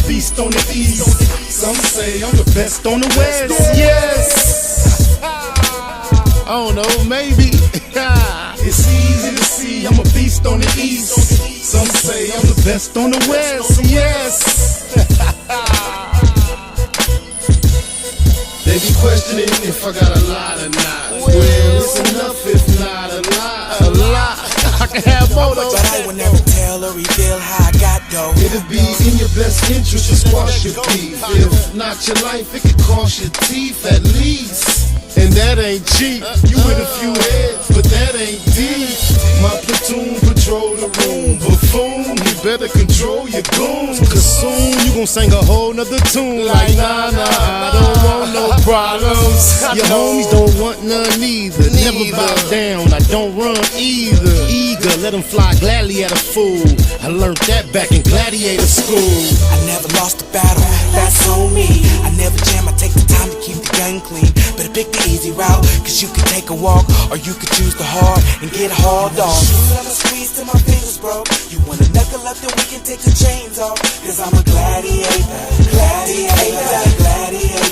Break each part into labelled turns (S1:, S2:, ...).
S1: beast on the east. Some say I'm the best on the west. Yes. I don't know, maybe. It's easy to see I'm a beast on the east. Some say I'm the best on the west. Yes. They be questioning if I got a lot or not. Well, it's enough if not a lot. A lot. I can have photos, but I would never tell or reveal how I got dough. It'll be in your best interest to squash your beef. If not your life, it could cost your teeth at least. And that ain't cheap. You with a few heads, but that ain't deep. My platoon patrol the room. Buffoon, you better control your goons, cause soon you gon' sing a whole nother tune. Like nah, I don't want no problems. Your homies don't want none either. Never bow down, I don't run either. Eager, let them fly gladly at a fool. I learned that back in gladiator school.
S2: I never lost a battle, that's on me. I never jam, I take the time to keep the gun clean. Better pick the easy route, cause you can take a walk, or you could choose the hard and get hauled off. Shoot, I'ma squeeze till my fingers broke. You wanna knuckle up, then we can take the chains off. Cause I'm a gladiator, gladiator, gladiator,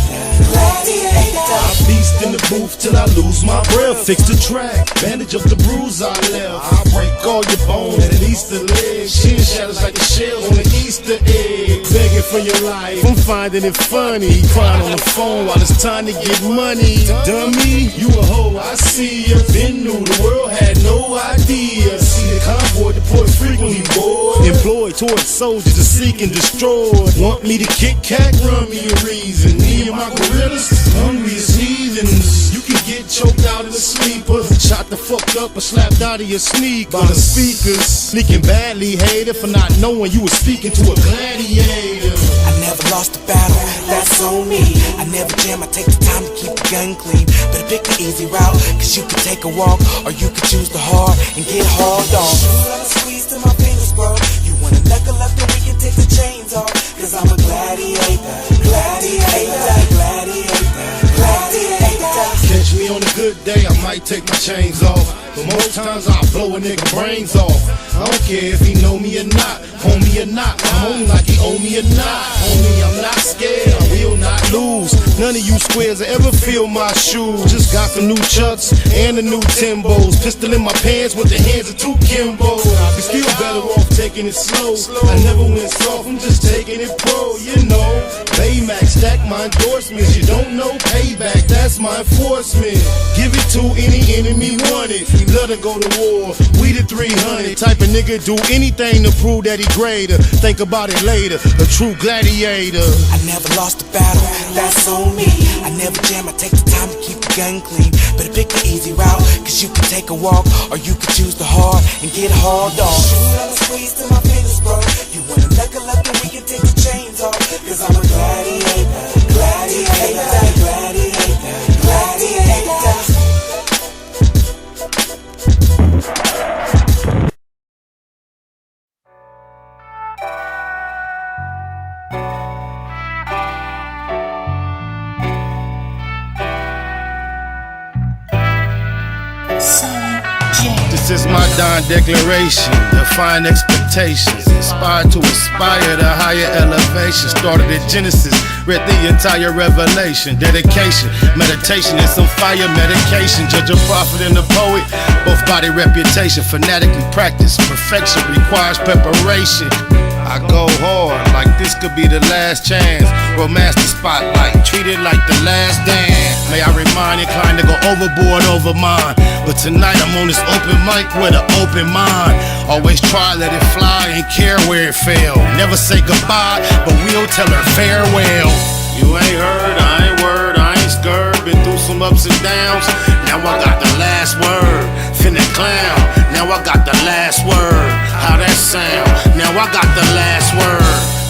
S2: gladiator.
S1: I beast in the booth till I lose my breath. Fix the track, bandage up the bruise I left. I break all your bones at least the leg. Shin shatters like a shell on an Easter egg. Begging for your life, I'm finding it funny. Crying on the phone while it's time to get money. Dummy, you a hoe, I see ya. Been new, the world had no idea. See the convoy deployed frequently, boy. Employed towards soldiers to seek and destroy. Want me to kick cat, run me a reason. Me and my gorillas, hungry as heathens. You can get choked out in a sleeper, shot the fuck up or slapped out of your sneak by the speakers. Sneaking badly, hater, for not knowing you were speaking to a gladiator.
S2: I never lost a battle, that's on me. I never jam, I take the time to keep the gun clean. Better pick the easy route, cause you can take a walk, or you can choose the hard and get hauled off. Shoot, I'ma squeeze till my fingers broke. You wanna knuckle up, then we can take the chains off. Cause I'm a gladiator, gladiator, gladiator, gladiator.
S1: Catch me on a good day, I might take my chains off. But most times I'll blow a nigga brains off. I don't care if he know me or not, homie or not. I'm on like he owe me or not. Homie, I'm not scared, I will not lose. None of you squares will ever feel my shoes. Just got some new Chucks and the new Timbos. Pistol in my pants with the hands of two Kimbos. I'd be still better off taking it slow. I never went soft, I'm just taking it pro, you know. Baymax, stack my endorsements. You don't know payback, that's my enforcement. Give it to any enemy wanted. Let her go to war, we the 300. Type of nigga do anything to prove that he greater. Think about it later, a true gladiator.
S2: I never lost a battle, that's on me. I never jam, I take the time to keep the gun clean. Better pick the easy route, cause you can take a walk, or you can choose the hard and get hauled off. Shoot, I'ma squeeze till my fingers broke. You wanna knuckle up, then we can take the chains off. Cause I'm a gladiator, gladiator, gladiator, gladiator.
S1: This is my dawn declaration, define expectations, inspired to aspire to higher elevation. Started at Genesis, read the entire Revelation. Dedication, meditation, and some fire medication. Judge a prophet and a poet, both body reputation. Fanatically practice, perfection requires preparation. I go hard, like this could be the last chance. Romance the spotlight, treat it like the last dance. May I remind, inclined to go overboard over mine. But tonight I'm on this open mic with an open mind. Always try, let it fly, ain't care where it fell. Never say goodbye, but we'll tell her farewell. You ain't heard, I ain't word, I ain't scared. Been through some ups and downs, now I got the last word. Finna clown, now I got the last word. How that sound? Now I got the last word.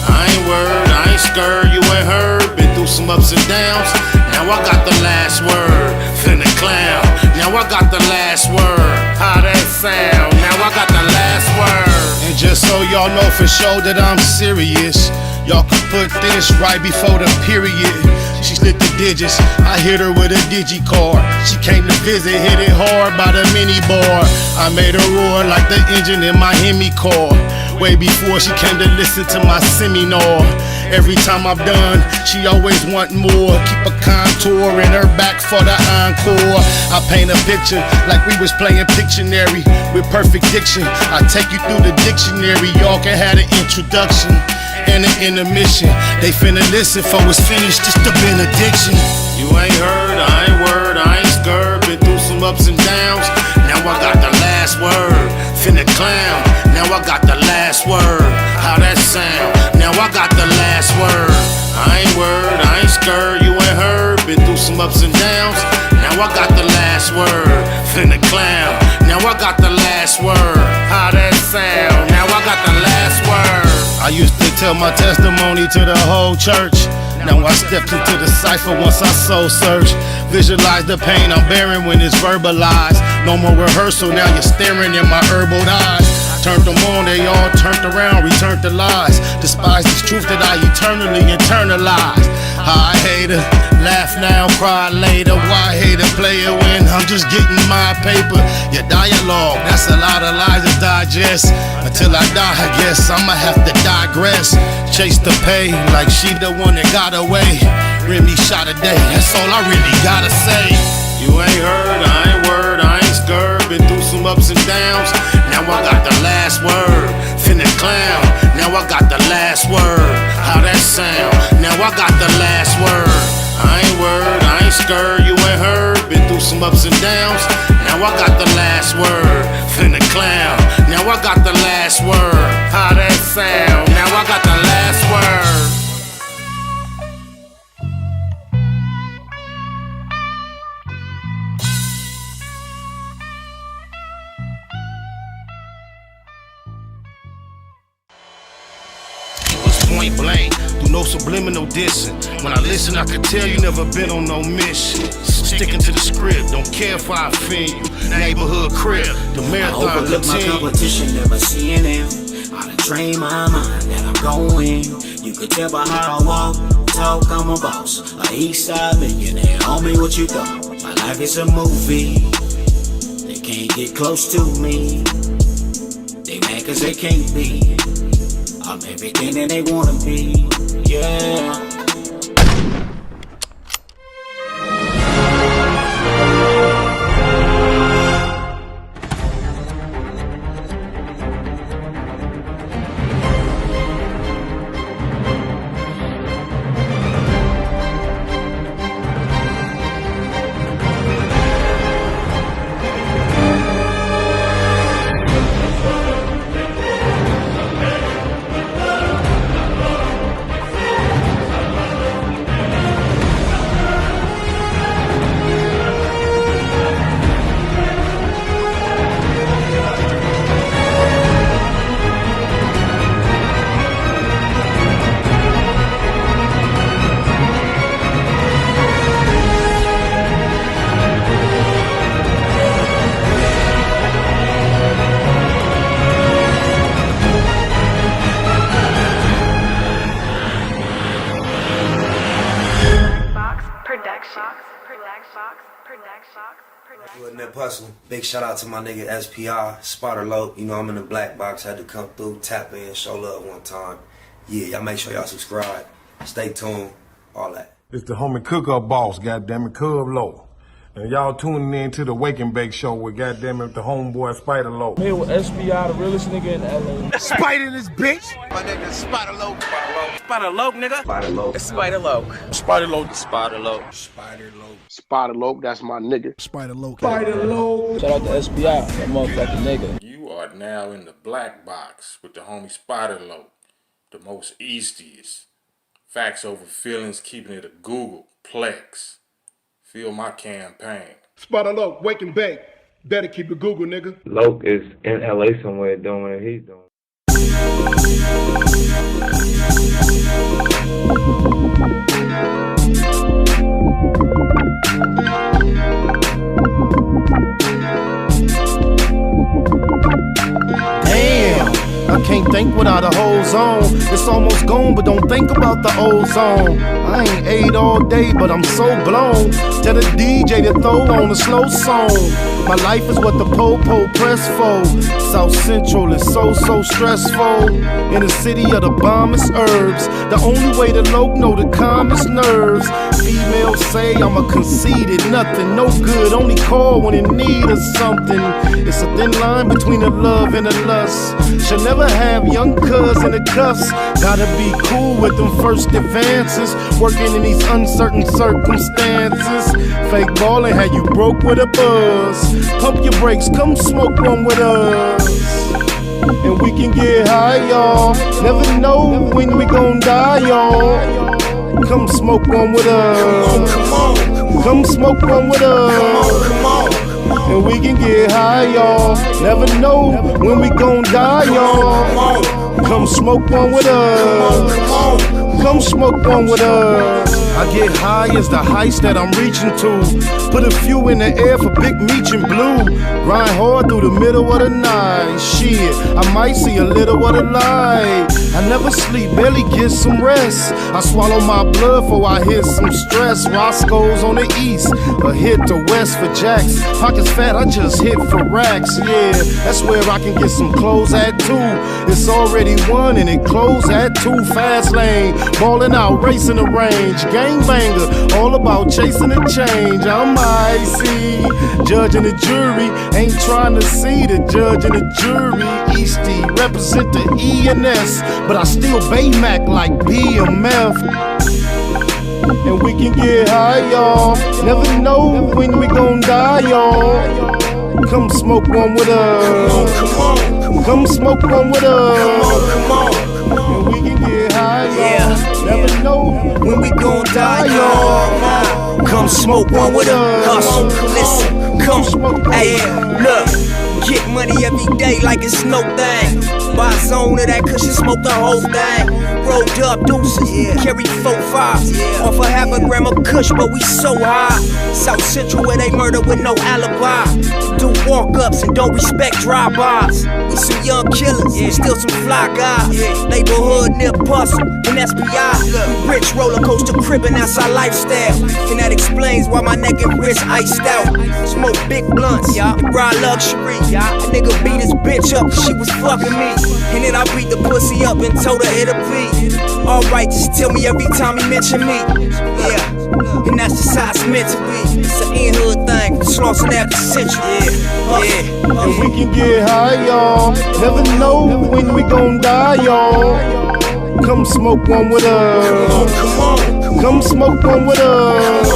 S1: I ain't word, I ain't scared, you ain't heard. Been through some ups and downs, now I got the last word. Finna clown, now I got the last word. How that sound? Now I got the last word. And just so y'all know for sure that I'm serious, y'all can put this right before the period. She slid the digits, I hit her with a digicard. She came to visit, hit it hard by the mini bar. I made her roar like the engine in my Hemi car. Way before she came to listen to my seminar. Every time I'm done, she always want more. Keep a contour in her back for the encore. I paint a picture like we was playing Pictionary with perfect diction. I take you through the dictionary. Y'all can have an introduction and an intermission. They finna listen for it's finished, just a benediction. You ain't heard, I ain't word, I ain't scared. Been through some ups and downs. Now I got the last word. Finna clown. Now I got the last word. How that sound? Now I got the last word. I ain't word, I ain't scared. You ain't heard. Been through some ups and downs. Now I got the last word. Finna clown. Now I got the last word. How that sound? Now I got the last word. I used to tell my testimony to the whole church. Now I stepped into the cipher once I soul search. Visualize the pain I'm bearing when it's verbalized. No more rehearsal, now you're staring in my herbal eyes. Turned them on, they all turned around, returned to lies. Despise this truth that I eternally internalized. I hate it, laugh now, cry later. Why hate a player when I'm just getting my paper? Your dialogue, that's a lot of lies to digest. Until I die, I guess I'ma have to digress. Chase the pay like she the one that got away. Remy shot a day, that's all I really gotta say. You ain't heard, I ain't word, I ain't scared. Been through some ups and downs. Now I got the last word. Finna clown. Now I got the last word. How that sound? Now I got the last word. I ain't word, I ain't scared. You ain't heard. Been through some ups and downs. Now I got the last word. Finna clown. Now I got the last word. How that sound? Now I got the last word. Point blank, through no subliminal dissing. When I listen, I can tell you never been on no mission. Sticking to the script, don't care if I offend you. Neighborhood crib, the marathon
S3: I overlook my competition, never seeing them. I done train my mind that I'm going. You could tell by how I walk, talk, I'm a boss. A east side millionaire, homie, what you thought? My life is a movie. They can't get close to me. They mad cause they can't be. I'm everything that they wanna be, yeah.
S4: Big shout out to my nigga SPI, Spotter Low. You know I'm in the black box, had to come through, tap in, show love one time. Yeah, y'all make sure y'all subscribe, stay tuned, all that.
S5: It's the homie cook-up boss, goddammit, Cub Low. And y'all tuning in to the Wake and Bake Show with goddammit the homeboy Spider Low.
S6: Here with SPI, the realest nigga in LA.
S1: Spider this bitch.
S7: My nigga Spider Low.
S6: Spider Low, nigga.
S4: Spider Low.
S6: Spider Low.
S5: Spider Low.
S6: Spider Low.
S7: Spider Low.
S6: Spider Low, that's my nigga.
S7: Spider Low.
S5: Spider Low.
S6: Shout out to SPI, that motherfucking nigga.
S8: You are now in the black box with the homie Spider Low, the most eastiest. Facts over feelings, keeping it a Google Plex. Feel my campaign.
S5: Spider Low, Wake and Bake. Better keep it Google, nigga.
S9: Loke is in LA somewhere doing what he's doing.
S1: Damn, I can't think without a whole zone. It's almost gone, but don't think about the ozone. I ain't ate all day, but I'm so blown. Tell the DJ to throw on a slow song. My life is what the po-po press for. South Central is so stressful. In the city of the bombest herbs, the only way to loc know the calmest nerves. Females say I'm a conceited nothing, no good, only call when in need of something. It's a thin line between the love and the lust. Should never have young cuz in the cuffs. Gotta be cool with them first advances, working in these uncertain circumstances. Fake ballin' had you broke with a buzz. Pump your brakes, come smoke one with us. And we can get high, y'all. Never know when we gon' die, y'all. Come smoke one with us.
S2: Come on.
S1: Come smoke one with us.
S2: Come on.
S1: And we can get high, y'all. Never know when we gon' die, y'all. Come smoke one with us. Come smoke one with us. I get high as the heights that I'm reaching to. Put a few in the air for Big Meech and Blue. Grind hard through the middle of the night. Shit, I might see a little of the light. I never sleep, barely get some rest. I swallow my blood before I hit some stress. Roscoe's on the east, a hit to west for jacks. Pockets fat, I just hit for racks. Yeah, that's where I can get some clothes at too. It's already 1 and it closed at 2. Fast lane, ballin' out, racing the range. Gangbanger, all about chasing the change. I'm icy, judge and the jury. Ain't trying to see the judge and the jury. Eastie, represent the E&S, but I still Baymac like BMF. And we can get high, y'all. Never know when we gon' die, y'all. Come smoke one with us. Come smoke one with us.
S2: Come on.
S1: And we can get high, y'all. Never know
S2: When we gon' die, y'all. Come smoke one with us. Listen, come smoke. Hey, look. Get money every day like it's no thing. Buy a zone of that cushion, smoke the whole thing. Rolled up deuces, carry 4-5. Off a half a gram of kush, but we so high. South Central where they murder with no alibi. Do walk-ups and don't respect drive-bys. We some young killers, still some fly guys. Neighborhood near Bustle and SPI. We rich roller coaster cribbing, that's our lifestyle. And that explains why my neck and wrist iced out. Smoke big blunts, and ride luxury. A nigga beat his bitch up cause she was fucking me. And then I beat the pussy up and told her it'll be alright, just tell me every time he mention me. Yeah, and that's just how it's meant to be. It's an in-hood thing, Slauson after century.
S1: And we can get high, y'all. Never know when we gon' die, y'all. Come smoke one with us. Come smoke one with us.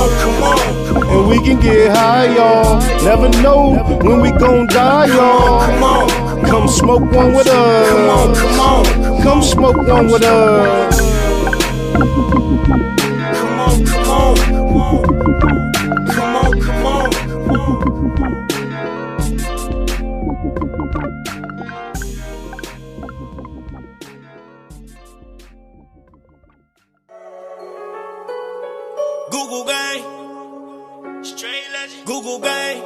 S1: And we can get high, y'all. Never know when we gon' die, y'all. Come smoke one with us. Come smoke one with us.
S2: Come on. Google gang, straight legend. Google gang,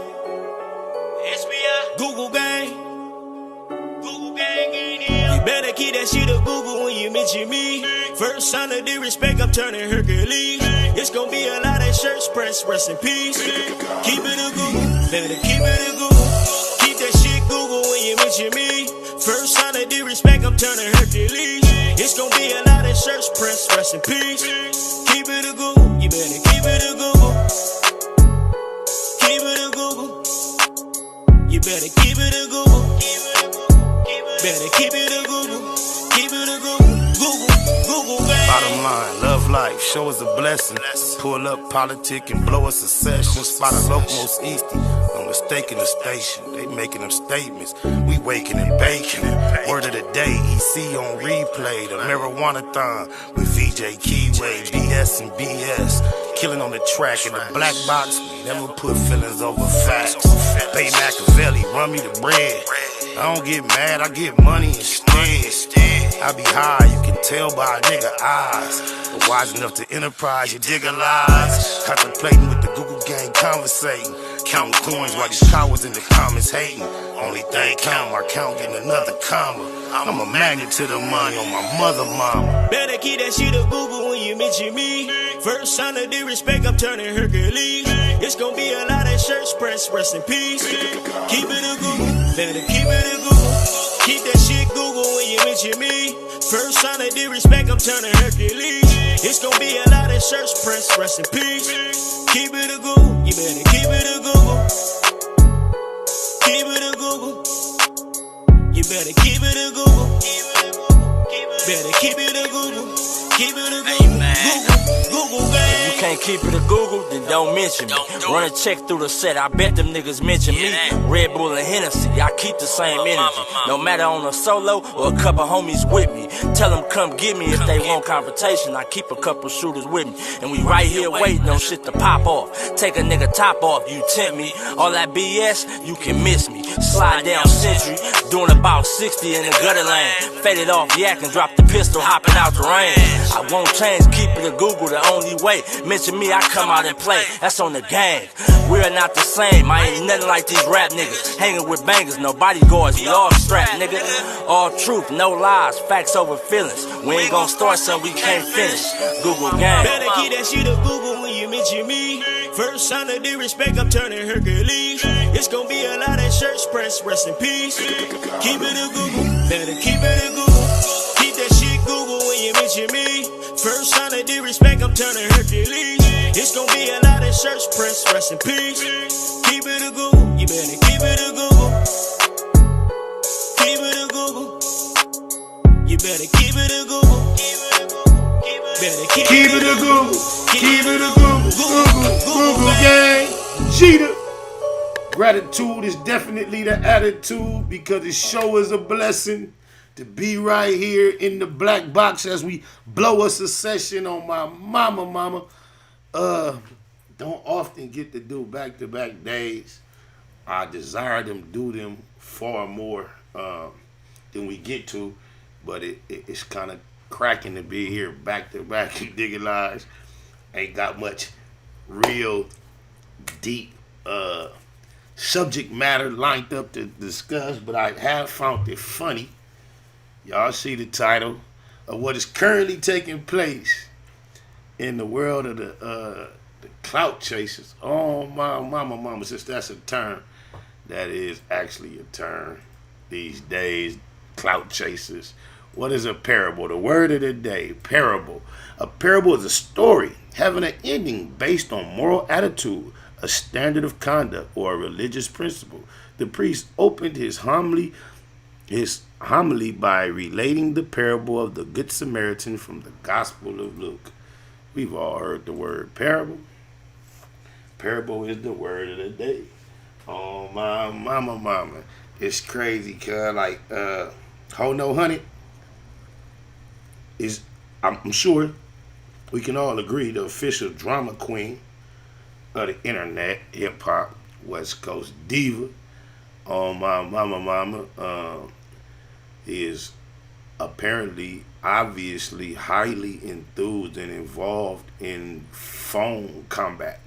S2: SBI. Google gang in here. You better keep that shit up Google when you mention me. First sign of disrespect, I'm turning Hercules. It's gonna be a lot of shirts pressed, rest in peace. Keep it a Google, better keep it a Google. Keep that shit Google when you mention me. First sign of disrespect, I'm turning Hercules. It's gonna be a lot of shirts pressed, rest in peace. Keep it a Google, you better keep it a Google. Keep it a Google. You better keep it a Google. Better keep it a Google. Keep it a Google. Google gang.
S1: Bottom line, love life, show us a blessing. Pull up politic and blow us a session. Spot a local most easty, no mistaking the station. They making them statements, we waking and baking. Word of the day, EC on replay. The marijuana-thon with VJ Keyway, BS and BS. Killing on the track in the black box, we never put feelings over facts. Bay Machiavelli, run me the bread. I don't get mad, I get money instead. I be high, you can tell by a nigga eyes. But wise enough to enterprise, you dig a lies. Contemplating with the Google gang, conversating. counting coins while these cowards in the comments hating. Only thing count, my count getting another comma. I'm a magnet to the money on my mother mama.
S3: Better keep that shit a Google when you mention me. First sign of disrespect, I'm turning Hercules. It's gonna be a lot of shirts press, rest in peace. Keep it a Google, better keep it a Google. Keep that shit Google when you mention me. First sign of disrespect, I'm turning Hercules. It's gonna be a lot of shirts press, rest in peace. Keep it a Google, you better keep it a Google. Keep it a Google. You better keep it a Google. Better keep it a Google. Keep it a Google. Google, gang.
S10: You can't keep it a Google, then don't mention me. Run a check through the set, I bet them niggas mention me. Red Bull and Hennessy, I keep the same energy. No matter on a solo or a couple homies with me. Tell them come get me if they want confrontation. I keep a couple shooters with me. And we right here waiting on shit to pop off. Take a nigga top off, you tempt me. All that BS, you can miss me. Slide down Century, doing about 60 in the gutter lane. Faded off yak and drop the pistol, hopping out the rain. I won't change, keep it a Google, the only way. Mention me, I come out and play. That's on the gang. We're not the same, I ain't nothing like these rap niggas. Hanging with bangers, no bodyguards, we all strapped, nigga. All truth, no lies, facts over feelings. We ain't gon' start something we can't finish. Google gang.
S3: Better keep that shit a Google when you mention me. First sign of disrespect, I'm turning Hercules. It's gonna be a lot of shirts press, rest in peace. Keep it a Google, better keep it a Google. Keep that shit Google when you mention me. First sign of disrespect, I'm turning Hercules. It's gonna be a lot of shirts press, rest in peace. Keep it a Google, you better keep it a Google. Keep it a Google. You better keep it a Google. Better keep it a Google.
S1: Keep it a Google. Google gang. Cheetah. Gratitude is definitely the attitude because it sure is a blessing to be right here in the black box as we blow us a session on my mama. Don't often get to do back-to-back days. I desire them do them far more than we get to, but it's kind of cracking to be here back-to-back. You dig it, lies? Ain't got much real deep subject matter lined up to discuss, but I have found it funny. Y'all see the title of what is currently taking place in the world of the clout chasers. Oh, my mama, since that's a term, that is actually a term these days, clout chasers. What is a parable? The word of the day, parable. A parable is a story having an ending based on moral attitude, a standard of conduct, or a religious principle. The priest opened his homily by relating the parable of the Good Samaritan from the Gospel of Luke. We've all heard the word parable. Parable is the word of the day. Oh, my mama. It's crazy, cuz, like, Ho No Honey is, I'm sure we can all agree, the official drama queen of the internet, hip-hop, West Coast diva. Oh, my mama, is apparently, obviously, highly enthused and involved in telephone combat.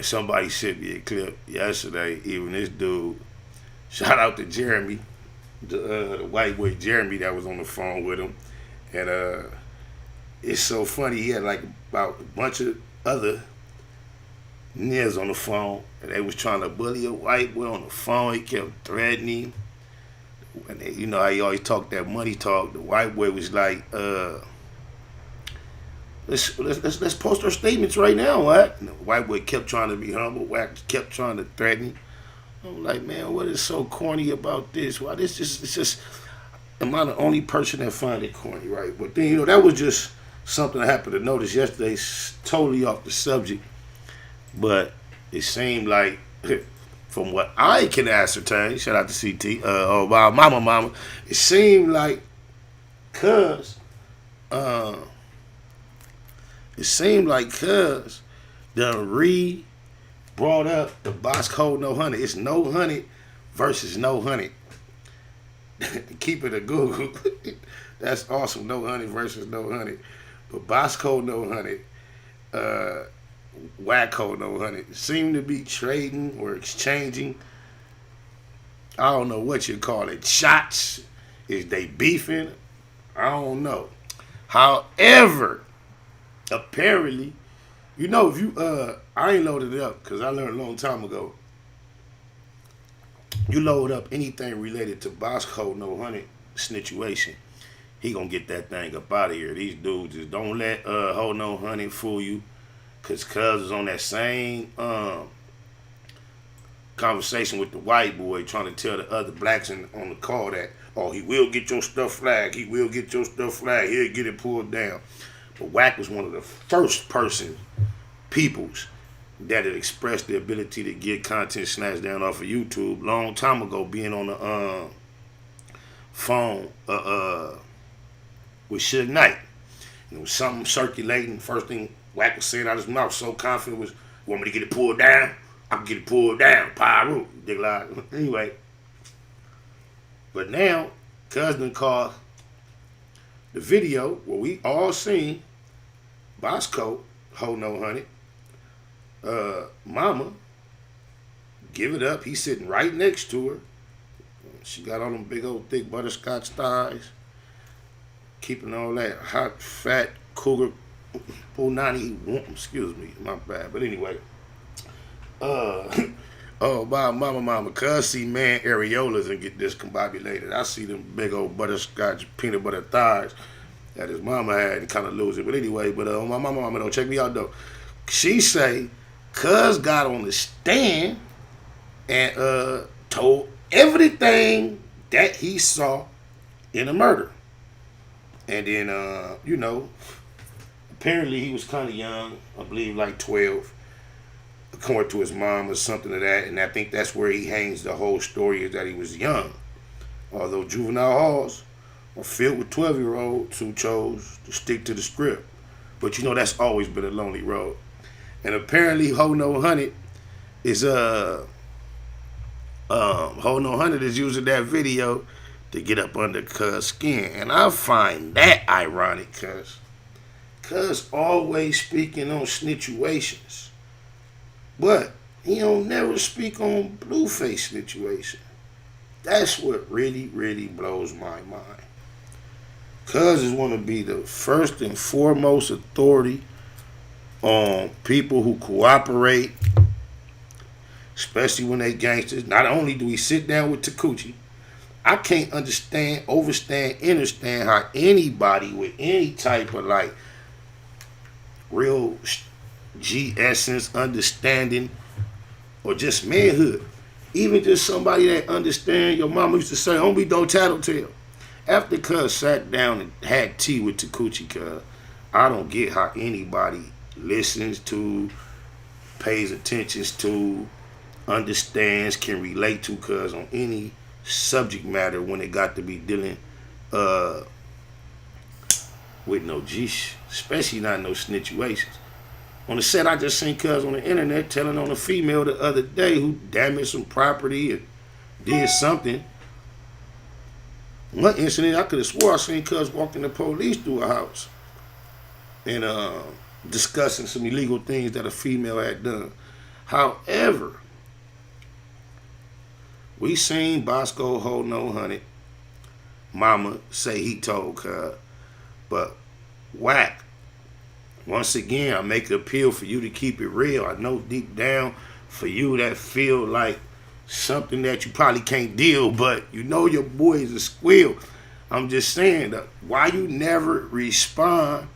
S1: Somebody sent me a clip yesterday, even this dude, shout out to Jeremy, the white boy Jeremy that was on the phone with him, and it's so funny, he had like about a bunch of other niggas on the phone, and they was trying to bully a white boy on the phone. He kept threatening, and you know how he always talk that money talk. The white boy was like, let's post our statements right now, what? And the white boy kept trying to be humble, kept trying to threaten him. I'm like, man, what is so corny about this? Why it's just am I the only person that find it corny, right? But then, you know, that was just something I happened to notice yesterday, totally off the subject. But it seemed like, from what I can ascertain, shout out to CT, my mama, it seemed like cuz done brought up the BoskHoe No Honey. It's No Honey versus No Honey. Keep it a Google. That's awesome. No Honey versus No Honey. But BoskHoe No Honey WoskHoe No Honey seem to be trading or exchanging, I don't know what you call it, shots. Is they beefing? I don't know. However, apparently, you know, if you I ain't loaded it up because I learned a long time ago. You load up anything related to BoskHoe No Honey SNITCHUATION, he gonna get that thing up out of here. These dudes just don't let Ho No Honey fool you, cause Cuz is on that same conversation with the white boy trying to tell the other blacks on the call that, oh, he will get your stuff flagged, he will get your stuff flagged, he'll get it pulled down. But Wack was one of the first peoples that had expressed the ability to get content snatched down off of YouTube long time ago, being on the phone with Suge Knight. There was something circulating. First thing Wack was saying out of his mouth, so confident, was, want me to get it pulled down? I can get it pulled down. Pyro. Anyway. But now, Cousin called the video where we all seen BoskHoe No Honey, mama, give it up. He's sitting right next to her. She got all them big old thick butterscotch thighs, keeping all that hot, fat cougar punani. Excuse me, my bad. But anyway, oh, my mama, cuz see man areolas and get discombobulated. I see them big old butterscotch peanut butter thighs that his mama had and kind of lose it. But anyway, my mama don't check me out though. She say, cuz got on the stand and told everything that he saw in a murder. And then, you know, apparently he was kind of young, I believe like 12, according to his mom or something of that. And I think that's where he hangs the whole story, is that he was young. Although juvenile halls are filled with 12-year-olds who chose to stick to the script. But you know, that's always been a lonely road. And apparently Ho No Honey is Ho No Honey is using that video to get up under Cuz skin. And I find that ironic, Cuz always speaking on SNITCHUATIONs. But he don't never speak on Bluface situation. That's what really, really blows my mind. Cuz is want to be the first and foremost authority on people who cooperate, especially when they gangsters. Not only do we sit down with Takuchi, I can't understand how anybody with any type of like real G essence, understanding, or just manhood, even just somebody that understand. Your mama used to say, homie, don't tattletale. After Cuz sat down and had tea with Takuchi, Cuz, I don't get how anybody listens to, pays attention to, understands, can relate to Cuz on any subject matter when it got to be dealing with no G, especially not no SNITCHUATIONs. On the set, I just seen Cuz on the internet telling on a female the other day who damaged some property and did something. One incident, I could have swore I seen Cuz walking the police through a house and discussing some illegal things that a female had done. However, we seen BoskHoe No Honey mama say he told Cuz, but Wack, once again, I make an appeal for you to keep it real. I know deep down for you that feel like something that you probably can't deal, but you know your boy is a squeal. I'm just saying that why you never respond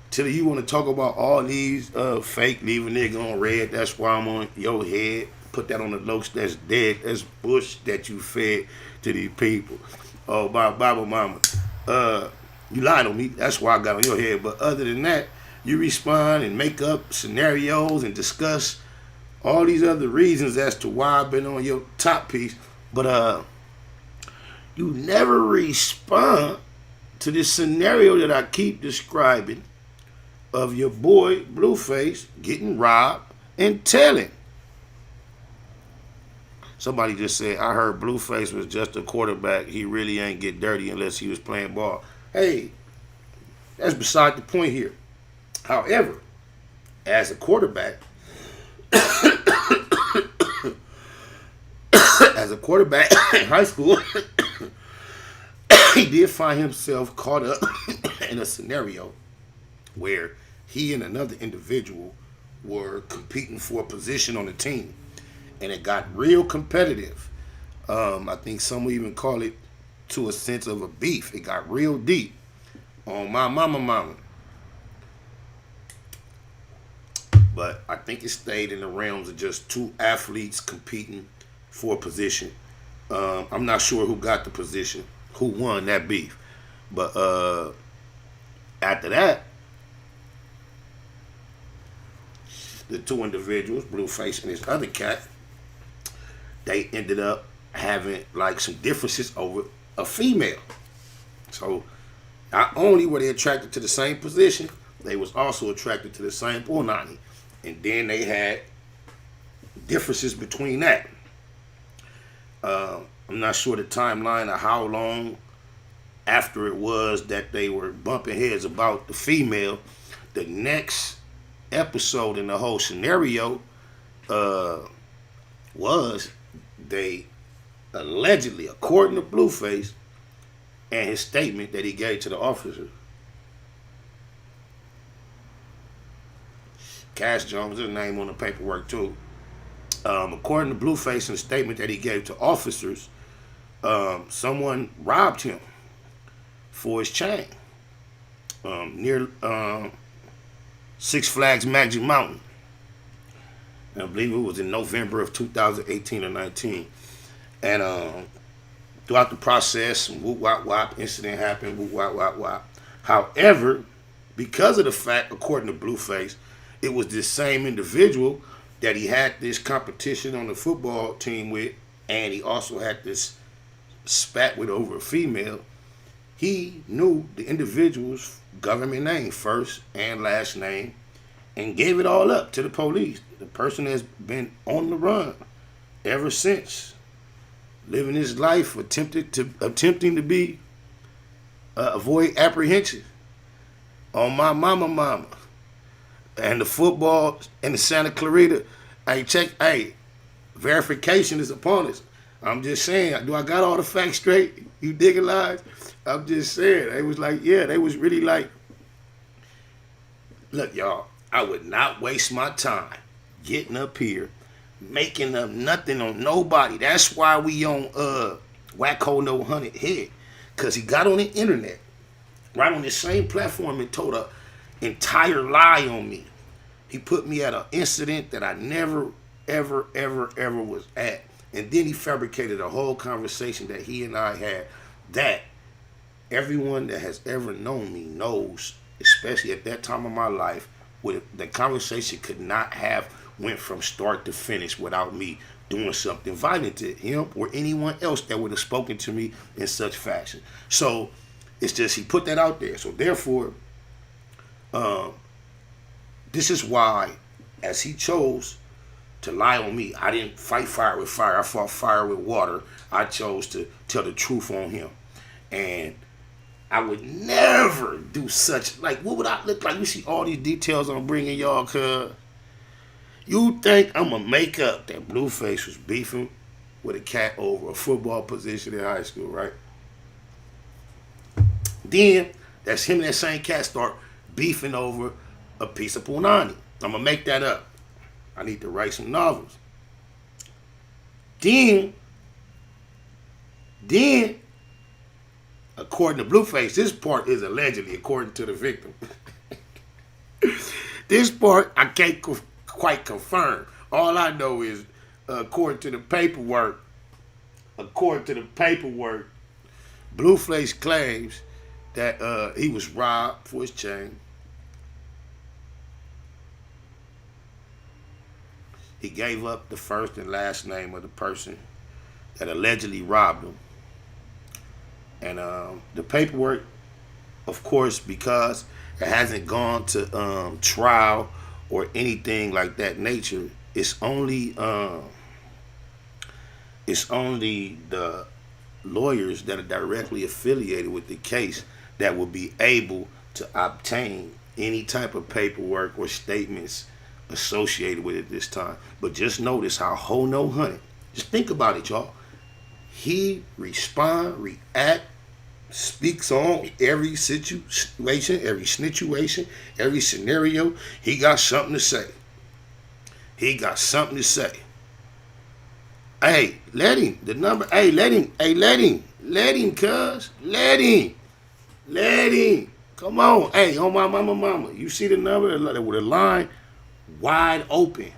S1: till you want to talk about all these fake leave a nigga on red, that's why I'm on your head. Put that on the locs that's dead. That's bush that you fed to these people. Oh, Bible mama. You lied on me. That's why I got on your head. But other than that, you respond and make up scenarios and discuss all these other reasons as to why I've been on your top piece. But you never respond to this scenario that I keep describing of your boy Bluface getting robbed and telling. Somebody just said, I heard Bluface was just a quarterback. He really ain't get dirty unless he was playing ball. Hey, that's beside the point here. However, as a quarterback, as a quarterback in high school, he did find himself caught up in a scenario where he and another individual were competing for a position on the team, and it got real competitive. I think some would even call it to a sense of a beef. It got real deep on my mama. But I think it stayed in the realms of just two athletes competing for a position. I'm not sure who got the position, who won that beef. But after that, the two individuals, Bluface and this other cat, they ended up having like some differences over a female. So not only were they attracted to the same position, they was also attracted to the same punani. And then they had differences between that. I'm not sure the timeline of how long after it was that they were bumping heads about the female. The next episode in the whole scenario was they allegedly, according to Bluface and his statement that he gave to the officer, Cash Jones is his name on the paperwork too. According to Bluface and the statement that he gave to officers, someone robbed him for his chain near Six Flags Magic Mountain. And I believe it was in November of 2018 or 19. And throughout the process, some whoop wop wop incident happened, whoop wop wop wop. However, because of the fact, according to Bluface, it was this same individual that he had this competition on the football team with, and he also had this spat with over a female. He knew the individual's government name, first and last name, and gave it all up to the police. The person has been on the run ever since, living his life, attempting to be avoid apprehension on my mama. And the football and the Santa Clarita, verification is upon us. I'm just saying, do I got all the facts straight? You digging lies? I'm just saying, they was like, yeah, they was really like, look, y'all, I would not waste my time getting up here, making up nothing on nobody. That's why we on BoskHoe No Hunted Head, because he got on the internet, right on the same platform, and told a entire lie on me. He put me at an incident that I never, ever was at. And then he fabricated a whole conversation that he and I had that everyone that has ever known me knows, especially at that time of my life, the conversation could not have went from start to finish without me doing something violent to him or anyone else that would have spoken to me in such fashion. So it's just he put that out there. So therefore, this is why, as he chose to lie on me, I didn't fight fire with fire. I fought fire with water. I chose to tell the truth on him. And I would never do such, like, what would I look like? You see all these details I'm bringing y'all, cuz. You think I'm going to make up that Bluface was beefing with a cat over a football position in high school, right? Then, that's him and that same cat start beefing over a piece of punani. I'm going to make that up. I need to write some novels. Then, according to Bluface, this part is allegedly according to the victim. This part I can't quite confirm. All I know is, according to the paperwork, Bluface claims that he was robbed for his chain. He gave up the first and last name of the person that allegedly robbed him. And the paperwork, of course, because it hasn't gone to trial or anything like that nature, it's only the lawyers that are directly affiliated with the case that will be able to obtain any type of paperwork or statements associated with it this time. But just notice how Ho No Honey. Just think about it, y'all. He react, speaks on every situation, every snitchuation, every scenario. He got something to say. He got something to say. Hey, let him. The number. Hey, let him. Hey, let him. Let him, cuz. Let him. Let him. Come on. Hey, on my mama. You see the number with a line wide open.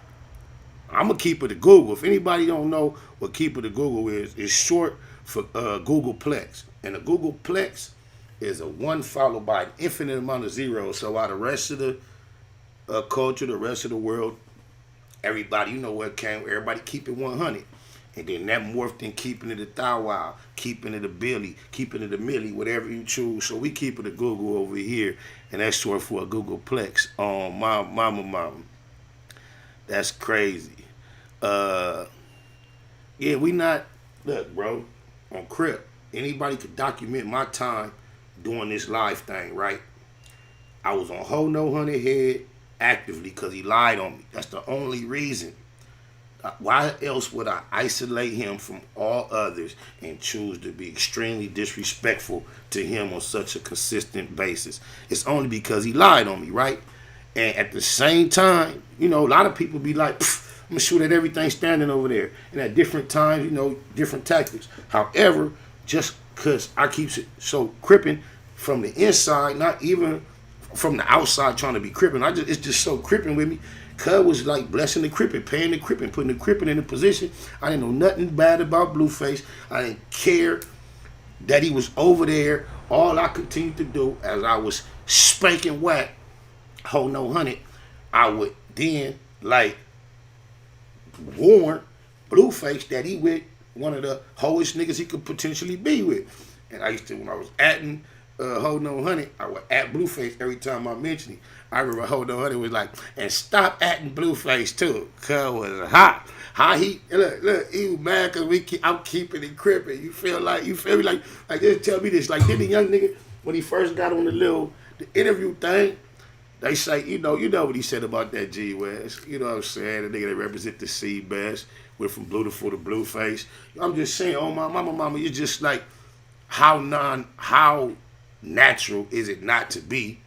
S1: I'm going to keep it to Google. If anybody don't know what keep it to Google is, it's short for Googleplex. And a Googleplex is a 1 followed by an infinite amount of zeros. So while the rest of the culture, the rest of the world, everybody, you know where it came, everybody keep it 100. And then that morphed in keeping it a thou wow, keeping it a Billy, keeping it a Millie, whatever you choose. So we keep it a Google over here. And that's short for a Googleplex. Mama. That's crazy. Yeah, we not, look, bro, on Crip, anybody could document my time doing this live thing, right? I was on Ho No Honey head actively because he lied on me. That's the only reason. Why else would I isolate him from all others and choose to be extremely disrespectful to him on such a consistent basis? It's only because he lied on me, right? And at the same time, you know, a lot of people be like, I'm going to shoot at everything standing over there. And at different times, you know, different tactics. However, just because I keep it so crippin' from the inside, not even from the outside trying to be crippin'. It's just so crippin' with me. Cuz was like blessing the crippin', paying the crippin', putting the crippin' in a position. I didn't know nothing bad about Bluface. I didn't care that he was over there. All I continued to do as I was spanking whack Ho No Honey, I would then like warn Bluface that he with one of the hoest niggas he could potentially be with. And I used to, when I was atting Ho No Honey, I would at Bluface every time I mentioned him. I remember Ho No Honey was like, and stop atting Bluface too, cuz was hot. How he, look, he was mad cause I'm keeping it crippin'. You feel me? Like just tell me this. Like, then the young nigga, when he first got on the interview thing, they say, you know what he said about that G West. You know what I'm saying? The nigga that represent the C best. Went from Beautiful to Bluface. I'm just saying, oh my mama, you're just like, how natural is it not to be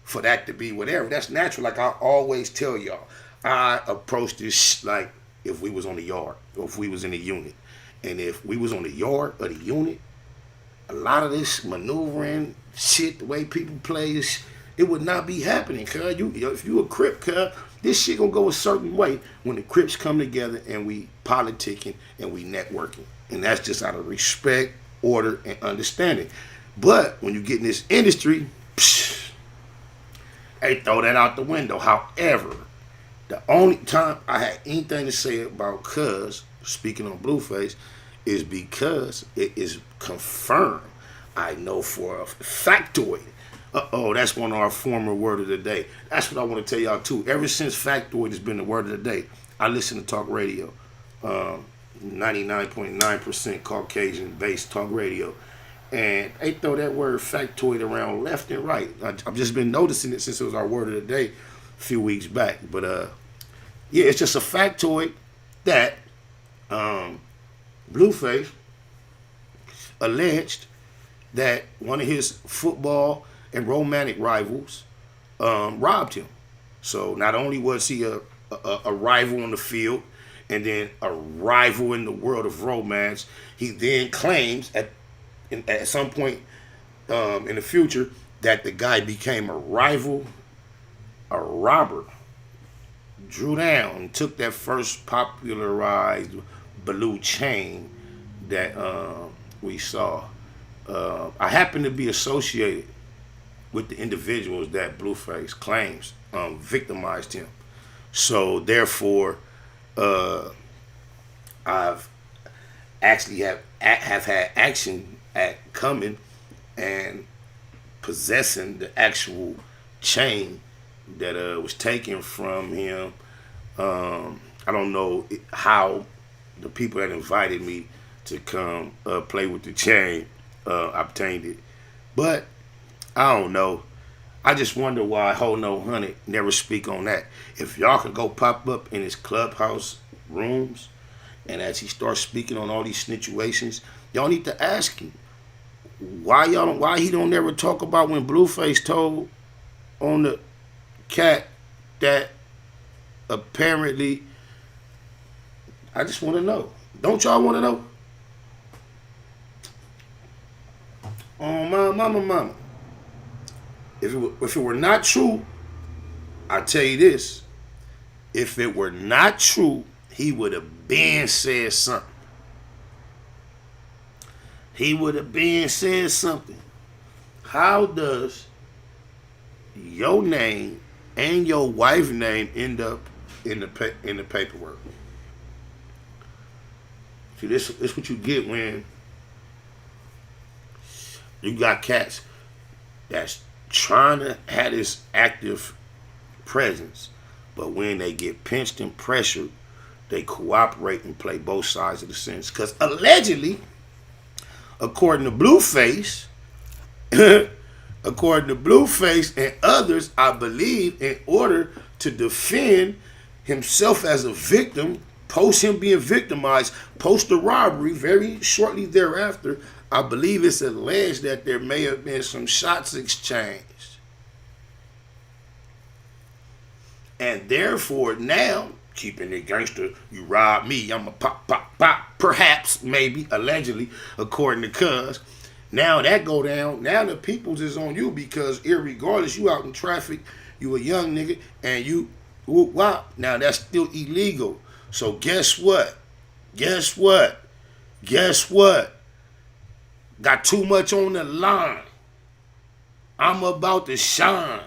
S1: for that to be whatever? That's natural. Like I always tell y'all, I approach this like if we was on the yard or if we was in the unit. And if we was on the yard or the unit, a lot of this maneuvering shit, the way people play this, it would not be happening, cuz. If you a Crip, cuz, this shit gonna go a certain way when the Crips come together and we politicking and we networking. And that's just out of respect, order, and understanding. But when you get in this industry, they throw that out the window. However, the only time I had anything to say about cuz, speaking on Bluface, is because it is confirmed. I know for a factoid. That's one of our former word of the day. That's what I want to tell y'all too. Ever since Factoid has been the word of the day, I listen to talk radio. 99.9% Caucasian based talk radio. And they throw that word factoid around left and right. I've just been noticing it since it was our word of the day a few weeks back. But yeah, it's just a factoid that Bluface alleged that one of his football and romantic rivals robbed him. So not only was he a rival on the field and then a rival in the world of romance, he then claims at some point in the future that the guy became a rival, a robber, drew down and took that first popularized blue chain that we saw. I happen to be associated with the individuals that Bluface claims victimized him. So therefore, I've actually have had action at coming and possessing the actual chain that was taken from him. I don't know how the people that invited me to come play with the chain obtained it, but I don't know. I just wonder why Ho No Hundred never speak on that. If y'all could go pop up in his clubhouse rooms, and as he starts speaking on all these situations, y'all need to ask him why he don't ever talk about when Bluface told on the cat that apparently. I just want to know. Don't y'all want to know? Oh my mama. If it were not true, I tell you this. If it were not true, he would have been said something. He would have been said something. How does your name and your wife's name end up in the paperwork? See, this is what you get when you got cats that's trying to have this active presence, but when they get pinched and pressured, they cooperate and play both sides of the sentence. Because allegedly, according to Bluface, and others, I believe, in order to defend himself as a victim, post him being victimized, post the robbery, very shortly thereafter, I believe it's alleged that there may have been some shots exchanged. And therefore now, keeping it gangster, you rob me, I'm a pop. Perhaps, maybe, allegedly, according to Cuz. Now that go down, now the people's is on you because irregardless, you out in traffic, you a young nigga, and you whoop wop. Now that's still illegal. So guess what? Got too much on the line. I'm about to shine.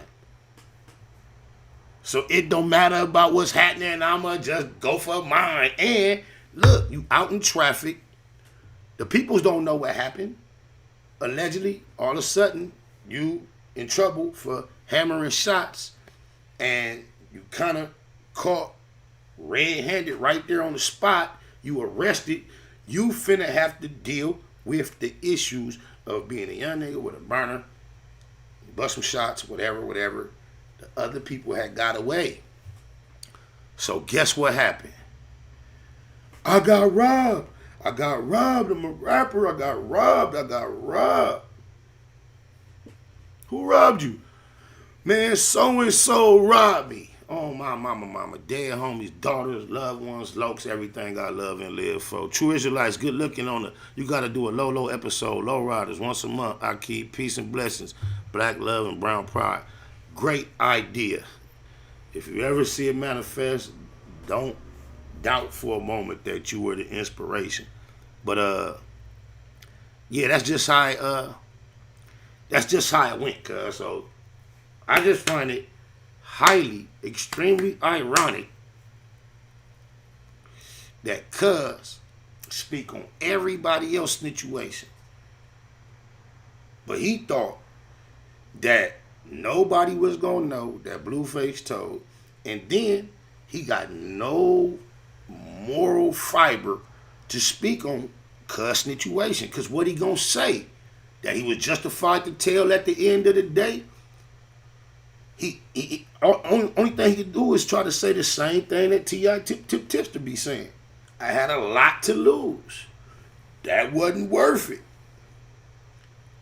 S1: So it don't matter about what's happening. I'ma just go for mine. And look, you out in traffic. The peoples don't know what happened. Allegedly, all of a sudden, you in trouble for hammering shots. And you kind of caught red-handed right there on the spot. You arrested. You finna have to deal with the issues of being a young nigga with a burner, bust some shots, whatever. The other people had got away. So guess what happened? I got robbed. I'm a rapper. I got robbed. Who robbed you? Man, so-and-so robbed me. Oh, my mama. Dead homies, daughters, loved ones, lokes, everything I love and live for. True Israelites, good looking on the. You got to do a low episode, Low Riders, once a month. I keep peace and blessings, black love and brown pride. Great idea. If you ever see it manifest, don't doubt for a moment that you were the inspiration. But yeah, that's just how it went, cuz. So I just find it extremely ironic that cuz speak on everybody else's situation. But he thought that nobody was gonna know that Bluface told, and then he got no moral fiber to speak on cuz situation. Cause what he gonna say? That he was justified to tell at the end of the day? Only thing he could do is try to say the same thing that T.I. Tips to be saying. I had a lot to lose. That wasn't worth it.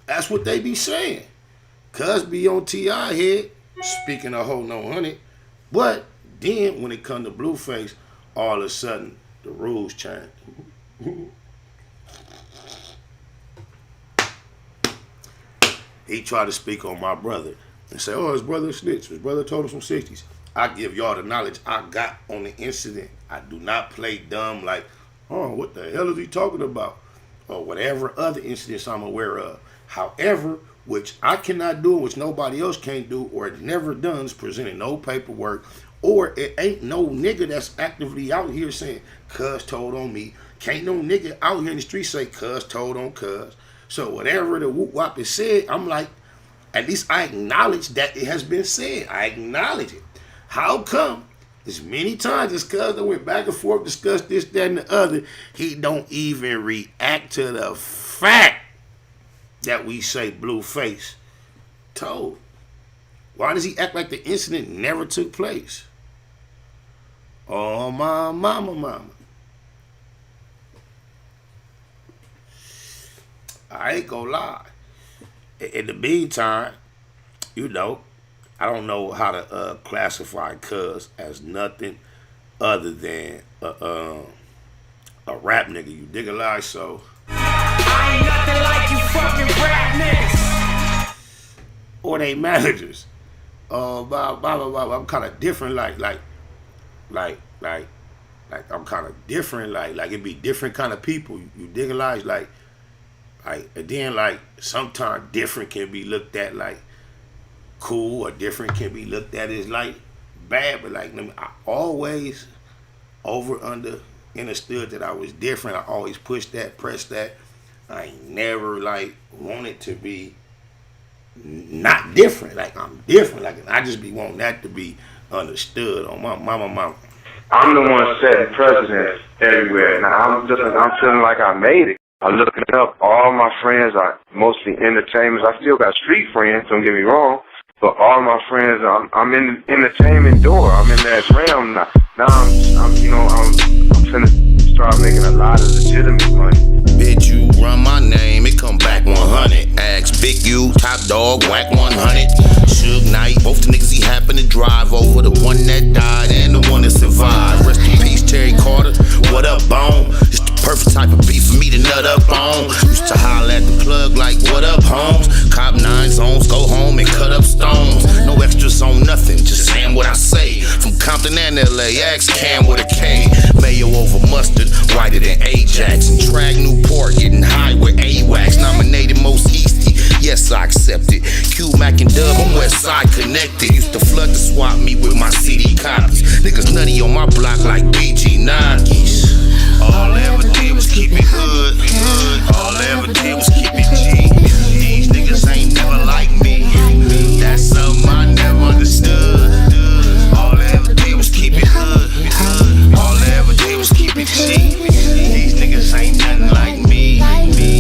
S1: That's what they be saying. Cuz be on T.I. head, speaking of Ho No Hundred. But then when it come to Bluface, all of a sudden the rules change. He tried to speak on my brother and say, oh, his brother snitched. His brother told him some 60s. I give y'all the knowledge I got on the incident. I do not play dumb like, oh, what the hell is he talking about? Or whatever other incidents I'm aware of. However, which I cannot do, which nobody else can't do, or it never done, is presenting no paperwork, or it ain't no nigga that's actively out here saying, cuz told on me. Can't no nigga out here in the street say, cuz told on cuz. So whatever the whoop wop is said, I'm like, at least I acknowledge that it has been said. I acknowledge it. How come as many times as cuz that went back and forth, discussed this, that, and the other, he don't even react to the fact that we say Bluface told? Why does he act like the incident never took place? Oh, my mama. I ain't gonna lie. In the meantime, you know, I don't know how to classify Cuz as nothing other than a rap nigga. You dig a lie? So
S2: I ain't nothing like you fucking rap niggas.
S1: Or they managers. I'm kind of different. Like I'm kind of different. Like it be different kind of people. You dig a lie? Like and then like sometimes different can be looked at like cool, or different can be looked at as like bad. But like I always understood that I was different. I always pushed that, pressed that. I ain't never like wanted to be not different. Like I'm different. Like I just be wanting that to be understood on my mama.
S9: I'm the one setting precedents everywhere. Now I'm feeling like I made it. I'm looking up all my friends are mostly entertainers. I still got street friends, don't get me wrong, but all my friends, I'm in the entertainment door. I'm in that realm now. Now I'm finna start making a lot of legitimate money.
S1: Bitch, you run my name, it come back 100. Ask Big U, Top Dog, whack 100. Suge Knight, both the niggas he happened to drive over. The one that died and the one that survived. Rest in peace, Terry Carter. What up, Bone? It's the perfect type of beef for me to nut up on. Used to holler at the plug like, what up, Holmes? Cop 9 zones, go home and cut up stones. No extras on nothing, just saying what I say. From Compton and LAX, Cam with a K. Mayo over mustard, whiter than Ajax. And Trag Newport, getting high with AWACS. Nominated most Eastie, yes I accept it. Q, Mac and Dub, I'm West Side connected. Used to flood the swap me with my CD copies. Niggas nutty on my block like BG Nike's. All I ever did was keep it hood. All I ever did was keep it G. These niggas ain't never like me. That's something I never understood. All I ever did was keep it hood. All I ever did was keep it G. These niggas ain't nothing like me.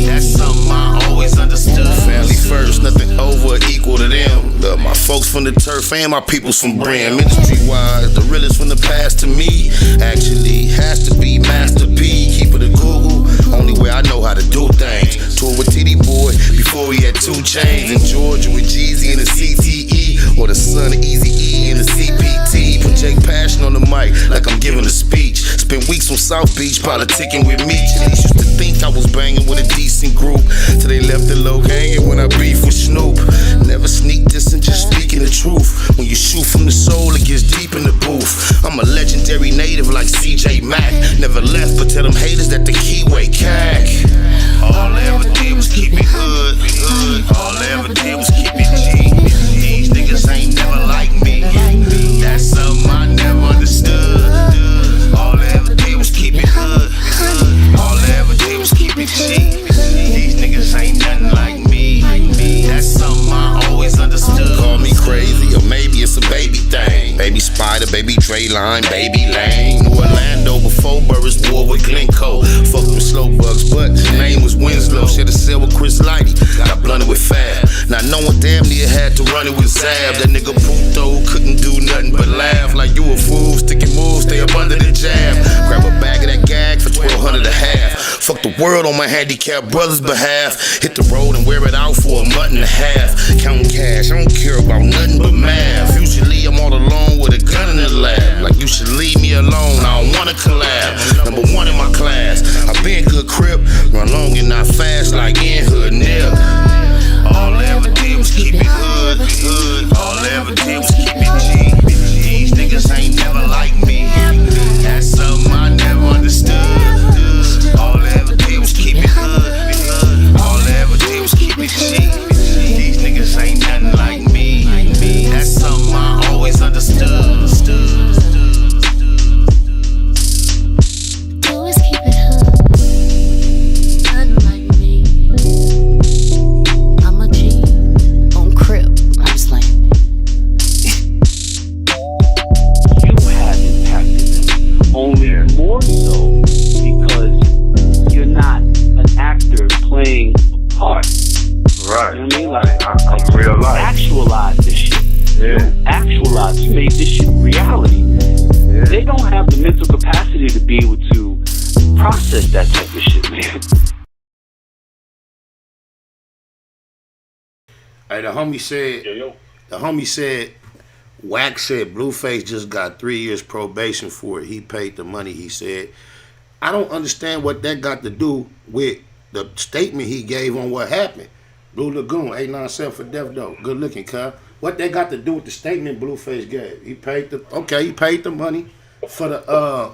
S1: That's something I always understood. Family first, nothing over or equal to them. Love my folks from the turf and my peoples from Brim. Industry-wise, the realest from the past to me actually has to be Master P. Keep it a Google, only way I know how to do things. Tour with Titty Boy before he had 2 chains. In Georgia with Jeezy and the CTE, or the son of Easy E and the CPT. Project passion on the mic like I'm giving a speech. Spent weeks on South Beach politicking with me. Used to think I was banging with a decent group, till they left the low hanging when I beef with Snoop. Never sneak this and just speaking the truth. When you shoot from the soul, it gets deep in the booth. I'm a legendary native like CJ Mack. Never left, but tell them haters that the keyway cack. All I ever did was keep it hood. All I ever did was keep it G. These niggas ain't never like me. That's something I never understood. All I ever did was keep it hood. All I ever did was keep it G. These niggas ain't nothing like me. That's something I always understood. Call me crazy, or maybe it's a baby thing. Baby Spider, baby Dre Line, baby Lane. New Orlando before Burris war with Glencoe. Fuck with slow bugs, but his name was Winslow. Shared a cell with Chris Lighty, got blunted with Fab. Now no one damn near had to run it with Zab. That nigga Puto couldn't do nothing but laugh. Like you a fool, sticking moves, stay up under the jab. Grab a bag of that gag for $1,200 a half. Fuck the world on my handicapped brother's behalf. Hit the road and wear it out for a month and a half. Counting cash, I don't care about nothing but math. Usually I'm all alone with a gun in the lab. Like you should leave me alone, I don't wanna collab. Number 1 in my class, I been good crip. Run long and not fast like in hood nip. All I ever did was keep it hood. All I ever did was keep it G. These niggas ain't never like me. That's something I never understood. All I ever did was keep it hood. All I ever did was keep it G. These niggas ain't nothing like me. That's something I always understood.
S9: process that type of shit, man.
S1: Hey, the homie said, Wax said Bluface just got 3 years probation for it. He paid the money, he said. I don't understand what that got to do with the statement he gave on what happened. Blue Lagoon, 897 for death though. Good looking, cuz. What that got to do with the statement Bluface gave? He paid the money for the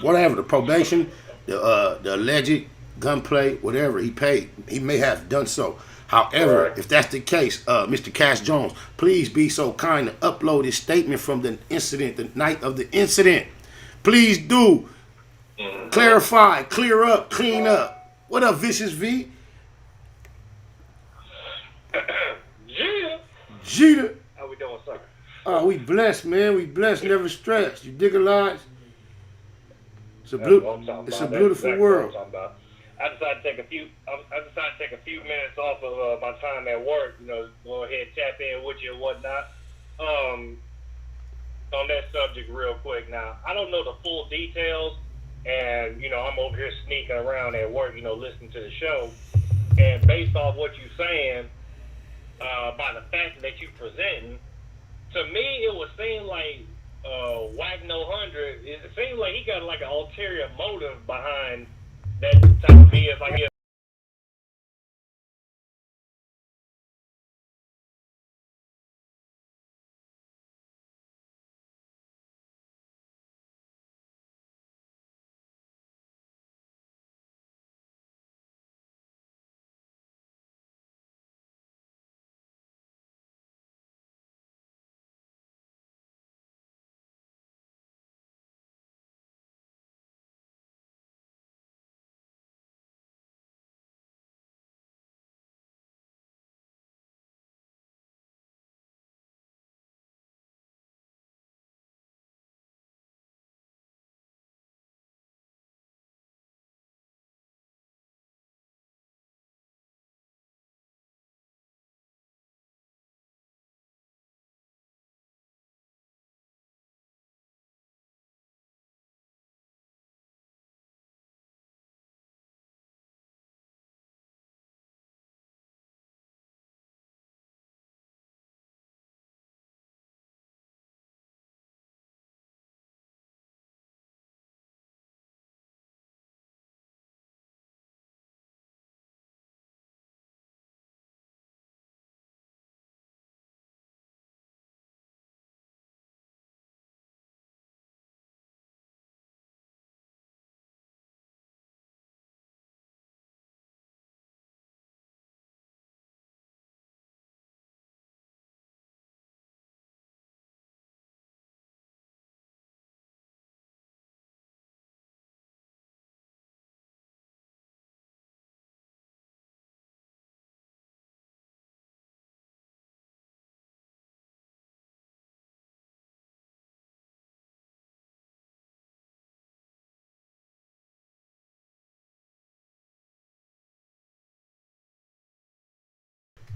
S1: whatever, the probation, the alleged gunplay, whatever he paid. He may have done so. However, if that's the case, Mr. Cash Jones, please be so kind to upload his statement from the incident, the night of the incident. Please do. Clarify, clear up, clean up. What up, Vicious V? Jeter.
S11: How we doing, sir?
S1: Oh, we blessed, man. We blessed, never stressed. You dig a lot? It's a beautiful world.
S11: I decided to take a few minutes off of my time at work. Go ahead, tap in with you and whatnot. On that subject, real quick. Now, I don't know the full details, and I'm over here sneaking around at work, listening to the show. And based off what you're saying, by the fact that you're presenting, to me, it would seem like Wagno 100. It seems like he got like an ulterior motive behind that type of BS. Like,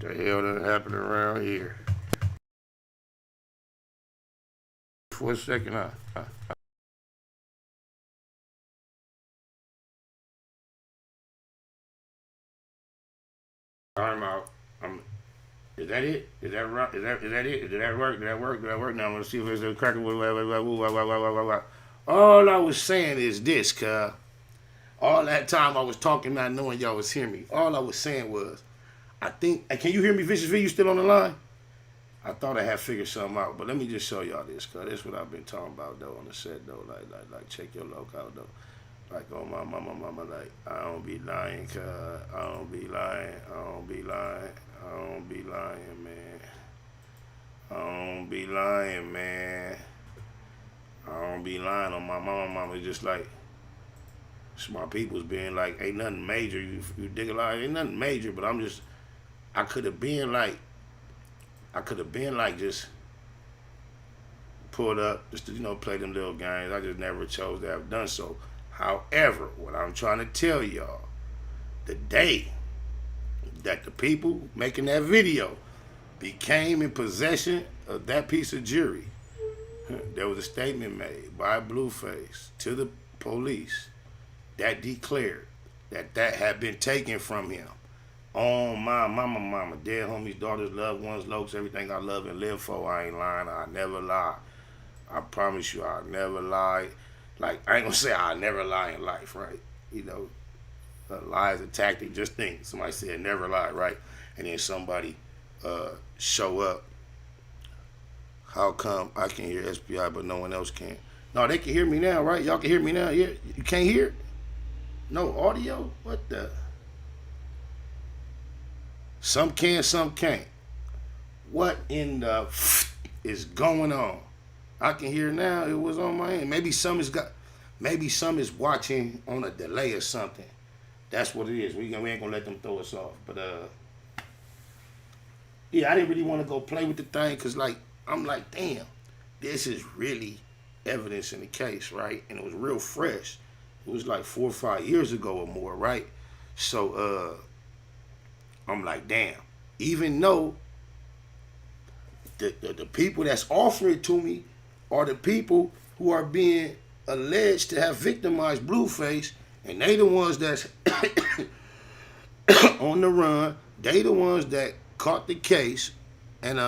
S1: The hell done happened around here? For a second, time out. Is that it? Is that right? Is that it? Did that work? Did that work? Now I'm gonna see if there's a cracking. All I was saying is this, cuz. All that time I was talking, not knowing y'all was hearing me. All I was saying was, I think. Can you hear me, Vicious V? You still on the line? I thought I had figured something out, but let me just show y'all this, cuz. This is what I've been talking about though on the set though. Like check your loc out though. Like on my mama, like I don't be lying, cuz. I don't be lying, man. I don't be lying on my mama. It's just like my people's being like, ain't nothing major. You dig a lot, ain't nothing major, but I could have been like just pulled up, just to, play them little games. I just never chose to have done so. However, what I'm trying to tell y'all, the day that the people making that video became in possession of that piece of jewelry, there was a statement made by Bluface to the police that declared that had been taken from him. On my mama, dead homies, daughters, loved ones, lokes, everything I love and live for. I ain't lying. I never lie. I promise you, I never lie. Like, I ain't gonna say I never lie in life, right? You know, a lie is a tactic. Just think, somebody said never lie, right? And then somebody show up. How come I can hear SPI but no one else can? No, they can hear me now, right? Y'all can hear me now. Yeah, you can't hear? No audio? What the? Some can, some can't. What in the is going on? I can hear now. It was on my end. Maybe some is watching on a delay or something. That's what it is. We ain't gonna let them throw us off. But yeah, I didn't really want to go play with the thing because I'm like, damn, this is really evidence in the case, right? And it was real fresh. It was like 4 or 5 years ago or more, right? So I'm like, damn, even though the people that's offering it to me are the people who are being alleged to have victimized Bluface, and they the ones that's on the run, they the ones that caught the case, and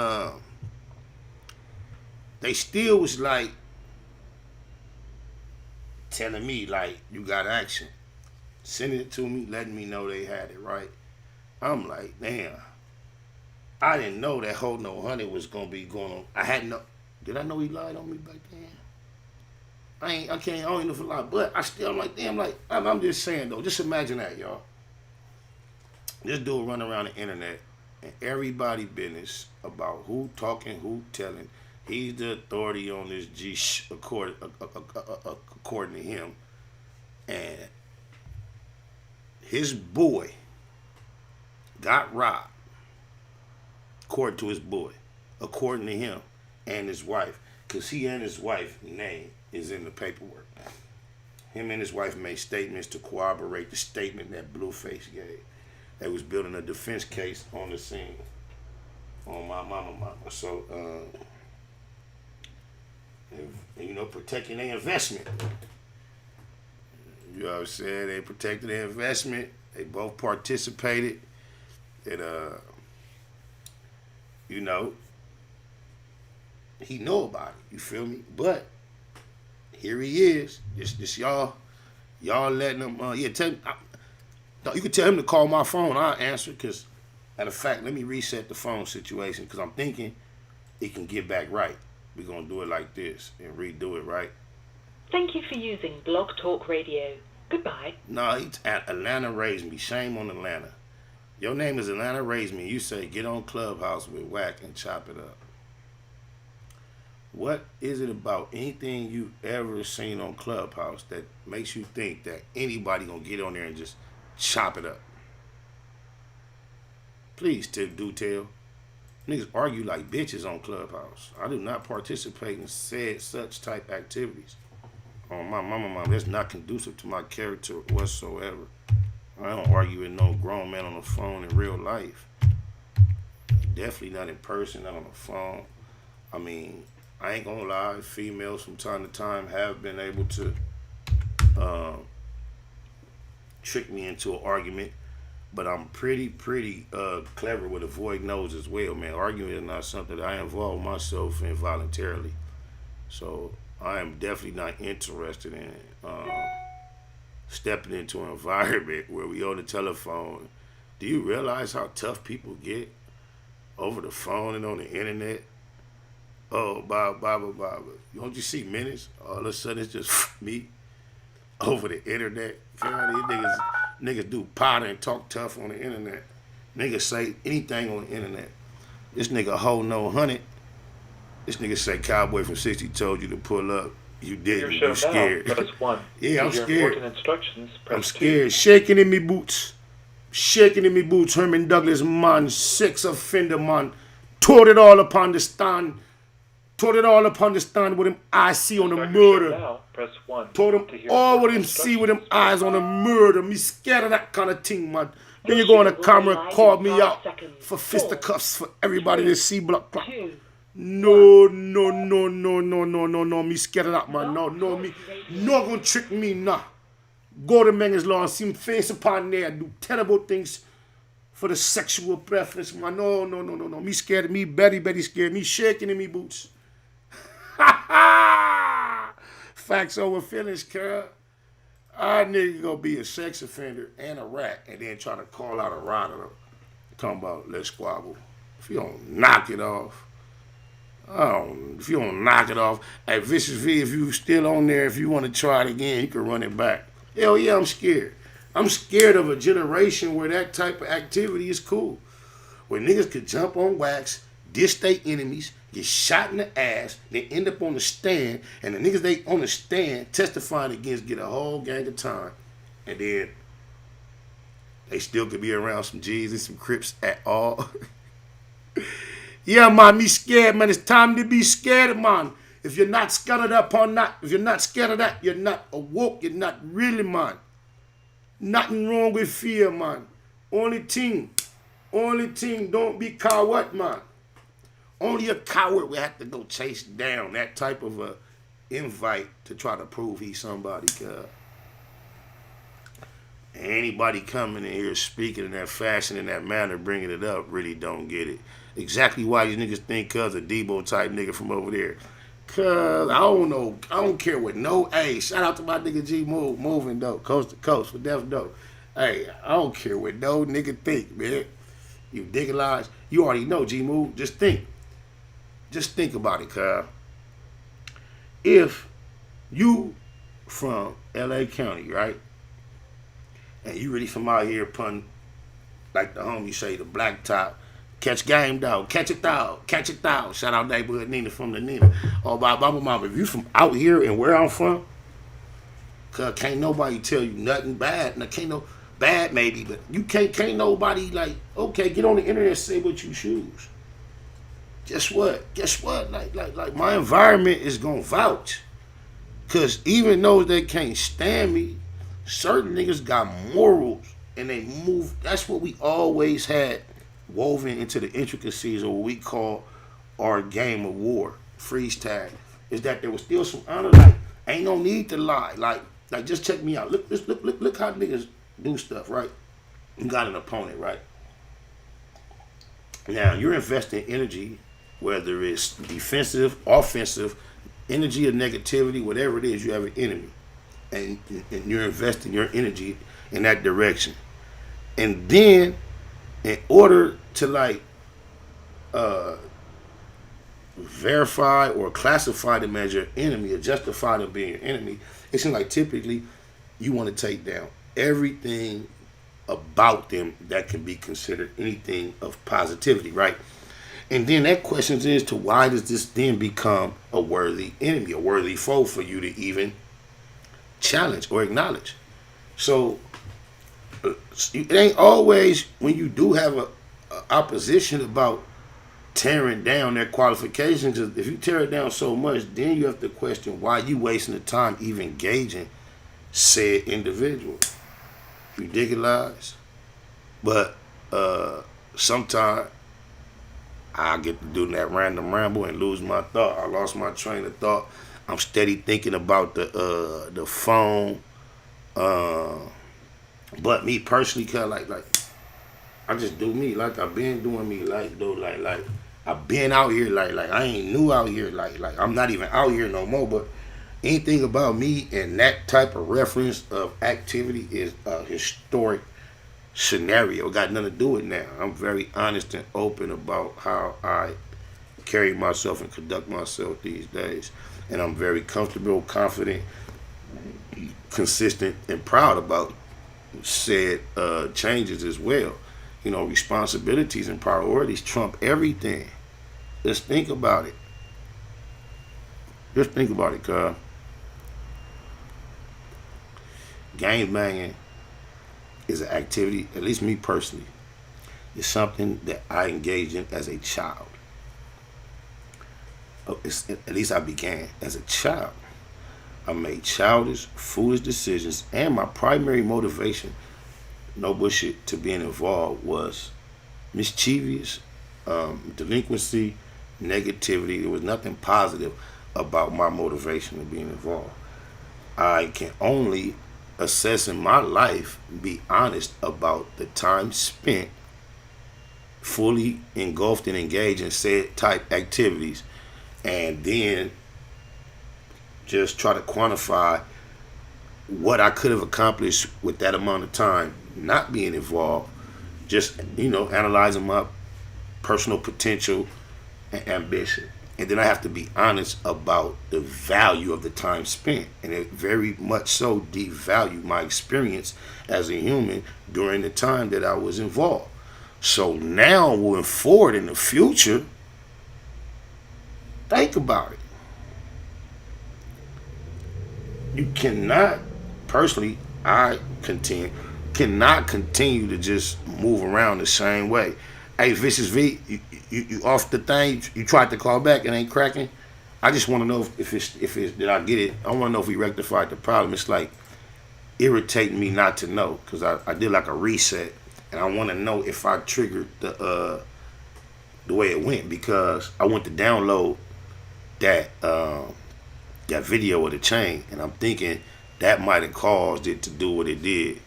S1: they still was like telling me like, you got action, sending it to me, letting me know they had it, right? I'm like, damn, I didn't know that whole no honey was gonna be going on. Did I know he lied on me back then? I don't even know if he lied, but I'm like, damn, like, I'm just saying though, just imagine that, y'all. This dude run around the internet and everybody business about who talking, who telling. He's the authority on this according to him. And his boy got robbed, according to his boy, according to him and his wife, because he and his wife's name is in the paperwork. Him and his wife made statements to corroborate the statement that Bluface gave. They was building a defense case on the scene, on my mama. So, and, you know, protecting their investment. You know what I'm saying? They protected their investment. They both participated. And, you know, he know about it. You feel me? But here he is. Just y'all letting him. Tell him. You can tell him to call my phone. I'll answer. Because, matter of fact, let me reset the phone situation. Because I'm thinking it can get back right. We're gonna do it like this and redo it, right?
S12: Thank you for using Blog Talk Radio. Goodbye.
S1: No, Atlanta raised me. Shame on Atlanta. Your name is Atlanta raised me. You say get on Clubhouse with Whack and chop it up. What is it about anything you ever seen on Clubhouse that makes you think that anybody gonna get on there and just chop it up? Please do tell. Niggas argue like bitches on Clubhouse. I do not participate in such type activities. On my mama, that's not conducive to my character whatsoever. I don't argue with no grown man on the phone in real life. Definitely not in person, not on the phone. I mean, I ain't gonna lie, females from time to time have been able to trick me into an argument, but I'm pretty clever with avoiding those as well, man. Arguing is not something that I involve myself in voluntarily. So I am definitely not interested in stepping into an environment where we on the telephone. Do you realize how tough people get over the phone and on the internet? Oh, blah. Don't you see minutes? All of a sudden it's just me over the internet. These niggas do powder and talk tough on the internet. Niggas say anything on the internet. This nigga hold no 100. This nigga say Cowboy from 60 told you to pull up. You didn't. You scared.
S13: Press 1.
S1: Yeah, I'm scared.
S13: Instructions, press
S1: I'm scared. 2. Shaking in me boots. Herman Douglas, man. Sex offender, man. Tore it all upon the stand. With him eyes see on the murder.
S13: Now, press 1.
S1: Told him all with him see with him eyes on the murder. Me scared of that kind of thing, man. Then you go on the camera and call me out for fisticuffs for everybody to see block clock. No. Me scared of that, man. No, me. No gonna trick me, nah. go to men's law and see him face upon there and do terrible things for the sexual preference, man. No. Me scared of me, Betty scared me, shaking in me boots. Facts over feelings, cuz. Our nigga gonna be a sex offender and a rat and then try to call out a rider. Talking about let's squabble. If you don't knock it off, if you don't knock it off, hey, Vicious V, if you still on there, if you want to try it again, you can run it back. Hell yeah, I'm scared. I'm scared of a generation where that type of activity is cool. Where niggas could jump on wax, diss their enemies, get shot in the ass, they end up on the stand, and the niggas they on the stand testifying against get a whole gang of time. And then they still could be around some G's and some Crips at all. Yeah, man, me scared, man. It's time to be scared, man. If you're not scared of that, you're not awoke, you're not really, man. Nothing wrong with fear, man. Only thing, don't be coward, man. Only a coward will have to go chase down that type of a invite to try to prove he's somebody, cuz. Anybody coming in here speaking in that fashion, in that manner, bringing it up, really don't get it. Exactly why these niggas think cuz a Debo type nigga from over there. Cuz, I don't know. I don't care what no. Hey, shout out to my nigga G Move, moving though, coast to coast for death though. Hey, I don't care what no nigga think, man. You digitalize. You already know, G Move. Just think. Just think about it, cuz. If you from LA County, right? And you really from out here pun, like the homie say, the black top, catch game dog, catch it dog, catch it dog. Shout out neighborhood Nina from the Nina. Oh, by mama, if you from out here and where I'm from, cause can't nobody tell you nothing bad. Now can't no bad maybe, but you can't nobody like, okay, get on the internet and say what you choose. Guess what? Like my environment is gonna vouch. Cause even though they can't stand me, certain niggas got morals and they move. That's what we always had woven into the intricacies of what we call our game of war, freeze tag. Is that there was still some honor. Like, ain't no need to lie. Like just check me out. Look how niggas do stuff, right? You got an opponent, right? Now you're investing energy, whether it's defensive, offensive, energy or negativity, whatever it is, you have an enemy. And you're investing your energy in that direction. And then, in order to like verify or classify them as your enemy or justify them being your enemy, it seems like typically you want to take down everything about them that can be considered anything of positivity, right? And then that question is to why does this then become a worthy enemy, a worthy foe for you to even challenge or acknowledge? So it ain't always when you do have a opposition about tearing down their qualifications. If you tear it down so much, then you have to question why you wasting the time even engaging said individual. You digitalize. But sometimes I get to do that random ramble and lose my thought. I lost my train of thought. I'm steady thinking about the phone. But me personally, cause like I just do me. Like I've been doing me. Like though, like I've been out here. Like I ain't new out here. Like I'm not even out here no more. But anything about me and that type of reference of activity is a historic scenario. Got nothing to do with now. I'm very honest and open about how I carry myself and conduct myself these days. And I'm very comfortable, confident, consistent, and proud about said changes as well. You know, responsibilities and priorities trump everything. Just think about it. Just think about it, cuz. Gang banging is an activity, at least me personally, is something that I engaged in as a child. At least I began as a child. I made childish, foolish decisions, and my primary motivation, no bullshit, to being involved was mischievous, delinquency, negativity. There was nothing positive about my motivation of being involved. I can only assessing my life, be honest about the time spent fully engulfed and engaged in said type activities, and then just try to quantify what I could have accomplished with that amount of time not being involved. Just, analyzing my personal potential and ambition. And then I have to be honest about the value of the time spent. And it very much so devalued my experience as a human during the time that I was involved. So now, moving forward in the future, think about it. You cannot, personally, I contend, cannot continue to just move around the same way. Hey, Vicious V, you off the thing? You tried to call back and ain't cracking? I just want to know if it's did I get it? I want to know if we rectified the problem. It's like irritating me not to know, because I did like a reset, and I want to know if I triggered the way it went, because I went to download that video of the chain, and I'm thinking that might have caused it to do what it did.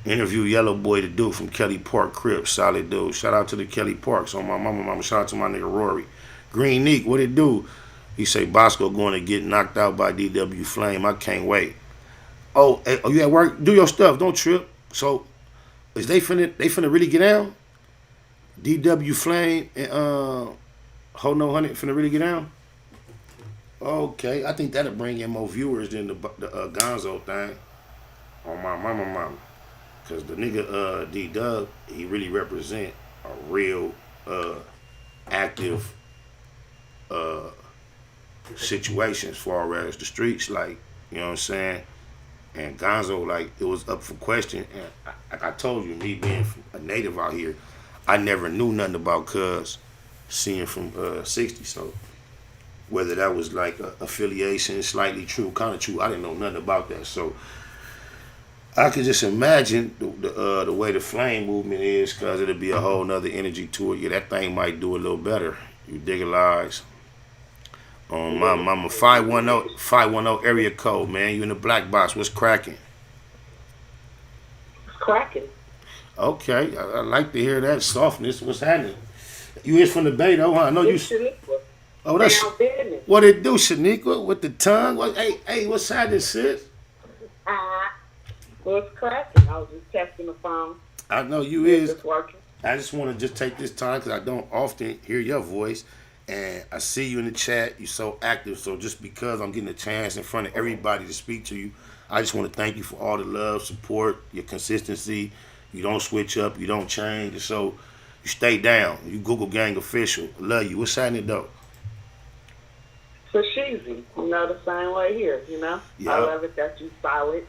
S1: Interview Yellow Boy, the dude from Kelly Park, Crip, solid dude. Shout out to the Kelly Parks on my mama. Shout out to my nigga Rory. Green Neek, what it do? He say BoskHoe going to get knocked out by DW Flame. I can't wait. Oh, hey, you at work? Do your stuff. Don't trip. So, is they finna really get down? DW Flame and Ho No Honey finna really get down? Okay, I think that'll bring in more viewers than the Gonzo thing. On my mama. Because the nigga D-Dub, he really represent a real active situation as far as the streets, like, you know what I'm saying? And Gonzo, like, it was up for question. And like I told you, me being a native out here, I never knew nothing about Cuz seeing from 60. So whether that was like a affiliation, slightly true, kind of true, I didn't know nothing about that. So I could just imagine the way the flame movement is, because it'll be a whole nother energy to it. Yeah, that thing might do a little better. You dig a lies. On my mama, 510 area code, man. You in the black box. What's cracking?
S13: It's cracking.
S1: Okay, I like to hear that softness. What's happening? You is from the Bay, though, huh? I know you. Oh, that's what it do, Shaniqua, with the tongue. What? Hey, what's happening, sis?
S13: What's cracking? I was just testing the phone.
S1: I know you is.
S13: It's working.
S1: I just want to just take this time, because I don't often hear your voice, and I see you in the chat. You're so active. So just because I'm getting a chance in front of everybody to speak to you, I just want to thank you for all the love, support, your consistency. You don't switch up. You don't change. So you stay down. You Google Gang official. Love you. What's happening, though?
S13: So sheezy. The same way here,
S1: Yep.
S13: I love it that you solid.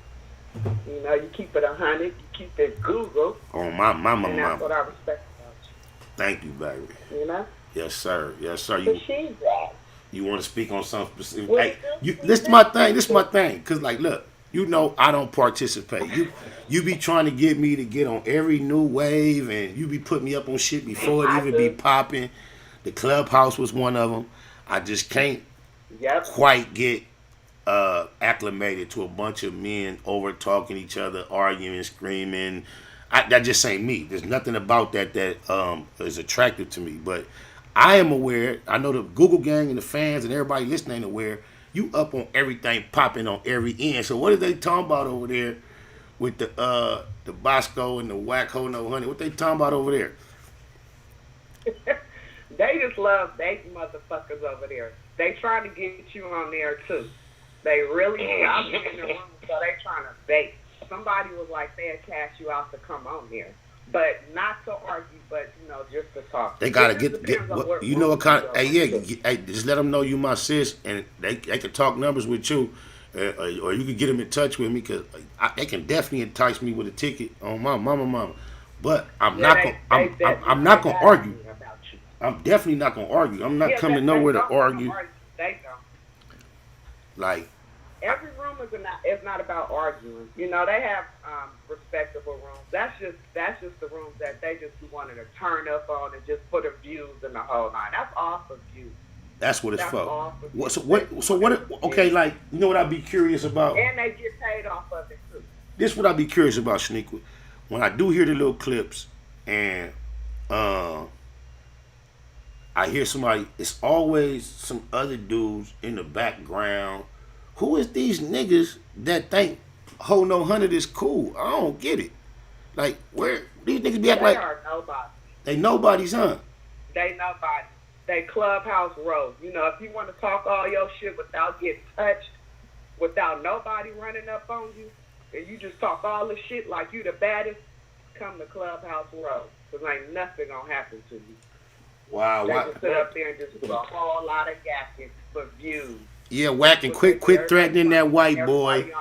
S13: You keep it 100. You keep it Google.
S1: Oh, my mama.
S13: And that's what I respect about you.
S1: Thank you, baby. Yes, sir. Yes, sir. You want to speak on something specific? Hey, this is my thing. This is my thing. Because, like, look, I don't participate. You be trying to get me to get on every new wave, and you be putting me up on shit before it even be popping. The Clubhouse was one of them. I just can't quite get acclimated to a bunch of men over talking each other, arguing, screaming. That just ain't me. There's nothing about that is attractive to me. But I am aware. I know the Google Gang and the fans and everybody listening ain't aware. You up on everything popping on every end. So what are they talking about over there with the BoskHoe and the WhackHoe No Honey? What they talking about over there?
S13: They just love they motherfuckers over there. They trying to get you on there too. They really, I'm in the room, so they trying to bait. Somebody was like, they'd cash you out to come on there. But not to argue, but, just to talk.
S1: They got to get what what kind of, hey, just let them know you my sis, and they can talk numbers with you, or you can get them in touch with me, because they can definitely entice me with a ticket on my mama. But I'm not going to argue. I'm definitely not going to argue. I'm not coming nowhere to argue.
S13: They don't.
S1: Like,
S13: every room is not about arguing. They have respectable rooms. That's just the rooms that they just be wanting to turn up on and just put the views in the whole line. That's off of you.
S1: That's what it's for. So what? Okay, like, I'd be curious about.
S13: And they get paid off of it too.
S1: this what I be curious about, Shaniqua. When I do hear the little clips and I hear somebody, it's always some other dudes in the background. Who is these niggas that think Ho No 100 is cool? I don't get it. Like, where these niggas be acting like
S13: are nobody.
S1: they nobody's, huh?
S13: They nobody. They clubhouse road. You know, if you want to talk all your shit without getting touched, without nobody running up on you, and you just talk all the shit like you the baddest, come to clubhouse road. Because ain't nothing going to happen to you.
S1: Wow.
S13: They just sit up there and just do a whole lot of yakking for views.
S1: Yeah, Wack, and quit threatening that white boy.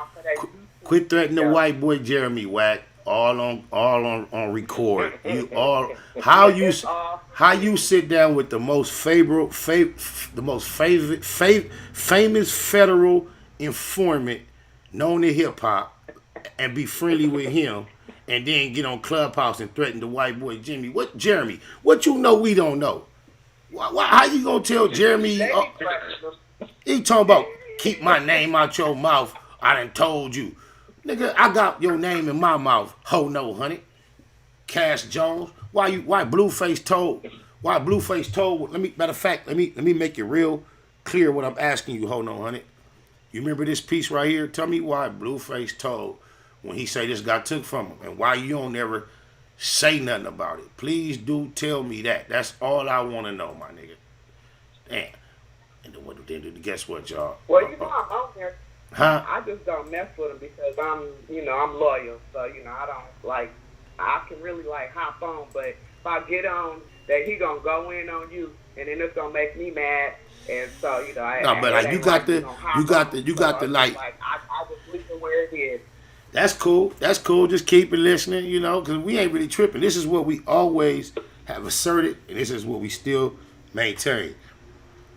S1: Quit threatening the white boy Jeremy, Wack. All on record. You all how you sit down with the most famous federal informant known in hip hop and be friendly with him, and then get on Clubhouse and threaten the white boy Jeremy. What you know we don't know? How you gonna tell Jeremy? He talking about keep my name out your mouth. I done told you. Nigga, I got your name in my mouth. Ho No 100. Cash Jones. Why Bluface told? Matter of fact, let me make it real clear what I'm asking you, Ho No 100. You remember this piece right here? Tell me why Bluface told when he say this got took from him, and why you don't ever say nothing about it. Please do tell me that. That's all I want to know, my nigga. Damn. And then guess what, y'all?
S13: Well, you know I'm on there.
S1: Huh?
S13: I just don't mess with him because I'm loyal. So, I don't, I can really, hop on. But if I get on, that he going to go in on you, and then it's going to make me mad. And so, you got the I just leave it where it is.
S1: That's cool. Just keep it listening, because we ain't really tripping. This is what we always have asserted, and this is what we still maintain.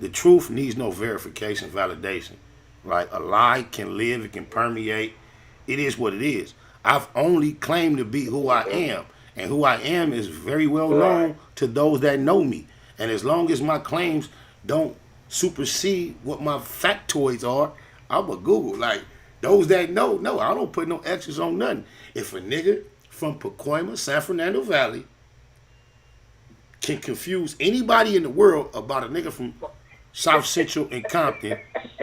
S1: The truth needs no verification, validation. Right? A lie can live, it can permeate. It is what it is. I've only claimed to be who I am. And who I am is very well known to those that know me. And as long as my claims don't supersede what my factoids are, I'm a Google. Like, those that know, I don't put no extras on nothing. If a nigga from Pacoima, San Fernando Valley, can confuse anybody in the world about a nigga from South Central and Compton,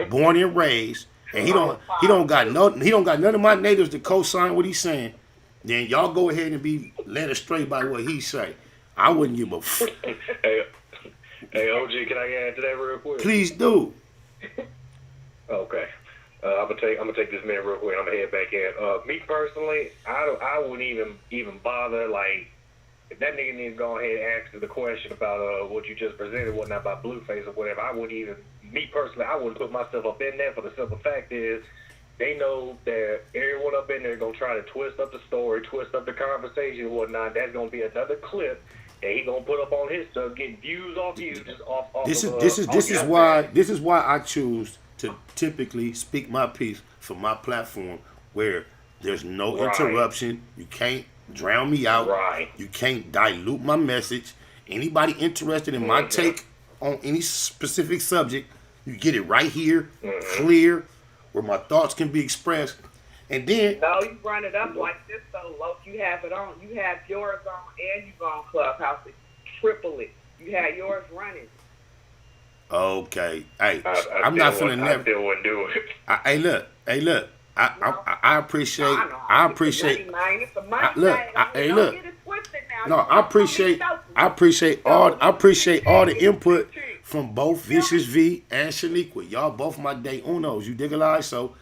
S1: born and raised, and he don't got none of my natives to co-sign what he's saying, then y'all go ahead and be led astray by what he say. I wouldn't give a fuck.
S11: Hey, OG, can I get into that real quick?
S1: Please do.
S11: Okay. I'm gonna take this minute real quick. I'm gonna head back in. Me personally, I wouldn't even bother. Like, if that nigga needs to go ahead and answer the question about what you just presented, whatnot about Bluface or whatever, I wouldn't put myself up in there. For the simple fact is, they know that everyone up in there is gonna try to twist up the story, twist up the conversation and whatnot. That's gonna be another clip that he gonna put up on his stuff, getting views off you, just off. This
S1: is why I choose to typically speak my piece from my platform where there's no interruption. You can't drown me out. You can't dilute my message. Anybody interested in my take on any specific subject, you get it right here, clear, where my thoughts can be expressed. And then
S13: you run it up like this so low. You have it on. You have yours on, and you go on Clubhouse. Triple it. You had yours running.
S1: Okay. Hey, I'm not finna never.
S11: I still wouldn't do it.
S1: Hey, look. I appreciate. I appreciate all the input from both Vicious V and Shaniqua. Y'all both my day unos. You dig a lie? So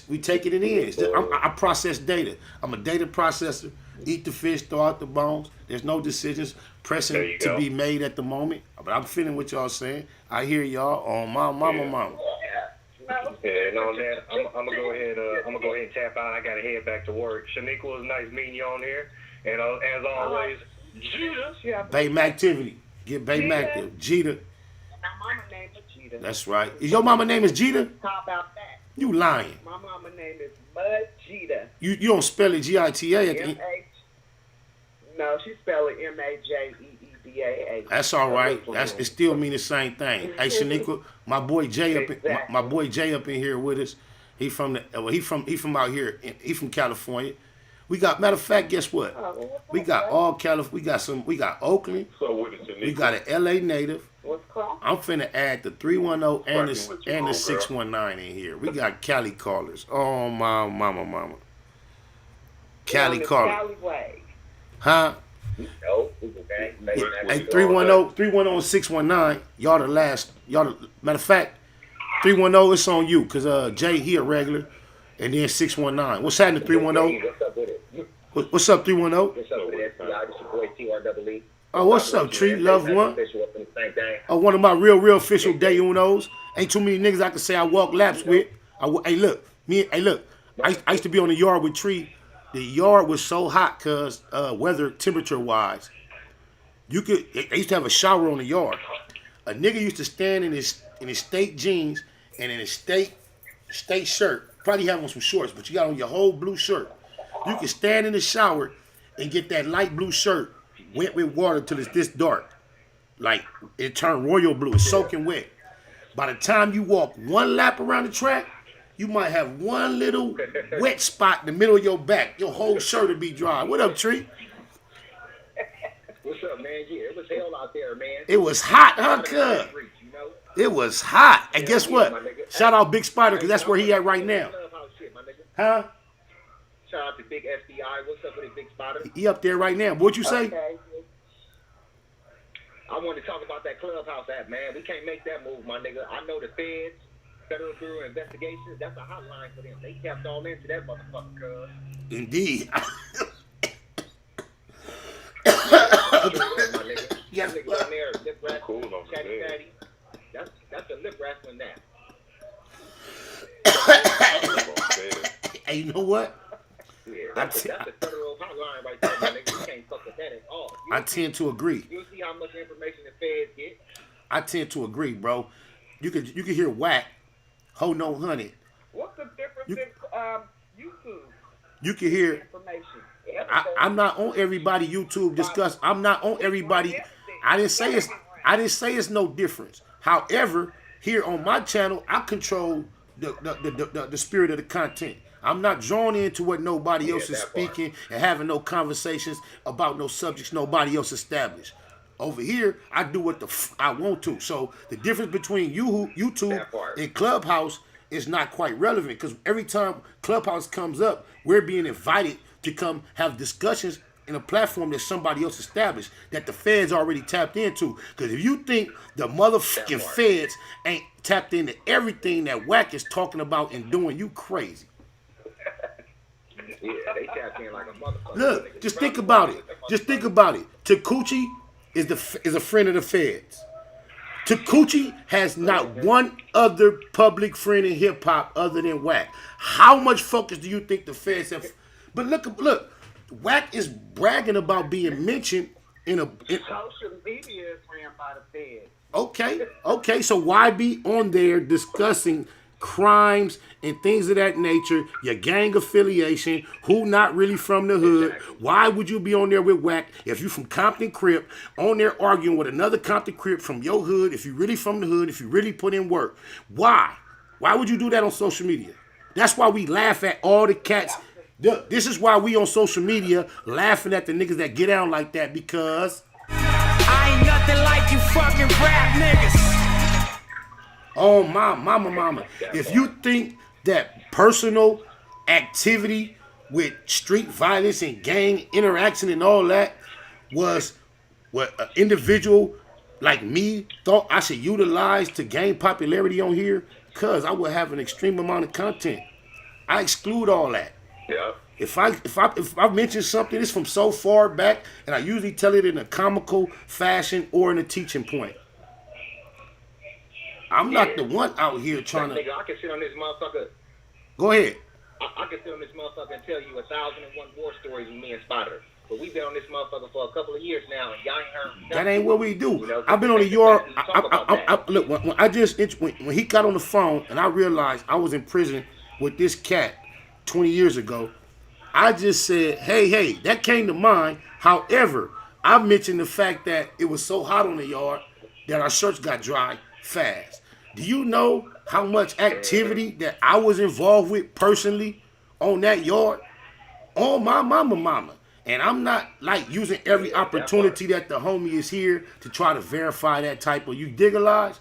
S1: we take it in. I process data. I'm a data processor. Eat the fish, throw out the bones. There's no decisions pressing to be made at the moment. But I'm feeling what y'all saying. I hear y'all on my mama.
S11: Yeah, and on that, I'm gonna go ahead. I'm gonna go ahead and tap out. I gotta head back to work. Shaniqua, was nice meeting you on here, and as always, Jeter.
S1: Bay activity. Get Bay active. Jeter.
S13: My mama name is Jeter.
S1: That's right. Is your mama name is Jeter?
S13: How about that?
S1: You lying.
S13: My mama name is Bud Jeter.
S1: You don't spell it Gita at the end.
S13: No, she spell it Majeedeedah.
S1: That's all right. It still mean the same thing. Hey, Shaniqua, my boy Jay up in here with us, He from out here. He from California. We got, matter of fact, guess what? We got all California. We got Oakland. We got an LA native. I'm finna add the 310 and the 619 in here. We got Cali callers. Oh my mama. Cali callers. Huh? Hey, 310 619. Y'all the last. Matter of fact, 310, it's on you, cause Jay, he a regular, and then 619. What's happening, 310? What's up, 310?
S14: What's up with SPI? This your boy TREE.
S1: Oh, what's up, Tree? Love one. Oh, one of my real official day unos. Ain't too many niggas I can say I walk laps with. Hey, look. I used to be on the yard with Tree. The yard was so hot, cause weather, temperature-wise, they used to have a shower on the yard. A nigga used to stand in his state jeans and in his state shirt. Probably have on some shorts, but you got on your whole blue shirt. You can stand in the shower and get that light blue shirt wet with water till it's this dark. Like, it turned royal blue. It's soaking wet. By the time you walk one lap around the track, you might have one little wet spot in the middle of your back. Your whole shirt will be dry. What up, Tree?
S14: What's up, man? Yeah, it was hell out there, man.
S1: It was hot, huh, cuz? It was hot. And guess what? Shout out Big Spider, because that's where he at right now. Huh?
S14: Shout out to Big SBI. What's up with it, Big Spider?
S1: He up there right now. What'd you say?
S14: Okay. I wanted to talk about that Clubhouse app, man. We can't make that move, my nigga. I know the feds, Federal Bureau of Investigations, that's a hotline for them. They tapped all into that motherfucker, cuz. Indeed. Yes, nigga on there, lip wrestling, chatty fatty. That's a lip wrestling now.
S1: Hey, you know what?
S14: Yeah, that's a federal hotline right there, my nigga. You can't fuck with that at all.
S1: I tend to agree.
S14: You'll see how much information the feds get.
S1: I tend to agree, bro. You can hear whack, ho no honey.
S13: What's the difference in YouTube?
S1: You can hear.
S13: Information.
S1: I'm not on everybody YouTube discuss. I'm not on everybody. I didn't say it's no difference. However, here on my channel, I control the spirit of the content. I'm not drawn into what nobody else is speaking and having no conversations about no subjects nobody else established. Over here, I do what I want to. So the difference between YouTube and Clubhouse is not quite relevant, because every time Clubhouse comes up, we're being invited to come have discussions in a platform that somebody else established, that the feds already tapped into. Because if you think the motherfucking feds ain't tapped into everything that Wack is talking about and doing, you crazy.
S14: Yeah, they tapped in like a motherfucker.
S1: Look, just think about it. Takuchi is a friend of the feds. Takuchi has not one other public friend in hip hop other than Wack. How much focus do you think the feds have? But look, Wack is bragging about being mentioned in a.
S13: Social media is ran by the feds.
S1: Okay. So why be on there discussing crimes and things of that nature, your gang affiliation, who not really from the hood? Why would you be on there with Wack if you from Compton Crip, on there arguing with another Compton Crip from your hood, if you really from the hood, if you really put in work? Why would you do that on social media? That's why we laugh at all the cats. This is why we on social media laughing at the niggas that get out like that, because
S2: I ain't nothing like you fucking rap niggas.
S1: Oh, my mama. If you think that personal activity with street violence and gang interaction and all that was what an individual like me thought I should utilize to gain popularity on here, cuz I would have an extreme amount of content. I exclude all that.
S14: Yeah.
S1: If I mention something, it's from so far back, and I usually tell it in a comical fashion or in a teaching point. I'm not the one out here trying to.
S14: Nigga, I can sit on this motherfucker.
S1: Go ahead.
S14: I can sit on this motherfucker and tell you 1,001 war stories with me and Spider. But we've been on this motherfucker for a couple of years now, and y'all ain't heard nothing.
S1: That ain't what we do. You know, I've been on the yard. Look, when he got on the phone and I realized I was in prison with this cat 20 years ago, I just said, hey, that came to mind. However, I mentioned the fact that it was so hot on the yard that our shirts got dry fast. Do you know how much activity that I was involved with personally on that yard? On my mama. And I'm not like using every opportunity that the homie is here to try to verify that type of, you dig a lies?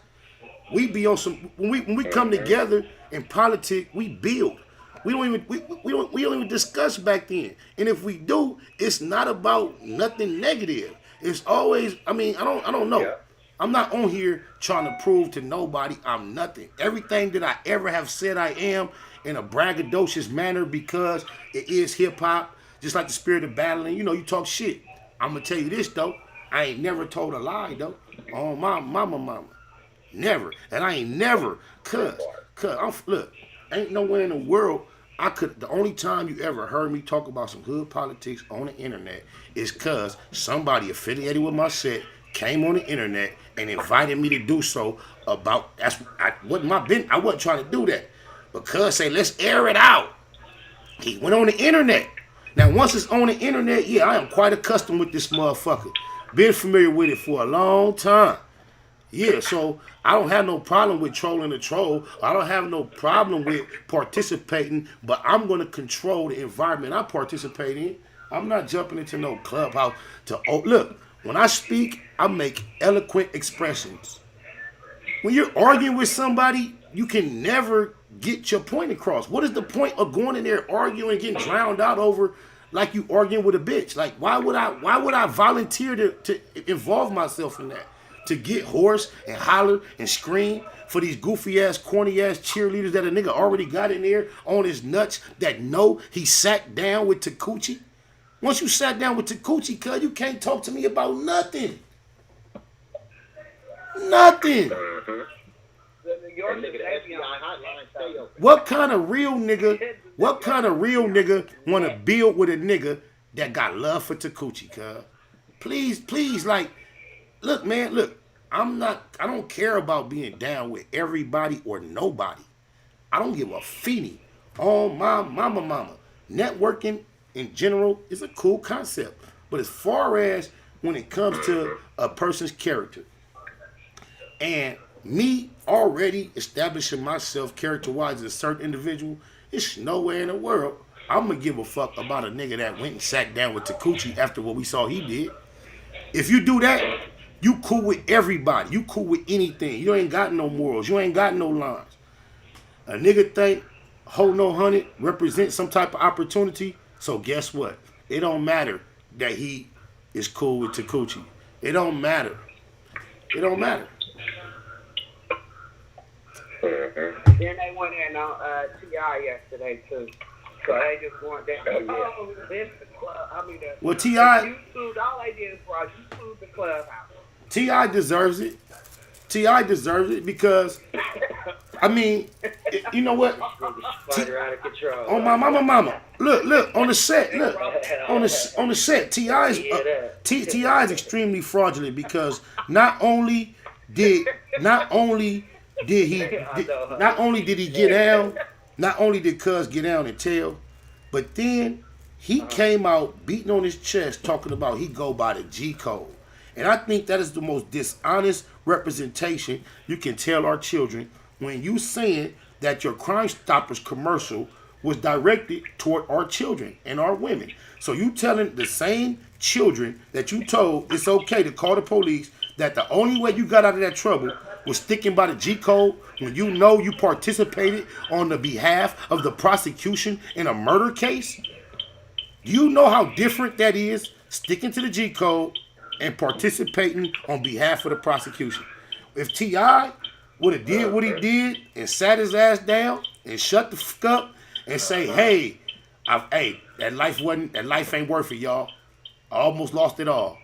S1: We be on some, when we come together in politics, we build. We don't even discuss back then. And if we do, it's not about nothing negative. It's always, I don't know. I'm not on here trying to prove to nobody I'm nothing. Everything that I ever have said I am in a braggadocious manner, because it is hip hop, just like the spirit of battling. You know, you talk shit. I'm gonna tell you this though. I ain't never told a lie though. On my mama. Never. And I ain't never, look, ain't nowhere in the world the only time you ever heard me talk about some hood politics on the internet is cause somebody affiliated with my set came on the internet and invited me to do so about, I wasn't trying to do that. Because say, let's air it out. He went on the internet. Now, once it's on the internet, yeah, I am quite accustomed with this motherfucker. Been familiar with it for a long time. Yeah, so I don't have no problem with trolling the troll. I don't have no problem with participating, but I'm going to control the environment I participate in. I'm not jumping into no clubhouse look, when I speak, I make eloquent expressions. When you're arguing with somebody, you can never get your point across. What is the point of going in there arguing and getting drowned out over like you arguing with a bitch? Like, why would I volunteer to involve myself in that? To get hoarse and holler and scream for these goofy ass, corny ass cheerleaders that a nigga already got in there on his nuts that know he sat down with Takuchi? Once you sat down with Takuchi, cuz, you can't talk to me about nothing. Nothing. What kind of real nigga want to build with a nigga that got love for Takuchi, cuz? Please, like, look, man, I don't care about being down with everybody or nobody. I don't give a feeny. On my mama. Networking in general is a cool concept. But as far as when it comes to a person's character, and me already establishing myself character-wise as a certain individual, it's nowhere in the world I'm going to give a fuck about a nigga that went and sat down with Takuchi after what we saw he did. If you do that, you cool with everybody. You cool with anything. You ain't got no morals. You ain't got no lines. A nigga think Ho No 100 represents some type of opportunity. So guess what? It don't matter that he is cool with Takuchi. It don't matter. It don't matter.
S13: Then they went in on T.I. yesterday too. So they just went there. Oh, this the club.
S1: Well, T.I.
S13: YouTube, all they did is brought YouTube the clubhouse.
S1: T.I. deserves it. T.I. deserves it because, you know what? On my mama. Look, on the set. Look, on the set. T.I. is extremely fraudulent because not only did he get down, not only did Cuz get down and tell, but then he came out beating on his chest talking about he go by the G code. And I think that is the most dishonest representation you can tell our children when you saying that your Crime Stoppers commercial was directed toward our children and our women. So you telling the same children that you told it's okay to call the police, that the only way you got out of that trouble was sticking by the G code when you know you participated on the behalf of the prosecution in a murder case? Do you know how different that is, sticking to the G code and participating on behalf of the prosecution? If T.I. would have did what he did and sat his ass down and shut the fuck up and say, hey, that life ain't worth it, y'all. I almost lost it all.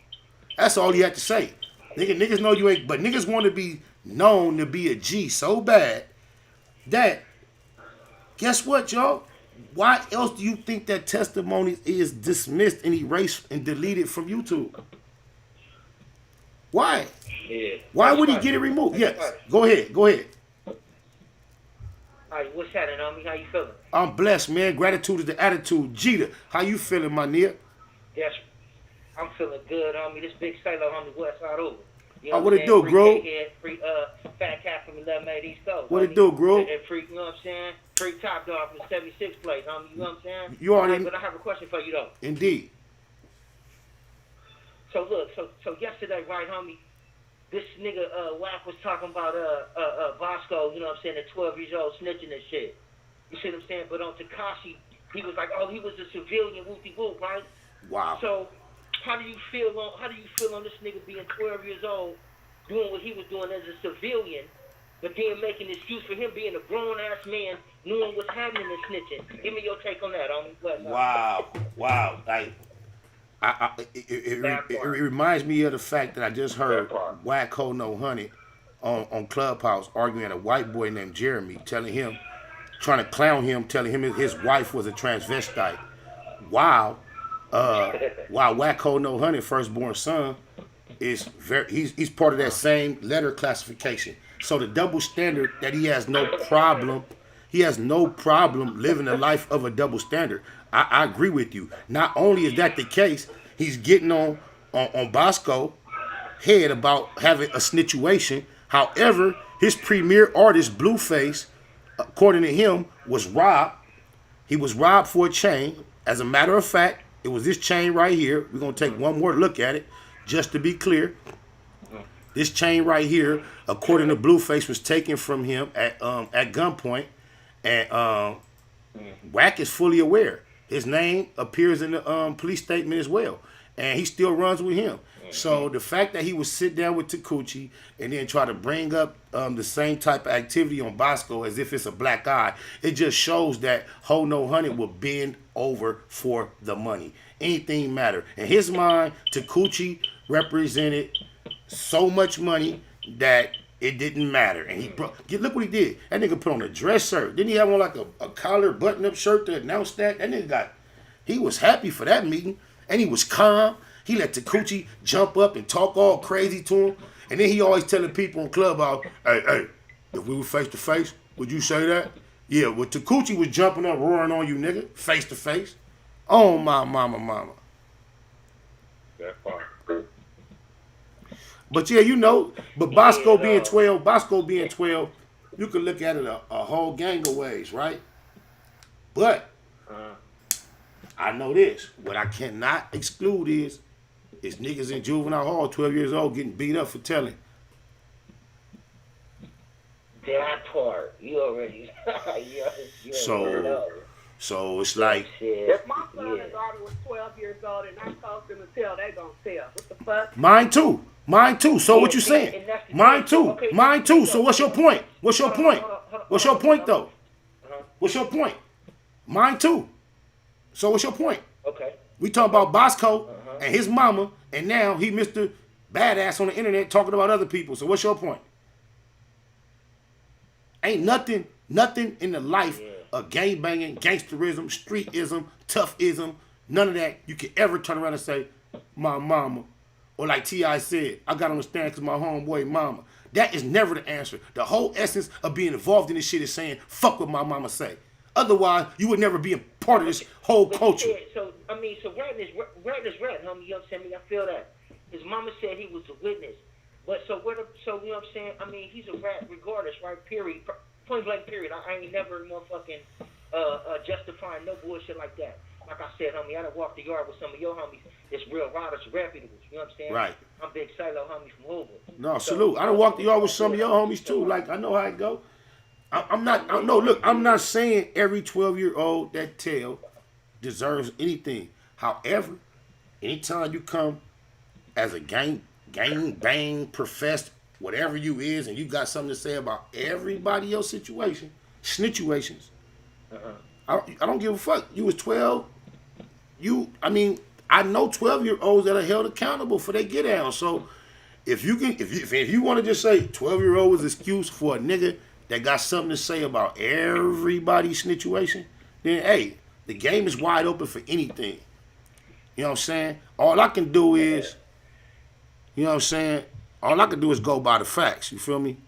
S1: That's all he had to say. Niggas know you ain't, but niggas want to be known to be a G so bad that, guess what, y'all? Why else do you think that testimonies is dismissed and erased and deleted from YouTube? Why?
S15: Yeah.
S1: Why would he get it removed? Yes. Go ahead.
S15: Alright, what's happening, homie? How you feeling?
S1: I'm blessed, man. Gratitude is the attitude. Jeter, how you feeling, my nigga?
S15: Yes, I'm feeling good, homie. This big sailor, homie, West Side over. You know
S1: what it
S15: I'm
S1: do,
S15: saying?
S1: Gro?
S15: Free K-Head, free Fat Cat from 11A East Coast.
S1: What it do, Gro?
S15: And free, you know what I'm saying? Free Top Dog from 76 place, homie. You know what I'm saying?
S1: You already.
S15: Right, but I have a question for you though.
S1: Indeed.
S15: So look, so yesterday, right, homie, this nigga Wack was talking about BoskHoe, you know what I'm saying, at 12 years old snitching and shit. You see what I'm saying? But on Tekashi, he was like, oh, he was a civilian, whoopty-whoop, right?
S1: Wow.
S15: So how do you feel on this nigga being 12 years old, doing what he was doing as a civilian, but then making an excuse for him being a grown-ass man, knowing what's happening and snitching? Give me your take on that, homie.
S1: Wow. Like, it reminds me of the fact that I just heard BoskHoe No Honey on Clubhouse arguing at a white boy named Jeremy, trying to clown him, telling him his wife was a transvestite. While BoskHoe No Honey, firstborn son, he's part of that same letter classification. So the double standard that he has no problem living the life of a double standard. I agree with you. Not only is that the case, he's getting on BoskHoe head about having a snitchuation. However, his premier artist, Bluface, according to him, was robbed. He was robbed for a chain. As a matter of fact, it was this chain right here. We're going to take one more look at it, just to be clear. This chain right here, according to Bluface, was taken from him at gunpoint. And Wack is fully aware. His name appears in the police statement as well. And he still runs with him. So the fact that he would sit down with Tekashi and then try to bring up the same type of activity on BoskHoe as if it's a black eye, it just shows that Ho No Honey will bend over for the money. Anything matter. In his mind, Tekashi represented so much money that it didn't matter. And look what he did. That nigga put on a dress shirt. Didn't he have on like a collar button-up shirt to announce that? That nigga he was happy for that meeting. And he was calm. He let Tekashi jump up and talk all crazy to him. And then he always telling people in Clubhouse, hey, if we were face to face, would you say that? Yeah, well, Tekashi was jumping up, roaring on you, nigga, face to face. Oh, my mama.
S11: That part.
S1: But yeah, but BoskHoe being 12, you could look at it a whole gang of ways, right? But I know this. What I cannot exclude is niggas in juvenile hall, 12 years old, getting beat up for telling.
S15: That part, you already.
S1: So it's like.
S13: If my son and daughter was 12 years old and I told them to tell, they gonna tell. What the fuck?
S1: Mine too. So what you saying? Mine too. So what's your point? What's your point though? What's your point? Mine too. So what's your point?
S15: Okay.
S1: We talk about BoskHoe and his mama, and now he Mr. Badass on the internet talking about other people. So what's your point? Ain't nothing in the life of gang banging, gangsterism, streetism, toughism, none of that you can ever turn around and say, my mama. Or like T.I. said, I got to understand because my homeboy mama. That is never the answer. The whole essence of being involved in this shit is saying, fuck what my mama say. Otherwise, you would never be a part of this whole culture.
S15: So ratting is ratting, homie. You understand me? I feel that. His mama said he was a witness. But so you know what I'm saying? I mean, he's a rat regardless, right? Period. Point blank, period. I ain't never motherfucking justifying no bullshit like that. Like I said, homie, I done walked the yard with some of your homies. It's real riders, reputables. You know what I'm saying?
S1: Right.
S15: I'm Big Silo, homie from Louisville.
S1: No, salute. I done walked the yard with some of your homies too. Like, I know how it go. I'm not saying every 12-year-old that tell deserves anything. However, anytime you come as a gang bang professed whatever you is and you got something to say about everybody else's situation, snitchuations. I don't give a fuck. You was 12. I know 12-year-olds that are held accountable for their get down. So if you want to just say 12-year-old was excuse for a nigga that got something to say about everybody's snitchuation, then hey, the game is wide open for anything. You know what I'm saying? All I can do is, go by the facts. You feel me?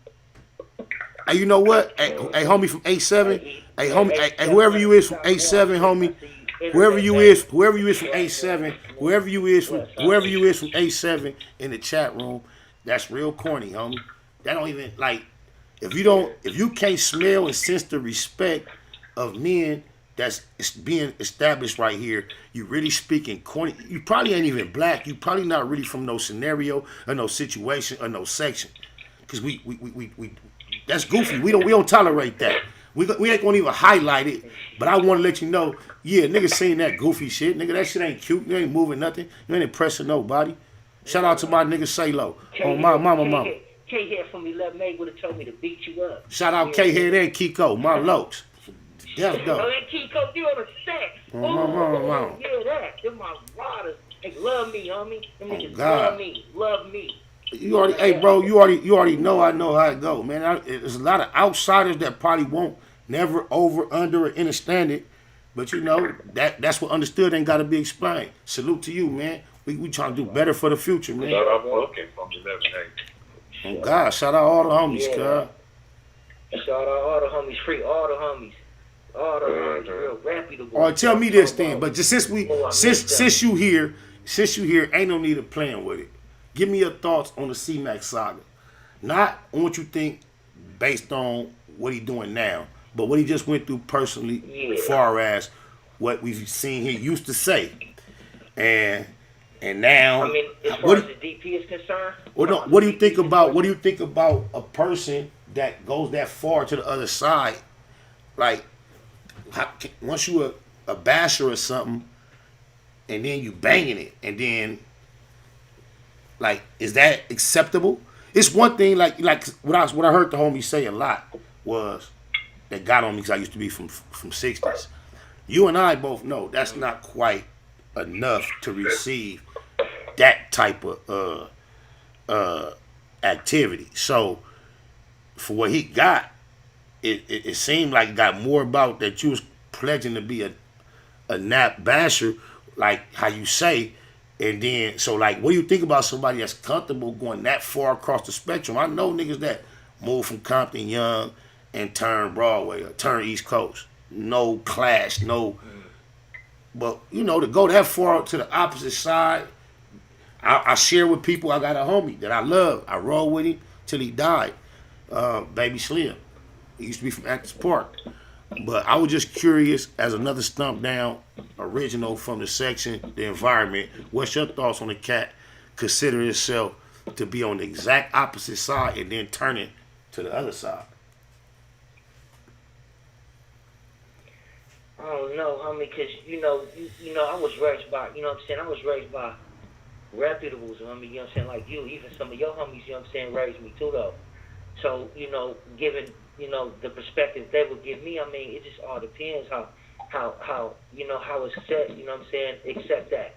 S1: Hey, you know what? Hey, homie from A7. Hey, homie. Hey, whoever you is from A7, homie. Whoever you is from A7. Whoever you is from A7 in the chat room. That's real corny, homie. That don't even like if you can't smell and sense the respect of men that's being established right here, you really speaking corny. You probably ain't even black. You probably not really from no scenario or no situation or no section. Cause we that's goofy. We don't tolerate that. We ain't gonna even highlight it. But I want to let you know, yeah, niggas saying that goofy shit, nigga. That shit ain't cute. You ain't moving nothing. You ain't impressing nobody. Shout out to my nigga Say-Lo. Oh, my mama.
S15: K-Head from 11 May would have told me to beat you up.
S1: Shout out K-Head and Kiko, my lokes. Death though.
S15: Oh, that Kiko, you on the set. Oh, yeah, that. Them my riders. They love me, homie. Them niggas love me. Love me.
S1: You already, hey, bro, you already know I know how it go, man. There's a lot of outsiders that probably won't never over, under, or understand it. But you know, that's what understood ain't got to be explained. Salute to you, man. We trying to do better for the future, man.
S16: Shout out Booking from 11
S1: Oh, God, shout out all the homies, cuz.
S15: Shout out all the homies, free all the homies. All the homies, real reputable.
S1: All right, tell me this then, but just since you here, ain't no need of playing with it. Give me your thoughts on the C-Mac saga. Not on what you think based on what he doing now, but what he just went through personally, as far as what we've seen he used to say. And now,
S15: I mean, as far as the DP is concerned,
S1: what do you think about a person that goes that far to the other side? Like, once you a basher or something, and then you banging it, and then, like, is that acceptable? It's one thing, like what I heard the homie say a lot was that got on me because I used to be from 60s. You and I both know that's not quite enough to receive that type of activity. So for what he got, it seemed like it got more about that you was pledging to be a nap basher, like how you say, and then so like what do you think about somebody that's comfortable going that far across the spectrum? I know niggas that move from Compton young and turn Broadway or turn East Coast. No clash, no. But, you know, to go that far to the opposite side, I share with people. I got a homie that I love. I roll with him till he died. Baby Slim. He used to be from Actors Park. But I was just curious, as another stump down original from the section, the environment, what's your thoughts on the cat considering himself to be on the exact opposite side and then turning to the other side?
S15: I don't know, homie, because, you know, I was raised by, you know what I'm saying, I was raised by reputables, homie, you know what I'm saying, like you, even some of your homies, you know what I'm saying, raised me too, though. So, you know, given, you know, the perspective they would give me, I mean, it just all depends how you know, how it's set, you know what I'm saying, accept that.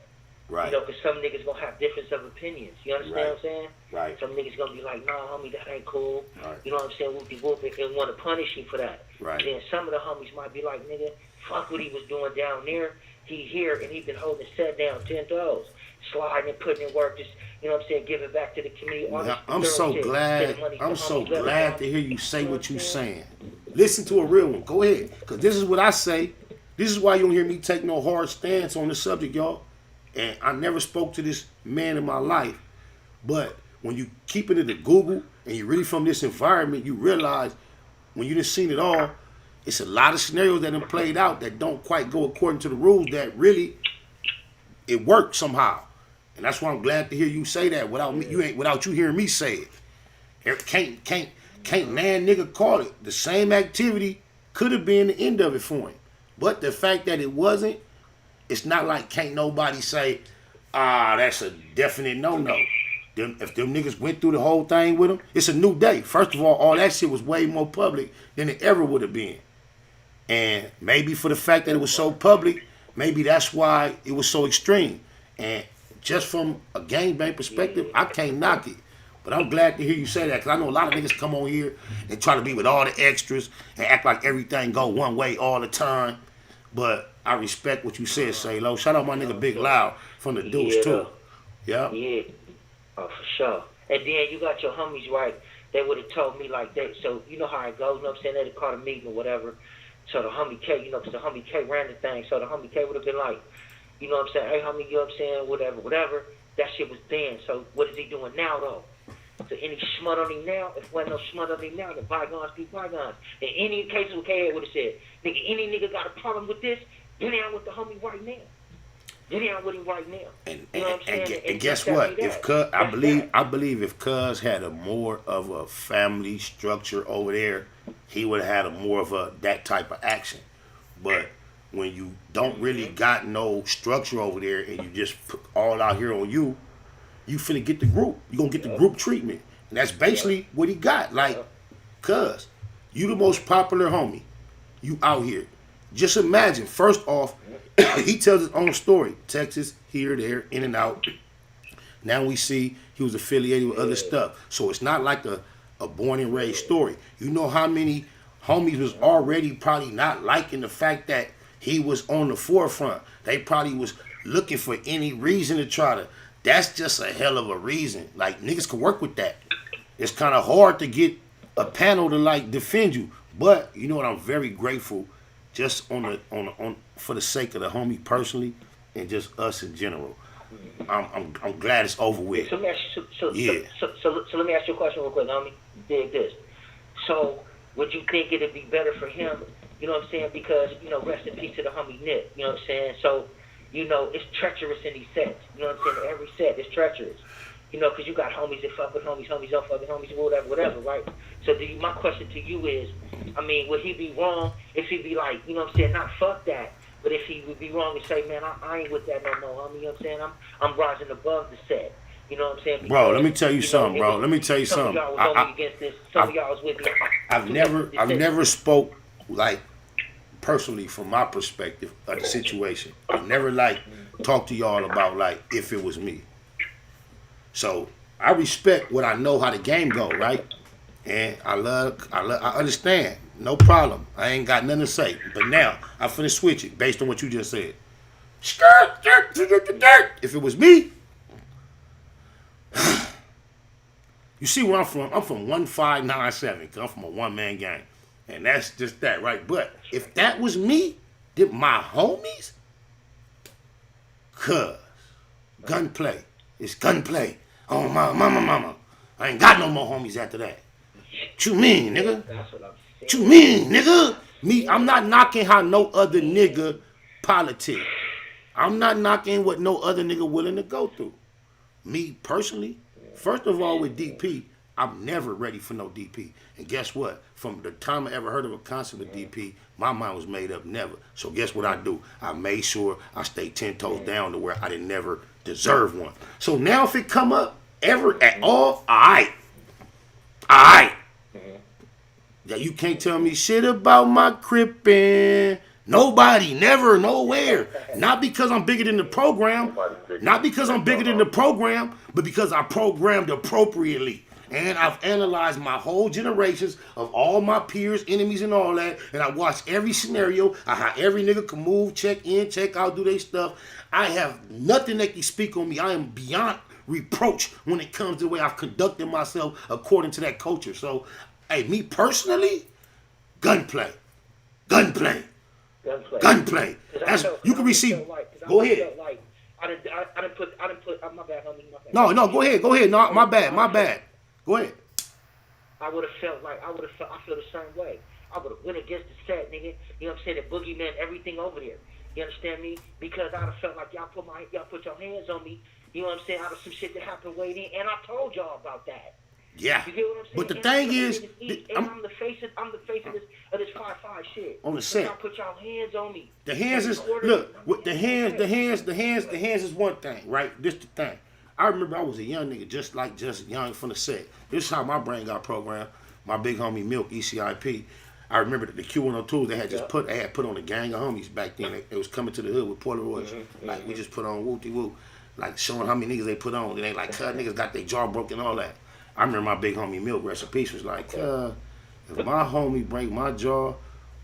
S1: Right.
S15: You know, because some niggas gonna have difference of opinions, you understand what I'm saying?
S1: Right.
S15: Some niggas gonna be like, nah, homie, that ain't cool.
S1: Right.
S15: You know what I'm saying, whoopie-whoopie, and want to punish you for that.
S1: Right.
S15: And then some of the homies might be like, nigga, fuck what he was doing down there. He here, and he been holding his set down 10 toes. Sliding and putting in work, just, you know what I'm saying, giving back to the community.
S1: I'm so glad to hear you say what you saying. Listen to a real one. Go ahead. Because this is what I say. This is why you don't hear me take no hard stance on the subject, y'all. And I never spoke to this man in my life. But when you keep it in the Google and you're really from this environment, you realize when you done seen it all, it's a lot of scenarios that have played out that don't quite go according to the rules that really, it worked somehow. And that's why I'm glad to hear you say that without you hearing me say it. Can't nan nigga call it. The same activity could have been the end of it for him. But the fact that it wasn't, it's not like can't nobody say, that's a definite no-no. If them niggas went through the whole thing with him, it's a new day. First of all that shit was way more public than it ever would have been. And maybe for the fact that it was so public, maybe that's why it was so extreme. And just from a gangbang perspective, I can't knock it. But I'm glad to hear you say that, because I know a lot of niggas come on here and try to be with all the extras and act like everything go one way all the time. But I respect what you said, Say-Lo. Shout out my nigga Big Loud from the Deuce, too. Yeah.
S15: Yeah. Oh, for sure. And then you got your homies, right? They would have told me like that. So you know how it goes, you know what I'm saying? They'd have called a meeting or whatever. So the homie K, you know, because the homie K ran the thing. So the homie K would have been like, you know what I'm saying? Hey, homie, you know what I'm saying? Whatever. That shit was then. So what is he doing now, though? So any smut on him now, if wasn't no smut on him now, then bygones be bygones. In any case, okay, would have said, nigga, any nigga got a problem with this, get down with the homie right now. Get down with him right now.
S16: And guess what? If Cuz, I believe if Cuz had a more of a family structure over there, he would have had a more of a that type of action. But when you don't really got no structure over there and you just put all out here on you, you finna get the group. You gonna get the group treatment. And that's basically what he got. Like, Cuz, you the most popular homie. You out here. Just imagine, first off, he tells his own story. Texas, here, there, in and out. Now we see he was affiliated with other stuff. So it's not like a born and raised story. You know how many homies was already probably not liking the fact that he was on the forefront. They probably was looking for any reason to try to. That's just a hell of a reason. Like, niggas can work with that. It's kind of hard to get a panel to like defend you. But you know what? I'm very grateful, just on for the sake of the homie personally, and just us in general. I'm glad it's over with.
S15: So let me ask you, so let me ask you a question real quick, homie. Dig this. So would you think it'd be better for him? You know what I'm saying? Because, you know, rest in peace to the homie Nick. You know what I'm saying? So, you know, it's treacherous in these sets. You know what I'm saying? Every set is treacherous. You know, because you got homies that fuck with homies don't fuck with homies, whatever, right? So my question to you is, I mean, would he be wrong if he be like, you know what I'm saying, not fuck that, but if he would be wrong and say, man, I ain't with that no more, homie, you know what I'm saying? I'm rising above the set. You know what I'm saying? Because,
S16: bro, let me tell you something, bro. Let me tell you something.
S15: Some of y'all was against this. Some of y'all was with me.
S16: I've never spoke like personally from my perspective of the situation. I've never like talked to y'all about like if it was me. So I respect what I know how the game go, right? And I understand. No problem. I ain't got nothing to say. But now I'm finna switch it based on what you just said. If it was me, you see where I'm from? I'm from 1597, because I'm from a one-man gang. And that's just that, right? But if that was me, then my homies, cuz, gunplay. It's gunplay. Oh, my mama. I ain't got no more homies after that. What you mean, nigga? What you mean, nigga? Me, I'm not knocking how no other nigga politic. I'm not knocking what no other nigga willing to go through. Me, personally, first of all, with DP, I'm never ready for no DP. And guess what? From the time I ever heard of a concept with DP, my mind was made up never. So guess what I do? I made sure I stayed 10 toes down to where I didn't never deserve one. So now if it come up ever at all right. Yeah, you can't tell me shit about my crippin'. Nobody, never, nowhere. Not because I'm bigger than the program. Not because I'm bigger than the program, but because I programmed appropriately. And I've analyzed my whole generations of all my peers, enemies, and all that. And I watched every scenario, how every nigga can move, check in, check out, do their stuff. I have nothing that can speak on me. I am beyond reproach when it comes to the way I've conducted myself according to that culture. So, hey, me personally, gunplay. That's you can receive. Go ahead.
S15: I didn't put. My bad, homie.
S16: No, go ahead. No, my bad. Go ahead.
S15: I feel the same way. I would have went against the set, nigga. You know what I'm saying? The boogeyman, everything over there. You understand me? Because I'd have felt like y'all put your hands on me. You know what I'm saying? Out of some shit that happened way in, and I told y'all about that.
S16: Yeah.
S15: You get what I'm saying?
S16: But the thing is,
S15: I'm the face of this 5-5 shit.
S16: On the set.
S15: Y'all put y'all hands on me.
S16: The hands is look. The hands is one thing, right? This the thing. I remember I was a young nigga, just young from the set. This is how my brain got programmed. My big homie Milk, ECIP. I remember the Q102s they had put on a gang of homies back then. It was coming to the hood with Polaroids. Like we just put on whoop-de-whoop, like showing how many niggas they put on. And they like, niggas got their jaw broken and all that. I remember my big homie Milk, rest in peace, was like, if my homie break my jaw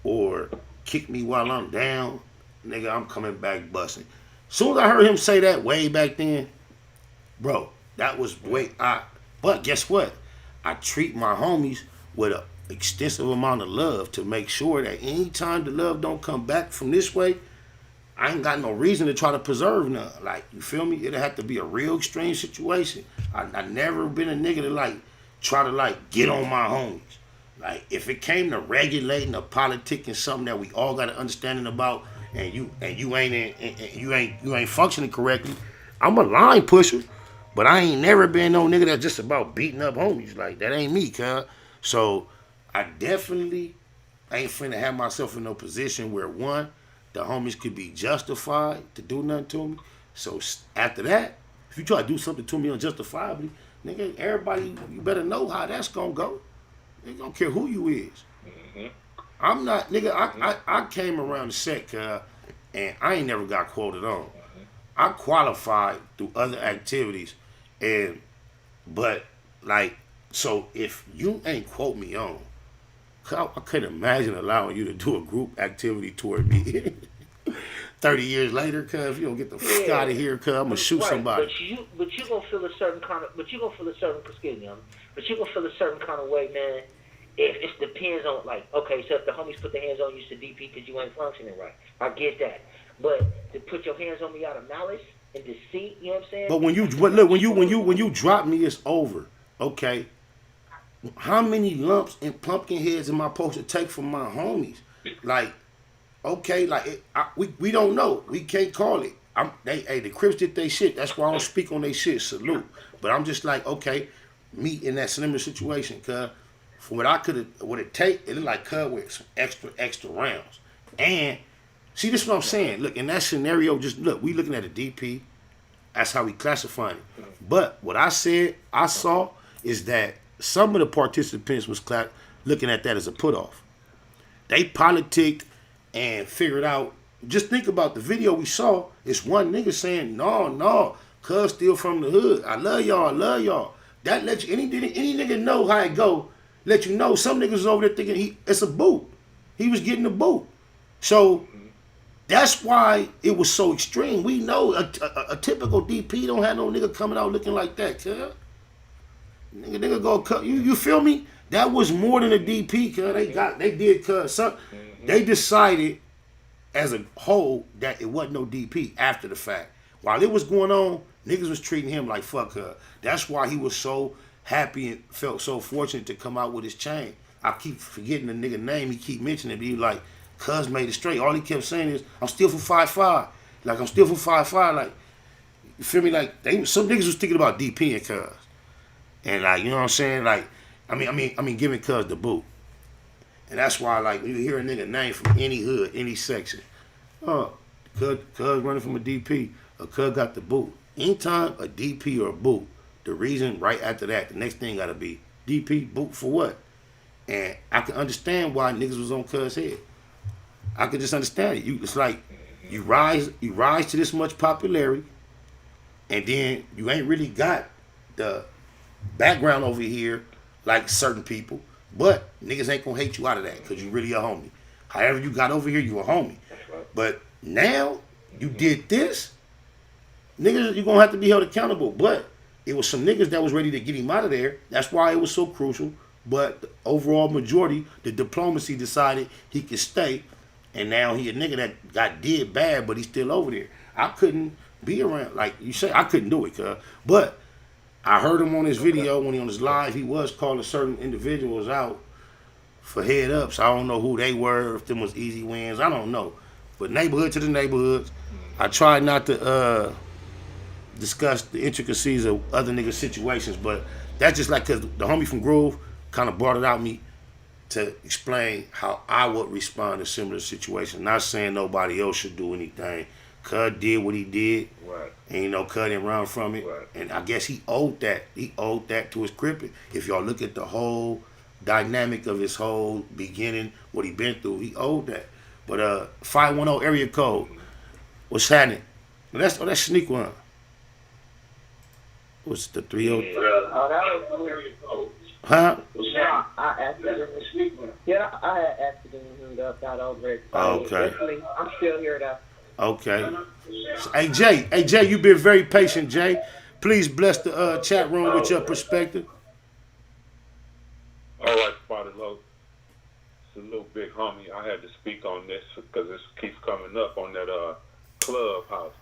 S16: or kick me while I'm down, nigga, I'm coming back busting. Soon as I heard him say that way back then, bro, that was but guess what? I treat my homies with an extensive amount of love to make sure that anytime the love don't come back from this way, I ain't got no reason to try to preserve none. Like, you feel me? It'll have to be a real extreme situation. I never been a nigga to like try to like get on my homies. Like if it came to regulating or politicking something that we all got an understanding about, and you ain't functioning correctly, I'm a line pusher, but I ain't never been no nigga that's just about beating up homies. Like that ain't me, cuz. So I definitely ain't finna have myself in no position where one, the homies could be justified to do nothing to me. So after that, if you try to do something to me unjustifiably, nigga, everybody, you better know how that's gonna go. They don't care who you is. I'm not, nigga, I came around the set, and I ain't never got quoted on. I qualified through other activities, but like, so if you ain't quote me on, I couldn't imagine allowing you to do a group activity toward me. 30 years later, cuz if you don't get the fuck out of here, cuz I'm gonna shoot somebody.
S15: But you gonna feel a certain kind of, excuse me, but you gonna feel a certain kind of way, man. If it depends on, like, okay, so if the homies put their hands on you, it's the DP because you ain't functioning right. I get that. But to put your hands on me out of malice and deceit, you know what I'm saying?
S16: But when you drop me, it's over. Okay. How many lumps and pumpkin heads am I supposed to take from my homies? Like, okay, like we don't know. We can't call it. The Crips did they shit. That's why I don't speak on they shit. Salute. But I'm just like, okay, me in that similar situation, cuz for what it take, it look like cuz with some extra rounds. And see, this is what I'm saying. Look, in that scenario, just look, we looking at a DP. That's how we classify it. But what I saw is that some of the participants was looking at that as a put off. They politicked and figured out. Just think about the video we saw. It's one nigga saying, no, cuz still from the hood. I love y'all. That lets you, any nigga know how it go. Let you know some niggas was over there thinking it's a boot. He was getting a boot. So that's why it was so extreme. We know a typical DP don't have no nigga coming out looking like that, cuz. Nigga go cut you feel me? That was more than a DP, cuz they decided as a whole that it wasn't no DP after the fact. While it was going on, niggas was treating him like fuck her. That's why he was so happy and felt so fortunate to come out with his chain. I keep forgetting the nigga name. He keep mentioning it, but he like, cuz made it straight. All he kept saying is, I'm still for 5'5". Like, I'm still for 5'5". Like, you feel me? Like, some niggas was thinking about DPing cuz. And like, you know what I'm saying? Like, I mean giving cuz the boot. And that's why, like, when you hear a nigga name from any hood, any section, cuz running from a DP, or cuz got the boot. Anytime a DP or a boot, the reason right after that, the next thing gotta be DP, boot for what? And I can understand why niggas was on cuz head. I could just understand it. It's like you rise to this much popularity, and then you ain't really got the background over here like certain people, but niggas ain't gonna hate you out of that because you really a homie. However you got over here, you a homie. But now you did this, niggas, you gonna have to be held accountable. But it was some niggas that was ready to get him out of there. That's why it was so crucial. But the overall majority, the diplomacy decided he could stay, and now he a nigga that got did bad, but he's still over there. I couldn't be around, like you say, I couldn't do it, cuz. But I heard him on his video when he on his live. He was calling certain individuals out for head ups. I don't know who they were, if them was easy wins. I don't know. But neighborhood to the neighborhoods. I tried not to discuss the intricacies of other niggas' situations, but that's just like because the homie from Groove kind of brought it out me to explain how I would respond to similar situations. Not saying nobody else should do anything. Cud did what he did. Right. And you know, Cud didn't run from it. Right. And I guess he owed that. He owed that to his crippin'. If y'all look at the whole dynamic of his whole beginning, what he been through, he owed that. But 510 area code, what's happening? That's Sneak One. What's the 30?
S17: Oh, that was area code.
S16: Huh?
S17: Yeah, I had accidentally hung up, got over it.
S16: Okay.
S17: I'm still here though.
S16: Okay. Hey Jay, you've been very patient, Jay. Please bless the chat room with your perspective.
S18: All right, Spotted Low. Salute, big homie. I had to speak on this because this keeps coming up on that clubhouse.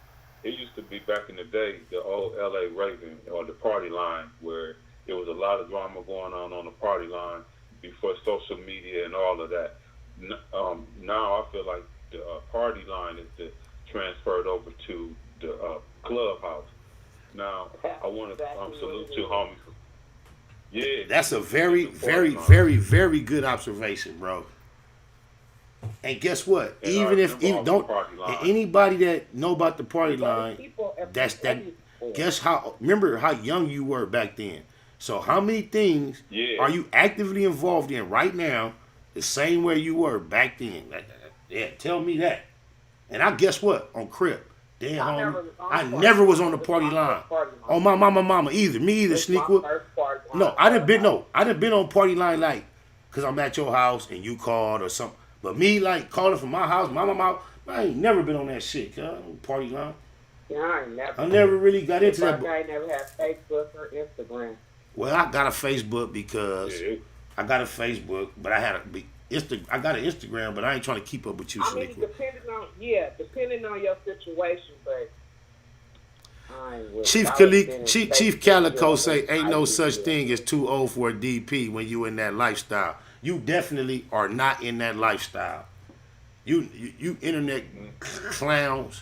S18: It used to be back in the day, the old LA Raven or the party line where there was a lot of drama going on the party line before social media and all of that. Now I feel like the party line is transferred over to the clubhouse. Now I want to salute you, homie. Yeah,
S16: that's a very, very, very, very good observation, bro. And guess what?
S18: And
S16: even don't anybody that know about the party line, that's that. Guess how? Remember how young you were back then. So how many things are you actively involved in right now, the same way you were back then? Yeah, tell me that. And I guess what? On Crip. Damn, homie. I never was on the party line. On my mama either. Me either, Sneakwood. No, I didn't been on party line like, cause I'm at your house and you called or something. But me like calling from my house, my mama, I ain't never been on that shit, cuz. Party line.
S13: Yeah,
S16: I never really got into that.
S13: I never had Facebook or Instagram.
S16: Well, I got a Facebook because I got a Facebook, but I got an Instagram, but I ain't trying to keep up with you,
S13: I mean, depending on your situation, but
S16: Chief Calico say ain't no such thing as too old for a DP when you in that lifestyle. You definitely are not in that lifestyle. You internet clowns.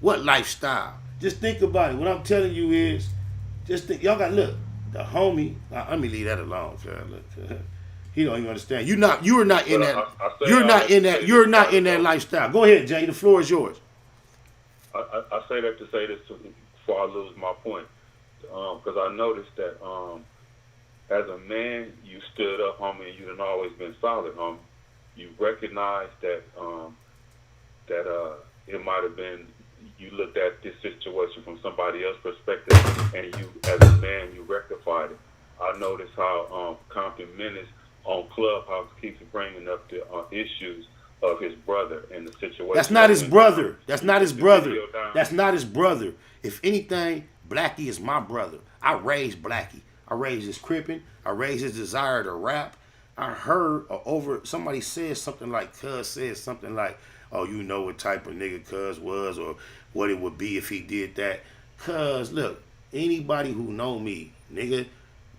S16: What lifestyle? Just think about it. What I'm telling you is, just think. Y'all got look. The homie. Let me leave that alone. Look, he don't even understand. You're not in that. You're not in that lifestyle. Go ahead, Jay. The floor is yours.
S18: I say that to say this before I lose my point, because I noticed that as a man, you stood up, homie, and you done always been solid, homie. You recognized that it might have been. You looked at this situation from somebody else's perspective, and you, as a man, you rectified it. I noticed how Compton Menace on Clubhouse keeps bringing up the issues of his brother and the situation.
S16: That's not his brother. That's not his brother. That's not his brother. If anything, Blackie is my brother. I raised Blackie. I raised his crippin'. I raised his desire to rap. I heard somebody said something like, Cuz said something like, oh, you know what type of nigga Cuz was or what it would be if he did that. Cuz, look, anybody who know me, nigga,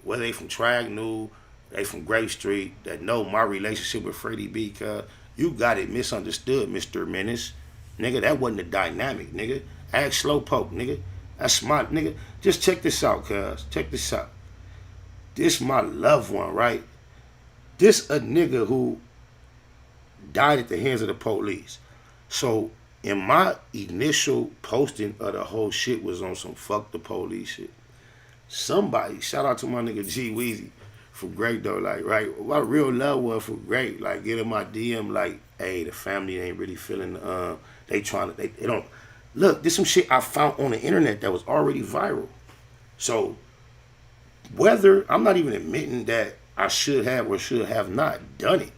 S16: whether they from Tragnool, they from Grape Street, that know my relationship with Freddie B, cuz, you got it misunderstood, Mr. Menace. Nigga, that wasn't the dynamic, nigga. Ask Slowpoke, nigga. That's smart, nigga. Just check this out, cuz. Check this out. This my loved one, right? This a nigga who died at the hands of the police. So, in my initial posting of the whole shit was on some fuck the police shit. Somebody, shout out to my nigga G Weezy from Great though, like, right? My real love was from Great, like, get in my DM, like, hey, the family ain't really feeling, they don't, look, this some shit I found on the internet that was already viral. So, whether, I'm not even admitting that I should have or should have not done it,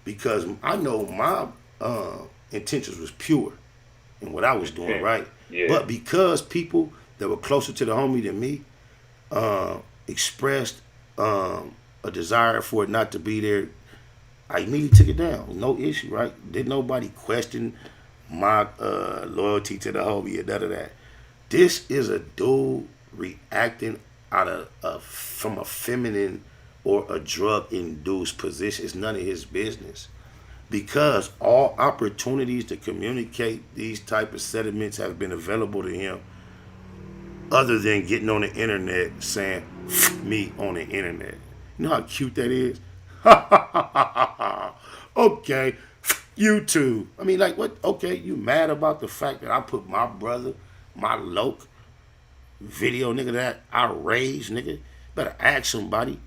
S16: because I know my intentions was pure in what I was doing, right? Yeah. But because people that were closer to the homie than me expressed a desire for it not to be there, I immediately took it down. No issue, right? Didn't nobody question my loyalty to the homie or none of that. This is a dude reacting out of from a feminine or a drug-induced position. It's none of his business. Because all opportunities to communicate these type of sentiments have been available to him, other than getting on the internet saying, "F me on the internet." You know how cute that is? Okay, you too. I mean, like, what? Okay, you mad about the fact that I put my brother, my loc, video, nigga, that I raised, nigga? Better ask somebody,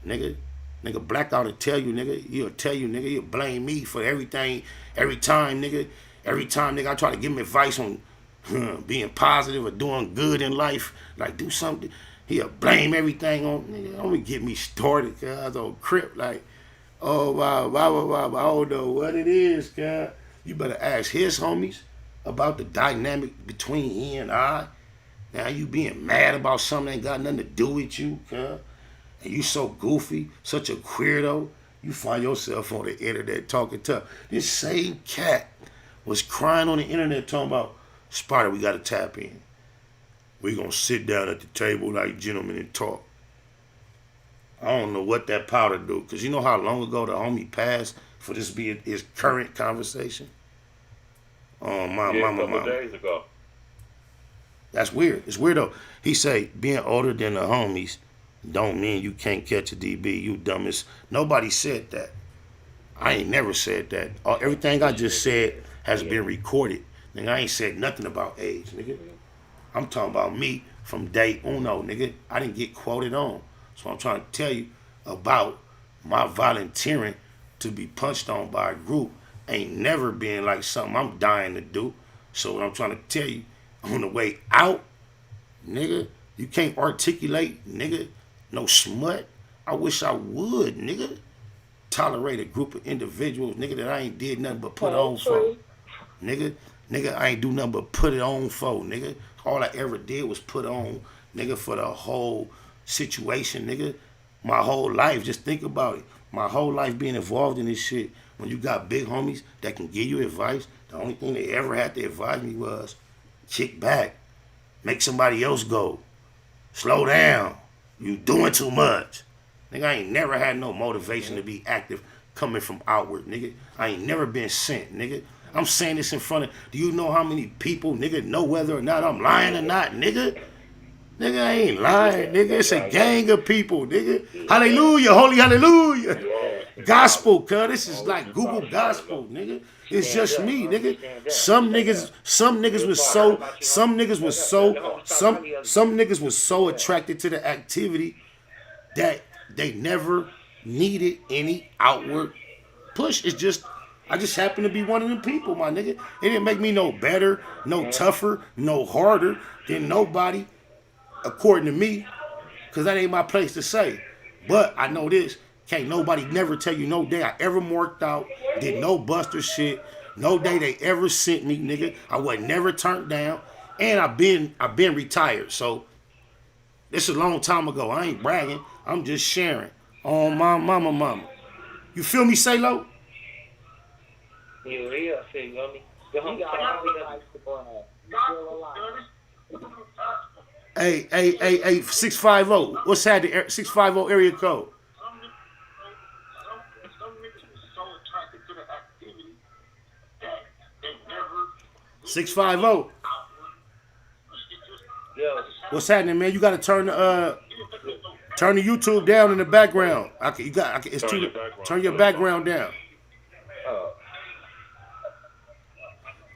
S16: nigga. Nigga, Blackout will tell you, nigga. He'll tell you, nigga. He'll blame me for everything, every time, nigga. Every time, nigga, I try to give him advice on being positive or doing good in life, like do something, he'll blame everything on, nigga. Don't get me started, cuz I was on Crip, like, oh, wow, I don't know what it is, cuz. You better ask his homies about the dynamic between he and I. Now you being mad about something that ain't got nothing to do with you, cuz. And you so goofy, such a weirdo, you find yourself on the internet talking tough. This same cat was crying on the internet talking about, Spider, we got to tap in. We going to sit down at the table like gentlemen and talk. I don't know what that powder do, because you know how long ago the homie passed for this to be his current conversation? Oh, my mama.
S18: A couple days ago.
S16: That's weird. It's weird though. He say, being older than the homies don't mean you can't catch a DB. You dumbest. Nobody said that. I ain't never said that. Everything I just said has been recorded. Nigga, I ain't said nothing about age, nigga. I'm talking about me from day uno, nigga. I didn't get quoted on. So I'm trying to tell you about my volunteering to be punched on by a group ain't never been like something I'm dying to do. So what I'm trying to tell you, on the way out, nigga, you can't articulate, nigga, no smut. I wish I would, nigga. Tolerate a group of individuals, nigga, that I ain't did nothing but put on for. Nigga, I ain't do nothing but put it on for, nigga. All I ever did was put on, nigga, for the whole situation, nigga. My whole life, just think about it. My whole life being involved in this shit. When you got big homies that can give you advice, the only thing they ever had to advise me was kick back, make somebody else go, slow down, you doing too much. Nigga, I ain't never had no motivation to be active coming from outward, nigga. I ain't never been sent, nigga. I'm saying this in front of, do you know how many people, nigga, know whether or not I'm lying or not, nigga? Nigga, I ain't lying, nigga. It's a gang of people, nigga. Hallelujah, holy hallelujah. Gospel, cuz this is like Google gospel, nigga. It's just me, nigga. Some niggas was so attracted to the activity that they never needed any outward push. It's just, I just happen to be one of them people, my nigga. It didn't make me no better, no tougher, no harder than nobody, according to me, because that ain't my place to say. But I know this, can't nobody never tell you no day I ever marked out, did no buster shit, no day they ever sent me, nigga. I wasn't never turned down, and I've been retired. So this is a long time ago. I ain't bragging. I'm just sharing on my mama. You feel me, Say-Lo?
S15: Yeah, I feel you. I mean, the homie got all the life to brag. You still alive.
S16: Hey, 650. What's that? The 650 area code.
S5: Some niggas was so attracted to the activity that they never
S16: 650.
S15: Yo.
S16: What's happening, man? You gotta turn the YouTube down in the background. Turn your background down.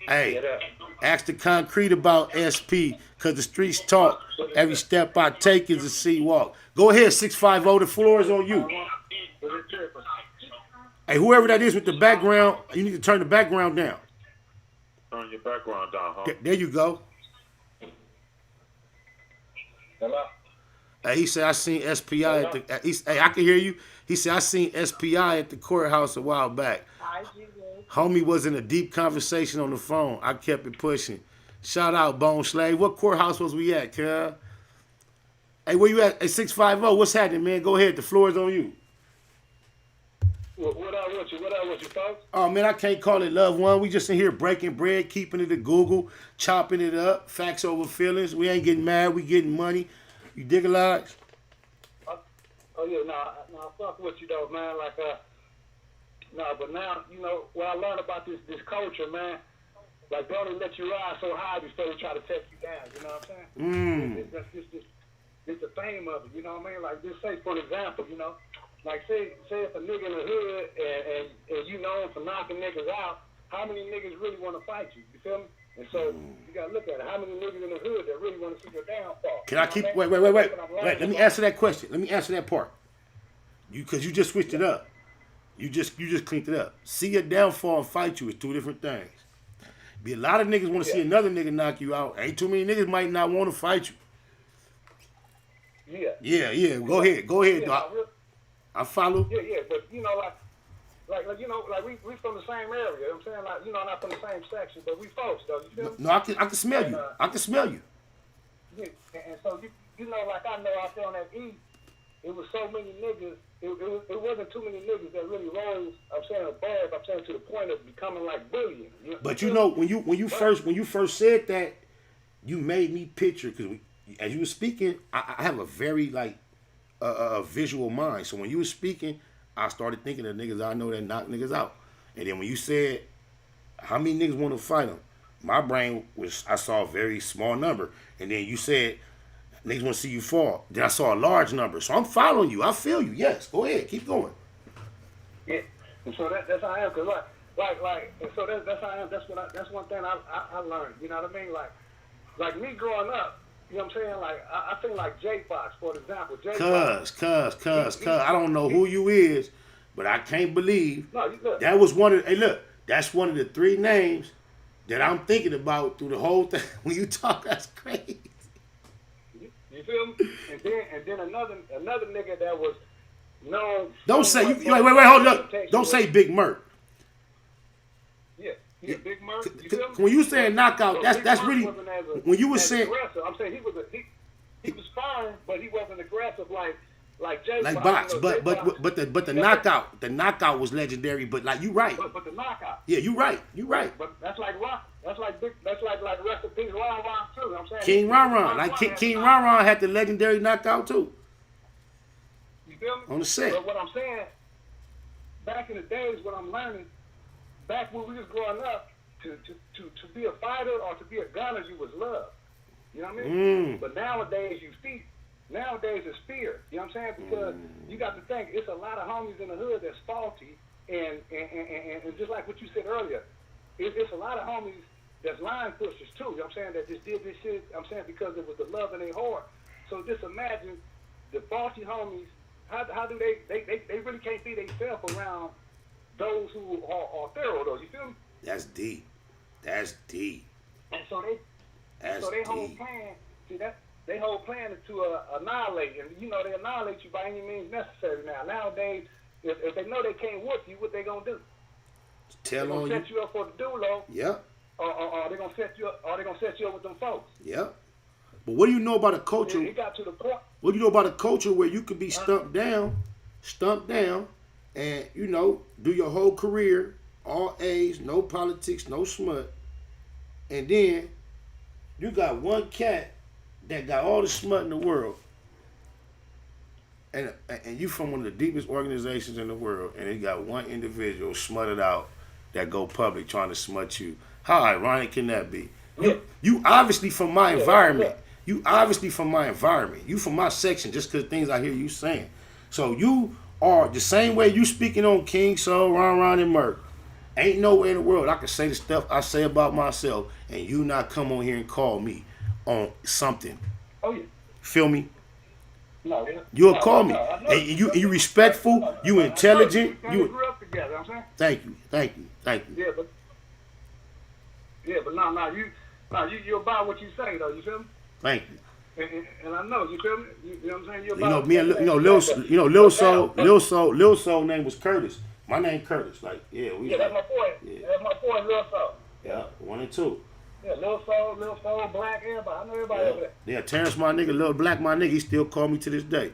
S16: Hey, ask the concrete about SP, cause the streets talk. Every step I take is a sea walk. Go ahead, 650. The floor is on you. Hey, whoever that is with the background, you need to turn the background down.
S18: Turn your background down, huh?
S16: There you go.
S15: Hello?
S16: Hey, he said I seen SPI at the. Hey, I can hear you. He said I seen SPI at the courthouse a while back. Homie was in a deep conversation on the phone. I kept it pushing. Shout out, Bone Slave. What courthouse was we at, cuz? Hey, where you at? Hey, 650. What's happening, man? Go ahead. The floor is on you.
S5: What up with you, folks?
S16: Oh, man, I can't call it love one. We just in here breaking bread, keeping it to Google, chopping it up, facts over feelings. We ain't getting mad. We getting money. You dig a lot?
S5: Oh, yeah, nah, fuck with you, though, man. Like, but now, you know, what I learned about this culture, man, like, they only let you ride so high before they try to take you down, you know what I'm saying? That's just the fame of it, you know what I mean? Like, just say, for example, you know, like, say if a nigga in the hood and you know him for knocking niggas out, how many niggas really want to fight you? You feel me? And so, you got to look at it. How many niggas in the hood that really want to see your downfall?
S16: Can I keep, wait. Let me answer that question. Let me answer that part. Because you just switched it up. You just cleaned it up. See your downfall and fight you is two different things. Be a lot of niggas want to see another nigga knock you out. Ain't too many niggas might not want to fight you. Yeah. Go ahead.
S5: Yeah,
S16: I follow.
S5: Yeah, but you know, like you know, like we from the same area. You know what I'm saying, like, you know, not from the same section, but we folks though. You feel me?
S16: No, I can smell you. I can smell you.
S5: Yeah, and so you know, like I know out there on that east, it was so many niggas. It wasn't too many niggas that really rose. I'm saying above. I'm saying to the point of becoming like bullying.
S16: But you know, when you first said that, you made me picture, because as you were speaking, I have a very like a visual mind. So when you were speaking, I started thinking of niggas I know that knock niggas out. And then when you said, how many niggas want to fight them? My brain I saw a very small number. And then you said, niggas want to see you fall. Then I saw a large number. So I'm following you. I feel you. Yes. Go ahead. Keep going.
S5: Yeah. And so that's how I am. Cause and so that's how I am. That's one thing I learned. You know what I mean? Like me growing up. You know what I'm saying? Like I think like J-Fox, for example.
S16: Cuz. I don't know who you is, but I can't believe that was one of. Hey, look, that's one of the 3 names that I'm thinking about through the whole thing. When you talk, that's crazy.
S5: You feel me? And then another nigga that was known.
S16: Don't say wait, hold up. Don't say Big Merc.
S5: Yeah, Big Merc. You feel me?
S16: When you saying knockout, that's really when you were saying.
S5: Aggressive. I'm saying he was fine, but he wasn't aggressive like Jay.
S16: Like Box, but the knockout was legendary. But like you right.
S5: But the knockout.
S16: Yeah, you right.
S5: But that's like rock. That's like rest in peace, Ron Ron too. You know what I'm saying?
S16: King Ron Ron, like King Ron Ron had the legendary knockout too.
S5: You feel me?
S16: On the set.
S5: But what I'm saying, back in the days, what I'm learning, back when we was growing up, to be a fighter or to be a gunner, you was love. You know what I mean? But nowadays nowadays it's fear. You know what I'm saying? Because you got to think, it's a lot of homies in the hood that's faulty, and just like what you said earlier, it's a lot of homies that's line pushers too. You know what I'm saying? That just did this shit. I'm saying because it was the love in their heart. So just imagine the faulty homies. How do they really can't be themselves around those who are thorough though? You feel me?
S16: That's deep.
S5: And so they whole plan, see that they whole plan is to annihilate, and you know they annihilate you by any means necessary. Nowadays, if they know they can't whoop you, what they gonna do?
S16: Tell on you.
S5: Set you up for the dulo.
S16: Yep.
S5: Or they gonna set you up. Or they gonna set you up with them folks.
S16: Yep. But what do you know about a culture?
S5: It got to the point.
S16: What do you know about a culture where you could be stumped down, and you know do your whole career, all A's, no politics, no smut, and then you got one cat that got all the smut in the world, and you from one of the deepest organizations in the world, and you got one individual smutted out that go public trying to smut you. How ironic can that be? You obviously from my environment. You obviously from my environment. You from my section just because things I hear you saying. So you are the same way you speaking on King Soul, Ron, and Merc. Ain't nowhere in the world I can say the stuff I say about myself and you not come on here and call me on something.
S5: Oh yeah.
S16: Feel me?
S5: No.
S16: You'll call me. And you respectful, you intelligent.
S5: We grew up together, you know what I'm saying?
S16: Thank you.
S5: Yeah, but you about what you say though, you feel me?
S16: Thank you.
S5: And I know, you feel me? You know what I'm saying?
S16: You know, me and Lil Soul name was Curtis. My name Curtis. Like,
S5: that's my boy. Yeah. That's my boy, Lil Soul.
S16: Yeah, 1 and 2.
S5: Yeah, Lil Soul, Black, everybody. I know everybody over there.
S16: Yeah, Terrence, my nigga, Lil Black, my nigga, he still call me to this day.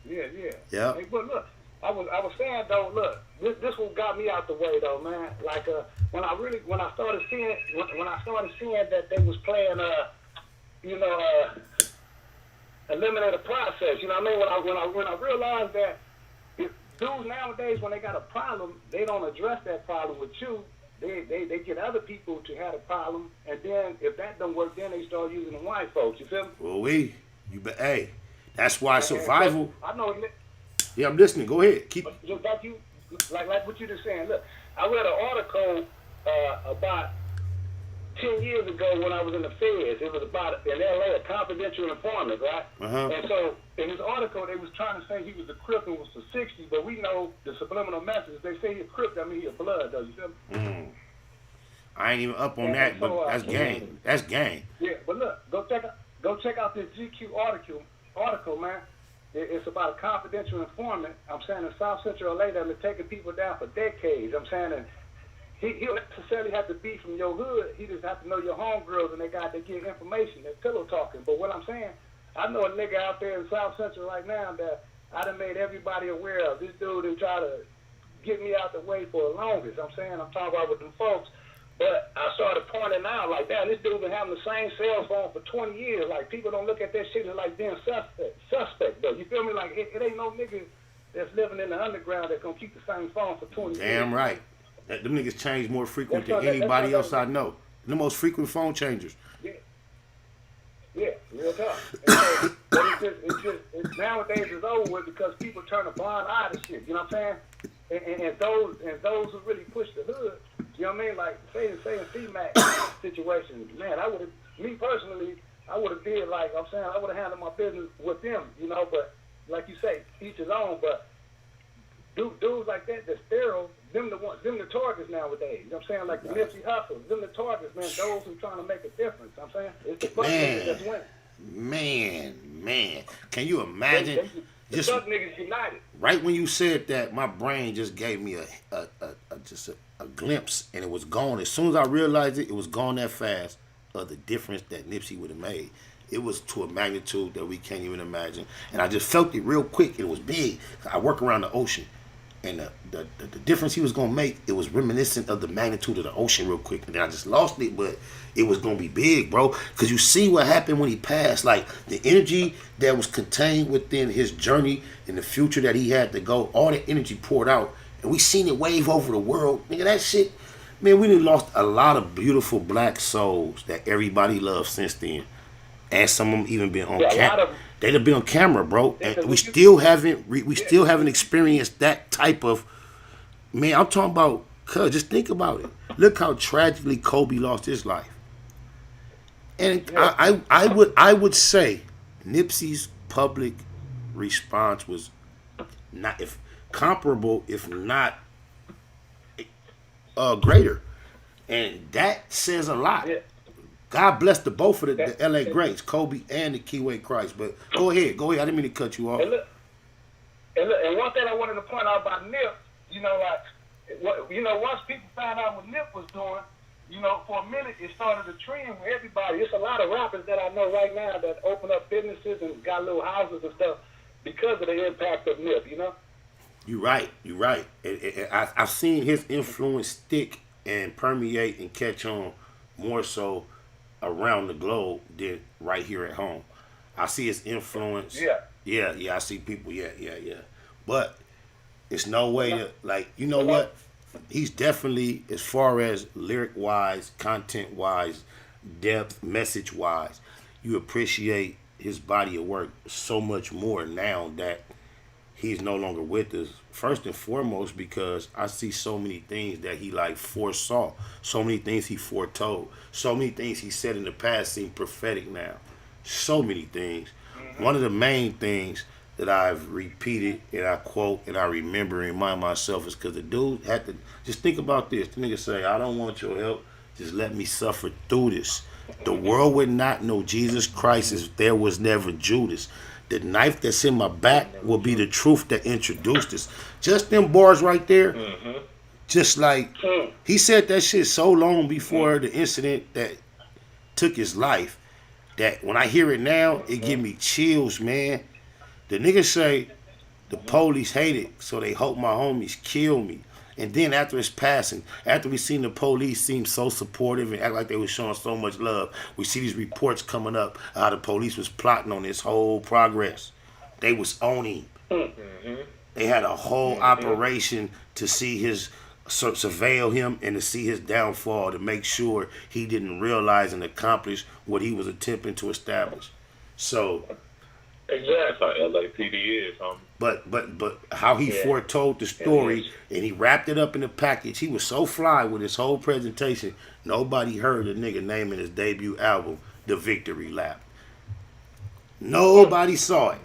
S5: Yeah.
S16: Yeah.
S5: Hey, but look, I was saying though, look, this what got me out the way though, man. Like when I started seeing that they was playing eliminate a process. You know what I mean? When I realized that dudes nowadays, when they got a problem, they don't address that problem with you. They get other people to have a problem, and then if that don't work, then they start using the white folks. You feel me?
S16: Well, hey, that's why survival.
S5: I know.
S16: Yeah, I'm listening. Go ahead. Keep.
S5: Just like what you just saying. Look, I read an article about 10 years ago when I was in the Feds. It was about in LA, a confidential informant, right?
S16: Uh-huh.
S5: And so in this article, they was trying to say he was a Crip and was for 60, but we know the subliminal message. They say he a Crip, that means he a blood, though. You feel me?
S16: I ain't even up on that, but that's gang. That's gang.
S5: Yeah, but look, go check out this GQ article, man. It's about a confidential informant. I'm saying in South Central LA that been taking people down for decades. I'm saying, and he don't necessarily have to be from your hood. He just have to know your homegirls, and they give information. They're pillow talking. But what I'm saying, I know a nigga out there in South Central right now that I done made everybody aware of. This dude done try to get me out the way for the longest. I'm saying, I'm talking about with them folks But I started pointing out, like, damn, this dude been having the same cell phone for 20 years. Like, people don't look at that shit as like being suspect, though. You feel me? Like, it ain't no nigga that's living in the underground that's gonna keep the same phone for 20 years.
S16: Damn right. Them niggas change more frequent than anybody else I know. The most frequent phone changers.
S5: Yeah, real talk. So, but it's nowadays it's over with because people turn a blind eye to shit. You know what I'm saying? And those who really push the hood, you know what I mean? Like say in C-Mac situation, man, me personally, I would have did like I'm saying, I would have handled my business with them, you know. But like you say, each his own. But dudes like that, the sterile, them the targets nowadays. You know what I'm saying? Like the Nipsey Hussle, them the targets, man. Those who trying to make a difference. You know what I'm saying? It's the fuck niggas that's winning.
S16: Man, can you imagine?
S5: The fuck niggas united.
S16: Right when you said that, my brain just gave me a glimpse, and it was gone. As soon as I realized it, it was gone that fast. Of the difference that Nipsey would have made. It was to a magnitude that we can't even imagine. And I just felt it real quick. It was big. I work around the ocean. And the difference he was going to make, it was reminiscent of the magnitude of the ocean real quick. And then I just lost it, but it was going to be big, bro. Because you see what happened when he passed. Like, the energy that was contained within his journey and the future that he had to go, all the energy poured out. And we seen it wave over the world. Nigga, that shit, man, we done lost a lot of beautiful black souls that everybody loves since then. And some of them even been on camera. They'd have been on camera, bro. And we still haven't experienced that type of, man, I'm talking about, cuz, just think about it. Look how tragically Kobe lost his life. And I would say Nipsey's public response was not comparable, if not greater. And that says a lot. Yeah. God bless the both of the LA greats, Kobe and the Keyway Christ. But go ahead. I didn't mean to cut you off.
S5: And one thing I wanted to point out about Nip, you know, once people found out what Nip was doing, you know, for a minute it started a trend with everybody. It's a lot of rappers that I know right now that open up businesses and got little houses and stuff because of the impact of Nip, you know?
S16: You're right. I've seen his influence stick and permeate and catch on more so around the globe than right here at home. I see his influence. Yeah, I see people. Yeah. But it's no way to, like, you know what? He's definitely, as far as lyric wise, content wise, depth, message wise, you appreciate his body of work so much more now that he's no longer with us. First and foremost, because I see so many things that he like foresaw, so many things he foretold, so many things he said in the past seem prophetic now. So many things. One of the main things that I've repeated and I quote and I remember and remind myself is because the dude had to just think about this. The nigga say, I don't want your help. Just let me suffer through this. The world would not know Jesus Christ if there was never Judas. The knife that's in my back will be the truth that introduced us. Just them bars right there. Just like he said that shit so long before the incident that took his life that when I hear it now, it give me chills, man. The niggas say the police hate it, so they hope my homies kill me. And then after his passing, after we seen the police seem so supportive and act like they were showing so much love, we see these reports coming up how the police was plotting on this whole progress. They was on him. They had a whole operation to see his, surveil him and to see his downfall, to make sure he didn't realize and accomplish what he was attempting to establish. So
S18: exactly, that's how LAPD is, homie.
S16: But how he foretold the story and he wrapped it up in a package. He was so fly with his whole presentation. Nobody heard a nigga naming his debut album The Victory Lap. Nobody saw it.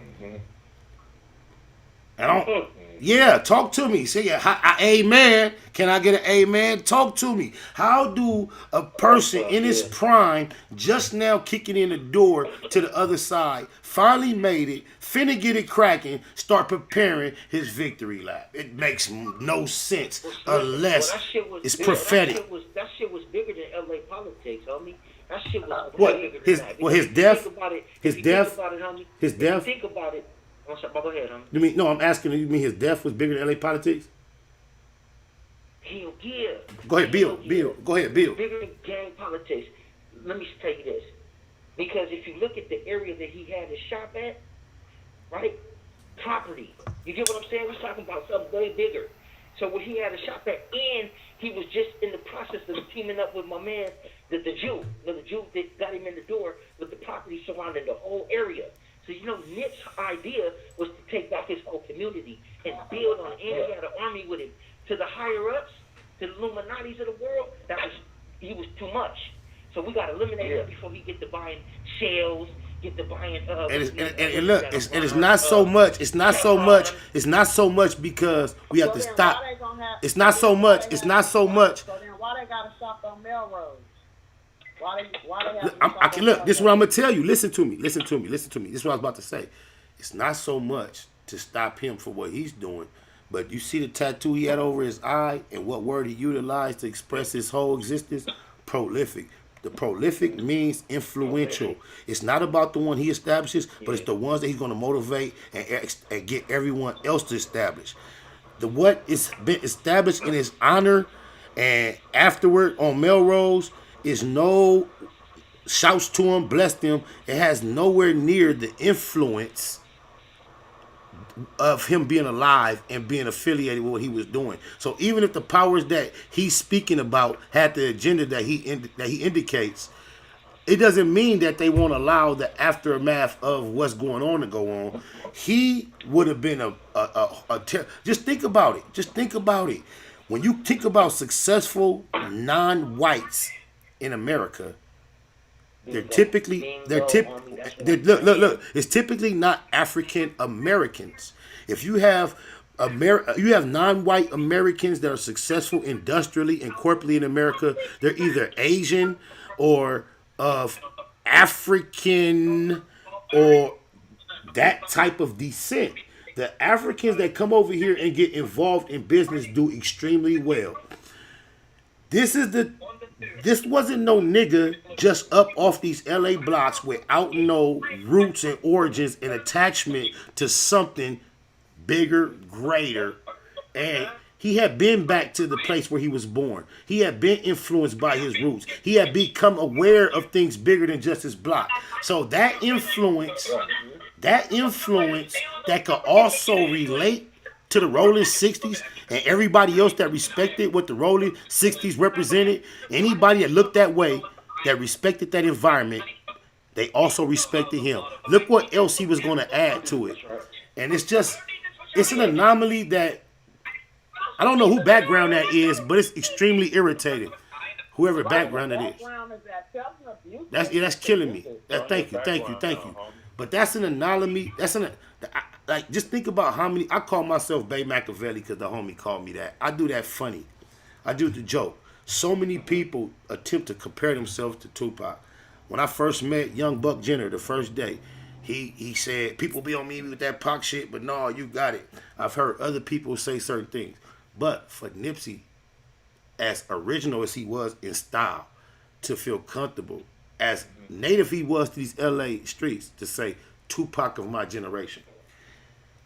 S16: Yeah, talk to me. Say, amen. Can I get an amen? Talk to me. How do a person in his prime, just now kicking in the door to the other side, finally made it, finna get it cracking, start preparing his victory lap? It makes no sense unless it's prophetic.
S15: That shit was bigger than LA politics, homie. That shit was
S16: bigger than his death? His death? His death?
S15: Think about it. Go ahead, homie.
S16: You mean, no, I'm asking you mean his death was bigger than LA politics?
S15: Hell yeah.
S16: Go ahead, Bill. Go ahead, Bill.
S15: Bigger than gang politics. Let me tell you this. Because if you look at the area that he had his shop at, right? Property. You get what I'm saying? We're talking about something way bigger. So where he had a shop at, and he was just in the process of teaming up with my man, the Jew. The Jew that got him in the door with the property surrounding the whole area. So, Nip's idea was to take back his whole community and build on, and he had an army with him. To the higher-ups, to the Illuminatis of the world, he was too much. So we got to eliminate him before he get to buying shells, get to buying...
S16: And look, it's not so much. It's not so much. It's not so much because we have to stop. It's not so much. It's not so much.
S17: So then why they got to shop on Melrose? Why they have to
S16: look, this is what I'm going to tell you. Listen to me. This is what I was about to say. It's not so much to stop him for what he's doing, but you see the tattoo he had over his eye and what word he utilized to express his whole existence? Prolific. The prolific means influential. It's not about the one he establishes, but it's the ones that he's going to motivate and get everyone else to establish. What is been established in his honor and afterward on Melrose is no shouts to him, bless them. It has nowhere near the influence of him being alive and being affiliated with what he was doing. So even if the powers that he's speaking about had the agenda that he indicates, it doesn't mean that they won't allow the aftermath of what's going on to go on. He would have been just think about it. Just think about it. When you think about successful non-whites in America, look. It's typically not African Americans. If you have non-white Americans that are successful industrially and corporately in America, they're either Asian or of African or that type of descent. The Africans that come over here and get involved in business do extremely well. This wasn't no nigga just up off these LA blocks without no roots and origins and attachment to something bigger, greater. And he had been back to the place where he was born. He had been influenced by his roots. He had become aware of things bigger than just his block. So that influence that could also relate to the Rolling 60s and everybody else that respected what the Rolling 60s represented, anybody that looked that way, that respected that environment, they also respected him. Look what else he was going to add to it. And it's an anomaly that, I don't know who background that is, but it's extremely irritating. Whoever background it is. That's killing me. Thank you. But that's an anomaly. Just think about how many. I call myself Bay Machiavelli because the homie called me that. I do that funny. I do the joke. So many people attempt to compare themselves to Tupac. When I first met young Buck Jenner the first day, he said, people be on me with that Pac shit, but no, you got it. I've heard other people say certain things. But for Nipsey, as original as he was in style, to feel comfortable, as native he was to these LA streets, to say, Tupac of my generation.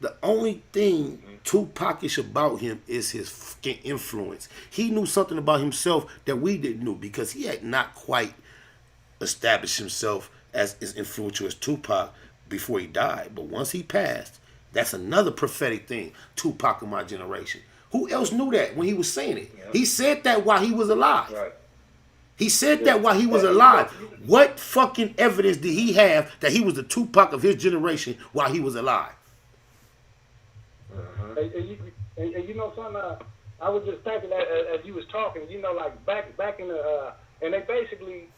S16: The only thing Tupac-ish about him is his fucking influence. He knew something about himself that we didn't know because he had not quite established himself as influential as Tupac before he died. But once he passed, that's another prophetic thing. Tupac of my generation. Who else knew that when he was saying it? Yeah. He said that while he was alive. Right. He said that while he was alive. What fucking evidence did he have that he was the Tupac of his generation while he was alive?
S5: And you know something, I was just thinking that as you was talking, like back in the, and they basically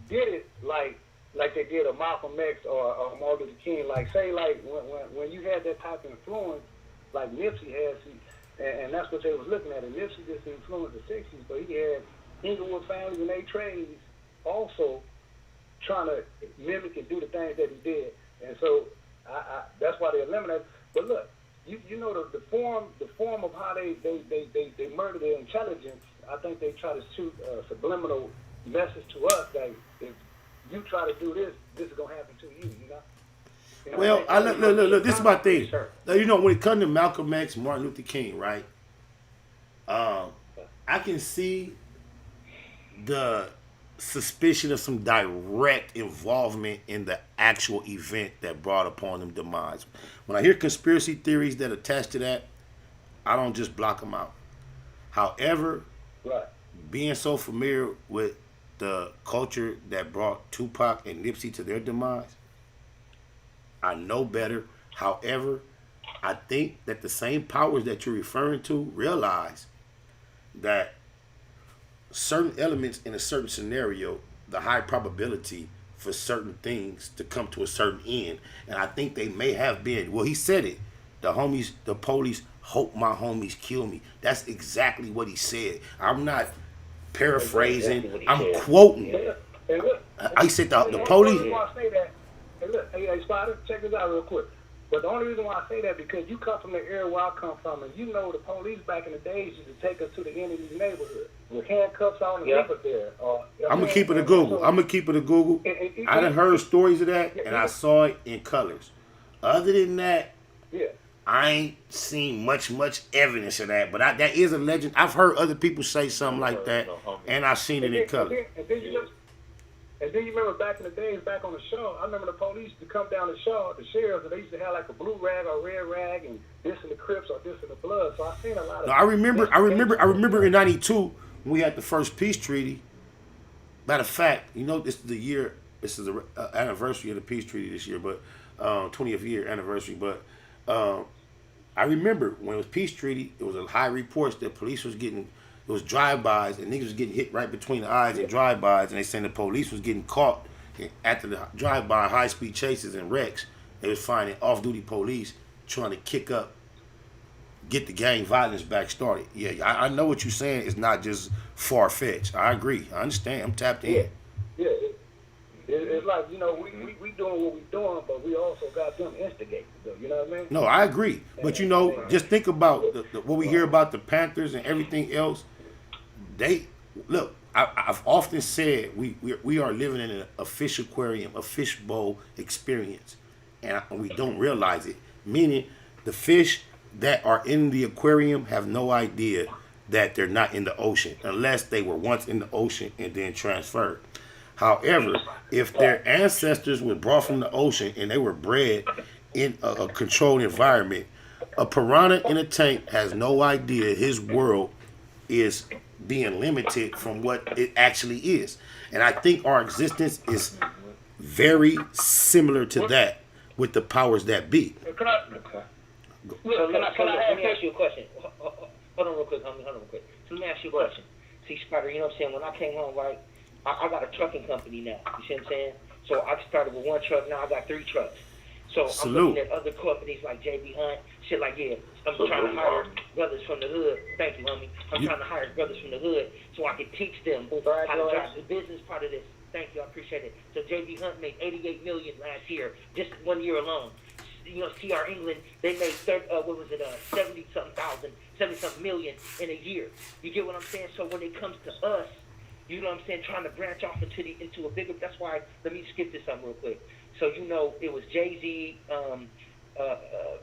S5: did it like they did a Malcolm X or Martin Luther King. Like say like when you had that type of influence, like Nipsey has, and that's what they was looking at. And Nipsey just influenced the '60s, but he had Inglewood families and they trades also trying to mimic and do the things that he did. And so that's why they eliminated. But look. You know the form of how they murder their intelligence. I think they try to shoot a subliminal message to us that if you try to do this, this is gonna happen to you. You know?
S16: Well, look. This is my thing. Now, when it comes to Malcolm X, Martin Luther King, right? I can see the suspicion of some direct involvement in the actual event that brought upon them demise. When I hear conspiracy theories that attach to that, I don't just block them out. However, being so familiar with the culture that brought Tupac and Nipsey to their demise, I know better. However, I think that the same powers that you're referring to realize that certain elements in a certain scenario, the high probability for certain things to come to a certain end. And I think they may have been, well, he said it. The police hope my homies kill me. That's exactly what he said. I'm not paraphrasing. I'm quoting. I said the police.
S5: Hey, Spider, check this out real quick. But the only reason why I say that because you come from the area where I come from, and you know the police back in the days used to take us to the end of these neighborhoods with handcuffs on and leave us there.
S16: I'm gonna keep it a Google. I done heard stories of that, and I saw it in colors. Other than that, I ain't seen much evidence of that. But that is a legend. I've heard other people say something like that, and I've seen it in color.
S5: And then you remember back in the days, back on the Shaw, I remember the police used to come down the Shaw, the sheriffs, and they used to have like a blue rag or red rag, and this in the Crips or this in the Blood. So I've seen a lot of.
S16: No, I remember in '92 when we had the first peace treaty. Matter of fact, you know, this is the year. This is the anniversary of the peace treaty this year, but 20th year anniversary. But I remember when it was peace treaty, it was a high reports that police was getting. It was drive-bys, and niggas was getting hit right between the eyes and drive-bys, and they saying the police was getting caught after the drive-by high-speed chases and wrecks. They was finding off-duty police trying to kick up, get the gang violence back started. Yeah, I know what you're saying. It's not just far-fetched. I agree. I understand. I'm tapped in.
S5: Yeah. It's like, you know, we doing what we doing, but we also got them instigating, though. You know what I mean?
S16: No, I agree. But, you know, just think about what we hear about the Panthers and everything else. Look, I've often said we are living in a fish aquarium, a fishbowl experience, and we don't realize it. Meaning, the fish that are in the aquarium have no idea that they're not in the ocean, unless they were once in the ocean and then transferred. However, if their ancestors were brought from the ocean and they were bred in a controlled environment, a piranha in a tank has no idea his world is being limited from what it actually is. And I think our existence is very similar to that with the powers that be.
S15: Let me ask you a question. Hold on real quick, homie. So let me ask you a question. See, Spider, you know what I'm saying? When I came home, right, I got a trucking company now. You see what I'm saying? So I started with one truck. Now I got 3 trucks. So I'm looking at other companies like JB Hunt, shit like, I'm trying to hire brothers from the hood. Thank you, homie. I'm trying to hire brothers from the hood so I can teach them how to drive the business part of this. Thank you, I appreciate it. So JB Hunt made $88 million last year, just 1 year alone. You know, CR England, they made 70-something million in a year. You get what I'm saying? So when it comes to us, you know what I'm saying, trying to branch off into a bigger, that's why, let me skip this up real quick. So, you know, it was Jay-Z,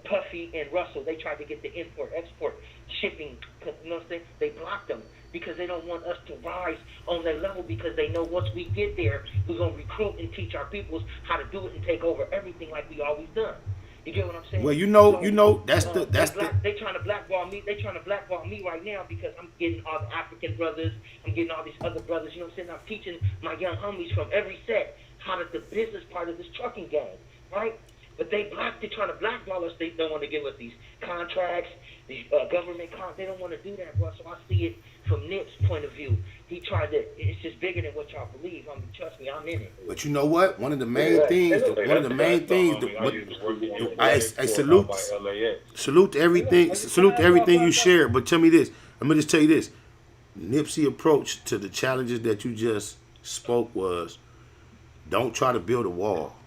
S15: Puffy, and Russell. They tried to get the import-export shipping, you know what I'm saying? They blocked them because they don't want us to rise on their level because they know once we get there, we're going to recruit and teach our peoples how to do it and take over everything like we always done. You get what I'm saying?
S16: Well, you know, that's the.
S15: They trying to blackball me. They trying to blackball me right now because I'm getting all the African brothers. I'm getting all these other brothers. You know what I'm saying? I'm teaching my young homies from every set how to the business part of this trucking game, right? But they trying to blackball us. They don't want to give us these contracts, these government contracts. They don't want to do that, bro. So I see it from Nip's point of view. He tried to. It's just bigger than what y'all believe. I mean, trust me, I'm in it.
S16: But you know what? One of the main things. I salute to everything. Salute to everything you share. But tell me this. I'm gonna just tell you this. Nipsey's approach to the challenges that you just spoke was, don't try to build a wall.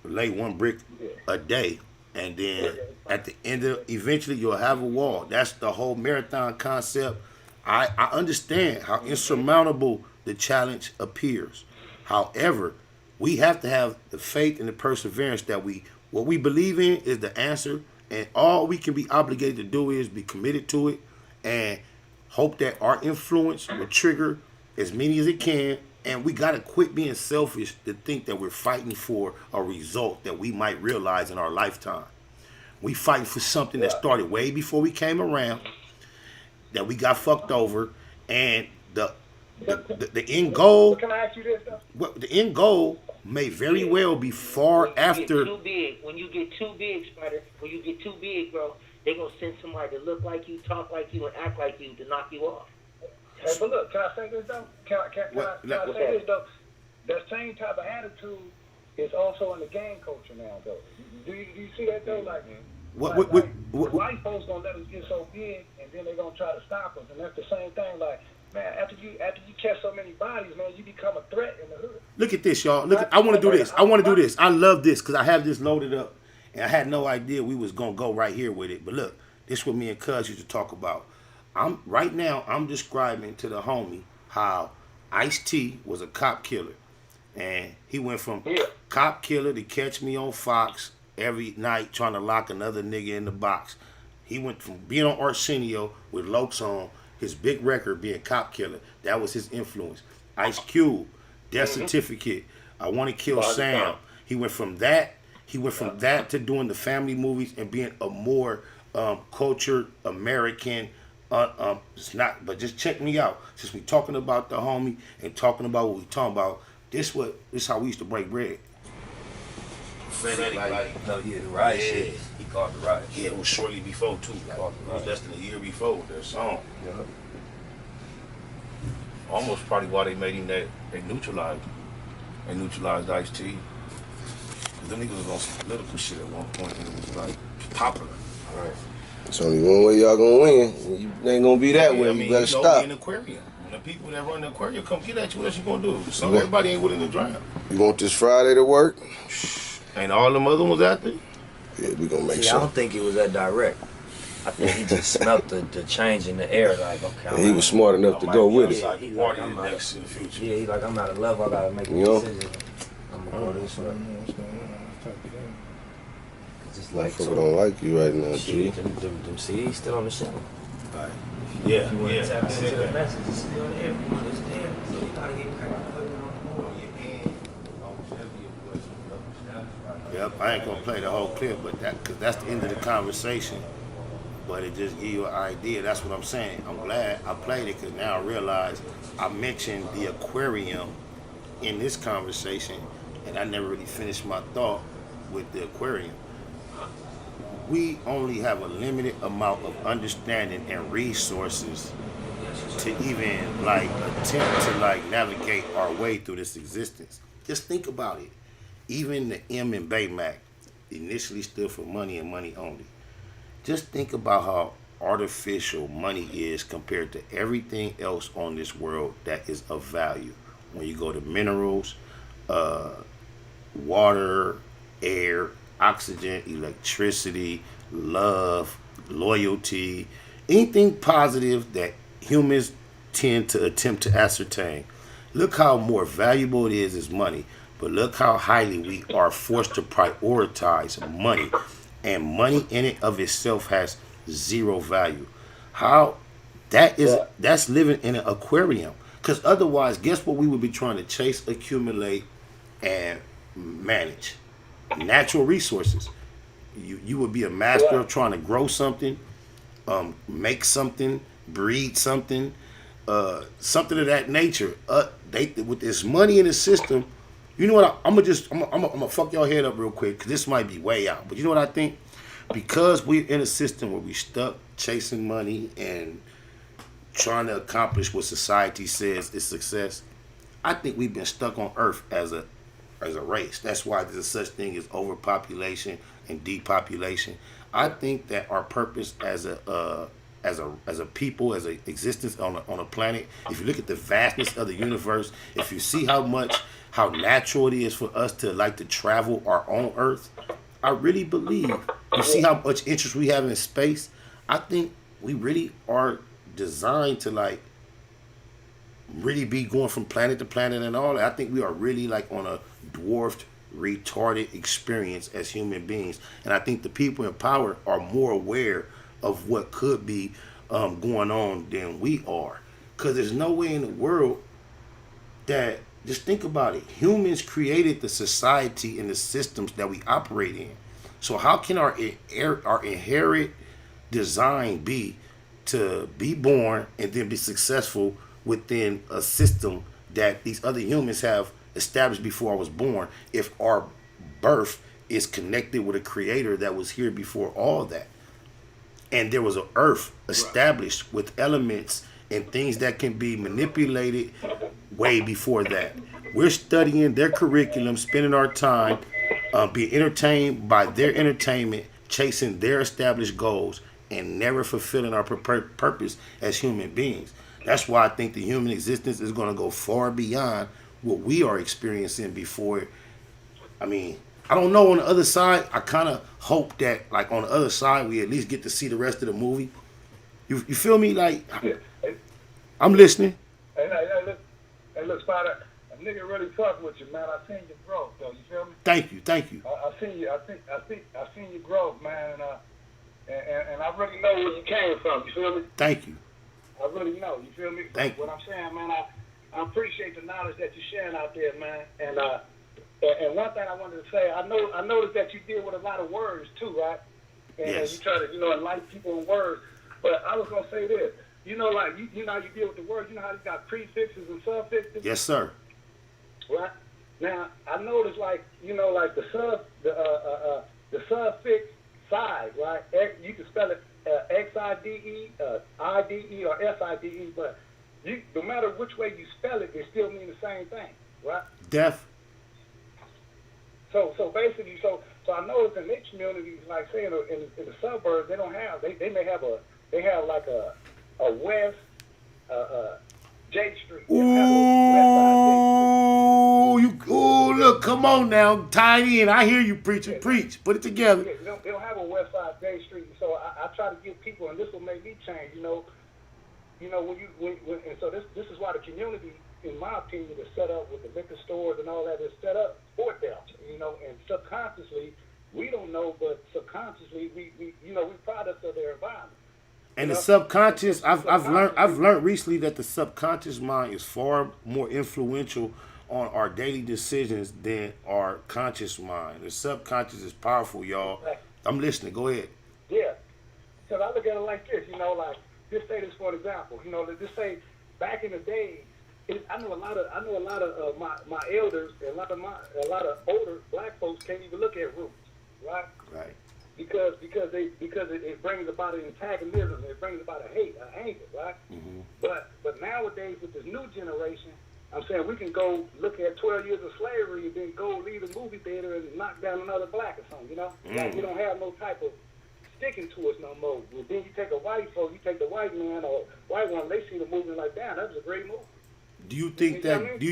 S16: Lay one brick a day, and then at the end of eventually you'll have a wall. That's the whole marathon concept. I understand how insurmountable the challenge appears. However, we have to have the faith and the perseverance that what we believe in is the answer, and all we can be obligated to do is be committed to it and hope that our influence will trigger as many as it can, and we gotta quit being selfish to think that we're fighting for a result that we might realize in our lifetime. We fighting for something that started way before we came around, that we got fucked over, and the end goal.
S5: But can I ask you this though?
S16: What the end goal may very well be far after.
S15: When you get too big, Spider, when you get too big, bro, they gonna send somebody to look like you, talk like you, and act like you to knock you off.
S5: Hey, but look, can I say this though? Can I say this though? That same type of attitude is also in the gang culture now, though. Do you see that though? Like, white folks gonna let us get so big, and then they're gonna try to stop us, and that's the same thing. Like, man, after you catch so many bodies, man, you become a threat in the hood.
S16: Look at this, y'all. I want to do this. I love this because I have this loaded up, and I had no idea we was gonna go right here with it. But look, this is what me and Cuz used to talk about. I'm describing to the homie how Ice-T was a cop killer. And he went from cop killer to Catch Me on Fox every night trying to lock another nigga in the box. He went from being on Arsenio with Lokes on, his big record being cop killer. That was his influence. Ice Cube, Death Certificate, I Want to Kill Sam. He went from that to doing the family movies and being a more cultured American. It's not, but just check me out. Since we talking about the homie and talking about what we talking about, this how we used to break bread.
S4: Prophetic, the riot shit. He called the riot.
S16: Yeah, it was shortly before too. It was less than a year before their song.
S19: Yeah. Almost probably why they made him that. They neutralized Ice-T. Cause them niggas was on some political shit at one point and it was like popular.
S20: Right. It's only one way y'all gonna win. You ain't gonna be that way. You better stop.
S16: In the aquarium. When the people that run the aquarium come get at you, what else you gonna do? So everybody ain't willing to drown.
S20: You want this Friday to work?
S16: Ain't all them other ones out there?
S20: Yeah, we gonna make
S4: sure. I don't think it was that direct. I think he just smelt the change in the air. Like, okay.
S20: And he was smart enough to go with it.
S4: Yeah, he's like, I'm out of love. I gotta make a decision. I'm gonna go this way.
S20: Motherfucker don't like you right now, G.
S4: Them CDs still on the shelf.
S16: Right.
S4: Yeah. If you want to tap into the message, it's still there. It's there. So you gotta get back and put it on your
S16: Yep, I ain't gonna play the whole clip, but because that's the end of the conversation. But it just give you an idea. That's what I'm saying. I'm glad I played it because now I realize I mentioned the aquarium in this conversation, and I never really finished my thought with the aquarium. We only have a limited amount of understanding and resources to even attempt to navigate our way through this existence. Just think about it. Even the M in Baymac initially stood for money and money only. Just think about how artificial money is compared to everything else on this world that is of value. When you go to minerals, water, air, oxygen, electricity, love, loyalty, anything positive that humans tend to attempt to ascertain. Look how more valuable it is as money, but look how highly we are forced to prioritize money, and money in it of itself has zero value. How that's living in an aquarium, because otherwise, guess what we would be trying to chase, accumulate, and manage? Natural resources. You would be a master of trying to grow something, make something, breed something, something of that nature. With this money in the system, you know what? I'm gonna fuck y'all head up real quick because this might be way out. But you know what I think? Because we're in a system where we stuck chasing money and trying to accomplish what society says is success, I think we've been stuck on Earth as a race. That's why there's such thing as overpopulation and depopulation. I think that our purpose as a people, as an existence on a planet, if you look at the vastness of the universe, if you see how natural it is for us to travel our own Earth, I really believe, you see how much interest we have in space, I think we really are designed to really be going from planet to planet and all that. I think we are really on a dwarfed, retarded experience as human beings. And I think the people in power are more aware of what could be going on than we are. Because there's no way in the world that, just think about it, humans created the society and the systems that we operate in. So how can our inherent design be to be born and then be successful within a system that these other humans have established before I was born, if our birth is connected with a creator that was here before all that? And there was an earth established with elements and things that can be manipulated way before that. We're studying their curriculum, spending our time, being entertained by their entertainment, chasing their established goals, and never fulfilling our purpose as human beings. That's why I think the human existence is going to go far beyond what we are experiencing before. I mean, I don't know on the other side. I kind of hope that, like, on the other side, we at least get to see the rest of the movie. You feel me? Like, I'm listening.
S5: Hey, look, Spider, a nigga really fuck with you, man. I seen your growth, though. You feel me?
S16: Thank you.
S5: I seen you. I seen your growth, man, and I really know where you came from. You feel me?
S16: Thank you.
S5: I really know. You feel me?
S16: Thank you.
S5: What I'm saying, man, I appreciate the knowledge that you're sharing out there, man. And one thing I wanted to say, I noticed that you deal with a lot of words too, right? And
S16: yes.
S5: You try to, enlighten people in words. But I was gonna say this, like you know how you deal with the words. You know how you got prefixes and suffixes.
S16: Yes, sir.
S5: Right. Now I noticed, like the suffix side, right? You can spell it XIDE, IDE, or SIDE, but no matter which way you spell it, it still means the same thing, right?
S16: Deaf.
S5: So basically, so I noticed in mixed communities, like say in the suburbs, they don't have, they may have like a West J Street.
S16: Ooh, look, come on now, tie it in. I hear you preaching, preach. Put it together.
S5: Yeah, they don't have a West Side J Street, so I try to give people, and this will make me change. And so this is why the community, in my opinion, is set up with the liquor stores and all that is set up for them. And subconsciously, we don't know, but subconsciously, we products of their environment.
S16: And the subconscious, I've learned recently that the subconscious mind is far more influential on our daily decisions than our conscious mind. The subconscious is powerful, y'all. I'm listening. Go ahead.
S5: Yeah, because I look at it like this. Like just say this for an example. Just say back in the day, I know a lot of my elders and a lot of older black folks can't even look at roots, right?
S16: Right.
S5: Because it brings about an antagonism, it brings about a hate, an anger, right?
S16: Mm-hmm.
S5: But nowadays with this new generation, I'm saying we can go look at 12 years of slavery and then go leave the movie theater and knock down another black or something, Like we don't have no type of sticking to us no more. Well, then you take a white folk, you take the white man or white woman, they see the movie like, damn, that was a great movie.
S16: Do you think that? Do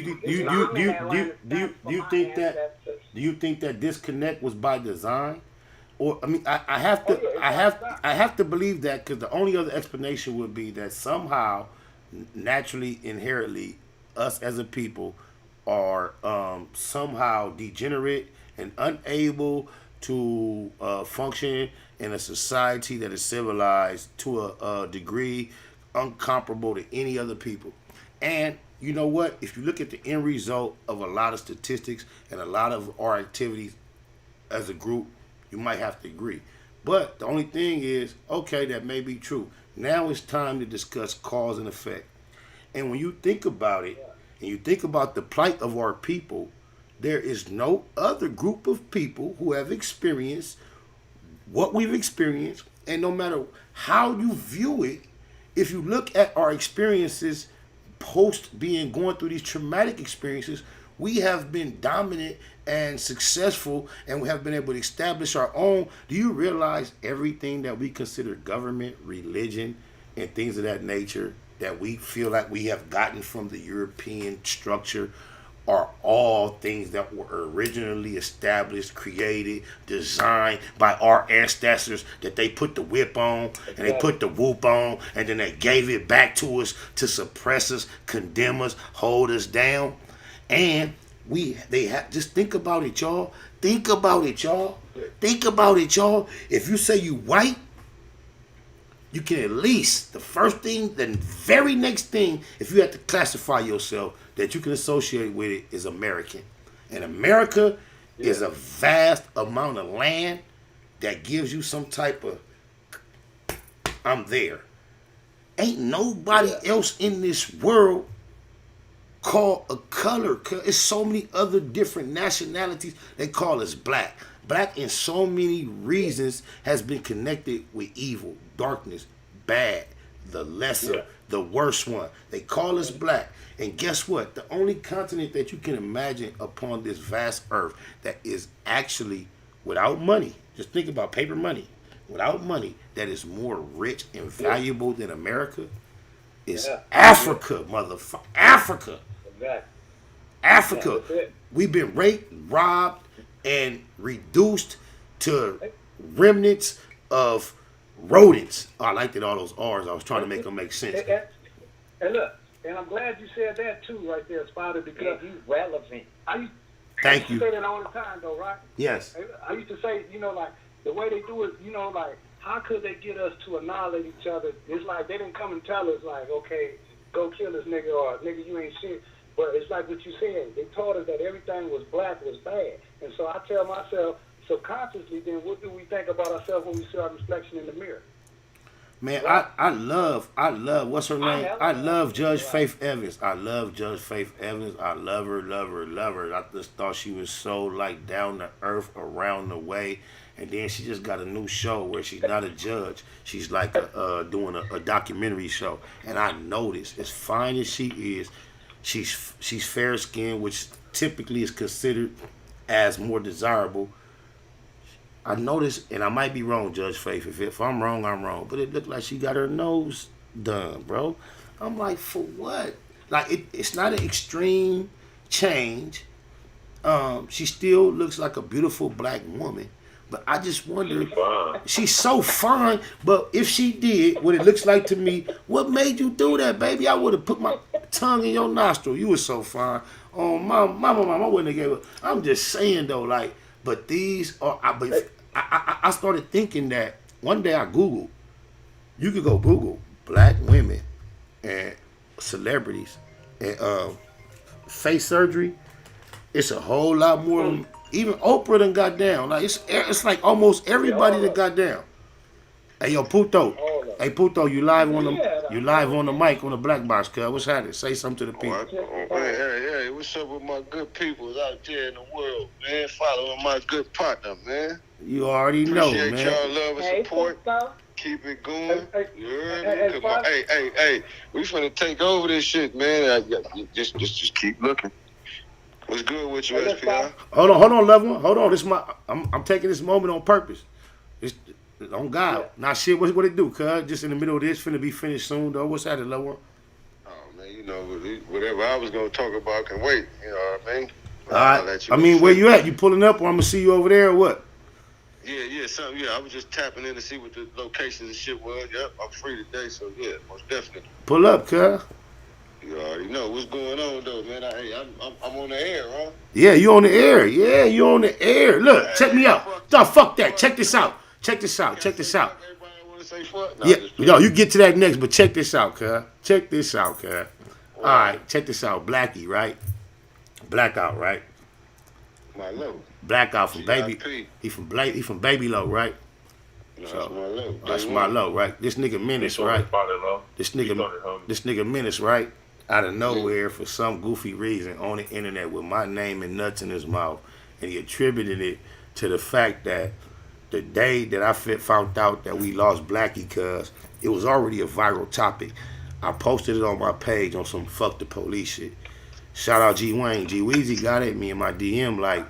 S16: you think that disconnect was by design? Or I mean, I have to believe that, because the only other explanation would be that somehow, naturally, inherently, us as a people are somehow degenerate and unable to function in a society that is civilized to a degree uncomparable to any other people. And you know what? If you look at the end result of a lot of statistics and a lot of our activities as a group, you might have to agree. But the only thing is, okay, that may be true. Now it's time to discuss cause and effect. And when you think about it, and you think about the plight of our people, there is no other group of people who have experienced what we've experienced. And no matter how you view it, if you look at our experiences post going through these traumatic experiences, we have been dominant and successful, and we have been able to establish our own. Do you realize everything that we consider government, religion, and things of that nature that we feel like we have gotten from the European structure are all things that were originally established, created, designed by our ancestors, that they put the whip on and they put the whoop on, and then they gave it back to us to suppress us, condemn us, hold us down. And just think about it, y'all. Think about it, y'all. If you say you white, you can at least, the first thing, the very next thing, if you have to classify yourself, that you can associate with it is American. And America is a vast amount of land that gives you some type of, I'm there. Ain't nobody else in this world called a color. It's so many other different nationalities. They call us black. Black in so many reasons has been connected with evil, darkness, bad, the lesser, the worst one. They call us black. And guess what? The only continent that you can imagine upon this vast earth that is actually without money, just think about paper money, without money, that is more rich and valuable than America is Africa, motherfucker. Africa.
S5: Exactly.
S16: Africa. We've been raped, robbed, and reduced to remnants of rodents. Oh, I liked it, all those R's. I was trying to make them make sense.
S5: And look, and I'm glad you said that too, right there, Spider, because
S15: he's relevant.
S16: Thank you.
S5: I used to say that all the time, though, right?
S16: Yes.
S5: I used to say, like, the way they do it, like, how could they get us to annihilate each other? It's like they didn't come and tell us, like, okay, go kill this nigga, or nigga, you ain't shit. But it's like what you said. They taught us that everything was black was bad. And so I tell myself, subconsciously, then what do we think about ourselves when we see our reflection in the mirror?
S16: Man, I love, what's her name? I love Judge Faith Evans. I love Judge Faith Evans. I love her. I just thought she was so, like, down to earth, around the way. And then she just got a new show where she's not a judge. She's like doing a documentary show. And I noticed, as fine as she is, she's fair skinned, which typically is considered as more desirable. I noticed, and I might be wrong, Judge Faith. If I'm wrong, I'm wrong. But it looked like she got her nose done, bro. I'm like, for what? Like, it's not an extreme change. She still looks like a beautiful black woman. But I just wonder, she's so fine, but if she did what it looks like to me, what made you do that, baby? I would have put my tongue in your nostril. You were so fine. Oh, mom, I wouldn't have gave it. I'm just saying, though, like, but these are, I started thinking that one day I Googled, you could go Google black women and celebrities and face surgery. It's a whole lot more. Even Oprah done got down. Like it's like almost everybody that got down. Hey yo, Puto. Hey Puto, you live on the mic on the black box, cuz. What's happening? Say something to the people.
S21: Hey, what's up with my good people out there in the world, man? Following my good partner, man.
S16: You already know, man.
S21: Appreciate y'all love and support. Keep it going. You heard me? Hey, we finna take over this shit, man. Just keep looking. What's good with you, SPI?
S16: Hold on, loved one. Hold on. I'm taking this moment on purpose. It's on God. Nah, shit, what it do, cuz? Just in the middle of this, finna be finished soon, though. What's happening, loved one?
S21: Oh, man, you know, whatever I was gonna talk about can wait. You know what I mean?
S16: All right. I mean, where you at? You pulling up, or I'm gonna see you over there, or what?
S21: Yeah, something. Yeah, I was just tapping in to see what the locations and shit was. Yep, I'm free today, so yeah, most definitely.
S16: Pull up, cuz.
S21: You already know what's going on, though, man. I'm on the air, huh?
S16: Yeah, you on the air. Yeah, you on the air. Look, check me out. Dog, fuck that. Check this out.
S21: Everybody want to say fuck? No,
S16: Yeah, yo, you get to that next, but check this out, cuz. All right, check this out. Blackie, right? Blackout, right?
S21: My low.
S16: Blackout from Baby. He from Baby Low, right?
S21: No, so, that's my low.
S16: That's my low, right? This nigga Menace, right? This nigga Menace, right? Out of nowhere, for some goofy reason, on the internet with my name and nuts in his mouth, and he attributed it to the fact that the day that I found out that we lost Blackie, cuz it was already a viral topic. I posted it on my page on some fuck the police shit. Shout out G Wayne. G Weezy got at me in my DM like,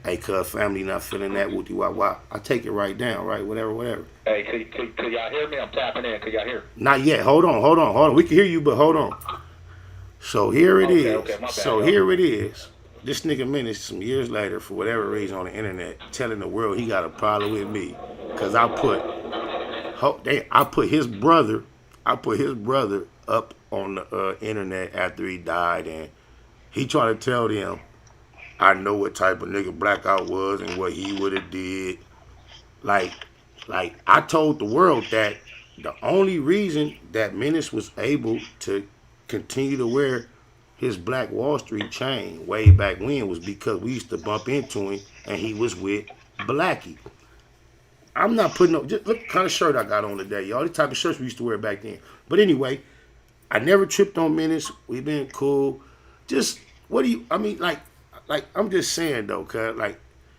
S16: hey, cuz family not feeling that woody wah wah. I take it right down, right? Whatever.
S22: Hey, could y'all hear me? I'm tapping in. Could y'all hear?
S16: Not yet. Hold on. We can hear you, but hold on. So here it is. Here it is. This nigga Menace, some years later, for whatever reason on the internet, telling the world he got a problem with me. Cause I put his brother up on the internet after he died, and he tried to tell them I know what type of nigga Blackout was and what he would have did. Like I told the world that the only reason that Menace was able to continue to wear his Black Wall Street chain way back when was because we used to bump into him and he was with Blackie. I'm not putting up, just look what kind of shirt I got on today, y'all. The type of shirts we used to wear back then. But anyway, I never tripped on Menace. We've been cool. Just, what do you, I mean, like I'm just saying though, cuz, like.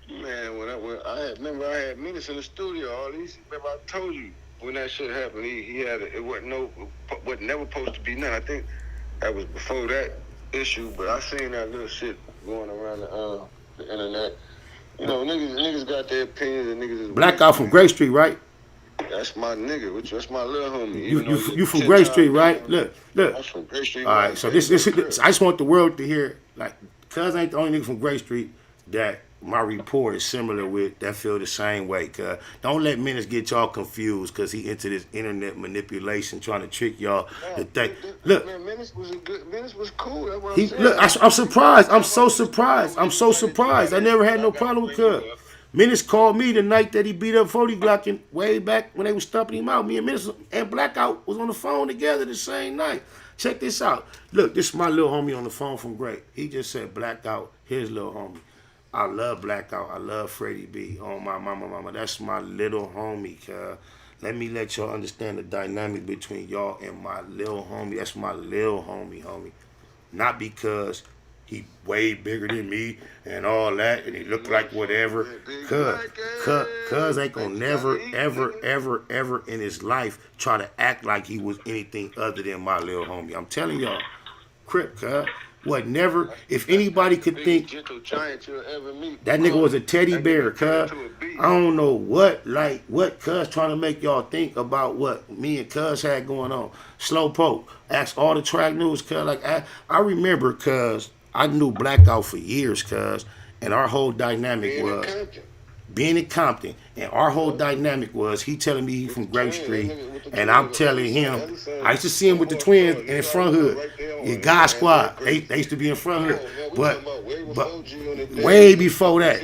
S21: Man, when I had Menace in the studio, all these, remember I told you, when that shit happened, he had, it wasn't never supposed to be none. I think that was before that issue, but I seen that little shit going around the internet. You know, niggas got their opinions and niggas is
S16: Blackout from Gray Street, right?
S21: That's my nigga. That's my little homie.
S16: You from Gray Street, right? Look.
S21: I'm from Gray Street.
S16: All right, so this I just want the world to hear, like, cuz I ain't the only nigga from Gray Street that my report is similar with, that feel the same way. Cuz don't let Menace get y'all confused, cuz he into this internet manipulation trying to trick y'all to think. Look,
S21: Man, Menace was cool. That's what I'm
S16: he
S21: saying.
S16: look. I'm surprised. I'm so surprised. I never had no problem with cuz. Menace called me the night that he beat up 40 Glock way back when they was stumping him out. Me and Menace and Blackout was on the phone together the same night. Check this out. Look, this is my little homie on the phone from Gray. He just said Blackout, his little homie. I love Blackout. I love Freddie B. Oh, my mama. That's my little homie, cuz. Let me let y'all understand the dynamic between y'all and my little homie. That's my little homie. Not because he way bigger than me and all that, and he look like whatever. Cuz ain't gonna never, ever in his life try to act like he was anything other than my little homie. I'm telling y'all, Crip, cuz. What, never, if anybody could think that nigga was a teddy bear, cuz. I don't know what cuz trying to make y'all think about what me and cuz had going on. Slowpoke, ask all the track news, cuz. Like, I remember, cuz, I knew Blackout for years, cuz, and our whole dynamic was being in Compton, and our whole dynamic was he telling me he from Gray Street, and I'm telling him, I used to see him with the twins in front hood, in God Squad. They used to be in front hood, but way before that,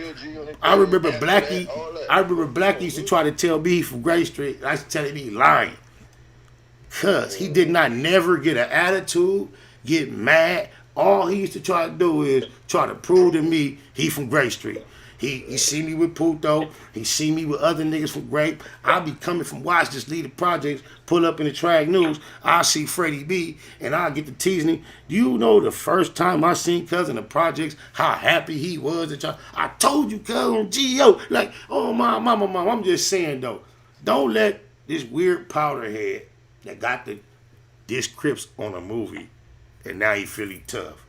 S16: I remember Blackie used to try to tell me he from Gray Street. I used to tell him he lying, cause he did not never get an attitude, get mad. All he used to try to do is try to prove to me he from Gray Street. He see me with Puto. He see me with other niggas from Grape. I'll be coming from Watch, just leave the projects, pull up in the track news. I'll see Freddie B, and I'll get to teasing him. Do you know the first time I seen Cuz in the projects, how happy he was at y'all? I told you, Cuz, on G.O. Like, oh, my mama. I'm just saying, though, don't let this weird powder head that got the disc Crips on a movie, and now he feel he tough.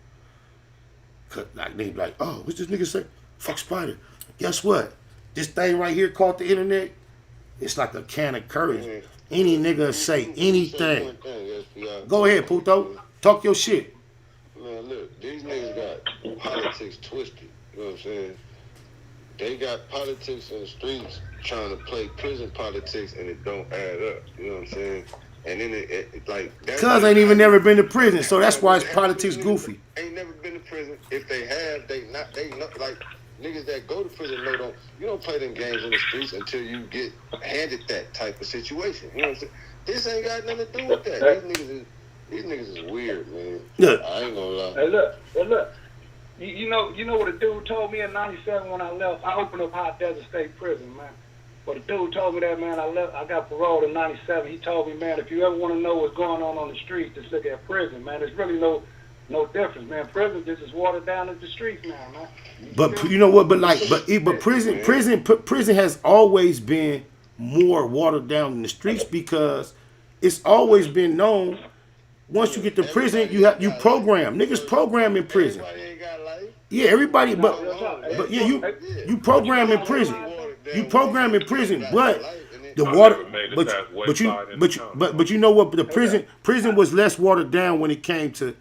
S16: Like, they be like, oh, what's this nigga say? Fuck Spider. Guess what? This thing right here called the internet, it's like a can of courage. Any nigga say anything. Go ahead, Puto. Talk your shit.
S21: Man, look, these niggas got politics twisted. You know what I'm saying? They got politics in the streets trying to play prison politics, and it don't add up. You know what I'm saying? And then it like...
S16: Cuz ain't even never been to prison, so that's why it's politics goofy.
S21: Ain't never been to prison. If they have, they not like... Niggas that go to prison you don't play them games in the streets until you get handed that type of situation. You know what I'm saying? This ain't got nothing to do with that. These niggas is weird, man.
S16: Look.
S21: I ain't gonna lie.
S5: Hey, look. You know what a dude told me in '97 when I left? I opened up High Desert State Prison, man. But a dude told me that, man, I got paroled in '97. He told me, man, if you ever want to know what's going on the streets, just look at prison, man. There's really no difference, man. Prison just is watered down in the streets now, man.
S16: But you know what? But prison has always been more watered down in the streets because it's always been known. Once you get to prison, you program. Niggas program in prison. Yeah, everybody. But yeah, you program in prison. You program in prison, but the water. But you know what? The prison was less watered down when it came to.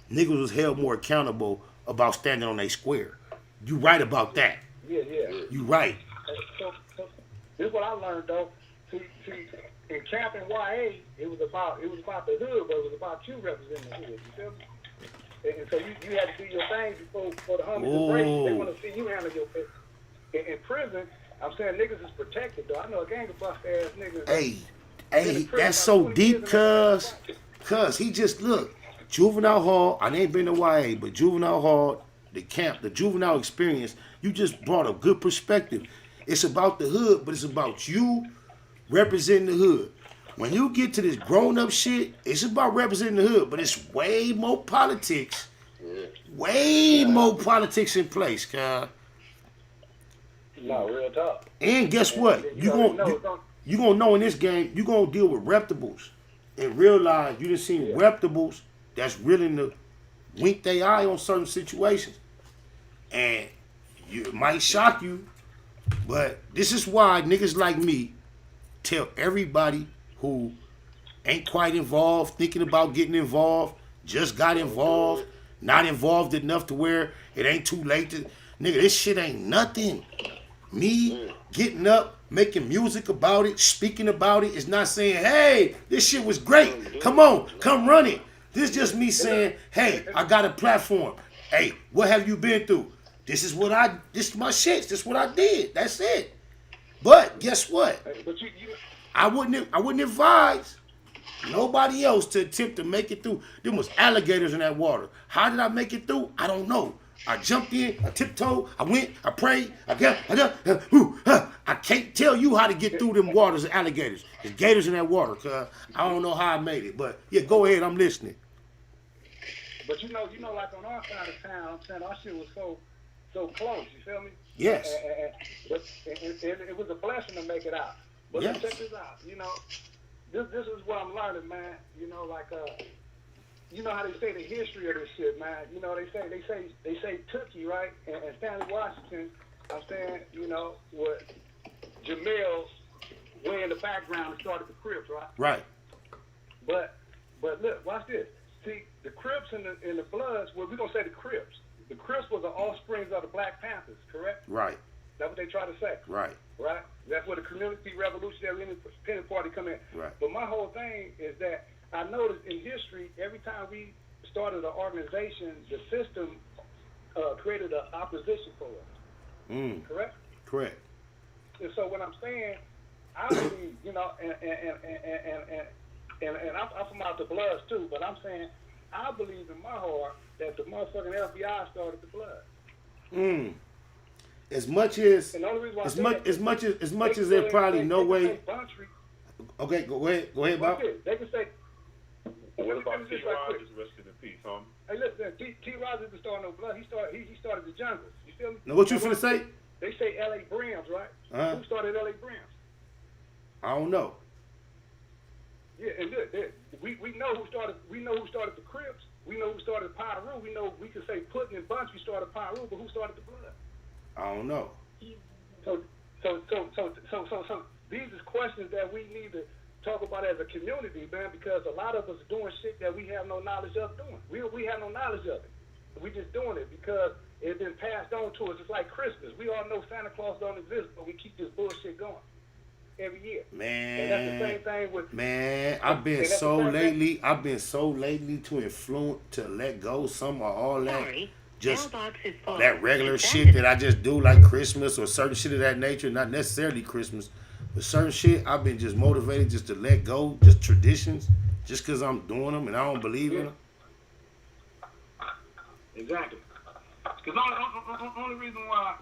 S16: Niggas was held more accountable about standing on a square. You right about that.
S5: Yeah.
S16: You right.
S5: So this is what I learned though. See, in camp in YA, it was about the hood, but it was about you representing the hood. You feel me? And so you had to do your thing before the homies embrace you. They want to see you handle your business. In prison, I'm saying niggas is protected though. I know a gang of bust ass niggas.
S16: Hey, Hey, that's so deep, cuz he just, look, juvenile hall, I ain't been to YA, but juvenile hall, the camp, the juvenile experience, you just brought a good perspective. It's about the hood, but it's about you representing the hood. When you get to this grown-up shit, it's about representing the hood, but it's way more politics. Way more politics in place, cuz.
S5: No, real talk.
S16: And guess what? You gonna know in this game, you gonna deal with reputables and realize you done seen reputables that's willing to wink their eye on certain situations. And it might shock you, but this is why niggas like me tell everybody who ain't quite involved, thinking about getting involved, just got involved, not involved enough to where it ain't too late to, nigga, this shit ain't nothing. Me getting up, making music about it, speaking about it, is not saying, hey, this shit was great. Come on, come run it. This is just me saying, hey, I got a platform. Hey, what have you been through? This is my shit. This is what I did. That's it. But guess what? I wouldn't advise nobody else to attempt to make it through. There was alligators in that water. How did I make it through? I don't know. I jumped in, I tiptoed, I went, I prayed, I can't tell you how to get through them waters of alligators. There's gators in that water, cuz I don't know how I made it. But yeah, go ahead, I'm listening.
S5: But you know, like on our side of town, I'm saying our shit was so close, you feel me?
S16: Yes.
S5: But it was a blessing to make it out. But
S16: Yes.
S5: check this out, this is what I'm learning, man. You know how they say the history of this shit, man. They say Tookie, right? And Stanley Washington, I'm saying, what Jamil's way in the background started the Crips, right?
S16: Right.
S5: But look, watch this. See, the Crips and the Bloods, well, we're gonna say the Crips. The Crips was the offspring of the Black Panthers, correct?
S16: Right.
S5: That's what they try to say.
S16: Right.
S5: Right? That's where the community revolutionary independent party come in.
S16: Right.
S5: But my whole thing is that I noticed in history, every time we started an organization, the system created an opposition for us. Correct?
S16: Correct.
S5: And so what I'm saying, I believe, and I'm from out the Bloods too, but I'm saying I believe in my heart that the motherfucking FBI started the Blood.
S16: As much as there probably no way. Okay, go ahead, Bob.
S5: They can say.
S18: What about T. Rogers? Rest in peace, homie.
S5: Hey, listen, T. Rogers didn't start no Blood. He started the jungle. You feel me?
S16: Now, what you finna say?
S5: They say L.A. Brims, right? Who started L.A. Brims?
S16: I don't know.
S5: Yeah, and look, we know who started. We know who started the Crips. We know who started Pyru. We know we can say Puddin' and Bunch. We started Pyru, but who started the Blood?
S16: I don't know.
S5: So these is questions that we need to talk about as a community, man, because a lot of us doing shit that we have no knowledge of doing. We have no knowledge of it. We just doing it because it's been passed on to us. It's like Christmas. We all know Santa Claus don't exist, but we keep this bullshit going every year.
S16: Man,
S5: and that's the same thing with.
S16: Man, I've been so lately to let go some of all that. Just that regular shit that I just do, like Christmas or certain shit of that nature, not necessarily Christmas, but certain shit I've been just motivated just to let go, just traditions, just because I'm doing them and I don't believe in them.
S5: Exactly. Because only reason why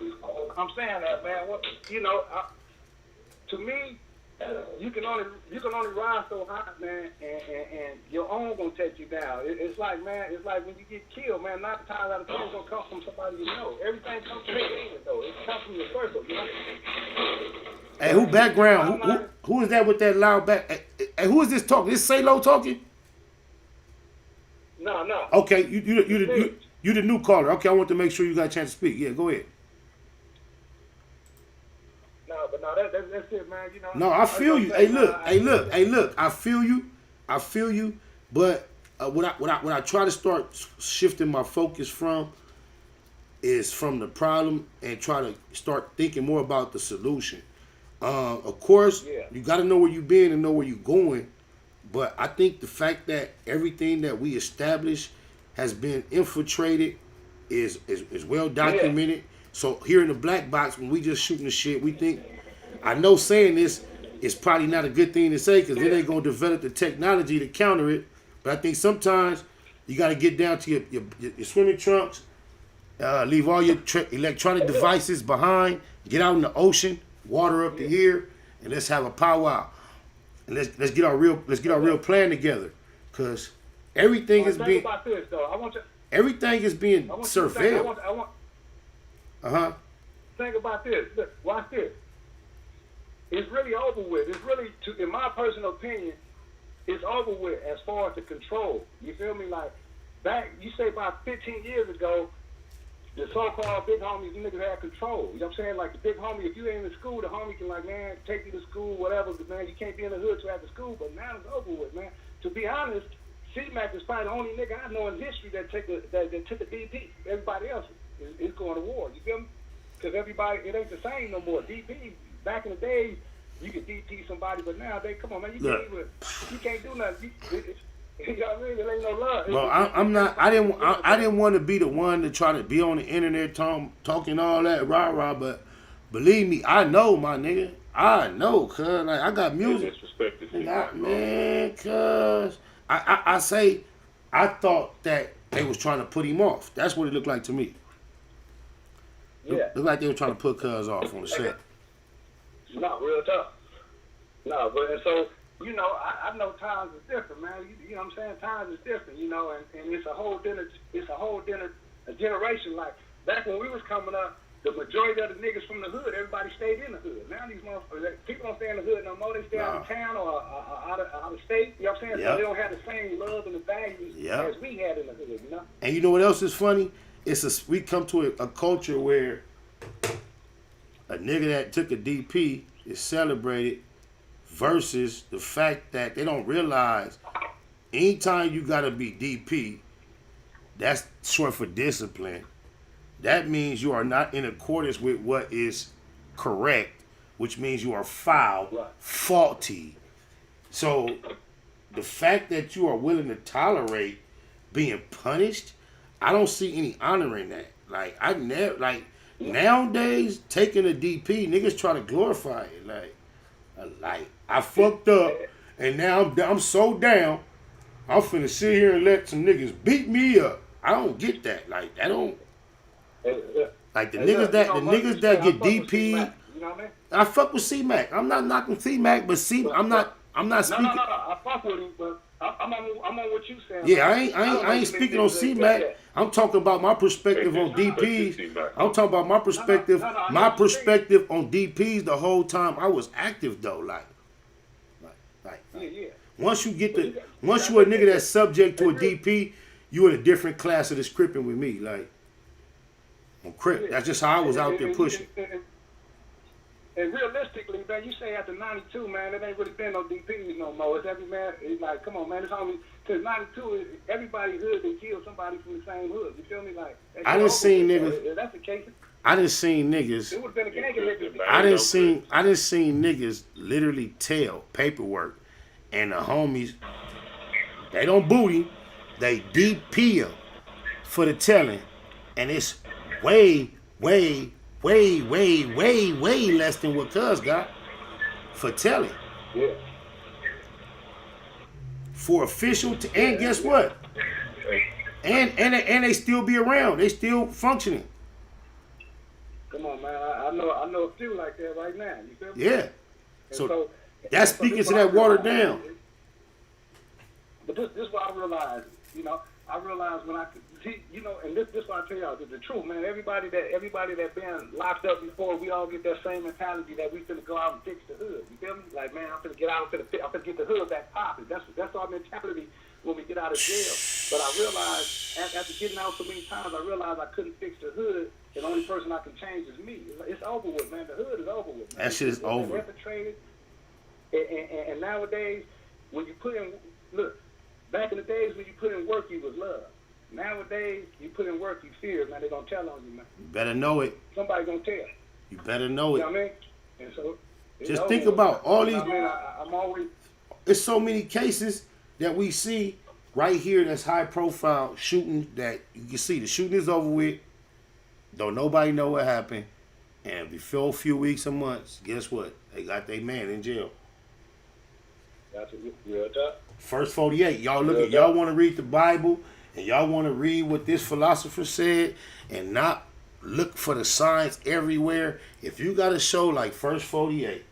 S5: I'm saying that, man, to me, you can only rise so high, man, and your own gonna take you down. It's like, man, it's like when you get killed, man. 9 times out of 10 it's gonna come from somebody you know. Everything comes from your though. It comes from your circle, you know.
S16: Hey, who background? Who is that with that loud back? Hey, who is this talking? This Salo talking?
S5: No.
S16: Okay, you the new caller. Okay, I want to make sure you got a chance to speak. Yeah, go ahead.
S5: No, that's it, man.
S16: No, I feel you. Hey, look. I feel you. But what I try to start shifting my focus from is from the problem and try to start thinking more about the solution. Of course, you got to know where you've been and know where you're going. But I think the fact that everything that we established has been infiltrated is well documented. So here in the black box, when we just shooting the shit, we think, I know saying this, it's probably not a good thing to say because then they're going to develop the technology to counter it. But I think sometimes you got to get down to your swimming trunks, leave all your electronic devices behind, get out in the ocean, water up to here, and let's have a powwow. And let's get our real plan together, because everything is being.
S5: About this, though.
S16: Everything is being surveilled.
S5: Think about this. Look, watch this. It's really over with. It's really, in my personal opinion, it's over with as far as the control. You feel me? Like, back, you say about 15 years ago, the so-called big homies, you niggas had control. You know what I'm saying? Like, the big homie, if you ain't in school, the homie can, like, man, take you to school, whatever, but, man, you can't be in the hood till after school. But now it's over with, man. To be honest, C-Mac is probably the only nigga I know in history that took a DP. Everybody else is going to war. You feel me? Because everybody, it ain't the same no more. DP, back in the days, you could DP somebody, but now come on, man, you can't do nothing. You know what I mean? There ain't no love.
S16: Well, I'm not. I didn't want to be the one to try to be on the internet talking all that rah. But believe me, I know, my nigga. I know, cuz like I got music. Man, cuz I say I thought that they was trying to put him off. That's what it looked like to me.
S5: Yeah.
S16: Looked like they were trying to put cuz off on the set.
S5: No, real tough. No, but and so, you know, I know times is different, man. You know what I'm saying? Times is different, you know, and it's a whole generation. Like back when we was coming up, the majority of the niggas from the hood, everybody stayed in the hood. Now these motherfuckers, people don't stay in the hood no more. They stay out of town or out of state. You know what I'm saying?
S16: Yep.
S5: So they don't have the same love and the values as we had in the hood, you know?
S16: And you know what else is funny? We come to a culture where a nigga that took a DP is celebrated versus the fact that they don't realize anytime you gotta be DP, that's short for discipline. That means you are not in accordance with what is correct, which means you are foul, faulty. So the fact that you are willing to tolerate being punished, I don't see any honor in that. Like I never nowadays taking a DP, niggas try to glorify it. Like I fucked up and now I'm so down, I'm finna sit here and let some niggas beat me up. I don't get that. Like I don't. Like the niggas that get DP. You know what I mean? I fuck with C-Mac. I'm not knocking C-Mac, but I'm not speaking.
S5: No, I fuck with him, but I'm on what you saying.
S16: Yeah, I ain't speaking on C-Mac. I'm talking about my perspective on DPs. I'm talking about my perspective. My perspective on DPs the whole time I was active though. Like. Once you a nigga that's subject to a DP, you in a different class of the scripting with me. Like. On Crip. That's just how I was out there pushing.
S5: And realistically, man, you say after 92, man, it ain't really been no DPs no more. It's every man, it's like, come on, man, it's only, because 92, everybody hood, they kill somebody from the same hood. You feel me? Like,
S16: I done seen niggas.
S5: If that's the case,
S16: I done seen niggas.
S5: It would have been a gang of niggas.
S16: I done seen niggas literally tell paperwork, and the homies, they don't boot him, they DP him for the telling, and it's way less than what Cuz got for telling.
S5: Yeah.
S16: For official, and guess what? And they still be around. They still functioning.
S5: Come on, man. I know a few like that right now. You feel me?
S16: Yeah. So that's speaking to that watered down.
S5: But this is what I realized. You know, I realized when I could see, you know, and this what I tell y'all the truth, man. Everybody that been locked up before, we all get that same mentality that we finna go out and fix the hood. You feel me? Like, man, I'm finna get out, I'm finna get the hood back popping. That's our mentality when we get out of jail. But I realized after getting out so many times, I realized I couldn't fix the hood. And the only person I can change is me. It's over with, man. The hood is over with. Man.
S16: That shit is over.
S5: Infiltrated. And nowadays, when you put in, look, back in the days when you put in work, you was loved. Nowadays, you put in work, you fear, man. They're going to tell on you, man.
S16: You better know it.
S5: Somebody going to tell.
S16: You better know it.
S5: You know what I mean? And so,
S16: just think about all these.
S5: I mean, I'm always.
S16: There's so many cases that we see right here that's high profile shooting that you can see the shooting is over with. Don't nobody know what happened. And before a few weeks or months, guess what? They got their man in jail.
S5: That's it. Real talk.
S16: First 48. Y'all look at, y'all want to read the Bible and y'all want to read what this philosopher said and not look for the signs everywhere. If you got a show like First 48,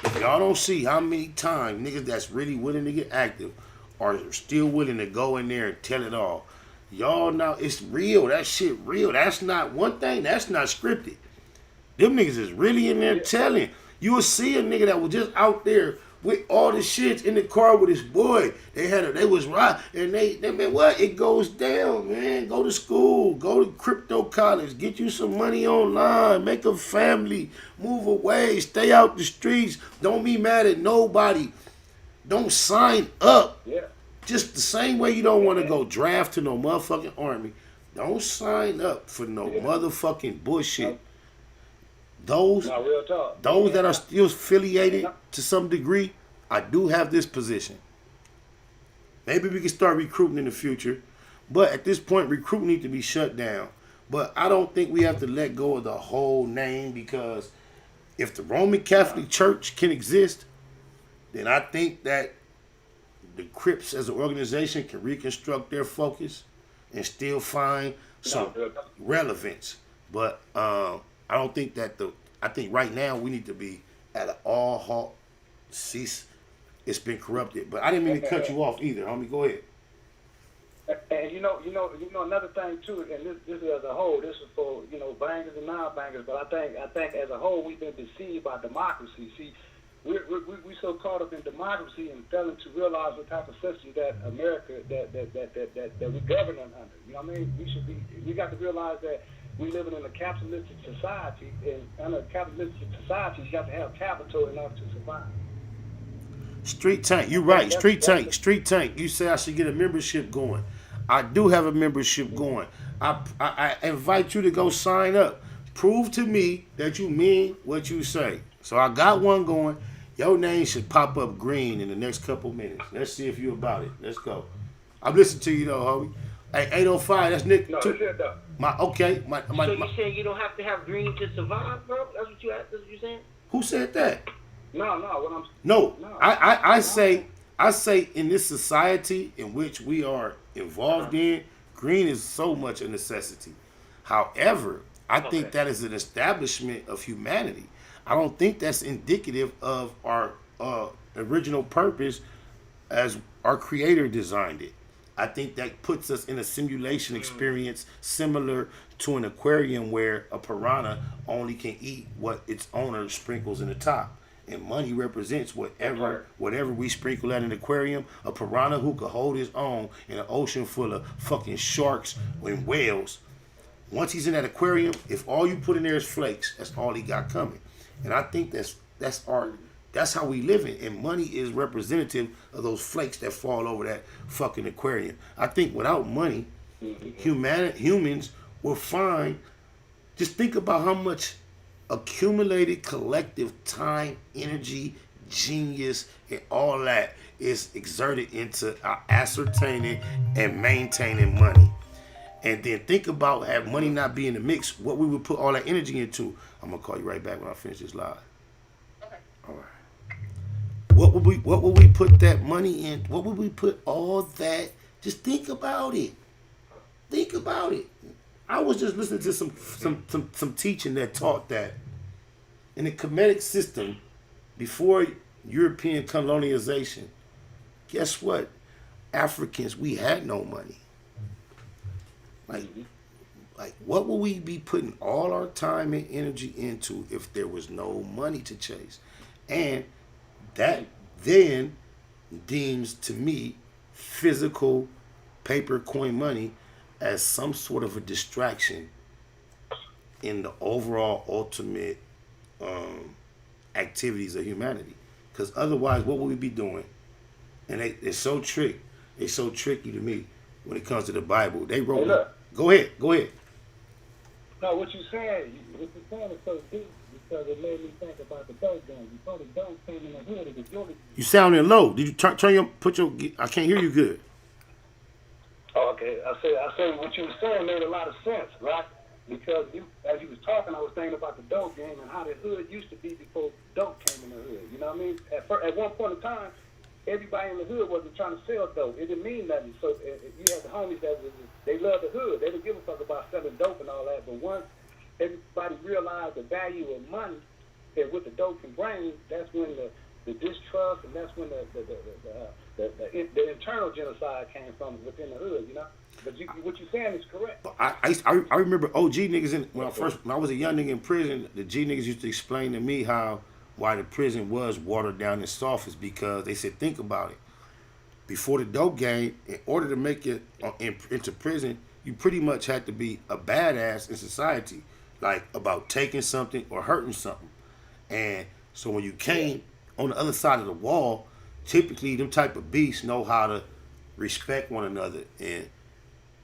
S16: if y'all don't see how many times niggas that's really willing to get active are still willing to go in there and tell it all, y'all now it's real. That shit real. That's not one thing. That's not scripted. Them niggas is really in there telling. You will see a nigga that was just out there with all the shit in the car with his boy. They was right. And they man, what? It goes down, man. Go to school. Go to crypto college. Get you some money online. Make a family. Move away. Stay out the streets. Don't be mad at nobody. Don't sign up.
S5: Yeah.
S16: Just the same way you don't want to go draft to no motherfucking army. Don't sign up for no motherfucking bullshit. Those that are still affiliated to some degree, I do have this position. Maybe we can start recruiting in the future, but at this point, recruiting needs to be shut down. But I don't think we have to let go of the whole name, because if the Roman Catholic Church can exist, then I think that the Crips as an organization can reconstruct their focus and still find some relevance. But I don't think that I think right now we need to be at an all halt cease. It's been corrupted. But I didn't mean to cut you off either, homie. Go ahead.
S5: And you know another thing too, and this is as a whole. This is for bangers and non-bangers. But I think as a whole we've been deceived by democracy. See, we so caught up in democracy and failing to realize what type of system that America that we govern under. You know what I mean? We got to realize that we living in a capitalistic society, and under a capitalistic society, you got to have capital in order to survive.
S16: Street Tank, you right. Street Tank. You say I should get a membership going. I do have a membership going. I invite you to go sign up. Prove to me that you mean what you say. So I got one going. Your name should pop up green in the next couple minutes. Let's see if you about it. Let's go. I'm listening to you though, homie. Hey, 805, that's Nick.
S5: No, that's it though.
S15: So you saying you don't have to have green to survive, bro? That's what you saying?
S16: Who said that?
S5: No,
S16: I say in this society in which we are involved in, green is so much a necessity. However, I think that is an establishment of humanity. I don't think that's indicative of our original purpose as our creator designed it. I think that puts us in a simulation experience similar to an aquarium where a piranha only can eat what its owner sprinkles in the top. And money represents whatever we sprinkle at an aquarium. A piranha who could hold his own in an ocean full of fucking sharks and whales. Once he's in that aquarium, if all you put in there is flakes, that's all he got coming. And I think that's how we live in. And money is representative of those flakes that fall over that fucking aquarium. I think without money, humans will find, just think about how much accumulated collective time, energy, genius, and all that is exerted into ascertaining and maintaining money. And then think about have money not be in the mix, what we would put all that energy into. I'm gonna call you right back when I finish this live.
S15: Okay.
S16: All right. What would we put that money in? What would we put all that? Just think about it. Think about it. I was just listening to some teaching that taught that in the Kemetic system before European colonization, guess what? Africans, we had no money. Like what would we be putting all our time and energy into if there was no money to chase? And that then deems to me physical paper coin money as some sort of a distraction in the overall ultimate activities of humanity. Because otherwise, what would we be doing? And they're so tricky. They're so tricky to me when it comes to the Bible. They wrote.
S5: Hey,
S16: go ahead.
S5: No, what you're saying is so deep because it made me think about the dope game. Before the dope came in the hood, it was really.
S16: You sounding low. Did you turn your I can't hear you good.
S5: Oh, okay. I say what you were saying made a lot of sense, right? Because as you was talking, I was thinking about the dope game and how the hood used to be before dope came in the hood. You know what I mean? At one point in time, everybody in the hood wasn't trying to sell dope. It didn't mean nothing. So you had the homies that they loved the hood. They didn't give a fuck about selling dope and all that. But once everybody realized the value of money and what the dope can bring, that's when the distrust and that's when the internal genocide came from within the hood, you know. But what you're saying is correct.
S16: I remember OG niggas when I was a young nigga in prison. The G niggas used to explain to me why the prison was watered down and soft is because they said, think about it. Before the dope game, in order to make it into prison, you pretty much had to be a badass in society, like about taking something or hurting something. And so when you came on the other side of the wall, typically them type of beasts know how to respect one another.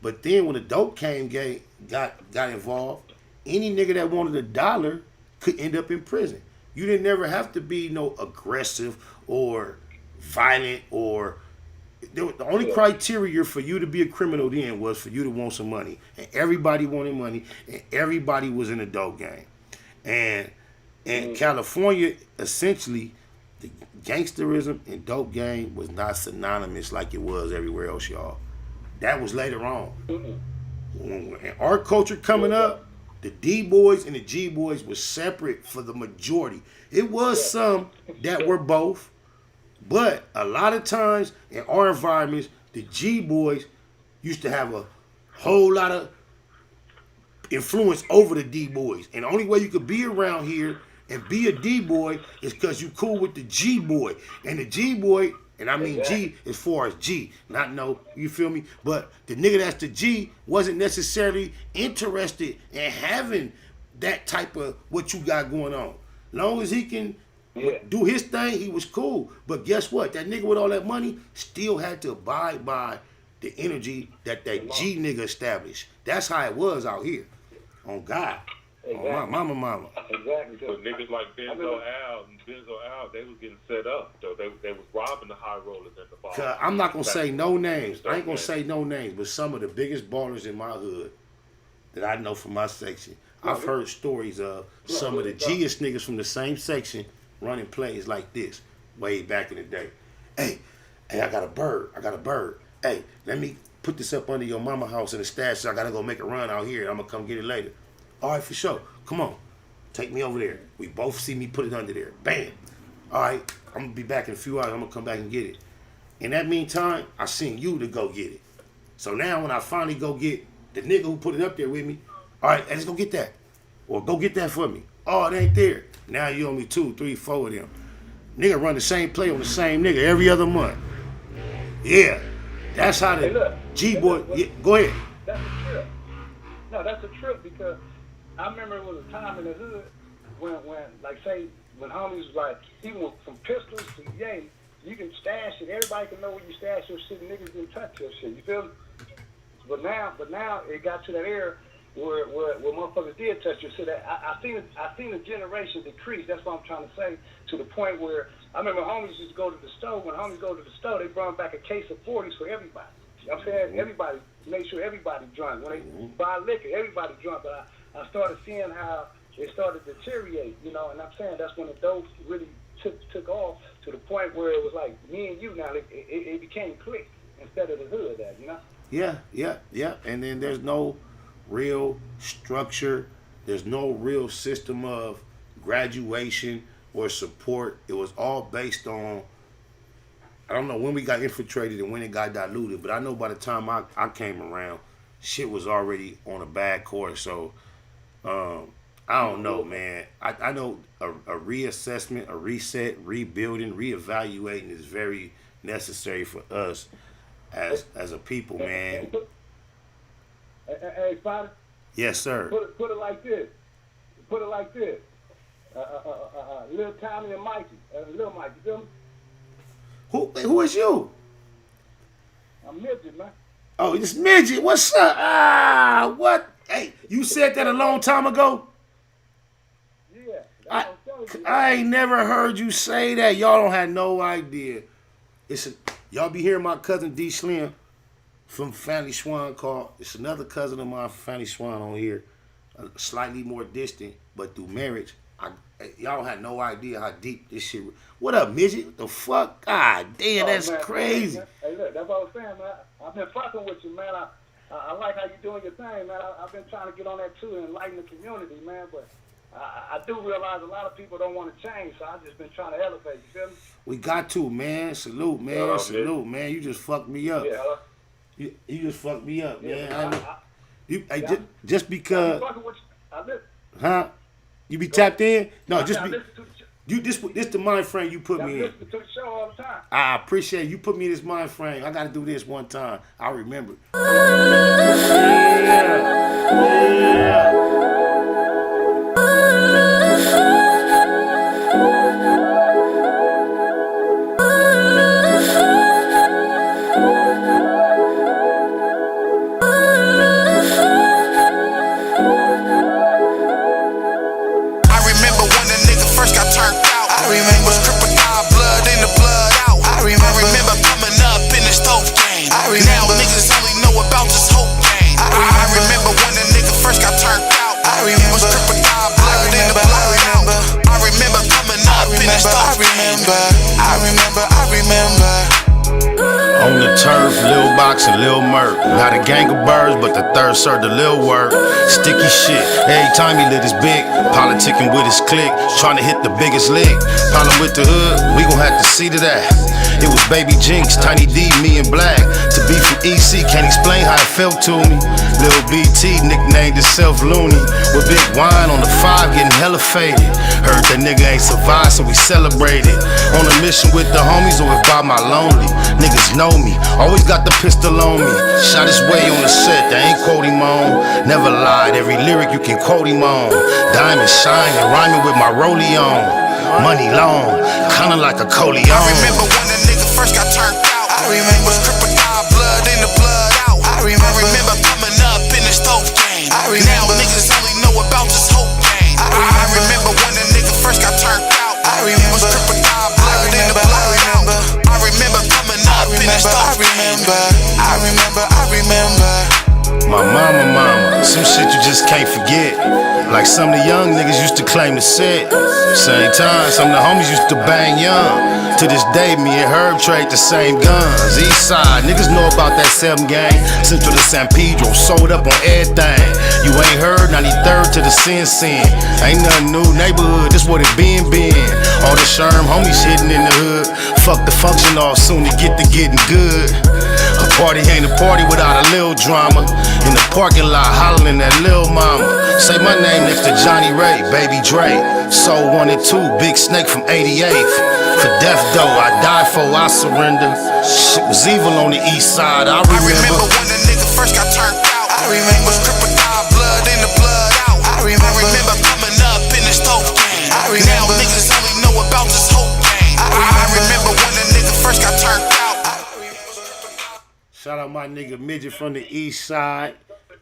S16: But then when the dope got involved, any nigga that wanted $1 could end up in prison. You didn't never have to be no aggressive or violent or the only criteria for you to be a criminal then was for you to want some money. And everybody wanted money and everybody was in a dope game. And in California, essentially, the gangsterism and dope game was not synonymous like it was everywhere else, y'all. That was later on. In our culture coming up, the D-boys and the G-boys were separate for the majority. It was some that were both, but a lot of times in our environments, the G-boys used to have a whole lot of influence over the D-boys. And the only way you could be around here and be a D-boy is because you cool with the G-boy. And the G-boy, and I mean G as far as G, not no, you feel me? But the nigga that's the G wasn't necessarily interested in having that type of what you got going on. Long as he can do his thing, he was cool. But guess what? That nigga with all that money still had to abide by the energy that G nigga established. That's how it was out here. On God.
S5: Exactly.
S16: On my mama.
S5: Exactly.
S18: But niggas like Benzo Al, they was getting set up. Though they was robbing the high rollers in the bar.
S16: I'm not gonna say no names. I ain't gonna say no names, but some of the biggest ballers in my hood that I know from my section, I've heard stories of some of the G-est niggas from the same section running plays like this way back in the day. Hey, I got a bird. Hey, let me put this up under your mama house in the stash. So I gotta go make a run out here. I'm gonna come get it later. All right, for sure. Come on. Take me over there. We both see me put it under there. Bam. All right, I'm going to be back in a few hours. I'm going to come back and get it. In that meantime, I seen you to go get it. So now when I finally go get the nigga who put it up there with me, all right, let's go get that. Or go get that for me. Oh, it ain't there. Now you owe me 2, 3, 4 of them. Nigga run the same play on the same nigga every other month. Yeah. That's how the G-boy... Yeah, go ahead.
S5: That's a trip. No, that's a trip because... I remember it was a time in the hood when like say, when homies was like, even from pistols to yay, you can stash it. Everybody can know where you stash your shit and niggas didn't touch your shit. You feel me? But now it got to that era where motherfuckers did touch your shit. I seen the generation decrease. That's what I'm trying to say, to the point where I remember homies used to go to the store. When homies go to the store, they brought back a case of 40s for everybody. You know what I'm saying? Everybody, make sure everybody drunk. When they buy liquor, everybody drunk. But I started seeing how it started to deteriorate, you know, and I'm saying that's when the dope really took off to the point where it was like me and you now, it became clique instead of the hood, you know?
S16: Yeah. And then there's no real structure. There's no real system of graduation or support. It was all based on, I don't know when we got infiltrated and when it got diluted, but I know by the time I came around, shit was already on a bad course. So, I don't know, man. I know a reassessment, a reset, rebuilding, reevaluating is very necessary for us as a people, man.
S5: Hey, Father.
S16: Yes, sir.
S5: Put it like this. Lil Tommy and Mikey. Lil Mikey, you feel me?
S16: Who is you?
S5: I'm Midget, man.
S16: Oh, it's Midget. What's up? What? Hey, you said that a long time ago?
S5: Yeah.
S16: I ain't never heard you say that. Y'all don't have no idea. Y'all be hearing my cousin D Slim from Fanny Swan call. It's another cousin of mine, Fanny Swan, on here. Slightly more distant, but through marriage, Y'all had no idea how deep this shit was. What up, midget? What the fuck? God damn, that's
S5: man,
S16: crazy.
S5: Man. Hey, look, that's what I was saying, man. I've been fucking with you, man. I like how you doing your thing, man. I've been trying to get on that too and enlighten the community, man. But I do realize a lot of people don't want to change, so I've just been trying to elevate. You feel me?
S16: We got to, man. Salute, man. Salute, man. You just fucked me up.
S5: Yeah.
S16: You just fucked me up, man.
S5: Yeah,
S16: Just because.
S5: Huh?
S16: You be tapped in? No, just be. This the mind frame you put me in.
S5: Listen to the show all the time.
S16: I appreciate it. You put me in this mind frame. I got to do this one time. I remember. On the turf, Lil Box and Lil Merc. Not a gang of birds, but the third served the Lil work. Sticky shit, every time he lit his big. Politicking with his clique, trying to hit the biggest lick. Problem with the hood, we gon' have to see to that. It was Baby Jinx, Tiny D, me and Black. To be from EC, can't explain how it felt to me. Lil BT nicknamed himself Looney. With big wine on the 5, getting hella faded. Heard that nigga ain't survived, so we celebrated. On a mission with the homies, or if by my lonely. Niggas know me, always got the pistol on me. Shot his way on the set, they ain't quote him on. Never lied, every lyric you can quote him on. Diamond shining, rhyming with my rollie on. Money long, kinda like a Coleon.
S2: I remember when the nigga first got turned out. I remember crocodile blood in the blood out. I remember coming up in the stove game. Now niggas only know about this whole game. I remember when the nigga first got turned out. I remember crocodile blood in the blood out. I remember coming up in the stove game. I remember.
S16: My mama, some shit you just can't forget. Like some of the young niggas used to claim to set. Same time, some of the homies used to bang young. To this day, me and Herb trade the same guns. East side, niggas know about that 7 gang. Central to San Pedro, sold up on everything. You ain't heard, 93rd to the Sin. Ain't nothing new, neighborhood, this what it been. All the Sherm homies hitting in the hood. Fuck the function off soon to get to getting good. A party ain't a party without a little drama. In the parking lot, hollering at Lil Mama. Say my name next to Johnny Ray, Baby Dre. Soul 1 and 2, Big Snake from 88th. For death though, I die for, I surrender. Shit was evil on the east side, I remember
S2: when the nigga first got turned out. I remember crocodile blood in the blood out. I remember coming up in the stove game. Now niggas only know about this whole game. I remember when the nigga first got turned out.
S16: Shout out my nigga Midget from the east side,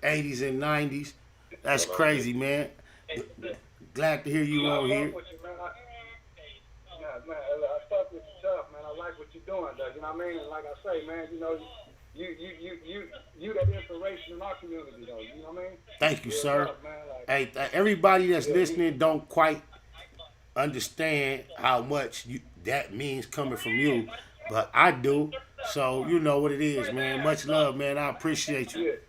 S16: 80s and 90s. That's crazy, man. Glad to hear you on here.
S5: Man, I fuck with you tough, man. I like what you're doing, though. You know what I mean? And like I say, man, you know, you that inspiration in our community, though. You know what I mean?
S16: Thank you, sir. Hey, everybody that's listening don't quite understand how much that means coming from you, but I do. So you know what it is, man. Much love, man. I appreciate you.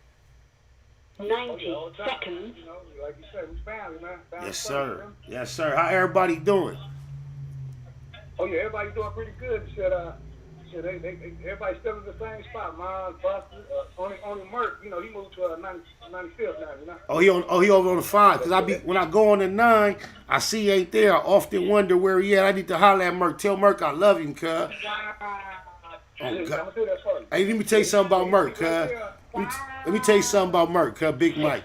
S12: 90 seconds.
S5: You know, like you said, we family, man.
S16: Yes, sir. Yes, sir. How everybody doing?
S5: Oh yeah, everybody doing pretty good. Everybody still in the same spot. Mine, Buster, only Merc. You know, he moved to 95th now. You know.
S16: He over on the 5. Cause when I go on the 9, I see he ain't there. I often wonder where he at. I need to holler at Merc. Tell Merc I love him, cuz. Oh, God. Hey, let me tell you something about Merc, cuz. Let me tell you something about Merc, cuz. Big Mike.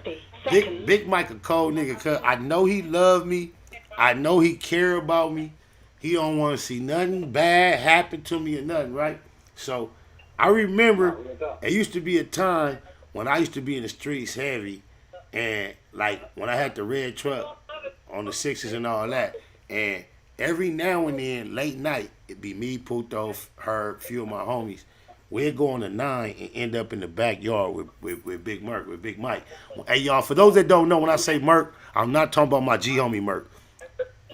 S16: Big Mike a cold nigga, cuz. I know he love me. I know he care about me. He don't want to see nothing bad happen to me or nothing, right? So I remember there used to be a time when I used to be in the streets heavy, and like when I had the red truck on the 6s and all that, and every now and then, late night, it'd be me, Puto, her, few of my homies. We'd go on the 9 and end up in the backyard with Big Merc, with Big Mike. Hey, y'all, for those that don't know, when I say Merc, I'm not talking about my G-homie Merc.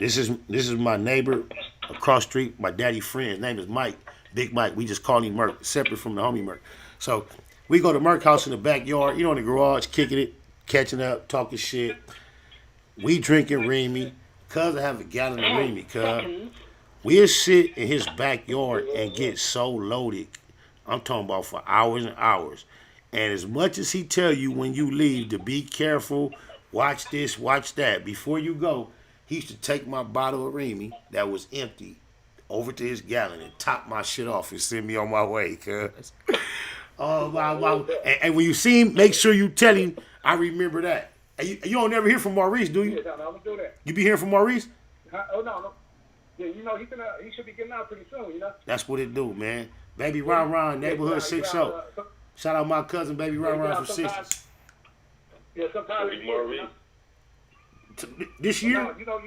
S16: This is my neighbor across the street, my daddy friend. His name is Mike, Big Mike. We just call him Merc, separate from the homie Merc. So we go to Merc house in the backyard, in the garage, kicking it, catching up, talking shit. We drinking Remy. Cuz I have a gallon of Remy, cuz. We'll sit in his backyard and get so loaded. I'm talking about for hours and hours. And as much as he tell you when you leave to be careful, watch this, watch that, before you go, he used to take my bottle of Remy that was empty over to his gallon and top my shit off and send me on my way, cuz. Oh, wow. And when you see him, make sure you tell him, I remember that. And you don't never hear from Maurice, do you?
S5: Yeah, no, I'm gonna do that.
S16: You be hearing from Maurice?
S5: Oh, no. Yeah, he should be getting out pretty soon,
S16: That's what it do, man. Baby Ron, neighborhood 60. Shout out my cousin, Baby Ron from 60.
S5: Yeah, sometimes
S21: Maurice.
S16: This year?
S5: They before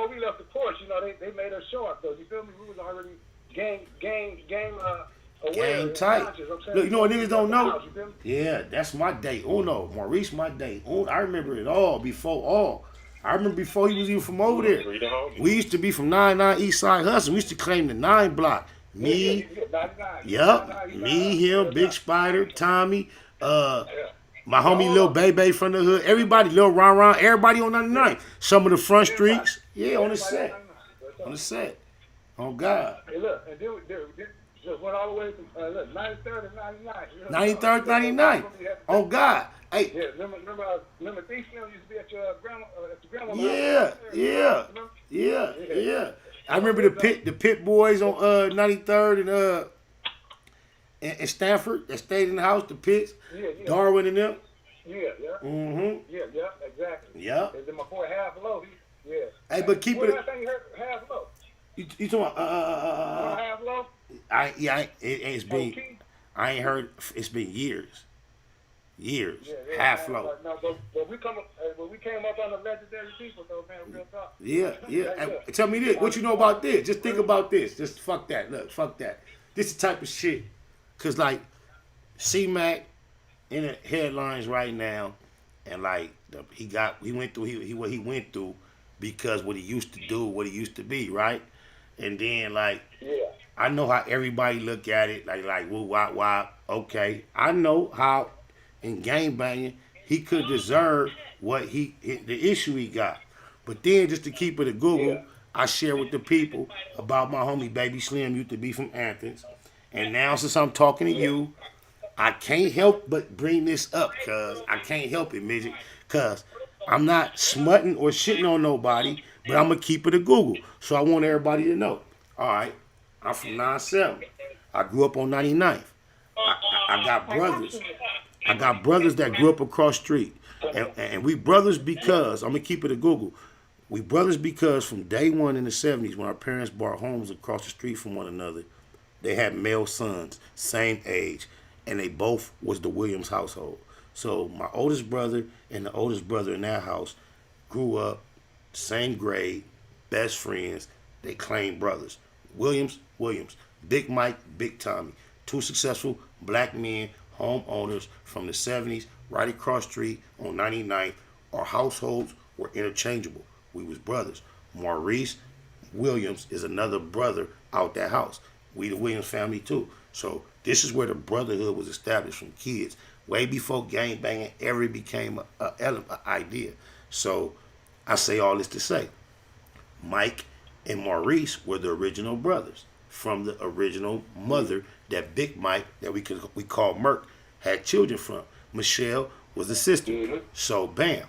S5: we left the porch, they made us show up though. You feel me? We was already game aware.
S16: Game tight. Look, you know what niggas don't know?
S5: You feel me?
S16: Yeah, that's my day. Uno. Maurice, my day. I remember it all before all. I remember before he was even from over there. We used to be from 99 East Side Hudson. We used to claim the 9 block. Me, me, him, Big Spider, Tommy, my homie Lil Bebe from the hood. Everybody, Lil Ron, everybody on 99. Some of the front streets. Yeah, on the set. On the set. Oh, God.
S5: Hey, look, and just went all the way from 93rd and 99.
S16: 93rd, 99. Oh, God. Hey.
S5: Yeah, remember Thief Slim used to be at your grandma.
S16: Yeah. I remember the pit boys on 93rd and Stanford that stayed in the house, the Pits, Darwin and them.
S5: Yeah.
S16: Mm-hmm.
S5: Yeah, exactly.
S16: Yeah.
S5: And then my boy Half Low,
S16: Hey, but keep it.
S5: I think you heard Half Low.
S16: You talking about
S5: Half Low?
S16: It's been. I ain't heard. It's been years. Yeah, Half Low.
S5: But we came up on the legendary people, though, man. Real talk.
S16: Yeah. Hey, tell me this. What you know about this? Just think about this. Just fuck that. Look, fuck that. This is the type of shit. Cause like, C-Mac in the headlines right now, and like he went through what he went through because what he used to do, what he used to be, right? And then like, I know how everybody look at it, like woo wop wop. Okay, I know how. In game banging, he could deserve what the issue he got. But then just to keep it a Google, I share with the people about my homie Baby Slim used to be from Athens. And now since I'm talking to you, I can't help but bring this up, cuz I can't help it, midget. Cuz I'm not smutting or shitting on nobody, but I'm gonna keep it a Google. So I want everybody to know. Alright, I'm from 9-7. I grew up on 99th. I got brothers. I got brothers that grew up across the street. And we brothers because, I'm going to keep it a Google. We brothers because from day one in the 70s when our parents bought homes across the street from one another, they had male sons, same age, and they both was the Williams household. So my oldest brother and the oldest brother in that house grew up, same grade, best friends. They claimed brothers. Williams, Big Mike, Big Tommy. 2 successful black men, homeowners from the 70s, right across the street on 99th. Our households were interchangeable. We was brothers. Maurice Williams is another brother out that house. We the Williams family too. So this is where the brotherhood was established from kids. Way before gang banging ever became an idea. So I say all this to say, Mike and Maurice were the original brothers from the original mother that Big Mike, that we call Merc, had children from. Michelle was the sister. So bam,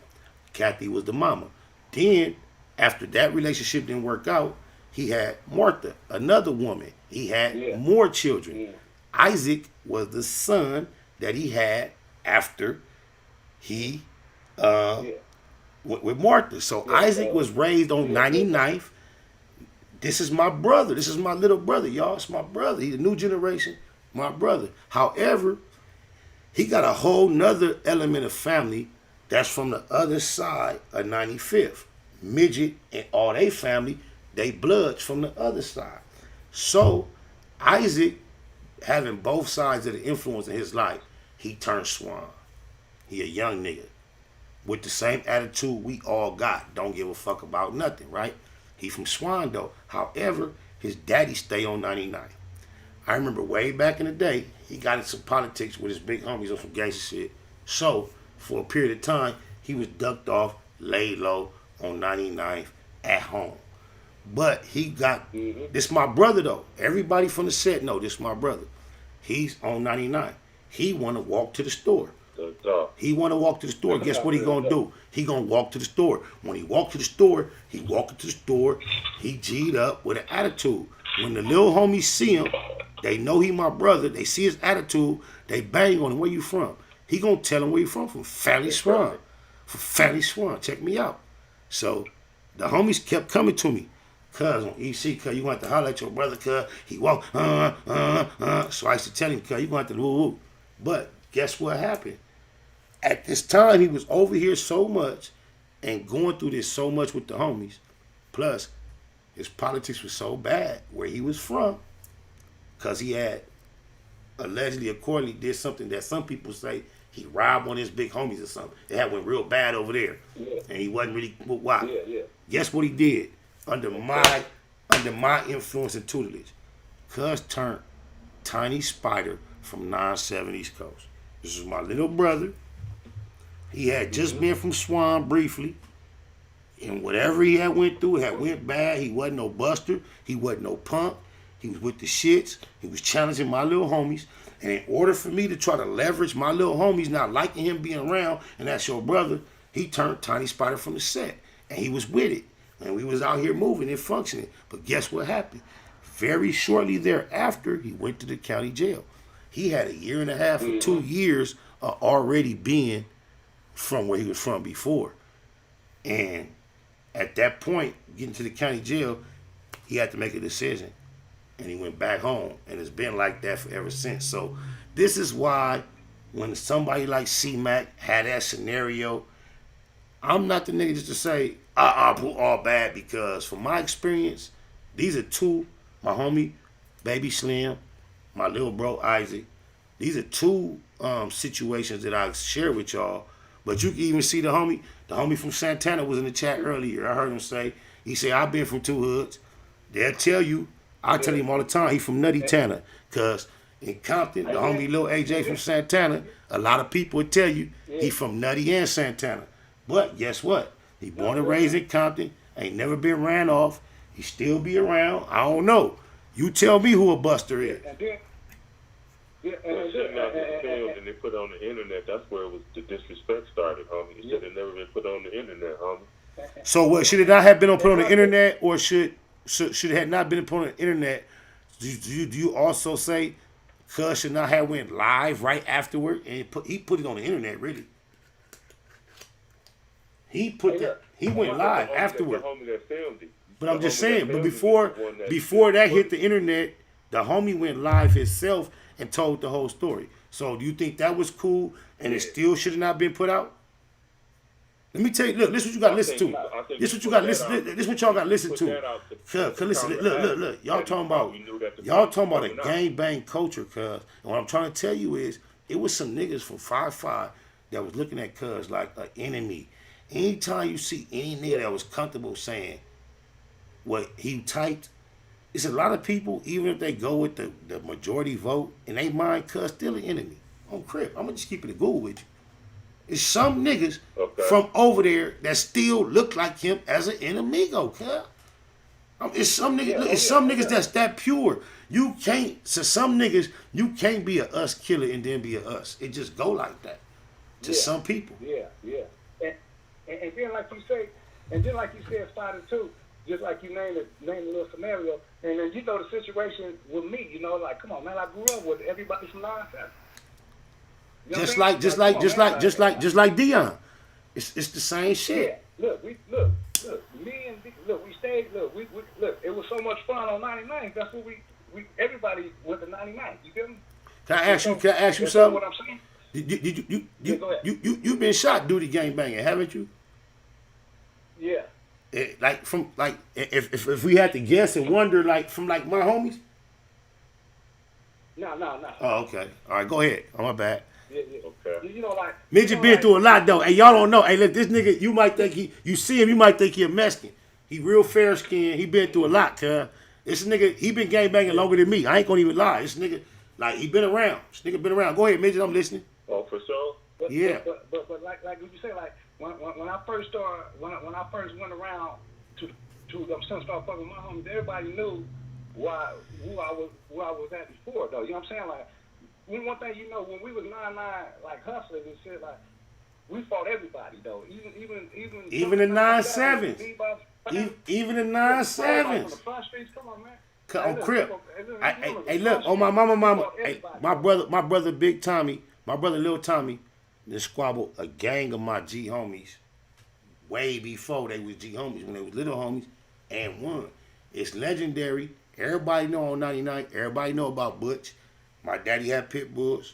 S16: Kathy was the mama. Then after that relationship didn't work out, he had Martha, another woman. He had more children. Isaac was the son that he had after he with Martha. So Isaac was raised on 99th. This is my brother. This is my little brother, y'all. It's my brother. He's a new generation, my brother. However, he got a whole nother element of family that's from the other side of 95th. Midget and all they family, they bloods from the other side. So Isaac, having both sides of the influence in his life, he turned swan. He a young nigga. with the same attitude we all got. Don't give a fuck about nothing, right? He from Swan though. However, his daddy stay on 99. I remember way back in the day, he got into some politics with his big homies on some gangster shit. So, for a period of time, he was ducked off, laid low on 99th at home. But he got, this my brother though. Everybody from the set know this my brother. He's on 99. He want to walk to the store. He want to walk to the store. Guess what he gonna do? He gonna walk to the store. When he walk to the store, he walking to the store. He G'd up with an attitude. When the little homies see him, they know he my brother. They see his attitude. They bang on him. Where you from? He gonna tell him where you from. From Family Swan. From Family Swan. Check me out. So the homies kept coming to me. Cuz on EC, cuz you gonna have to holler at your brother, cuz he walk, So I used to tell him, cuz you gonna have to woo. But guess what happened? At this time, he was over here so much and going through this so much with the homies. Plus, his politics was so bad where he was from, because he had allegedly, accordingly, did something that some people say he robbed one of his big homies or something. It had went real bad over there. Yeah. And he wasn't really, why? Yeah. Guess what he did? Under my influence and tutelage, cuz turned Tiny Spider from 9-7 East Coast. This is my little brother. He had just been from Swan briefly. And whatever he had went through had went bad. He wasn't no buster. He wasn't no punk. He was with the shits. He was challenging my little homies. And in order for me to try to leverage my little homies not liking him being around, and that's your brother, he turned Tiny Spider from the set. And he was with it. And we was out here moving and functioning. But guess what happened? Very shortly thereafter, he went to the county jail. He had 1.5 years or 2 years of already being from where he was from before. And at that point, getting to the county jail, he had to make a decision. And he went back home. And it's been like that ever since. So this is why when somebody like C-Mac had that scenario, I'm not the nigga just to say, all bad, because from my experience, these are two, my homie, Baby Slim, my little bro, Isaac. These are two situations that I share with y'all. But you can even see the homie from Santana was in the chat earlier. I heard him say, he said, I've been from two hoods. They'll tell you, I tell him all the time, he from Nutty Tanner. Because in Compton, the homie Lil AJ from Santana, a lot of people would tell you he from Nutty and Santana. But guess what? He born and raised in Compton, ain't never been ran off. He still be around. I don't know. You tell me who a buster is.
S18: And they put it on the internet. That's where the disrespect started, homie. It should have never been put on the internet, homie.
S16: So what? Should it not have been put on the internet, or should it have not been put on the internet? Do you also say Cuz should not have went live right afterward and he put it on the internet? Really? He went live afterward. But I'm just saying. But before that hit the internet, the homie went live himself and told the whole story. So do you think that was cool and it still should have not been put out? Let me tell you, look, this is what you got to listen to. This is what you got to listen. This is what y'all got to listen to. Cuz listen, look. Y'all talking about a gangbang culture, cuz. And what I'm trying to tell you is, it was some niggas from 5'5" that was looking at cuz like an enemy. Anytime you see any nigga that was comfortable saying what he typed, it's a lot of people, even if they go with the majority vote, and they mind cuz still an enemy. On crib. I'm going to just keep it a Google with you. It's some niggas from over there that still look like him as an enemigo, cuz. It's some niggas that's that pure. You can't, so some niggas, you can't be a us killer and then be a us. It just go like that to some people.
S5: Yeah. And then like you said, Spider too, just like you named a little scenario, and then you know the situation with me, you know, like, come on, man, I grew up with everybody from 9-7. You know just like Dion. It's the same shit. Yeah. Look, we stayed, it was so much fun on 99. That's what we everybody went to 99. You get me?
S16: Can I ask you something?
S5: What I'm saying?
S16: You've been shot due to gangbanging, haven't you?
S5: Yeah.
S16: If we had to guess and wonder, like from like my homies.
S5: No.
S16: Oh, okay. All right, go ahead. Oh, my bad.
S5: Okay. You know, like
S16: Midget been through a lot though. Hey, y'all don't know. Hey, look, this nigga, you might think you see him, you might think he a Mexican. He real fair skinned. He been through a lot, cuz. This nigga, he been gangbanging longer than me. I ain't gonna even lie. This nigga, like, he been around. This nigga been around. Go ahead, Midget, I'm listening.
S11: Oh, for sure.
S16: Yeah.
S5: But like what you say, like when I first started, when I first went around to start fucking with my homies, everybody knew who I was at before though. You know what I'm saying? Like one thing you know, when we was 9-9 like hustlers and shit, like we fought everybody though. Even
S16: the 9-7s. Even the 9-7s.
S5: Come on, man.
S16: On Crip. Hey, look, on my mama. Hey, my brother Big Tommy, my brother Lil Tommy, they squabbled a gang of my G homies way before they was G homies, when they was little homies, and won. It's legendary. Everybody know on 99. Everybody know about Butch. My daddy had pit bulls.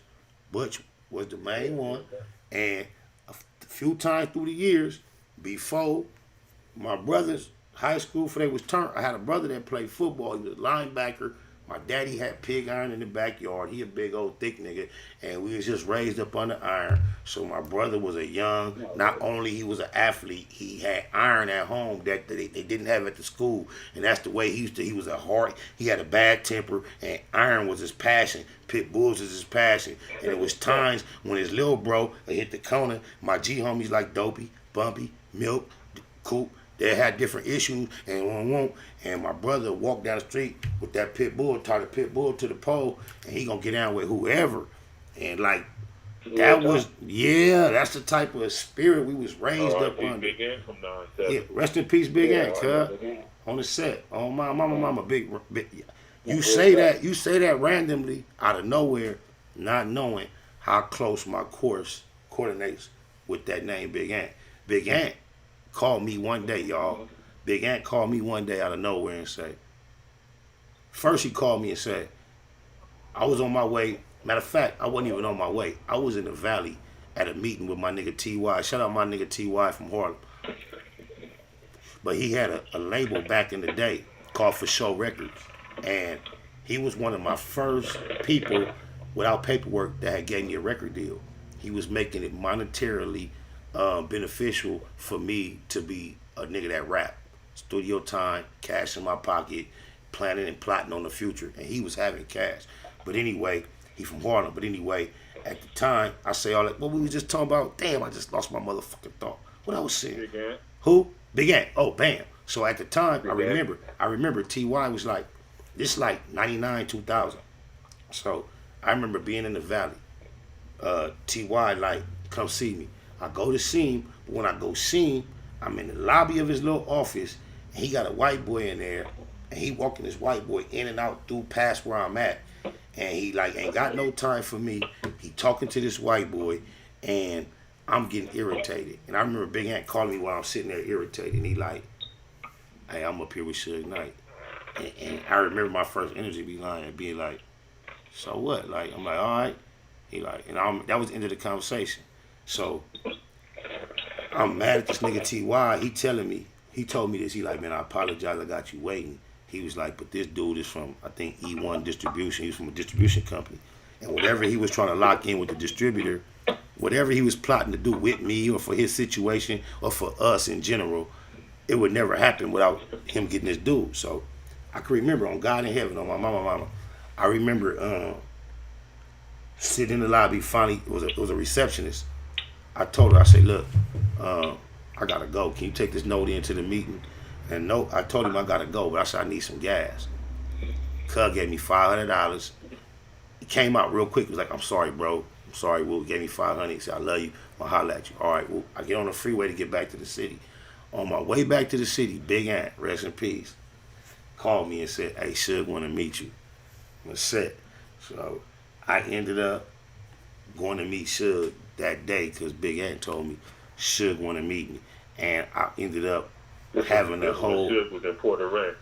S16: Butch was the main one. And a few times through the years, before my brothers, high school, before they was turned, I had a brother that played football. He was a linebacker. My daddy had pig iron in the backyard. He a big old thick nigga. And we was just raised up under iron. So my brother was a young, not only he was an athlete, he had iron at home that they didn't have at the school. And that's the way he was a hard, he had a bad temper, and iron was his passion. Pit bulls was his passion. And it was times when his little bro hit the corner, my G homies like Dopey, Bumpy, Milk, Coop, they had different issues, and my brother walked down the street with that pit bull, tied the pit bull to the pole, and he gonna get down with whoever. And like, that was, that's the type of spirit we was raised up under.
S11: Big Ant from 9-7.
S16: Yeah, rest in peace, Big Ant, cuz. On the set. On my mama, big. You say that randomly out of nowhere, not knowing how close my course coordinates with that name, Big Ant. Big Ant called me one day, y'all. Big Ant called me one day out of nowhere and said, first he called me and said, I was on my way. Matter of fact, I wasn't even on my way. I was in the valley at a meeting with my nigga T.Y. Shout out my nigga T.Y. from Harlem. But he had a label back in the day called For Show Records. And he was one of my first people without paperwork that had gave me a record deal. He was making it monetarily beneficial for me to be a nigga that rap. Studio time, cash in my pocket, planning and plotting on the future. And he was having cash. But anyway, he from Harlem. But anyway, at the time, I say all that, what we was just talking about, damn, I just lost my motherfucking thought. What I was saying?
S11: Big Ant.
S16: Who? Big Ant. Oh, bam. So at the time, I remember T.Y. was like, this like 99, 2000. So I remember being in the valley. T.Y. like, come see me. I go to see him, but when I go see him, I'm in the lobby of his little office, and he got a white boy in there, and he walking this white boy in and out through past where I'm at, and he like ain't got no time for me. He talking to this white boy, and I'm getting irritated. And I remember Big Ant calling me while I'm sitting there irritated, and he like, hey, I'm up here with Suge Knight. And I remember my first energy being like, so what? Like, I'm like, all right. He like, and that was the end of the conversation. So I'm mad at this nigga T.Y. He told me this. He like, man, I apologize. I got you waiting. He was like, but this dude is from, I think, E1 Distribution. He was from a distribution company. And whatever he was trying to lock in with the distributor, whatever he was plotting to do with me or for his situation or for us in general, it would never happen without him getting this dude. So I can remember on God in Heaven, on my mama, I remember sitting in the lobby, finally, it was a receptionist. I told her, I said, look, I gotta go. Can you take this note into the meeting? And no, I told him I gotta go, but I said I need some gas. Cuz gave me $500. He came out real quick. He was like, I'm sorry, bro. I'm sorry, Will. Gave me $500. He said, I love you. I'll holler at you. All right, well, I get on the freeway to get back to the city. On my way back to the city, Big Ant, rest in peace, called me and said, hey, Suge want to meet you. I'm set. So I ended up going to meet Suge that day because Big Ant told me Suge want to meet me. And I ended up having the whole...
S11: Suge was in Port Ranch.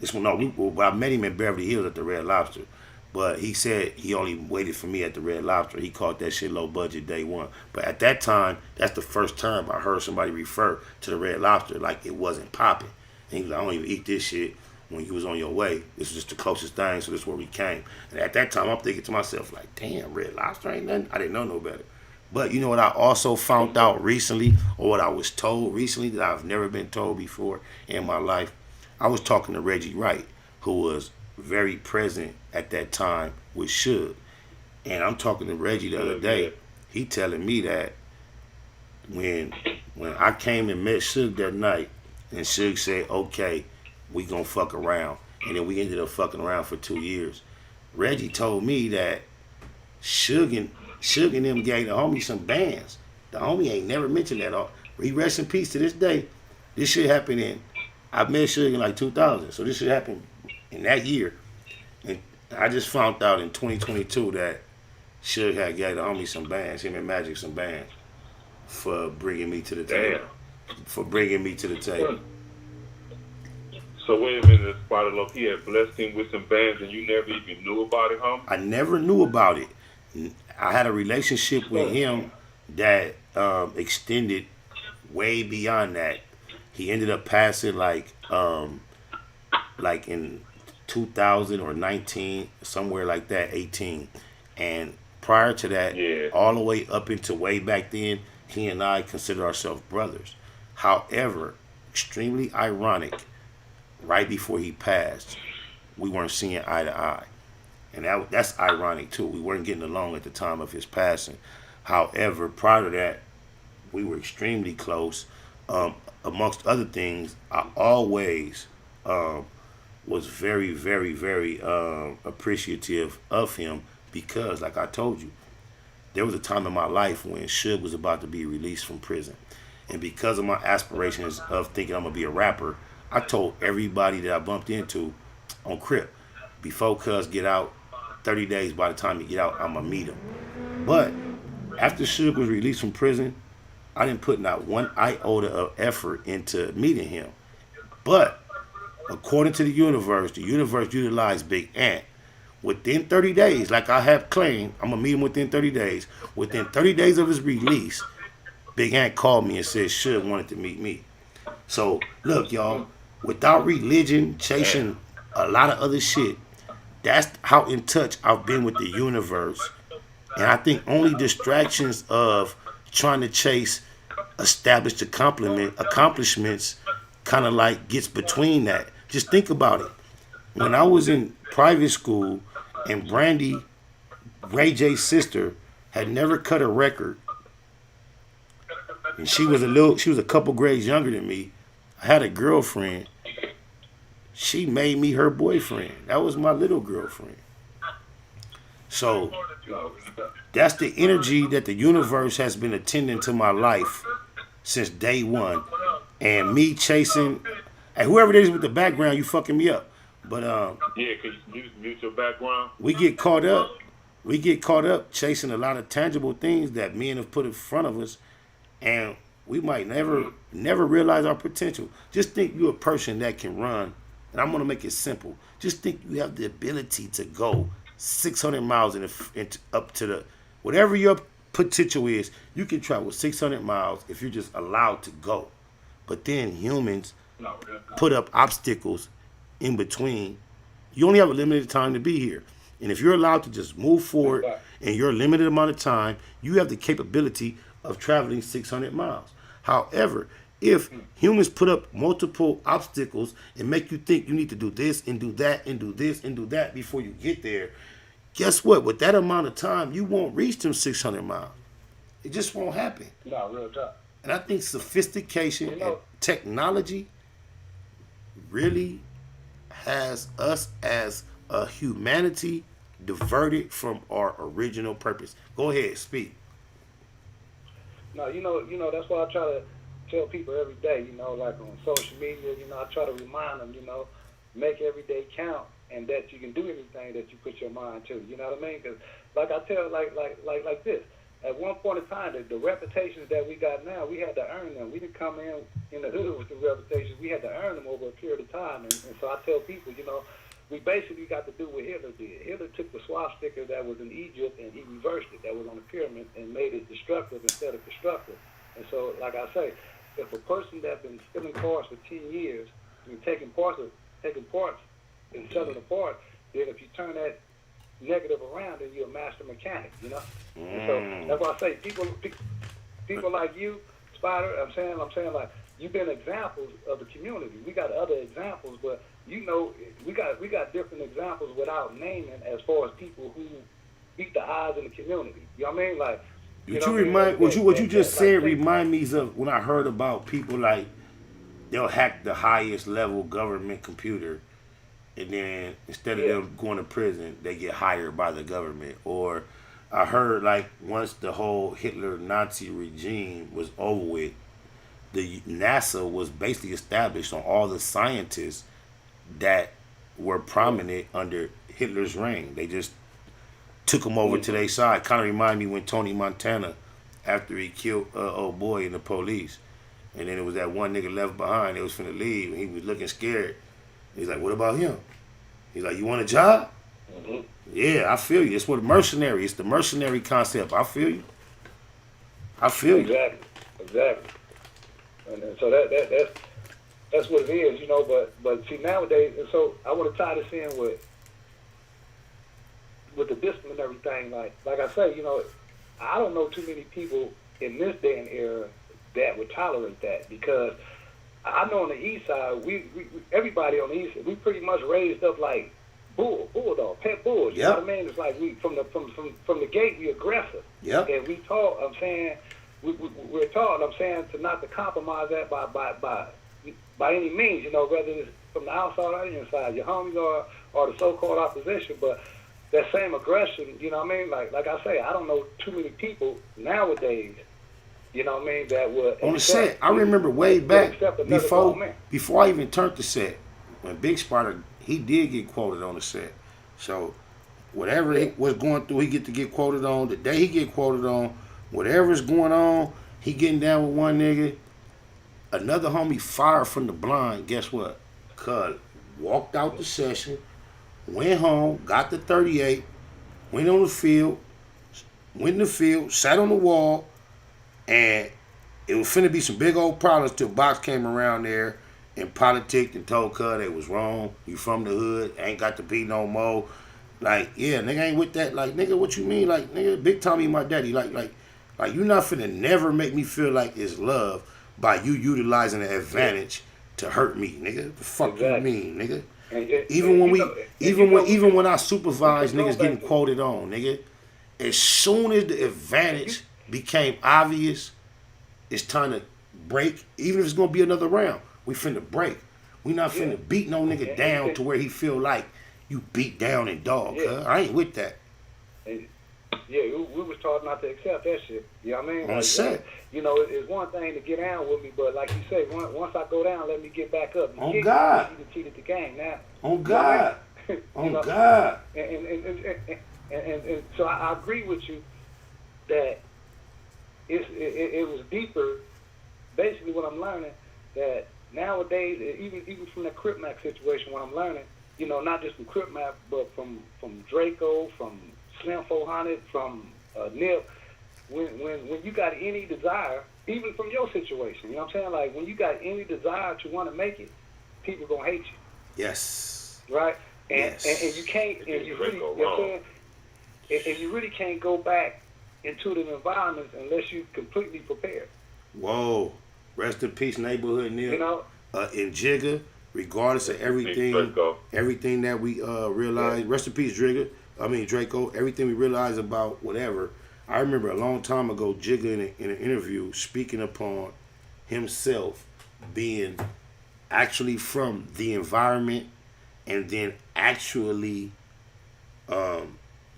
S16: I met him in Beverly Hills at the Red Lobster. But he said he only waited for me at the Red Lobster. He called that shit low budget day one. But at that time, that's the first time I heard somebody refer to the Red Lobster like it wasn't popping. And he was like, I don't even eat this shit. when you was on your way. This was just the closest thing, so this is where we came. And at that time, I'm thinking to myself, like, damn, Red Lobster ain't nothing. I didn't know no better. But you know what I also found out recently, or what I was told recently that I've never been told before in my life? I was talking to Reggie Wright, who was very present at that time with Suge. And I'm talking to Reggie the other day. He telling me that when I came and met Suge that night, and Suge said, okay, we gonna fuck around. And then we ended up fucking around for 2 years. Reggie told me that Suge and them gave the homie some bands. The homie ain't never mentioned that. He rest in peace to this day. This shit happened I met Suge in like 2000. So this shit happened in that year. And I just found out in 2022 that Suge had gave the homie some bands, him and Magic some bands, for bringing me to the table. For bringing me to the table.
S18: So wait a minute, Spider Low, he had blessed him with some bands and you never even knew about it, huh?
S16: I never knew about it. I had a relationship with him that extended way beyond that. He ended up passing like in 2000 or 19, somewhere like that, 18. And prior to that, all the way up into way back then, he and I consider ourselves brothers. However, extremely ironic, right before he passed, we weren't seeing eye to eye. And that's ironic too. We weren't getting along at the time of his passing. However, prior to that, we were extremely close. Amongst other things, I always was very, very, very appreciative of him because, like I told you, there was a time in my life when Suge was about to be released from prison. And because of my aspirations of thinking I'm going to be a rapper, I told everybody that I bumped into on Crip, before Cuz get out, 30 days by the time he get out, I'm going to meet him. But after Suge was released from prison, I didn't put not one iota of effort into meeting him. But according to the universe utilized Big Ant. Within 30 days, like I have claimed, I'm going to meet him within 30 days. Within 30 days of his release, Big Ant called me and said Suge wanted to meet me. So, look, y'all, without religion, chasing a lot of other shit, that's how in touch I've been with the universe. And I think only distractions of trying to chase established accomplishments kind of like gets between that. Just think about it. When I was in private school and Brandy, Ray J's sister, had never cut a record, and she was a couple grades younger than me. I had a girlfriend. She made me her boyfriend. That was my little girlfriend. So that's the energy that the universe has been attending to my life since day one. And me chasing, and whoever it is with the background, you fucking me up. But
S18: yeah, can you mute your background?
S16: We get caught up chasing a lot of tangible things that men have put in front of us, and we might never realize our potential. Just think you're a person that can run, and I'm gonna make it simple. Just think you have the ability to go 600 miles up to the whatever your potential is. You can travel 600 miles if you're just allowed to go. But then humans put up obstacles in between. You only have a limited time to be here. And if you're allowed to just move forward in your limited amount of time, you have the capability of traveling 600 miles. However, if humans put up multiple obstacles and make you think you need to do this and do that and do this and do that before you get there, guess what? With that amount of time, you won't reach them 600 miles. It just won't happen.
S5: No, real tough.
S16: And I think sophistication and technology really has us as a humanity diverted from our original purpose. Go ahead, speak.
S5: No, you know, that's why I try to tell people every day, like on social media, I try to remind them, make every day count, and that you can do anything that you put your mind to. You know what I mean? Because, like I tell, like this. At one point in time, the reputations that we got now, we had to earn them. We didn't come in the hood with the reputations. We had to earn them over a period of time. And so I tell people, we basically got to do what Hitler did. Hitler took the swastika that was in Egypt and he reversed it, that was on the pyramid, and made it destructive instead of constructive. And so, like I say, if a person that's been stealing cars for 10 years and taking parts of taking parts and selling the parts, then if you turn that negative around, then you're a master mechanic, you know? And so that's why I say people like you, Spider, I'm saying like, you've been examples of the community. We got other examples, but you know, we got different examples without naming as far as people who beat the odds in the community. You know what I mean? Like,
S16: what you just said remind me of when I heard about people like they'll hack the highest level government computer, and then instead of them going to prison, they get hired by the government. Or I heard like once the whole Hitler Nazi regime was over with, the NASA was basically established on all the scientists that were prominent under Hitler's reign. They just took them over to their side. Kind of remind me when Tony Montana, after he killed old boy in the police, and then it was that one nigga left behind. They was finna leave, and he was looking scared. He's like, "What about him?" He's like, "You want a job?" Mm-hmm. Yeah, I feel you. It's what mercenary. It's the mercenary concept. I feel you. I feel you.
S5: Exactly. And so that's what it is, you know. But see nowadays, and so I want to tie this in with the disciplinary thing. Like I say, you know, I don't know too many people in this day and era that would tolerate that, because I know on the east side, we everybody on the east side, we pretty much raised up like bulldog, pet bulls. You know what I mean? It's like we from the gate we aggressive.
S16: Yep.
S5: And we taught. I'm saying we're taught. I'm saying to not to compromise that by any means. You know, whether it's from the outside or the inside, your homies or the so-called opposition, but that same aggression. You know what I mean? Like I say, I don't know too many people nowadays. You know what I mean? That would
S16: on the set. I remember way back before I even turned the set, when Big Spider, he did get quoted on the set. So whatever he was going through, he get to get quoted on. The day he get quoted on, whatever's going on, he getting down with one nigga. Another homie fired from the blind. Guess what? Cuz walked out the session, went home, got the 38, went in the field, sat on the wall. And it was finna be some big old problems till Box came around there and politicked and told Cuz they was wrong. You from the hood, ain't got to be no more. Like, yeah, nigga ain't with that. Like, nigga, what you mean? Like, nigga, Big Tommy my daddy. Like you not finna never make me feel like it's love by you utilizing the advantage to hurt me, nigga. The fuck you mean, nigga? Even when I supervise niggas getting quoted on, nigga, as soon as the advantage became obvious, it's time to break. Even if it's gonna be another round, we finna break. We not finna beat no nigga down to where he feel like you beat down and dog. I ain't with that.
S5: And, we was taught not to accept that shit. You know what I mean?
S16: On set.
S5: You know, it's one thing to get down with me, but like you say, once I go down, let me get back up.
S16: On God.
S5: You cheated the game now.
S16: On God. On God.
S5: And so I agree with you that it was deeper. Basically, what I'm learning that nowadays, even from the Crip Mac situation, what I'm learning, you know, not just from Crip Mac, but from Draco, from Slim 400, from Nip. When you got any desire, even from your situation, you know what I'm saying? Like when you got any desire to want to make it, people gonna hate you.
S16: Yes.
S5: Right. And you can't. And you really, you know what I'm saying? And you really can't go back into the environments unless you completely prepared.
S16: Whoa. Rest in peace, neighborhood Neil.
S5: You know?
S16: In Jigga, regardless of everything that we realized. Rest in peace, Draco. Everything we realized about whatever. I remember a long time ago, Jigga in an interview speaking upon himself being actually from the environment and then actually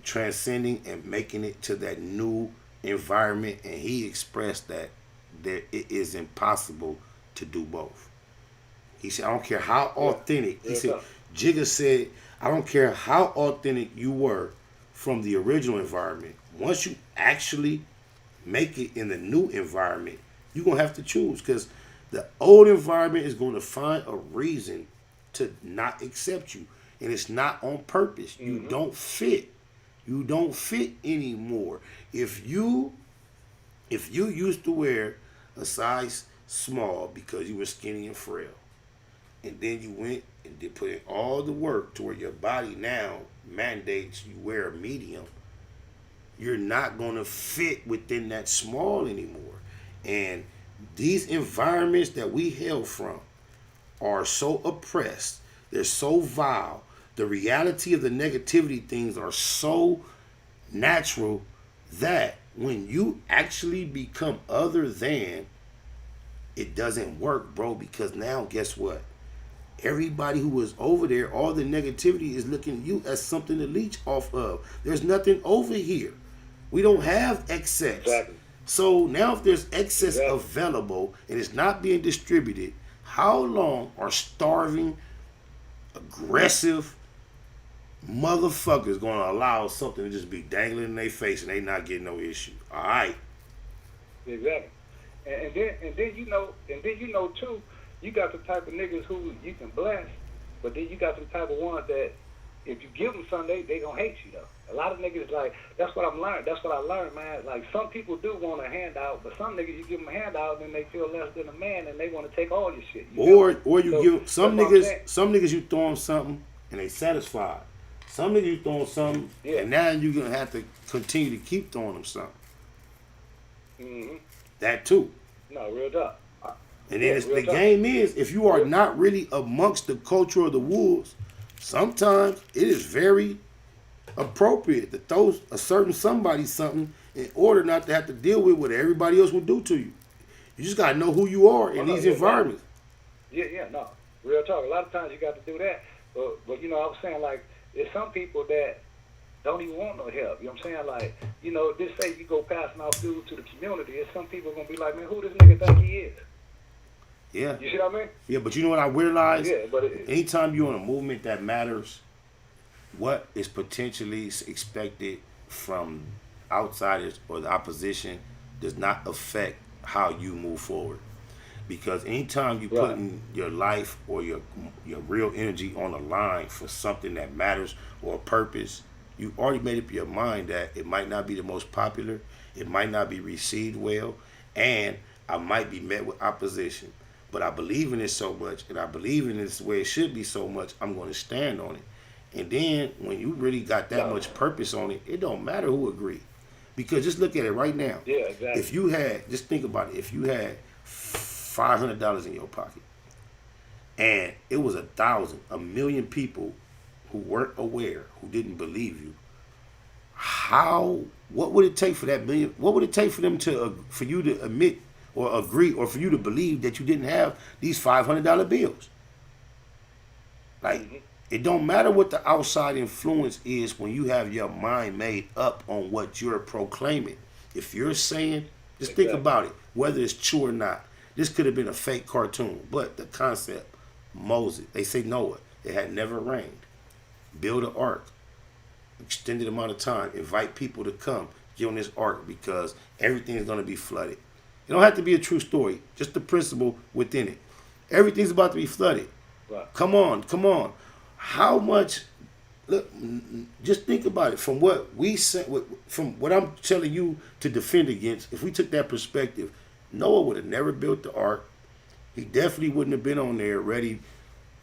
S16: transcending and making it to that new environment, and he expressed that it is impossible to do both. He said, I don't care how authentic. He said, Jigga said, I don't care how authentic you were from the original environment. Once you actually make it in the new environment, you're going to have to choose, because the old environment is going to find a reason to not accept you. And it's not on purpose. You don't fit. You don't fit anymore. If you used to wear a size small because you were skinny and frail, and then you went and then put in all the work to where your body now mandates you wear a medium, you're not going to fit within that small anymore. And these environments that we hail from are so oppressed, they're so vile, the reality of the negativity things are so natural that when you actually become other than, it doesn't work, bro, because now guess what? Everybody who was over there, all the negativity is looking at you as something to leech off of. There's nothing over here. We don't have excess.
S5: Exactly.
S16: So now if there's excess available and it's not being distributed, how long are starving, aggressive motherfuckers going to allow something to just be dangling in their face and they not getting no issue? All right.
S5: Exactly. And then you know too, you got the type of niggas who you can bless, but then you got some type of ones that if you give them something, they gonna hate you though. A lot of niggas like that's what I'm learning. That's what I learned, man. Like some people do want a handout, but some niggas you give them a handout, then they feel less than a man, and they want to take all your shit.
S16: Or you give some niggas you throw them something and they satisfied. Some niggas you throw them something and now you're gonna have to continue to keep throwing them something.
S5: Mm-hmm.
S16: That too.
S5: No, real talk.
S16: And then the game is, if you are not really amongst the culture of the wolves, sometimes it is very appropriate to throw a certain somebody something in order not to have to deal with what everybody else would do to you. You just gotta know who you are in these environments.
S5: No. Real talk. A lot of times you got to do that. But you know, I was saying like, there's some people that don't even want no help. You know what I'm saying? Like, you know, just say you go passing out food to the community, and some people gonna be like, man, who this nigga think he is?
S16: Yeah.
S5: You see what I mean?
S16: Yeah, but you know what I realized?
S5: Yeah, but
S16: anytime you're in a movement that matters, what is potentially expected from outsiders or the opposition does not affect how you move forward. Because anytime you put in your life or your real energy on the line for something that matters or a purpose, you already made up your mind that it might not be the most popular, it might not be received well, and I might be met with opposition. But I believe in it so much, and I believe in this way it should be so much, I'm going to stand on it. And then when you really got that much purpose on it, it don't matter who agree. Because just look at it right now.
S5: Yeah, exactly.
S16: If you had, just think about it, if you had $500 in your pocket, and it was 1,000, 1,000,000 people who weren't aware, who didn't believe you, what would it take for that million? What would it take for them for you to admit or agree, or for you to believe that you didn't have these $500 bills? Like, it don't matter what the outside influence is when you have your mind made up on what you're proclaiming. If you're saying, just think about it, whether it's true or not. This could have been a fake cartoon, but the concept, Moses, they say Noah, it had never rained. Build an ark, extended amount of time, invite people to come, get on this ark because everything is going to be flooded. It don't have to be a true story, just the principle within it. Everything's about to be flooded.
S5: Right.
S16: Come on. How much, look, just think about it. From what we said, from what I'm telling you to defend against, if we took that perspective, Noah would have never built the ark. He definitely wouldn't have been on there ready.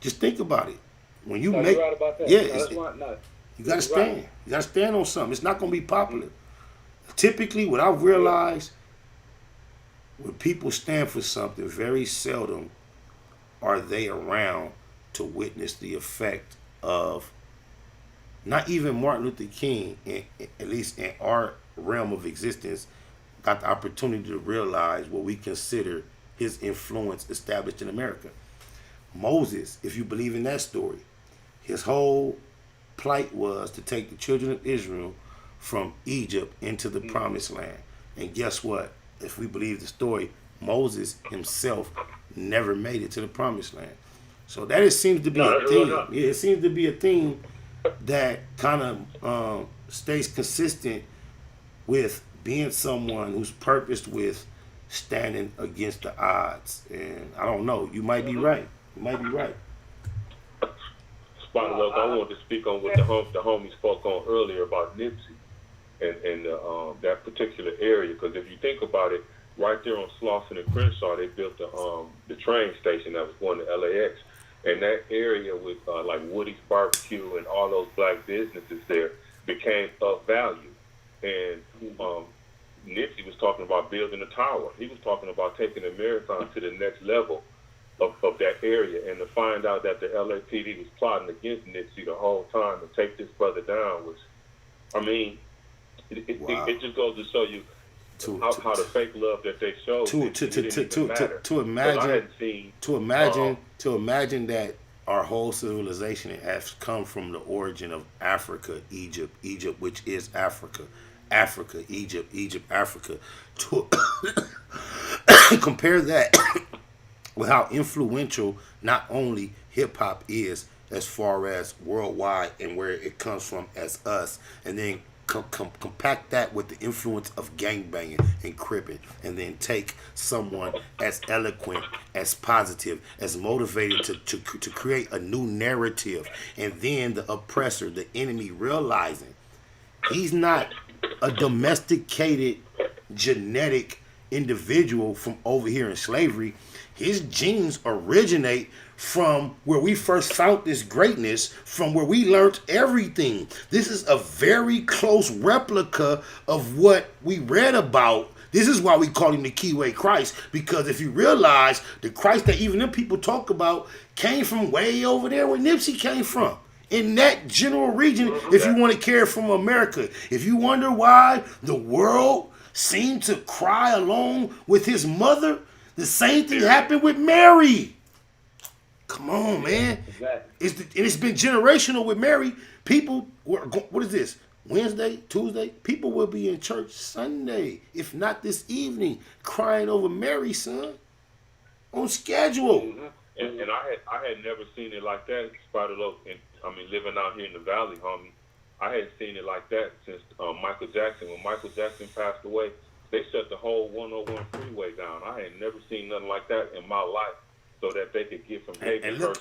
S16: Just think about it. When you make,
S5: right about that.
S16: yeah,
S5: You
S16: gotta stand. Right. You gotta stand on something. It's not gonna be popular. Typically, what I've realized, when people stand for something, very seldom are they around to witness the effect of, not even Martin Luther King, at least in our realm of existence, got the opportunity to realize what we consider his influence established in America. Moses, if you believe in that story, his whole plight was to take the children of Israel from Egypt into the promised land. And guess what? If we believe the story, Moses himself never made it to the promised land. So that seems to be a theme. Yeah, it seems to be a theme that kind of stays consistent with being someone who's purposed with standing against the odds. And I don't know, you might be right. You might be right.
S18: Spot Look, I wanted to speak on what the homie spoke on earlier about Nipsey and that particular area. Because if you think about it, right there on Slauson and Crenshaw, they built the train station that was going to LAX. And that area with like Woody's Barbecue and all those black businesses there became of value. And Nipsey was talking about building a tower. He was talking about taking the marathon to the next level of that area. And to find out that the LAPD was plotting against Nipsey the whole time to take this brother down was, I mean, it just goes to show you how the fake love that they showed
S16: to imagine that our whole civilization has come from the origin of Africa, Egypt, which is Africa, Egypt, Africa. To compare that with how influential not only hip hop is as far as worldwide and where it comes from as us, and then compact that with the influence of gangbanging and cripping, and then take someone as eloquent, as positive, as motivated to create a new narrative, and then the oppressor, the enemy, realizing he's not a domesticated genetic individual from over here in slavery. His genes originate from where we first found this greatness, from where we learned everything. This is a very close replica of what we read about. This is why we call him the Keyway Christ, because if you realize the Christ that even them people talk about came from way over there where Nipsey came from. In that general region, if you want to care from America. If you wonder why the world seemed to cry along with his mother, the same thing happened with Mary. Come on, man. Exactly. It's been generational with Mary. People were, what is this? Wednesday, Tuesday? People will be in church Sunday, if not this evening, crying over Mary, son. On schedule.
S18: And I had never seen it like that, Spider Loc. And I mean, living out here in the valley, homie, I hadn't seen it like that since Michael Jackson. When Michael Jackson passed away, they shut the whole 101 freeway down. I had never seen nothing like that in my life, so that they could get from Havenhurst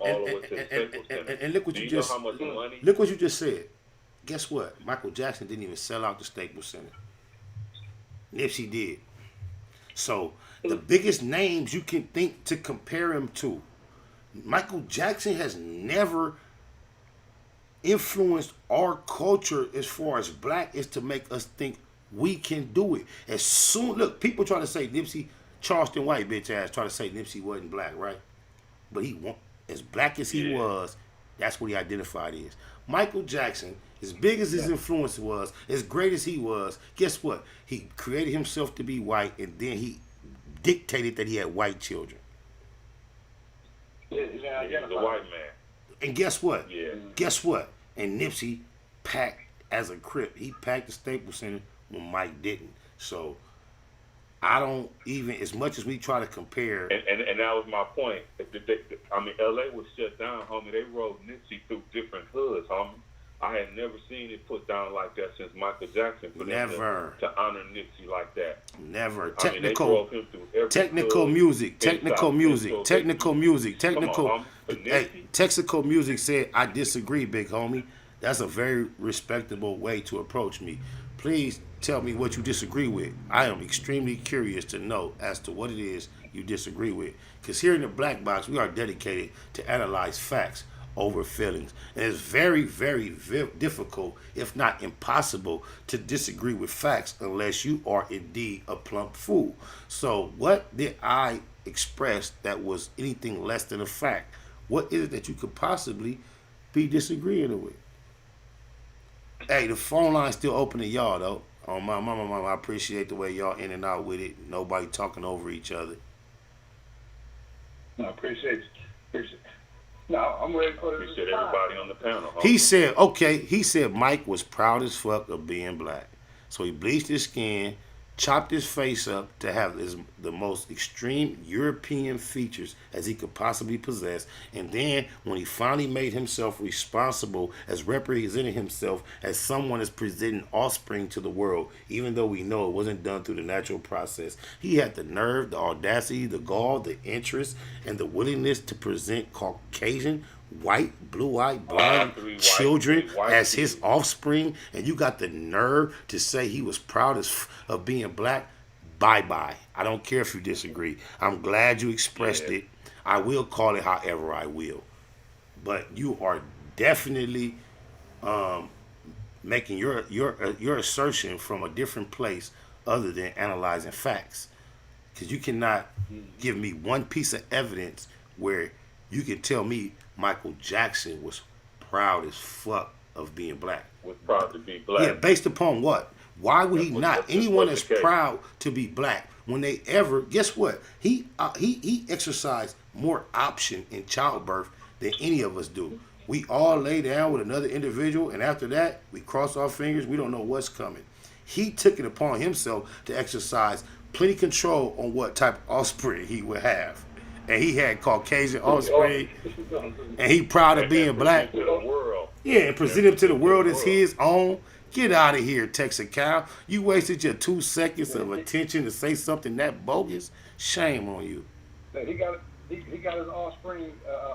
S18: all the way to the Staples Center.
S16: And look what you just,
S18: know how much money?
S16: Look what you just said. Guess what? Michael Jackson didn't even sell out the Staples Center. Nipsey did. So the biggest names you can think to compare him to, Michael Jackson has never influenced our culture as far as black is to make us think we can do it. As soon, look, people try to say Nipsey, Charleston White bitch ass try to say Nipsey wasn't black, right? But he, as black as he was, that's what he identified as. Michael Jackson, as big as his influence was, as great as he was, guess what? He created himself to be white, and then he dictated that he had white children.
S18: He was a white man.
S16: And guess what? Guess what? And Nipsey packed as a Crip. He packed the Staples Center when Mike didn't. So I don't even, as much as we try to compare.
S18: And that was my point. I mean, LA was shut down, homie. They rode Nipsey through different hoods, homie. I had never seen it put down like that since Michael Jackson. For
S16: never.
S18: To honor Nipsey like that.
S16: Never.
S18: Technical
S16: music. Hey, Texaco Music said, I disagree, big homie. That's a very respectable way to approach me. Please tell me what you disagree with. I am extremely curious to know as to what it is you disagree with. Because here in the Black Box, we are dedicated to analyze facts over feelings. And it's very, very, very difficult, if not impossible, to disagree with facts unless you are indeed a plump fool. So what did I express that was anything less than a fact? What is it that you could possibly be disagreeing with? Hey, the phone line's still open to y'all, though. Oh, my mama, I appreciate the way y'all in and out with it. Nobody talking over each other.
S6: No, appreciate it. No, I'm ready for this.
S18: Appreciate everybody on the panel. Huh?
S16: He said Mike was proud as fuck of being black. So he bleached his skin, chopped his face up to have the most extreme European features as he could possibly possess. And then when he finally made himself responsible as representing himself as someone that's presenting offspring to the world, even though we know it wasn't done through the natural process, he had the nerve, the audacity, the gall, the interest, and the willingness to present Caucasian, white, blue-eyed, blind children as his offspring, and you got the nerve to say he was proud of being black. Bye-bye. I don't care if you disagree. I'm glad you expressed it. I will call it however I will. But you are definitely making your assertion from a different place other than analyzing facts. Because you cannot give me one piece of evidence where you can tell me Michael Jackson was proud as fuck of being black.
S18: Was proud to be black.
S16: Yeah, based upon what? Why would he not? Anyone that's proud to be black, when they ever, guess what? He exercised more option in childbirth than any of us do. We all lay down with another individual, and after that, we cross our fingers. We don't know what's coming. He took it upon himself to exercise plenty control on what type of offspring he would have. And he had Caucasian offspring, and he proud of being black. Yeah, and present him to the world as his own. Get out of here, Texacal. You wasted your 2 seconds of attention to say something that bogus. Shame on you.
S5: He got his offspring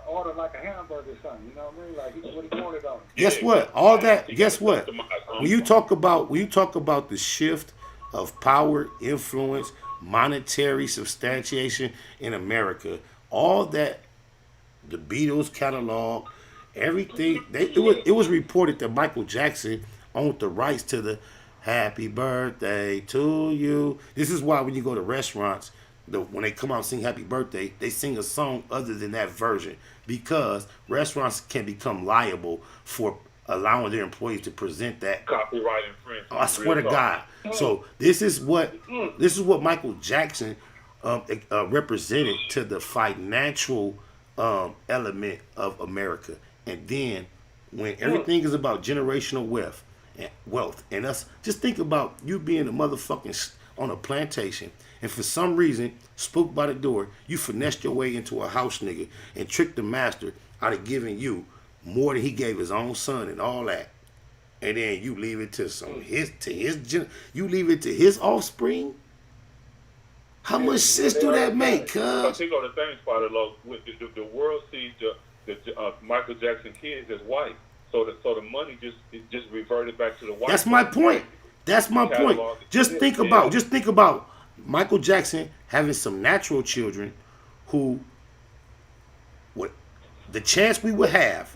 S5: ordered like a hamburger or something. You know what I mean? Like what he wanted on him.
S16: Guess what? All that. Guess what? When you talk about the shift of power, influence, monetary substantiation in America, all that, the Beatles catalog, everything. It was reported that Michael Jackson owned the rights to the "Happy Birthday to You." This is why when you go to restaurants, when they come out and sing "Happy Birthday," they sing a song other than that version, because restaurants can become liable for allowing their employees to present that
S18: copyright infringement.
S16: I swear to God. So this is what Michael Jackson represented to the financial element of America. And then when everything is about generational wealth, and us, just think about you being a motherfucking on a plantation, and for some reason, spooked by the door, you finessed your way into a house nigga and tricked the master out of giving you more than he gave his own son and all that. And then you leave it to you leave it to his offspring. How much sense do that make, cuz?
S18: I think on the thing, Spider Low, the world sees the Michael Jackson kids as white, so the money just reverted back to the white.
S16: That's my point. That's my point. Just think about Michael Jackson having some natural children who would, the chance we would have,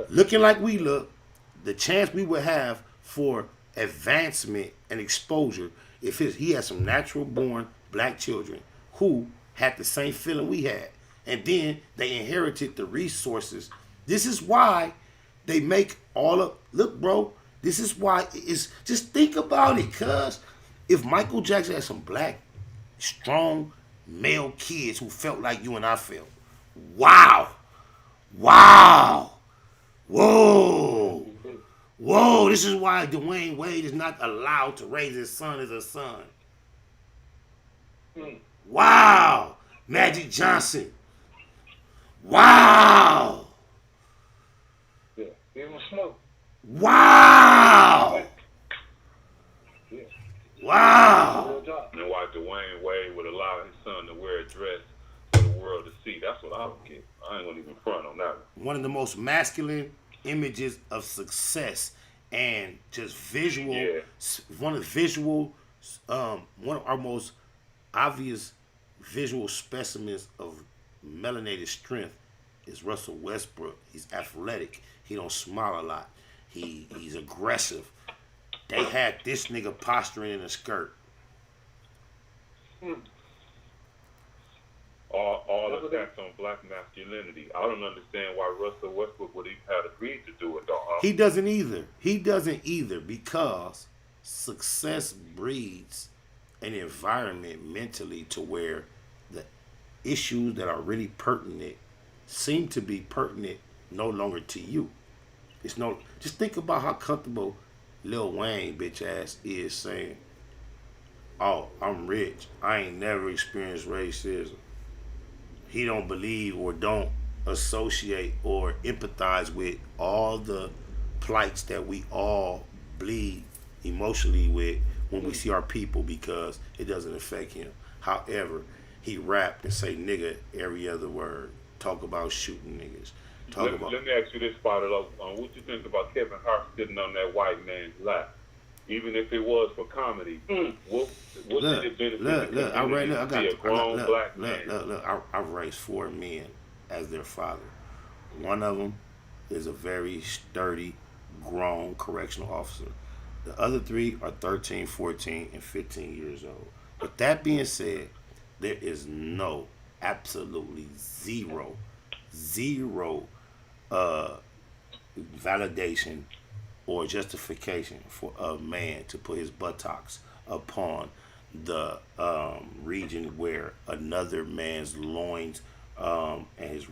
S16: looking like we look, the chance we would have for advancement and exposure if he had some natural born black children who had the same feeling we had. And then they inherited the resources. This is why they make look, bro, this is why it's, just think about it, cuz if Michael Jackson had some black, strong male kids who felt like you and I felt, wow, whoa, this is why Dwayne Wade is not allowed to raise his son as a son. Wow, Magic Johnson. Wow.
S5: Yeah, give him a smoke.
S16: Wow. Yeah. Wow.
S18: And why Dwayne Wade would allow his son to wear a dress for the world to see. That's what I would get. I ain't gonna even front on that one.
S16: One of the most masculine images of success and just visual, one of our most obvious visual specimens of melanated strength is Russell Westbrook. He's athletic. He don't smile a lot. He's aggressive. They had this nigga posturing in a skirt.
S18: All of that's on black masculinity. I don't understand why Russell Westbrook would even have agreed to do it, though.
S16: He doesn't either because success breeds an environment mentally to where the issues that are really pertinent seem to be pertinent no longer to you. Just think about how comfortable Lil Wayne bitch ass is saying, "Oh, I'm rich. I ain't never experienced racism." He don't believe or don't associate or empathize with all the plights that we all bleed emotionally with when we see our people, because it doesn't affect him. However, he rapped and say nigga every other word. Talk about shooting niggas.
S18: Let me ask you this, Spider. What you think about Kevin Hart sitting on that white man's lap? even if it was for comedy, what did it benefit the community to see a grown black man?
S16: I've raised 4 men as their father. One of them is a very sturdy, grown correctional officer. The other 3 are 13, 14, and 15 years old. With that being said, there is absolutely zero validation or justification for a man to put his buttocks upon the region where another man's loins and his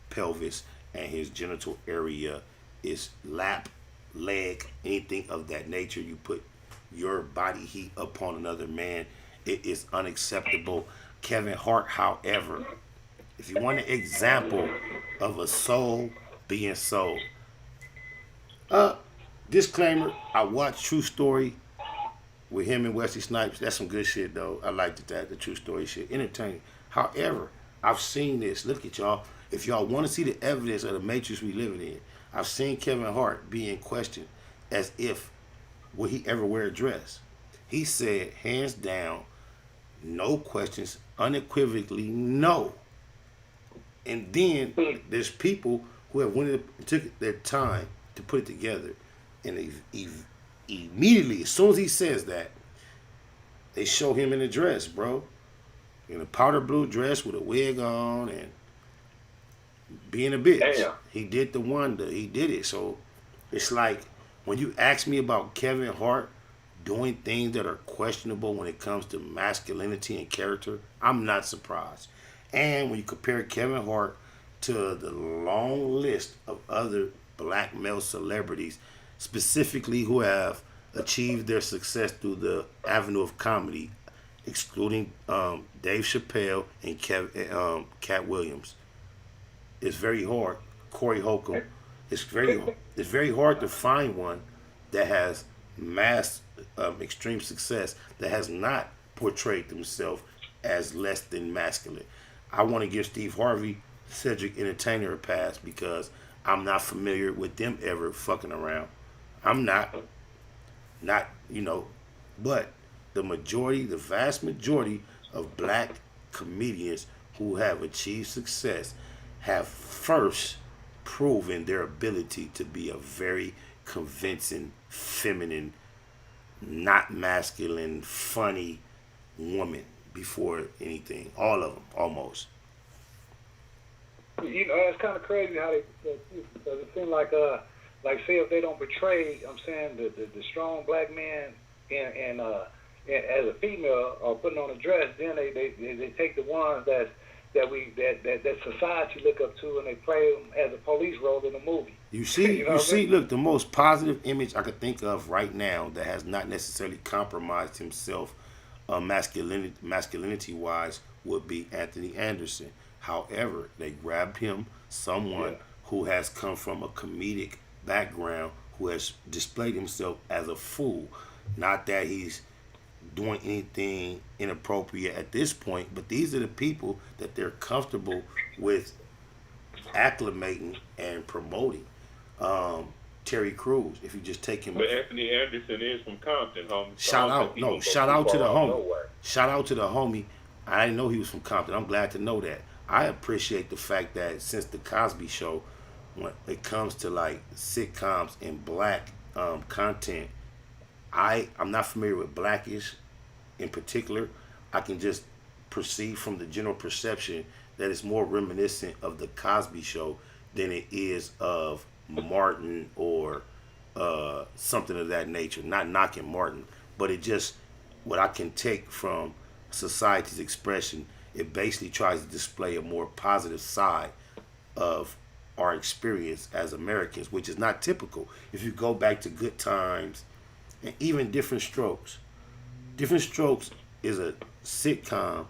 S16: pelvis and his genital area is lap, leg, anything of that nature. You put your body heat upon another man. It is unacceptable. Kevin Hart, however, if you want an example of a soul being sold, disclaimer, I watched True Story with him and Wesley Snipes. That's some good shit, though. I liked that, the True Story shit. Entertaining. However, I've seen this. Look at y'all. If y'all want to see the evidence of the matrix we living in, I've seen Kevin Hart being questioned as if, would he ever wear a dress? He said, hands down, no questions, unequivocally no. And then there's people who have took their time to put it together, and they immediately, as soon as he says that, they show him in a dress, bro, in a powder blue dress with a wig on and being a bitch. Damn. He did the wonder. He did it. So it's like when you ask me about Kevin Hart doing things that are questionable when it comes to masculinity and character, I'm not surprised. And when you compare Kevin Hart to the long list of other black male celebrities, specifically who have achieved their success through the avenue of comedy, excluding Dave Chappelle and Cat Williams, it's very hard. Corey Holcomb, it's very hard to find one that has mass extreme success that has not portrayed themselves as less than masculine. I want to give Steve Harvey, Cedric Entertainer a pass because I'm not familiar with them ever fucking around. I'm not, but the vast majority of black comedians who have achieved success have first proven their ability to be a very convincing, feminine, not masculine, funny woman before anything. All of them, almost.
S5: It's kind of crazy how it seems like say if they don't portray, I'm saying the strong black man and as a female or putting on a dress, then they take the ones that society look up to and they play them as a police role in a movie.
S16: You see, look, the most positive image I could think of right now that has not necessarily compromised himself masculinity-wise would be Anthony Anderson. However, they grabbed him, someone who has come from a comedic background, who has displayed himself as a fool. Not that he's doing anything inappropriate at this point, but these are the people that they're comfortable with acclimating and promoting. Terry Crews, if you just take him.
S18: But Anthony Anderson is from Compton, homie.
S16: Shout out to the homie. Shout out to the homie. I didn't know he was from Compton. I'm glad to know that. I appreciate the fact that since the Cosby Show, when it comes to like sitcoms and black content, I'm not familiar with Blackish in particular. I can just perceive from the general perception that it's more reminiscent of the Cosby Show than it is of Martin or something of that nature. Not knocking Martin, but it just, what I can take from society's expression, it basically tries to display a more positive side of our experience as Americans, which is not typical. If you go back to Good Times and even Different Strokes. Different Strokes is a sitcom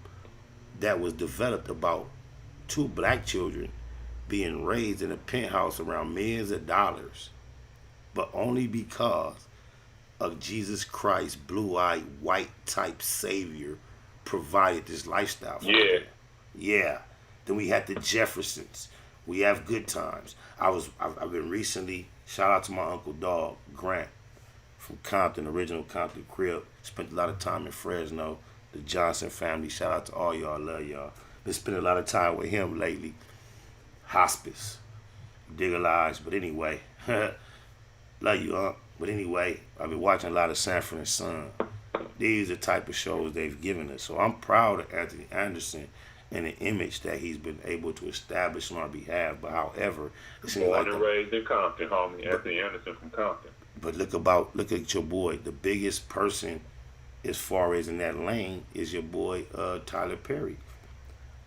S16: that was developed about 2 black children being raised in a penthouse around millions of dollars, but only because of Jesus Christ, blue-eyed, white-type savior provided this lifestyle for them. Yeah. Then we had the Jeffersons. We have Good Times. I've been recently, shout out to my Uncle Dog, Grant. from Compton, original Compton crib. Spent a lot of time in Fresno. The Johnson family, shout out to all y'all, love y'all. Been spending a lot of time with him lately. Hospice, digitalized, but anyway, love you, huh? But anyway, I've been watching a lot of Sanford and Son. These are the type of shows they've given us. So I'm proud of Anthony Anderson and the image that he's been able to establish on our behalf. But however, it seems
S18: Born
S16: like
S18: and raised in Compton, homie. Anthony Anderson from Compton.
S16: But look at your boy. The biggest person as far as in that lane is your boy Tyler Perry.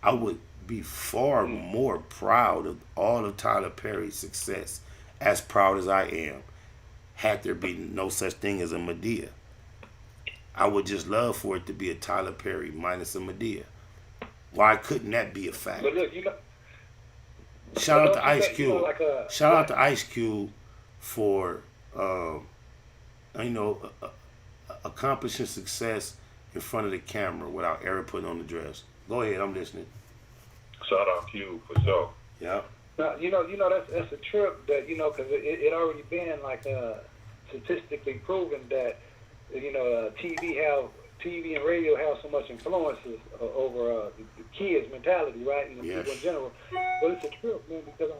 S16: I would be far more proud of all of Tyler Perry's success, as proud as I am, had there been no such thing as a Medea. I would just love for it to be a Tyler Perry minus a Medea. Why couldn't that be a fact?
S5: But look, you know.
S16: Shout out to Ice Cube.
S5: You know, like
S16: Shout out to Ice Cube for accomplishing success in front of the camera without ever putting on the dress. Go ahead, I'm listening.
S18: Shout out to you for sure.
S16: Yeah.
S5: Now, you know that's a trip that, you know, because it already been like statistically proven that, you know, TV and radio have so much influences over the kids' mentality, right, and the people in general. But it's a trip, man, because I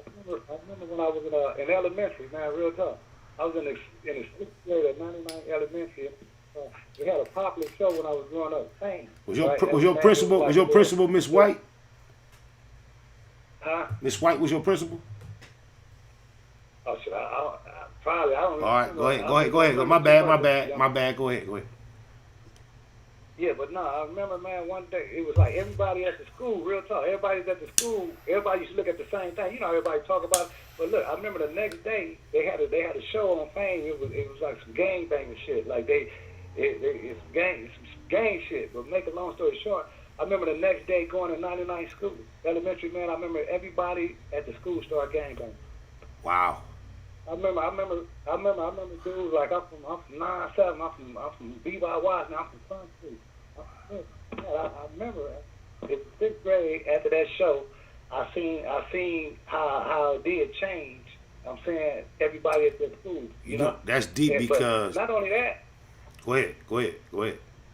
S5: remember when I was in elementary, man, real tough. I was in the 6th grade at 99 Elementary. We had a popular show when I was growing up. Fame.
S16: Was your principal Miss White?
S5: Huh?
S16: Miss White was your principal?
S5: Oh shit! Probably I don't.
S16: All right, go ahead. My bad. Go ahead.
S5: Yeah, but no, I remember, man, one day, it was like everybody at the school, real talk, everybody's at the school, everybody used to look at the same thing. You know, everybody talk about it. But look, I remember the next day, they had a show on Fame. It was like some gangbanging shit. Like it's some gang shit. But make a long story short, I remember the next day going to 99 school, elementary, man, I remember everybody at the school started gangbanging.
S16: Wow.
S5: I remember dudes like I'm from 9-7, I'm from BYY, now I'm from Sun Street. I remember in 6th grade after that show, I seen how it did change. I'm saying everybody at the school. You know
S16: that's deep because
S5: not only that.
S16: Go ahead.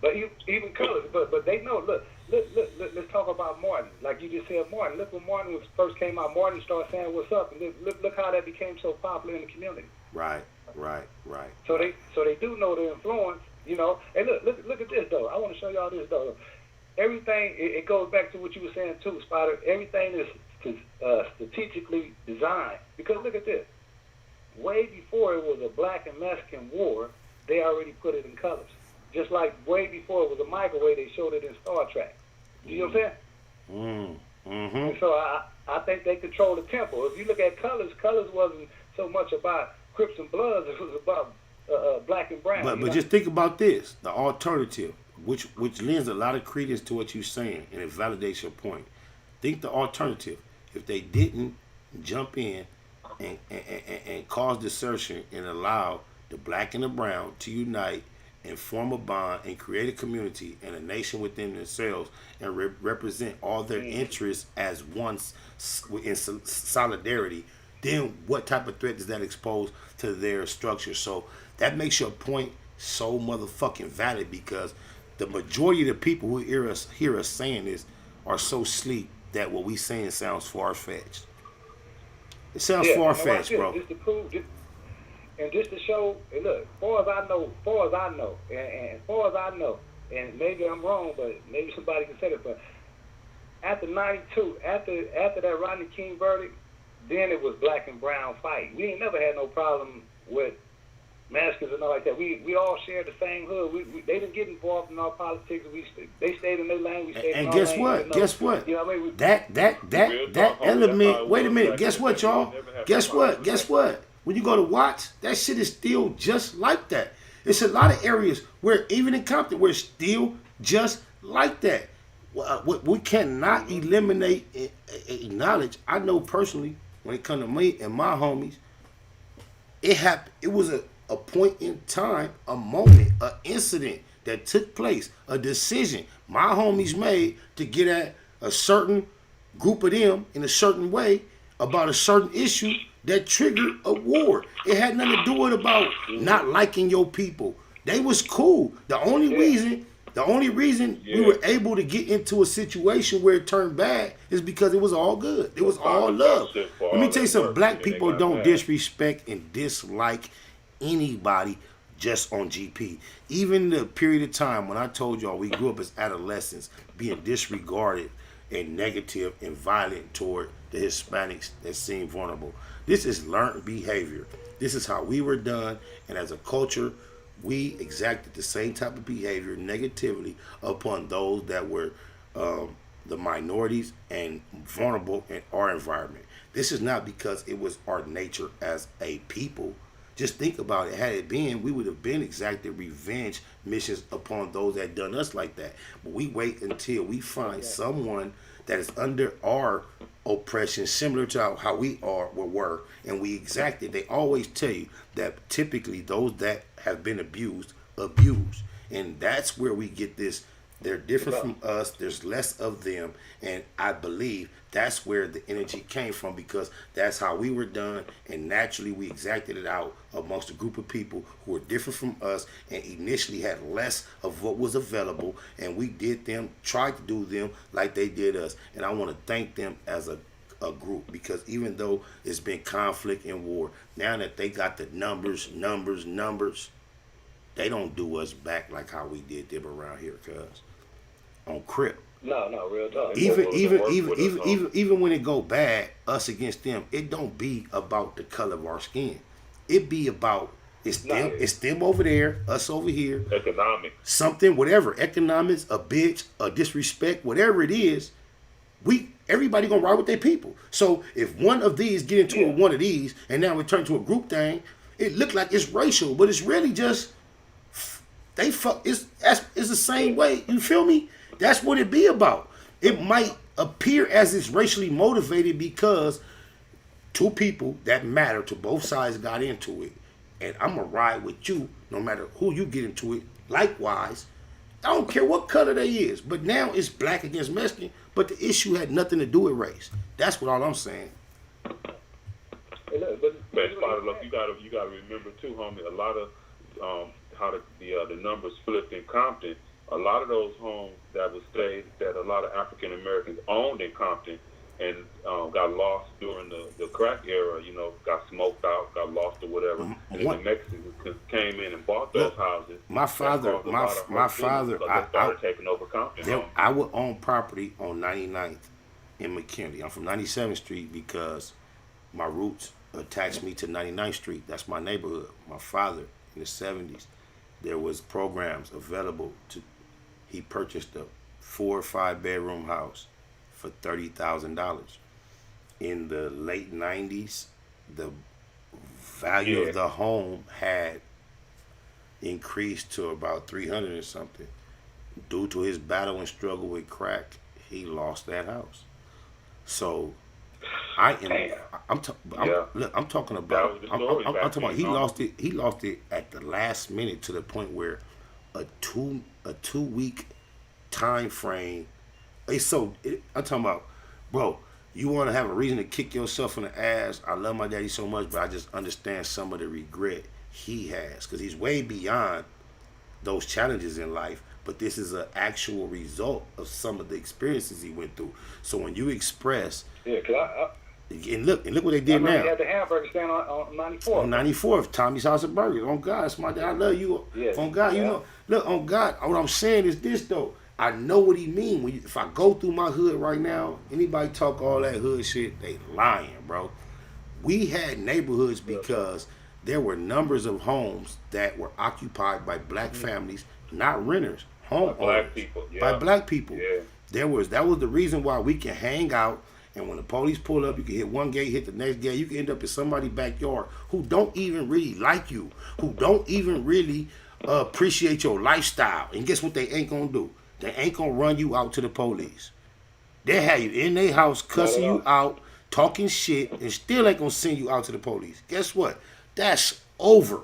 S5: But even colors, but they know. Look, let's talk about Martin. Like you just said, Martin. Look when Martin first came out. Martin started saying what's up, and look how that became so popular in the community.
S16: Right.
S5: So they do know the influence, you know. And look at this though. I want to show y'all this though. Everything it goes back to what you were saying too, Spider. Everything is strategically designed because look at this. Way before it was a black and Mexican war, they already put it in colors. Just like way before it was a microwave, they showed it in Star Trek. You know what I'm saying?
S16: Mm-hmm.
S5: And so I think they control the tempo. If you look at colors wasn't so much about Crips and Bloods. It was about black and brown.
S16: But just think about this: the alternative, which lends a lot of credence to what you're saying, and it validates your point. Think the alternative. If they didn't jump in and cause desertion and allow the black and the brown to unite and form a bond and create a community and a nation within themselves and represent all their interests as one in solidarity, then what type of threat does that expose to their structure? So that makes your point so motherfucking valid because the majority of the people who hear us saying this are so sleep that what we saying sounds far-fetched. It sounds far-fetched, bro.
S5: Just to prove, and just to show, and look, far as I know, and maybe I'm wrong, but maybe somebody can say it, but after 92, after that Rodney King verdict, then it was black and brown fight. We ain't never had no problem with massacres and all like that. We all shared the same hood. They didn't get involved in our politics. They stayed in their lane. We stayed in our lane.
S16: Guess what?
S5: You know what I mean?
S16: That element. Wait a minute. Guess what, y'all? Guess what? When you go to Watts, that shit is still just like that. It's a lot of areas where even in Compton, we're still just like that. We cannot eliminate and acknowledge. I know personally, when it comes to me and my homies, it happened. It was a point in time, a moment, an incident that took place, a decision my homies made to get at a certain group of them in a certain way about a certain issue that triggered a war. It had nothing to do with about not liking your people. They was cool. The only reason we were able to get into a situation where it turned bad is because it was all good. It was all love. Let me tell you something. Black people don't disrespect and dislike anybody just on GP. Even the period of time when I told y'all we grew up as adolescents being disregarded and negative and violent toward the Hispanics that seem vulnerable. This is learned behavior. This is how we were done, and as a culture, we exacted the same type of behavior negatively upon those that were the minorities and vulnerable in our environment. This is not because it was our nature as a people. Just think about it. Had it been, we would have been exacted revenge missions upon those that done us like that. But we wait until we find someone that is under our oppression, similar to how we were, and we exacted. They always tell you that typically those that have been abused. And that's where we get this. They're different from us. There's less of them. And I believe that's where the energy came from, because that's how we were done. And naturally we exacted it out amongst a group of people who were different from us and initially had less of what was available. And we tried to do them like they did us. And I want to thank them as a group, because even though it's been conflict and war, now that they got the numbers, they don't do us back like how we did them around here, cuz on Crip.
S22: No, real talk.
S16: Even when it go bad, us against them, it don't be about the color of our skin. It be about it's them over there, us over here.
S18: Economics.
S16: Something, whatever, economics, a bitch, a disrespect, whatever it is, everybody gonna ride with their people. So if one of these get into one of these, and now we turn to a group thing, it look like it's racial, but it's really just it's the same way. You feel me? That's what it be about. It might appear as it's racially motivated because two people that matter to both sides got into it, and I'm gonna ride with you no matter who you get into it. Likewise, I don't care what color they is, but now it's black against Mexican, but the issue had nothing to do with race. That's what all I'm saying.
S18: Man, Spider, look, you gotta remember too, homie. A lot of how the numbers flipped in Compton. A lot of those homes that a lot of African Americans owned in Compton and got lost during the crack era, got smoked out, got lost or whatever. And then the Mexicans came in and bought those houses.
S16: My father,
S18: started taking over Compton.
S16: I would own property on 99th in McKinley. I'm from 97th Street because my roots attached me to 99th Street. That's my neighborhood. My father in the 70s, there was programs available he purchased a 4 or 5 bedroom house for $30,000. In the late 90s, the value of the home had increased to about 300 or something. Due to his battle and struggle with crack, he lost that house. So I'm talking about he lost it at the last minute, to the point where a 2-week time frame. I'm talking about, bro, you want to have a reason to kick yourself in the ass. I love my daddy so much, but I just understand some of the regret he has, because he's way beyond those challenges in life. But this is an actual result of some of the experiences he went through. So when you express, and look what they did now.
S5: He had the hamburger stand on 94.
S16: On 94th, Tommy's House of Burgers. On God, it's my dad. I love you.
S5: Yes.
S16: On God, you know. Look, on God, what I'm saying is this though. I know what he mean. If I go through my hood right now, anybody talk all that hood shit, they lying, bro. We had neighborhoods because there were numbers of homes that were occupied by black families, not renters, homeowners, by black people.
S18: Yeah.
S16: That was the reason why we can hang out. And when the police pull up, you can hit one gate, hit the next gate. You can end up in somebody's backyard who don't even really like you, who don't even really appreciate your lifestyle. And guess what they ain't gonna do? They ain't gonna run you out to the police. They have you in their house cussing you out, talking shit, and still ain't gonna send you out to the police. Guess what? That's over.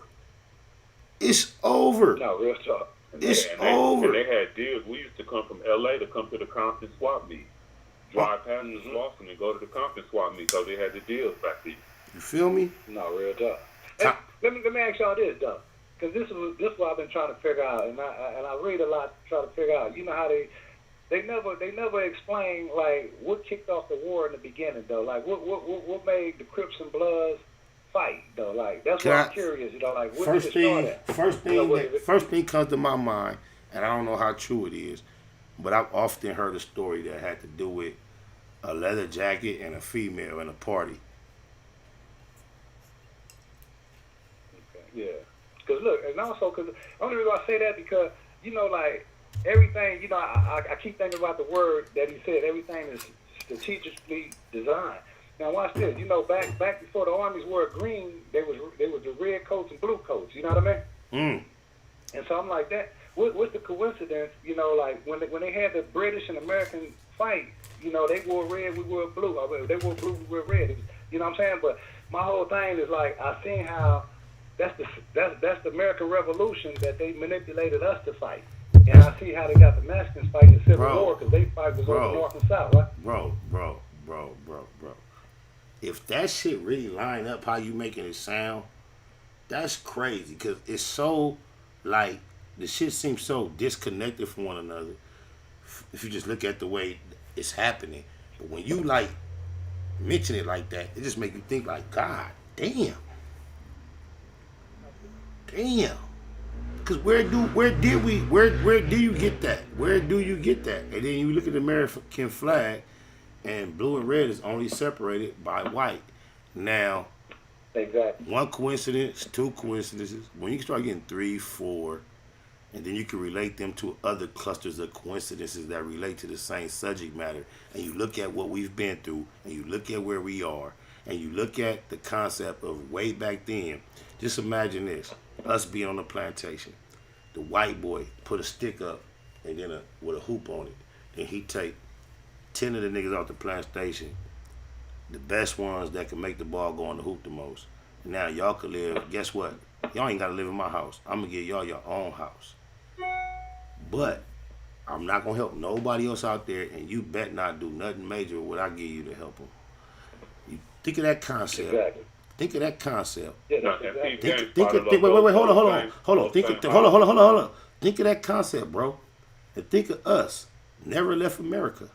S16: It's over.
S18: No, real talk.
S16: It's over.
S18: And they had deals. We used to come from LA to come to the Compton swap meet. Drive past the Slauson and go to the Compton swap meet because they had the deals back then.
S16: You feel me?
S5: No, real talk. Hey, let me ask y'all this though, because this is what I've been trying to figure out, and I read a lot to try to figure out. You know how they never explain like what kicked off the war in the beginning though. Like what made the Crips and Bloods fight though. Like that's what I'm curious. You know, like what did it start at?
S16: First thing comes to my mind, and I don't know how true it is, but I've often heard a story that had to do with a leather jacket and a female in a party.
S5: Yeah, because look, and also because the only reason I say that because you know, like everything, you know, I keep thinking about the word that he said. Everything is strategically designed. Now watch this. You know, back before the armies wore green, they was the red coats and blue coats. You know what I mean? And so I'm like that. What's the coincidence? You know, like when they had the British and American fight, you know, they wore red, we wore blue. They wore blue, we wore red. You know what I'm saying? But my whole thing is like I seen how. That's the American Revolution that they manipulated us to fight, and I see how they got the Mexicans fighting the Civil War because they fight was over North and South, right?
S16: Bro. If that shit really line up how you making it sound, that's crazy because it's so like the shit seems so disconnected from one another. If you just look at the way it's happening, but when you like mention it like that, it just make you think like, God damn. Because where do you get that? Where do you get that? And then you look at the American flag, and blue and red is only separated by white. Now,
S5: exactly.
S16: One coincidence, two coincidences. When you start getting 3, 4, and then you can relate them to other clusters of coincidences that relate to the same subject matter, and you look at what we've been through, and you look at where we are, and you look at the concept of way back then. Just imagine this. Us being on the plantation, the white boy put a stick up and then with a hoop on it. Then he take 10 of the niggas off the plantation, the best ones that can make the ball go on the hoop the most. Now y'all could live, guess what? Y'all ain't gotta live in my house. I'm gonna give y'all your own house. But I'm not gonna help nobody else out there, and you bet not do nothing major with what I give you to help them. You think of that concept.
S5: Exactly.
S16: Think of that concept.
S5: Yeah,
S16: Wait, hold on. Hold on. Think of that concept, bro. And think of us. Never left America.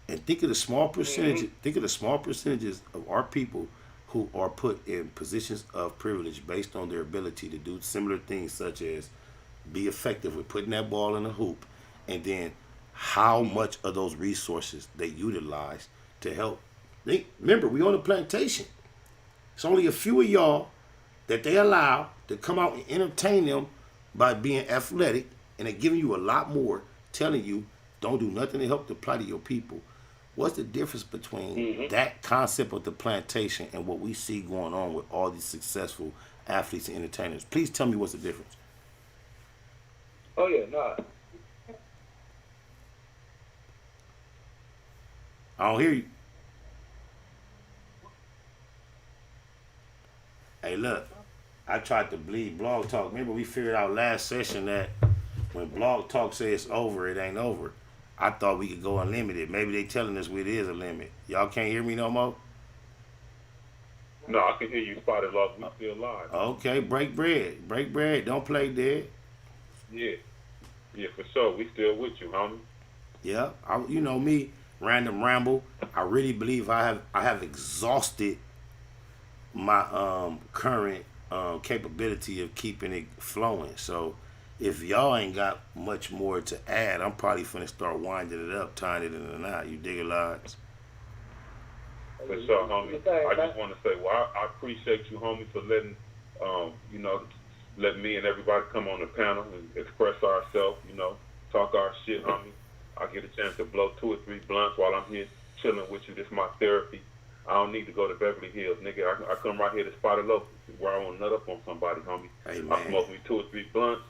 S16: And think of the small percentage. Mm-hmm. Think of the small percentages of our people who are put in positions of privilege based on their ability to do similar things, such as be effective with putting that ball in the hoop, and then how much of those resources they utilize to help. Remember, we on a plantation. It's only a few of y'all that they allow to come out and entertain them by being athletic, and they're giving you a lot more, telling you don't do nothing to help the plight of your people. What's the difference between that concept of the plantation and what we see going on with all these successful athletes and entertainers? Please tell me what's the difference.
S5: Oh yeah, nah.
S16: I don't hear you. Hey, look, I tried to bleed Blog Talk. Remember, we figured out last session that when Blog Talk says it's over, it ain't over. I thought we could go unlimited. Maybe they telling us it is a limit. Y'all can't hear me no more?
S18: No, I can hear you, Spotted Lost. We still live.
S16: Okay, break bread. Don't play dead.
S18: Yeah, for sure. We still with you, homie.
S16: Yeah, you know me, random ramble. I really believe I have exhausted my current capability of keeping it flowing. So if y'all ain't got much more to add, I'm probably finna start winding it up, tying it in a knot. You dig it, lads?
S18: For sure, homie. I just want to say, well, I appreciate you, homie, for letting let me and everybody come on the panel and express ourselves, talk our shit, homie. I get a chance to blow 2 or 3 blunts while I'm here chilling with you. This is my therapy. I don't need to go to Beverly Hills, nigga. I come right here to Spotted Local where I want to nut up on somebody, homie.
S16: Hey,
S18: I smoke me 2 or 3 blunts,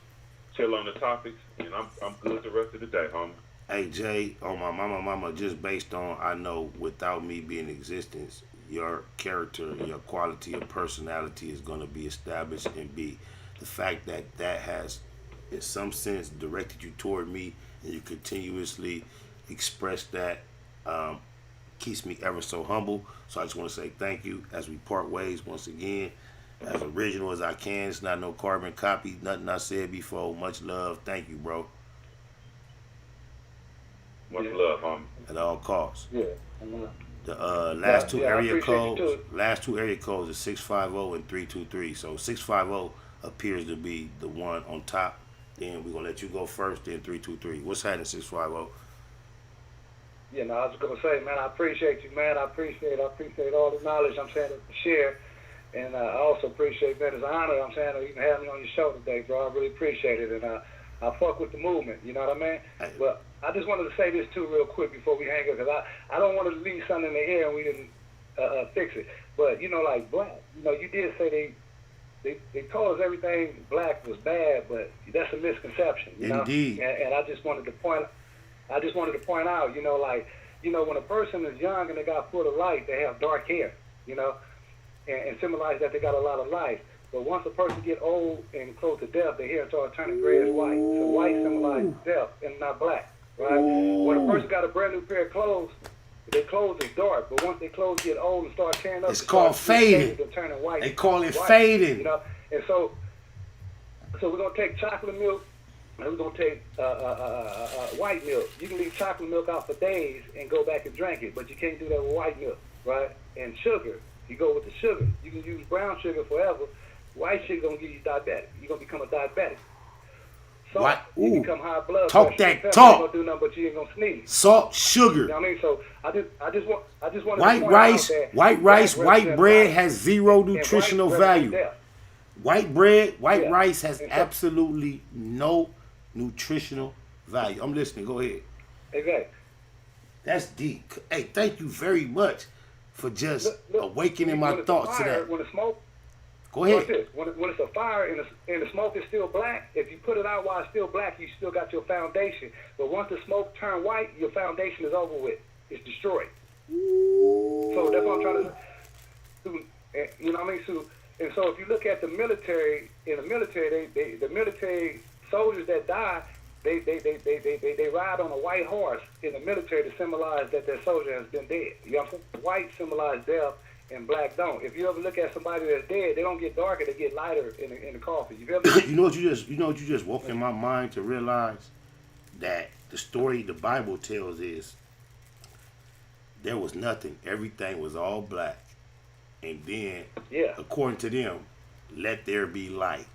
S18: chill on the topics, and I'm good the rest of the day, homie.
S16: Hey, Jay, on my mama, just based on, I know without me being in existence, your character, your quality of personality is going to be established, and be the fact that has, in some sense, directed you toward me, and you continuously express that keeps me ever so humble. So I just want to say thank you as we part ways once again. As original as I can. It's not no carbon copy. Nothing I said before. Much love. Thank you, bro.
S18: Much love, homie.
S16: At all costs.
S5: Yeah.
S16: The last two area codes is 650 and 323. So 650 appears to be the one on top. Then we're gonna let you go first, then 323. What's happening, 650?
S5: Yeah, no, I was gonna say, man, I appreciate you, man. I appreciate all the knowledge I'm saying to share. And I also appreciate, man, it's an honor, I'm saying, to even have me on your show today, bro. I really appreciate it. And I fuck with the movement, you know what I mean? But I just wanted to say this, too, real quick before we hang up, because I don't want to leave something in the air and we didn't fix it. But, you know, like black, you know, you did say they told us everything black was bad, but that's a misconception, you know?
S16: Indeed.
S5: And I just wanted to point out, you know, like, you know, when a person is young and they got full of light, they have dark hair, you know? And symbolize that they got a lot of life. But once a person get old and close to death, their hair starts turning gray as white. So white symbolizes death and not black, right? When a person got a brand new pair of clothes, their clothes is dark. But once their clothes get old and start tearing up,
S16: it's called fading.
S5: Turning white.
S16: They call it
S5: white,
S16: fading.
S5: You know, and so we're gonna take chocolate milk and we're gonna take white milk. You can leave chocolate milk out for days and go back and drink it, but you can't do that with white milk, right? And sugar. You go with the sugar. You can use brown sugar forever. White sugar gonna give you diabetic. You're gonna become a diabetic. Salt, you become high blood
S16: talk
S5: pressure.
S16: That talk.
S5: You ain't gonna do nothing, but you ain't gonna sneeze.
S16: Salt, sugar.
S5: You know what I mean? So I just want
S16: white rice, white bread has zero nutritional value. White bread, white rice has absolutely no nutritional value. I'm listening. Go ahead.
S5: Exactly.
S16: That's deep. Hey, thank you very much for just awakening my thoughts to that.
S5: When the smoke,
S16: go ahead.
S5: When it's a fire and the smoke is still black, if you put it out while it's still black, you still got your foundation. But once the smoke turn white, your foundation is over with. It's destroyed. So that's what I'm trying to do. You know what I mean? So, and so if you look at the military, the military soldiers that die, they ride on a white horse in the military to symbolize that their soldier has been dead. You know what I'm saying? White symbolize death and black don't. If you ever look at somebody that's dead, they don't get darker, they get lighter in the coffin. You feel me?
S16: You know what you just woke in my mind to realize that the story the Bible tells is there was nothing. Everything was all black. And then according to them, let there be light.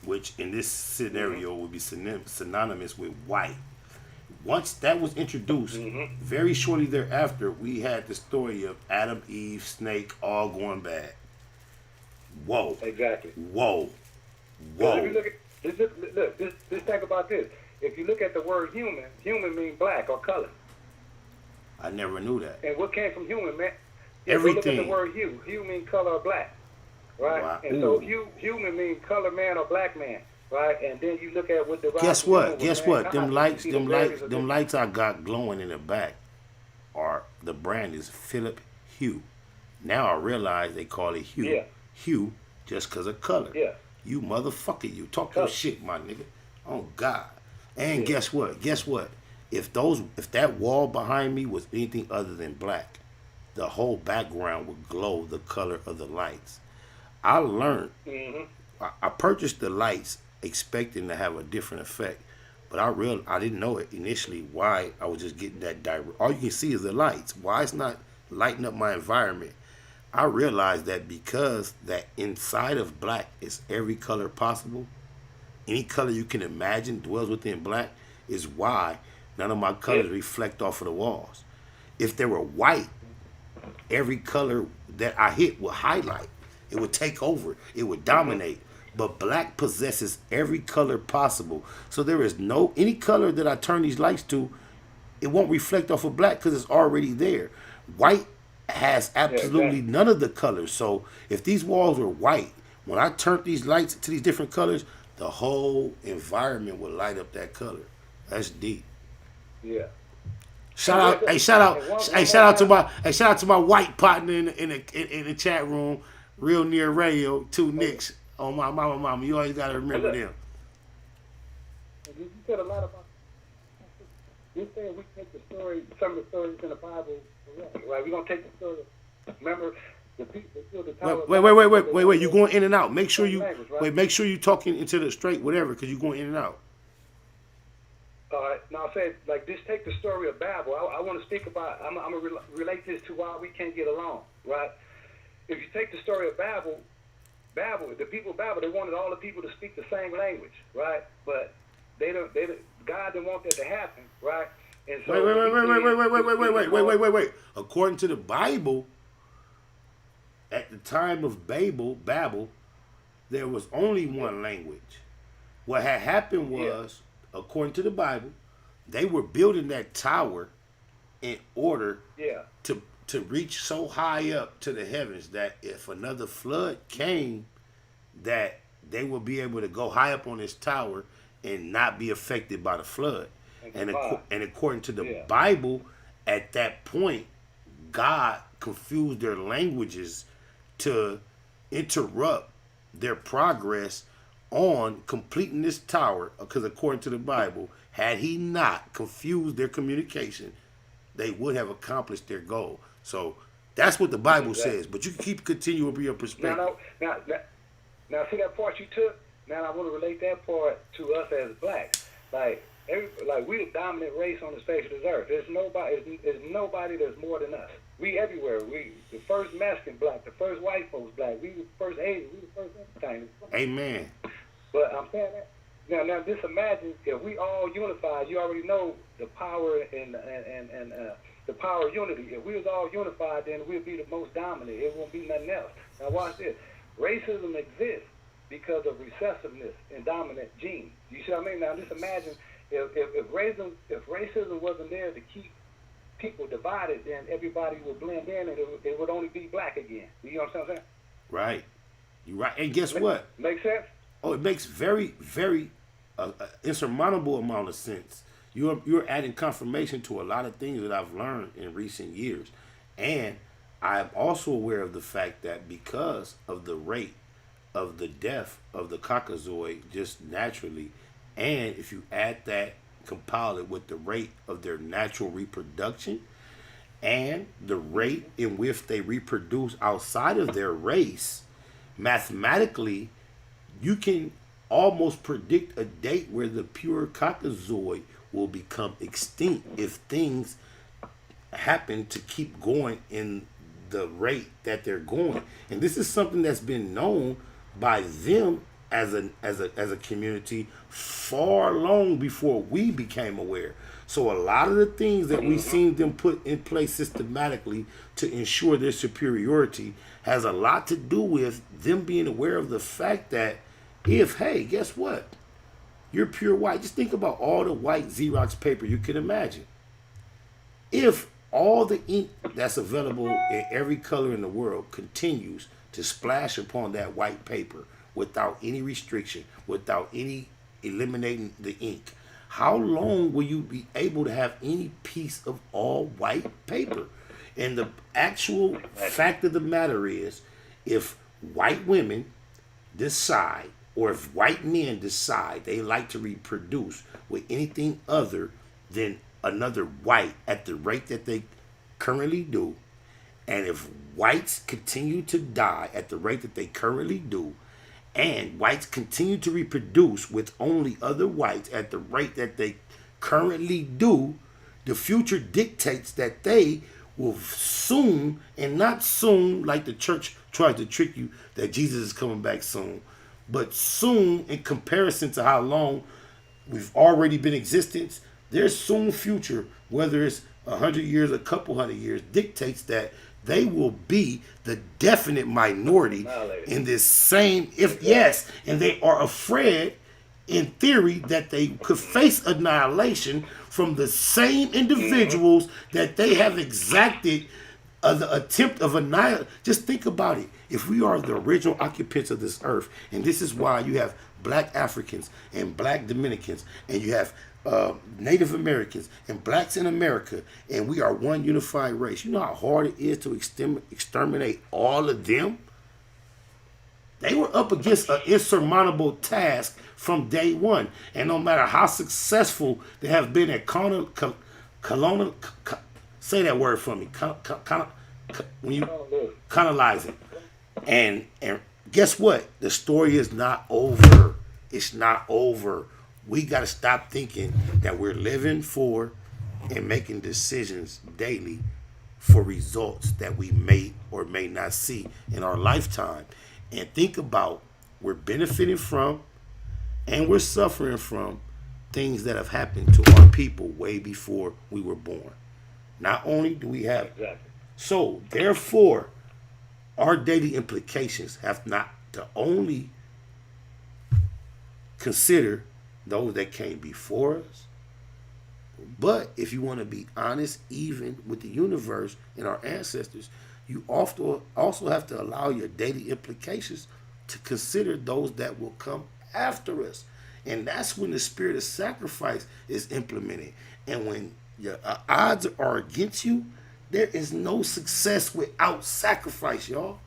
S16: Which in this scenario would be synonymous with white. Once that was introduced, very shortly thereafter, we had the story of Adam, Eve, snake, all going bad. Whoa.
S5: Exactly.
S16: Whoa.
S5: If you look at, just think about this. If you look at the word human, human means black or color.
S16: I never knew that.
S5: And what came from human, man?
S16: Everything.
S5: Look at the word hue. Hue means color or black. Right?
S16: Wow.
S5: And so human means color man or black man, right? And then you look at what the
S16: Guess what? Them lights I got glowing in the back are the brand is Philip Hue. Now I realize they call it Hue.
S5: Yeah.
S16: Hue just because of color.
S5: Yeah.
S16: You motherfucker, you talk your shit, my nigga. Oh God. And guess what? If that wall behind me was anything other than black, the whole background would glow the color of the lights. I learned. I purchased the lights expecting to have a different effect, but I didn't know it initially why I was just getting that direct. All you can see is the lights. Why it's not lighting up my environment. I realized that because that inside of black is every color possible, any color you can imagine dwells within black, is why none of my colors reflect off of the walls. If they were white, every color that I hit would highlight. It would take over. It would dominate. But black possesses every color possible. So there is any color that I turn these lights to, it won't reflect off of black because it's already there. White has absolutely none of the colors. So if these walls were white, when I turn these lights to these different colors, the whole environment would light up that color. That's deep.
S5: Yeah.
S16: Shout out to my white partner in the chat room. Real Near Radio, 2 Nicks on my mama. You always gotta remember them.
S5: You said a lot about. You said we take some of the stories in the Bible Right, we're gonna take the story. Remember, the people built the tower.
S16: Wait. You're going in and out. Make sure you Make sure you're talking into the straight, whatever, because you're going in and out.
S5: All right. Now, I said, like, just take the story of Babel. I want to speak about. I'm gonna relate this to why we can't get along, right? If you take the story of Babel, the people of Babel, they wanted all the people to speak the same language, right? But God didn't want that to happen, right? And so
S16: wait. According to the Bible, at the time of Babel, there was only one language. What had happened was, according to the Bible, they were building that tower in order to reach so high up to the heavens that if another flood came, that they would be able to go high up on this tower and not be affected by the flood. And according to the Bible, at that point, God confused their languages to interrupt their progress on completing this tower, because according to the Bible, had he not confused their communication, they would have accomplished their goal. So that's what the Bible says. But you can continue with your perspective.
S5: Now, see that part you took? Now I want to relate that part to us as blacks. Like we the dominant race on the face of this earth. There's nobody that's more than us. We everywhere. We the first Mexican black, the first white folks black. We the first Asian. We the first everything.
S16: Amen.
S5: But I'm saying that. Now just imagine if we all unified. You already know the power and the power of unity. If we was all unified, then we'd be the most dominant. It won't be nothing else. Now watch this. Racism exists because of recessiveness and dominant genes. You see what I mean? Now just imagine if racism wasn't there to keep people divided, then everybody would blend in and it would only be black again. You know what I'm saying?
S16: Right. You're right. And guess what?
S5: Makes sense?
S16: Oh, it makes very, very insurmountable amount of sense. You're adding confirmation to a lot of things that I've learned in recent years. And I'm also aware of the fact that because of the rate of the death of the Caucasoid just naturally, and if you add that, compile it with the rate of their natural reproduction and the rate in which they reproduce outside of their race, mathematically, you can almost predict a date where the pure Caucasoid will become extinct if things happen to keep going in the rate that they're going. And this is something that's been known by them as a community far long before we became aware. So a lot of the things that we've seen them put in place systematically to ensure their superiority has a lot to do with them being aware of the fact that hey, guess what? You're pure white. Just think about all the white Xerox paper you can imagine. If all the ink that's available in every color in the world continues to splash upon that white paper without any restriction, without any eliminating the ink, how long will you be able to have any piece of all white paper? And the actual fact of the matter is, if white women decide, or if white men decide they like to reproduce with anything other than another white at the rate that they currently do, and if whites continue to die at the rate that they currently do, and whites continue to reproduce with only other whites at the rate that they currently do, the future dictates that they will soon, and not soon like the church tries to trick you that Jesus is coming back soon, but soon in comparison to how long we've already been in existence, their soon future, whether it's 100 years, a couple hundred years, dictates that they will be the definite minority in this same, and they are afraid, in theory, that they could face annihilation from the same individuals that they have exacted the attempt of annihilation. Just think about it. If we are the original occupants of this earth, and this is why you have black Africans and black Dominicans, and you have Native Americans and blacks in America, and we are one unified race. You know how hard it is to exterminate all of them? They were up against an insurmountable task from day one. And no matter how successful they have been at Say that word for me. When you canalize it. And guess what? The story is not over. It's not over. We got to stop thinking that we're living for and making decisions daily for results that we may or may not see in our lifetime. And think about, we're benefiting from and we're suffering from things that have happened to our people way before we were born. Not only do we have...
S11: Exactly.
S16: So, therefore, our daily implications have not to only consider those that came before us, but if you want to be honest, even with the universe and our ancestors, you also have to allow your daily implications to consider those that will come after us. And that's when the spirit of sacrifice is implemented. And when your odds are against you, there is no success without sacrifice, y'all.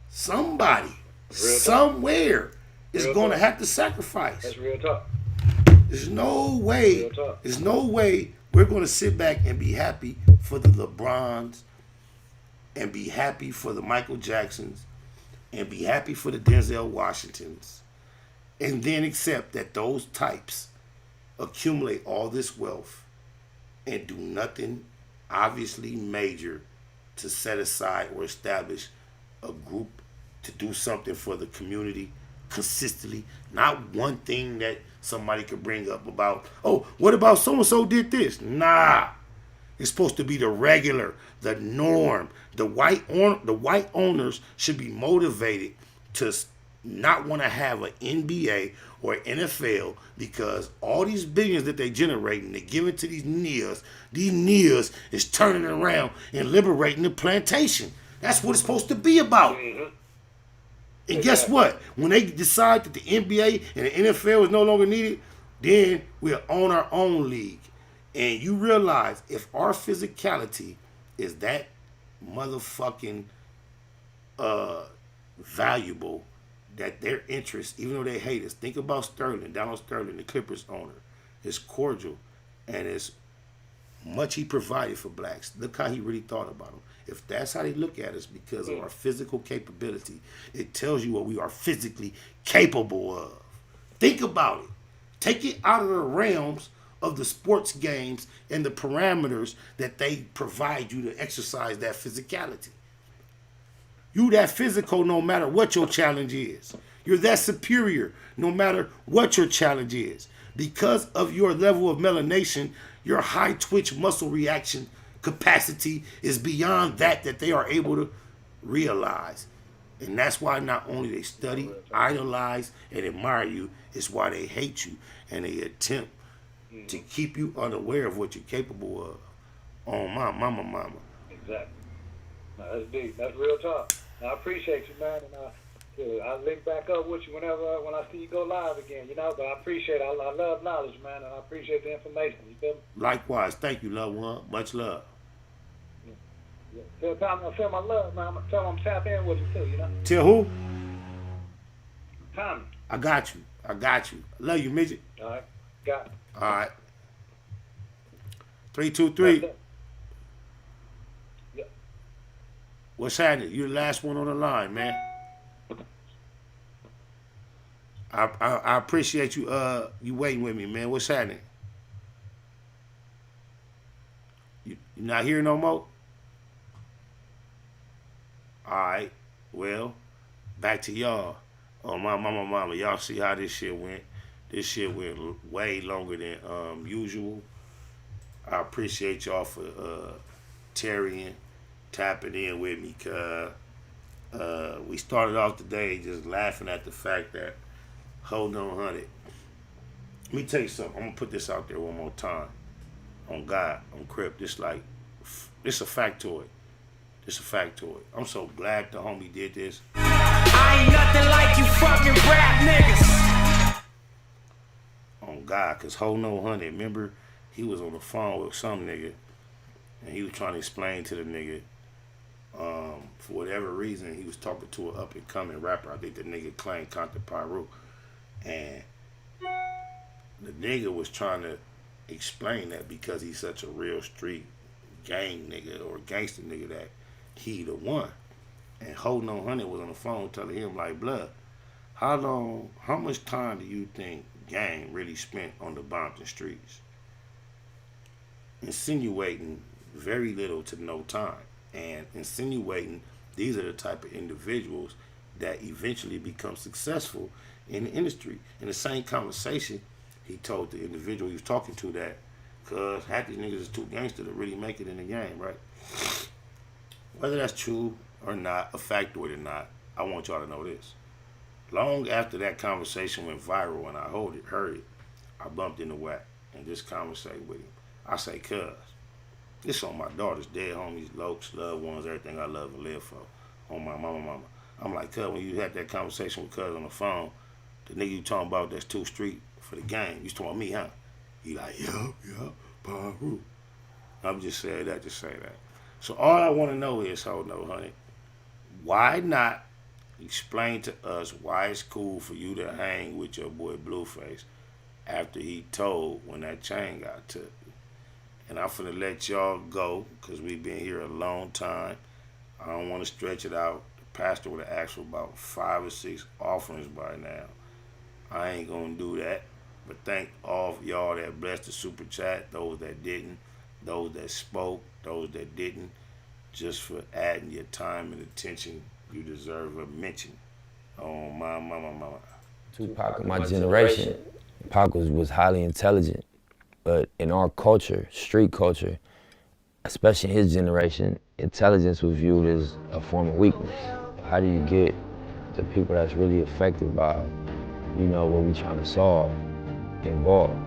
S16: Somebody, somewhere, is going to have to sacrifice.
S11: That's real talk.
S16: There's no way we're going to sit back and be happy for the LeBrons and be happy for the Michael Jacksons and be happy for the Denzel Washingtons and then accept that those types accumulate all this wealth and do nothing obviously major to set aside or establish a group to do something for the community consistently. Not one thing that somebody could bring up about, oh, what about so-and-so did this? Nah. It's supposed to be the regular, the norm. The white owners should be motivated to not want to have an NBA or NFL because all these billions that they generate and they give it to these niggas is turning around and liberating the plantation. That's what it's supposed to be about. And guess what? When they decide that the NBA and the NFL is no longer needed, then we'll own our own league. And you realize if our physicality is that motherfucking valuable, that their interest, even though they hate us, think about Sterling, Donald Sterling, the Clippers owner, is cordial and as much he provided for blacks. Look how he really thought about them. If that's how they look at us because of our physical capability, it tells you what we are physically capable of. Think about it. Take it out of the realms of the sports games and the parameters that they provide you to exercise that physicality. You that physical no matter what your challenge is. You're that superior no matter what your challenge is. Because of your level of melanation, your high twitch muscle reaction capacity is beyond that they are able to realize. And that's why not only they study, idolize, and admire you, it's why they hate you and they attempt to keep you unaware of what you're capable of. Oh, my mama.
S5: Exactly. No, that's deep. That's real talk. I appreciate you, man, and I'll link back up with you when I see you go live again, you know. But I appreciate it. I love knowledge, man, and I appreciate the information. You feel me?
S16: Likewise. Thank you, loved one. Much love.
S5: Yeah. Tell my love, man. Tell him I'm tap in with you too, you know.
S16: Tell who?
S5: Tommy.
S16: I got you. Love you, midget.
S5: All right. Got it.
S16: All right. 323.
S5: Yeah.
S16: What's happening? You're the last one on the line, man. I appreciate you you waiting with me, man. What's happening? You not here no more? Alright. Well, back to y'all. Oh my mama. Y'all see how this shit went. This shit went way longer than usual. I appreciate y'all for tarrying, tapping in with me, cause we started off today just laughing at the fact that hold on 100. Let me tell you something. I'm gonna put this out there one more time. On God, on Crip, this a factoid. This a factoid. I'm so glad the homie did this.
S2: I ain't nothing like you fucking rap niggas.
S16: On God, cause hold no 100. Remember, he was on the phone with some nigga, and he was trying to explain to the nigga, for whatever reason, he was talking to an up and coming rapper. I think the nigga claimed Conte Pyro, and the nigga was trying to explain that because he's such a real street gang nigga or gangster nigga that he the one. And Holding on 100 was on the phone telling him like, blood, how much time do you think gang really spent on the Bompton streets? Insinuating very little to no time. And insinuating these are the type of individuals that eventually become successful in the industry. In the same conversation, he told the individual he was talking to that, cause half these niggas is too gangster to really make it in the game, right? Whether that's true or not, a factoid or not, I want y'all to know this. Long after that conversation went viral and I heard it, I bumped into Wack and just conversate with him. I say, cuz, this on my daughter's dead homies, lokes, loved ones, everything I love and live for. On my mama. I'm like, cuz, when you had that conversation with cuz on the phone, the nigga you talking about that's 2 Street for the game, you talking about me, huh? He like, yup, Paru. I'm just saying that to say that. So all I want to know is, hold no, honey, why not explain to us why it's cool for you to hang with your boy Bluface after he told when that chain got took? And I'm finna let y'all go because we've been here a long time. I don't want to stretch it out. The pastor would have asked for about 5 or 6 offerings by now. I ain't gonna do that. But thank all of y'all that blessed the super chat, those that didn't, those that spoke, those that didn't, just for adding your time and attention. You deserve a mention. Oh, my mama.
S7: Tupac in my generation, Pac was highly intelligent, but in our culture, street culture, especially in his generation, intelligence was viewed as a form of weakness. How do you get the people that's really affected by, what we trying to solve involved?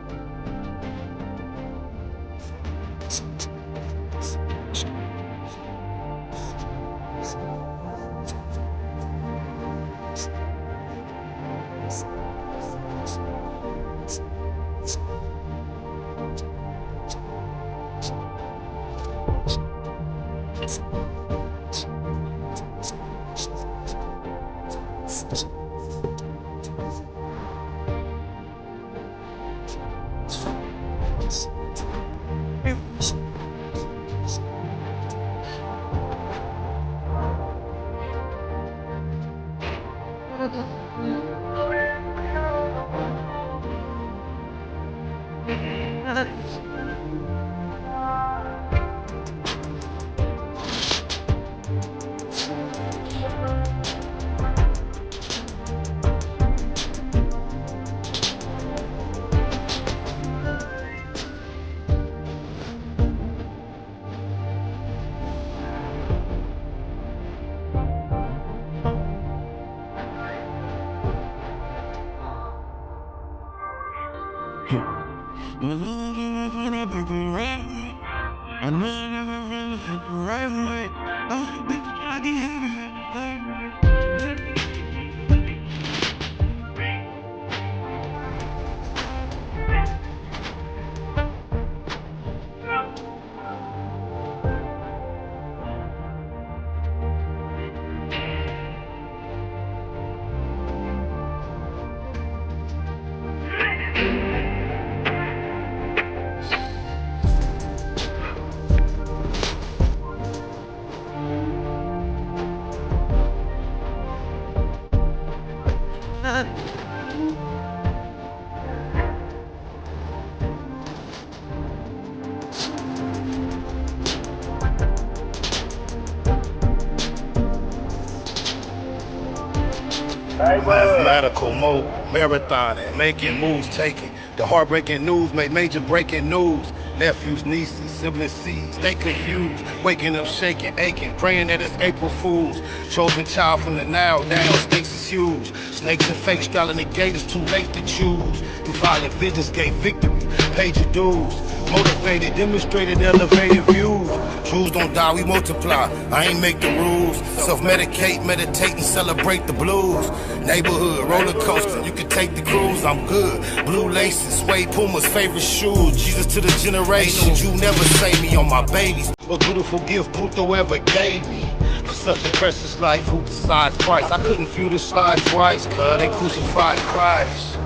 S1: Mathematical marathon, making moves taken. The heartbreaking news made major breaking news. Nephews, nieces, siblings, seeds, they confused. Waking up, shaking, aching, praying that it's April Fools. Chosen child from the now down, stakes is huge. Snakes and fake straddling the gate, it's too late to choose. You violent visions gave victory, paid your dues. Motivated, demonstrated, elevated views. Truths don't die, we multiply. I ain't make the rules. Self-medicate, meditate, and celebrate the blues. Neighborhood, roller coaster, you can take the cruise, I'm good. Blue laces, suede Puma's favorite shoes. Jesus to the generations, you never save me on my babies. What beautiful gift Puto ever gave me. For such a precious life, who decides Christ? I couldn't view the slide twice, cause they crucified Christ.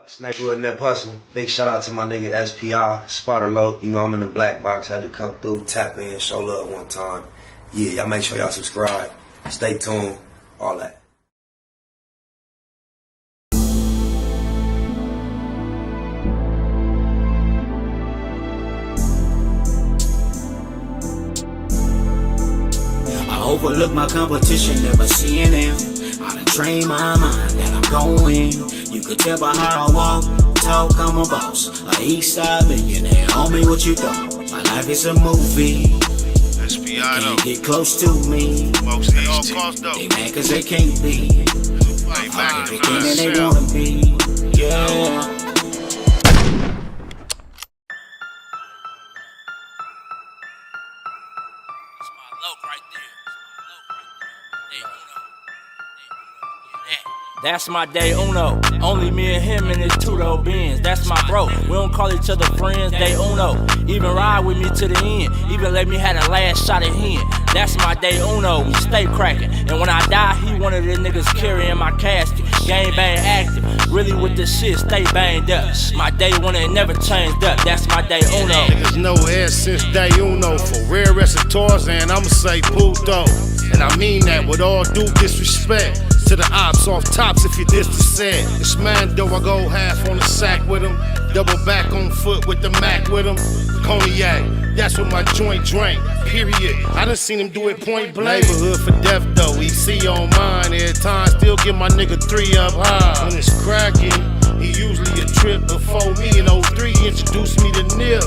S4: Snake Net Hustle. Big shout out to my nigga SPI, Spotter Low. You know I'm in the black box. Had to come through, tap in, show love one time. Yeah, y'all make sure y'all subscribe. Stay tuned. All that.
S3: I overlook my competition, never seeing them. I done train my mind that I'm going. You could tell by how I walk, talk, I'm a boss. A east side millionaire, homie, what you thought? My life is a movie.
S1: SPI
S3: Can't get close to me. They mad cause they can't be. I'm everything that they wanna be. Yeah.
S8: That's my day uno. Only me and him in his two-door Benz. That's my bro. We don't call each other friends, day uno. Even ride with me to the end. Even let me have the last shot at him. That's my day uno. We stay cracking. And when I die, he one of the niggas carrying my casket. Gang bang active. Really with the shit, stay banged up. My day one ain't never changed up. That's my day uno.
S1: Niggas know air since day uno. For rare recitors, and I'ma say puto. And I mean that with all due disrespect. To the ops off tops if you diss the set. This man though I go half on the sack with him. Double back on foot with the Mac with him. Cognac, that's what my joint drank. Period. I done seen him do it point blank. Neighborhood for death though, EC on mine. Every time still get my nigga 3 up high. When it's cracking, he usually a trip before me. In 03 introduced me to Nip.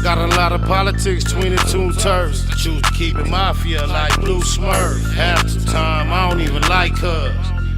S1: Got a lot of politics between the two turfs. Choose to keep it mafia like Blue Smurf. Half the time I don't even like her,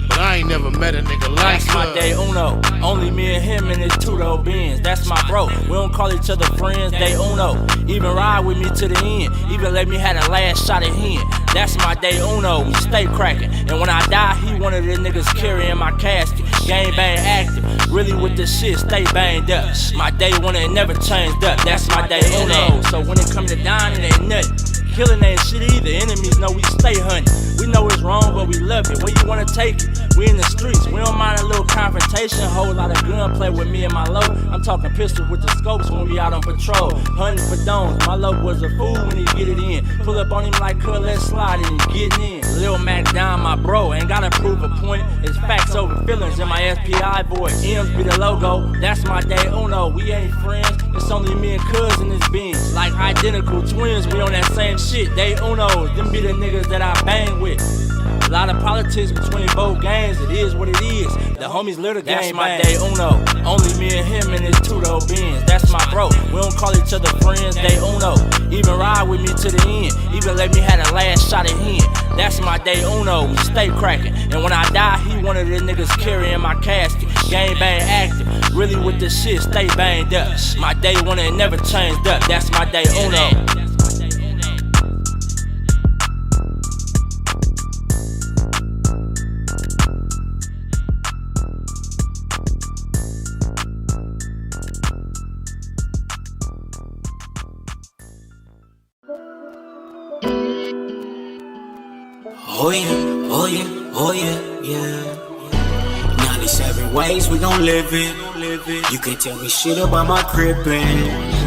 S1: but I ain't never met a nigga like
S8: That's
S1: her.
S8: my day uno. Only me and him in his two-door Benz. That's my bro. We don't call each other friends, day uno. Even ride with me to the end. Even let me have the last shot at him. That's my day uno. We stay cracking. And when I die, he one of the niggas carrying my casket. Gang bang active. Really with the shit, stay banged up. My day one ain't never changed up. That's my day uno. So when it come to dying, it ain't nothing. Killing ain't shit either. Enemies know we stay hunting. We know it's wrong, but we love it. Where you wanna take it? We in the streets. We don't mind a little confrontation. Whole lot of gunplay with me and my low. I'm talking pistol with the scopes when we out on patrol. Hunting for domes. My low was a fool when he get it in. Pull up on him like let's slide it and getting in. Lil Mac down, my bro. Ain't gotta prove a point. It's facts over feelings in my SPI voice. M's be the logo. That's my day uno. We ain't friends. It's only me and cuz in this Benz. Like identical twins. We on that same shit. Day uno. Them be the niggas that I bang with. A lot of politics between both gangs, it is what it is. The homies live the game. That's my day uno. Only me and him in his two-door Benz. That's my bro. We don't call each other friends, day uno. Even ride with me to the end. Even let me have the last shot at him. That's my day uno. We stay cracking. And when I die, he one of the niggas carrying my casket. Gang bang active. Really with the shit, stay banged up. My day one ain't never changed up. That's my day uno.
S3: Oh yeah, oh yeah, oh yeah, yeah. 97 ways we gon' live it. You can tell me shit about my crippin'.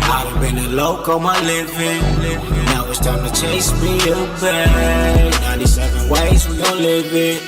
S3: I done been a loco my living. Now it's time to chase me away. 97 ways we gon' live it.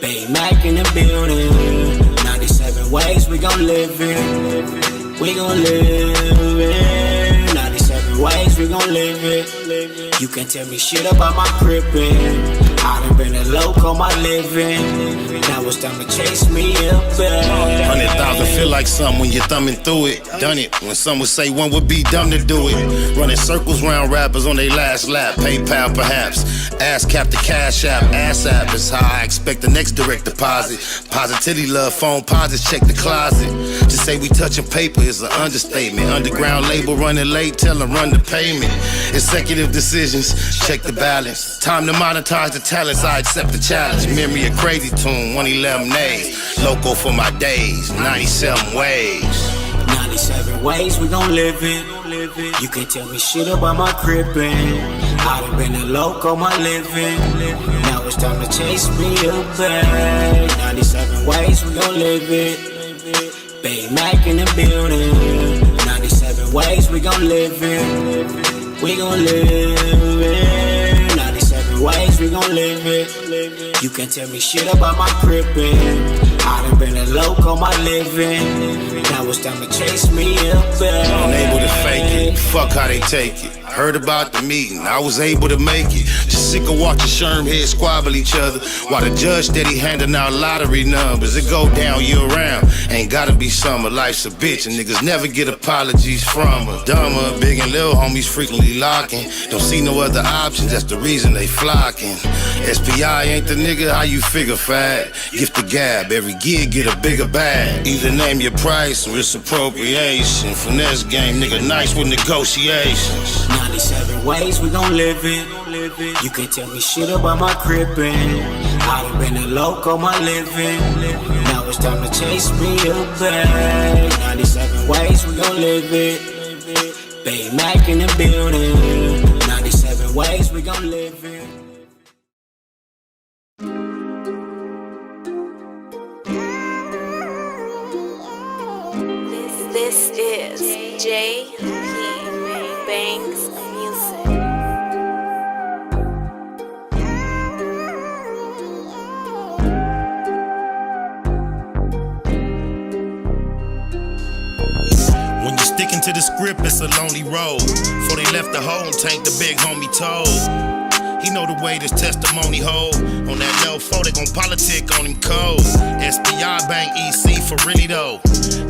S3: Big Mac in the building. 97 ways we gon' live it. We gon' live it. 97 ways we gon' live it. You can tell me shit about my crippin'. I done been a loco my living. Now it's time to chase me up.
S1: 100,000 feel like something when you're thumbing through it. Done it when some would say one would be dumb to do it. Running circles round rappers on their last lap. PayPal perhaps. Ass cap the cash app. Ass app is how I expect the next direct deposit. Positivity love phone posits check the closet. Just say we touching paper is an understatement. Underground label running late tell them run the payment. Executive decisions check the balance. Time to monetize the talents, I accept the challenge. Memory a crazy tune, 111 days. Loco for my days, 97 ways.
S3: 97 ways we gon' live it. You can tell me shit about my crippin'. I done been a loco my living. Now it's time to chase me away. 97 ways we gon' live it. Big Mac in the building. 97 ways we gon' live it. We gon' live it. 97 ways we gon' live it. You can tell me shit about my crippin'. I done been a loco my living. Now it's time to chase me up.
S1: Unable to fake it, fuck how they take it. Heard about the meeting, I was able to make it. Just sick of watching Sherm heads squabble each other while the judge steady handing out lottery numbers. It go down year round, ain't gotta be summer. Life's a bitch and niggas never get apologies from her. Dumber, big and little homies frequently locking. Don't see no other options, that's the reason they flocking. SPI ain't the nigga, how you figure fat? Gift the gab, every gig get a bigger bag. Either name your price or it's appropriation. Finesse game, nigga nice with negotiations.
S3: 97 ways we gon' live it. You can tell me shit about my crippin'. I done been a loco my living. Now it's time to chase me away. 97 ways we gon' live it. Big Mac in the building. 97 ways we gon' live it.
S9: This is J.P. Banks Music.
S1: When you're sticking to the script, it's a lonely road. Before they left the hole and tank the big homie told. He know the way this testimony hold. On that no foe, they gon' politic on him cold. SPI Bank EC for really though.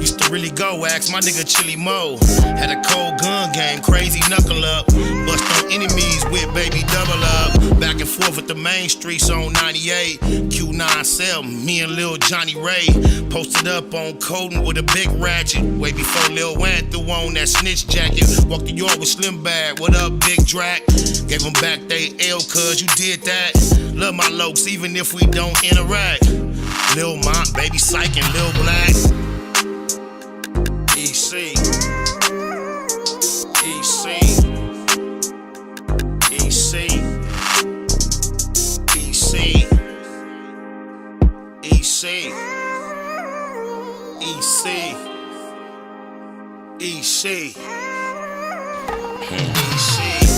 S1: Used to really go, ask my nigga Chili Mo. Had a cold gun game, crazy knuckle up. Bust on enemies with baby double up. Back and forth with the main streets on 98. Q97, me and Lil Johnny Ray. Posted up on Colton with a big ratchet. Way before Lil Wayne threw on that snitch jacket. Walked the yard with Slim Bag, what up Big Drac? Gave them back they L cuz you did that. Love my lokes even if we don't interact. Lil Mont, Baby Psych and Lil Black. EC. EC. EC. EC. EC. EC. EC. EC.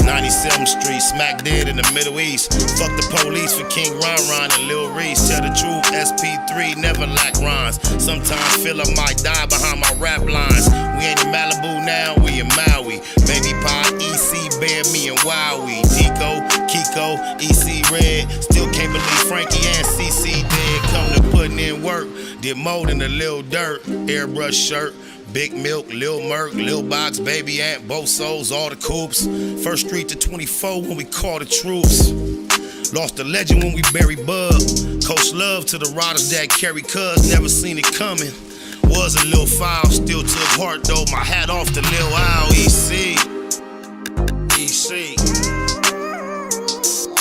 S1: 97th Street, smack dead in the Middle East. Fuck the police for King Ron and Lil Reese. Tell the truth, SP3 never lack rhymes. Sometimes feel I might die behind my rap lines. We ain't in Malibu now, we in Maui. Baby Pie, EC, Bear, me and Wowie. Tico, Kiko, EC Red. Still can't believe Frankie and CC dead. Come to putting in work, did more than a little dirt. Airbrush shirt. Big Milk, Lil Merc, Lil Box, Baby Ant, both souls, all the coops. First Street to 24 when we call the troops. Lost a legend when we buried Bub. Coach love to the riders that carry cuz, never seen it coming. Was a little foul, still took heart though. My hat off to Lil Owl, EC. EC.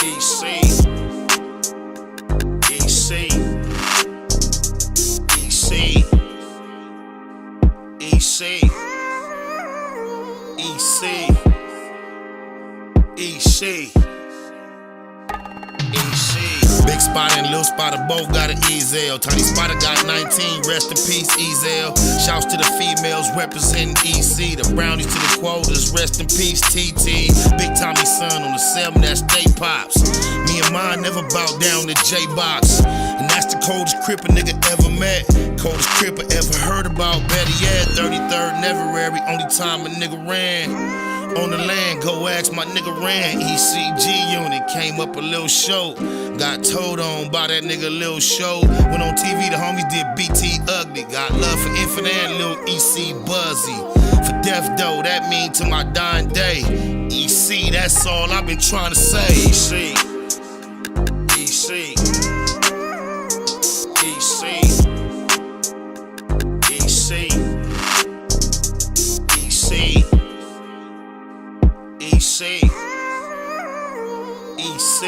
S1: EC. EC. EC. EC. EC. EC. EC. Big Spider and Lil Spider both got an Ezel. Tiny Spider got 19, rest in peace, Ezel. Shouts to the females representing EC. The brownies to the quotas, rest in peace, TT. Big Tommy son on the 7, that's Stay Pops. Me and mine never bow down to J-Box. And that's the coldest crip a nigga ever met. Coldest crip I ever heard about. Better yet, 33rd Neverary, only time a nigga ran. On the land, go ask my nigga Ran. ECG unit came up a little short. Got told on by that nigga Lil Show. Went on TV, the homies did BT Ugly. Got love for Infinite and Lil EC Buzzy. For death though, that mean to my dying day. EC, that's all I've been trying to say. EC. EC. EC. EC. EC. EC, EC,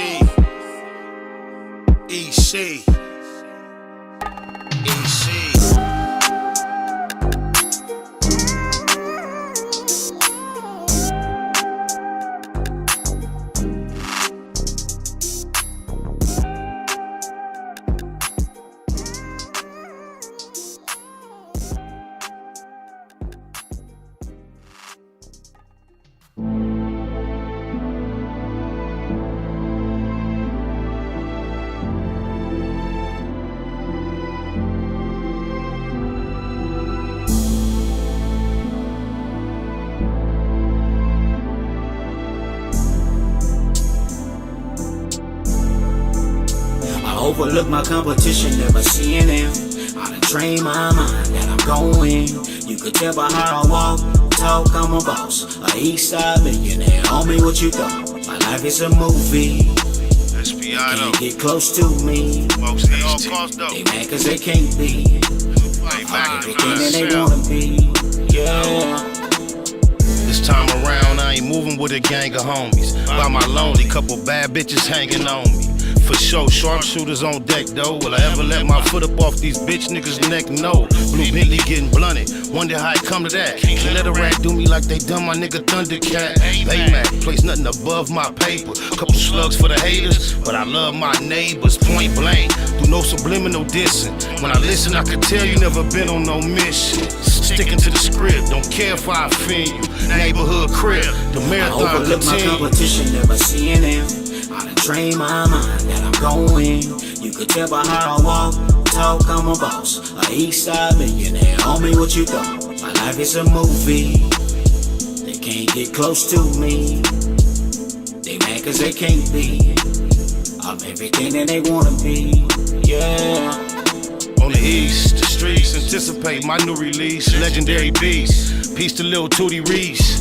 S1: EC, EC.
S3: Overlook my competition, never seeing them. I done trained my mind that I'm going. You could tell by how I walk, talk, I'm a boss. A east side millionaire, homie, what you thought? My life is a movie.
S1: SPI
S3: can't get close to me. They mad cause they can't be. Everything that they wanna be. Yeah.
S1: This time around, I ain't moving with a gang of homies. By my lonely, couple bad bitches hanging on me. For sure, sharpshooters on deck though. Will I ever let my foot up off these bitch niggas' neck? No. Blue Bentley getting blunted. Wonder how it come to that. Can't let a rat do me like they done my nigga Thundercat. Baymac, place nothing above my paper. Couple slugs for the haters, but I love my neighbors. Point blank, do no subliminal dissing. When I listen, I can tell you never been on no mission. Sticking to the script, don't care if I offend you. Neighborhood crib, the marathon
S3: I overlook my competition, never seeing them. I done trained my mind that I'm going. You could tell by how I walk, talk, I'm a boss. A east side millionaire, homie, what you thought? My life is a movie. They can't get close to me. They mad cause they can't be. I'm everything that they wanna be. Yeah.
S1: On the east, the streets anticipate my new release. Legendary beast. Peace to Lil Tootie Reese.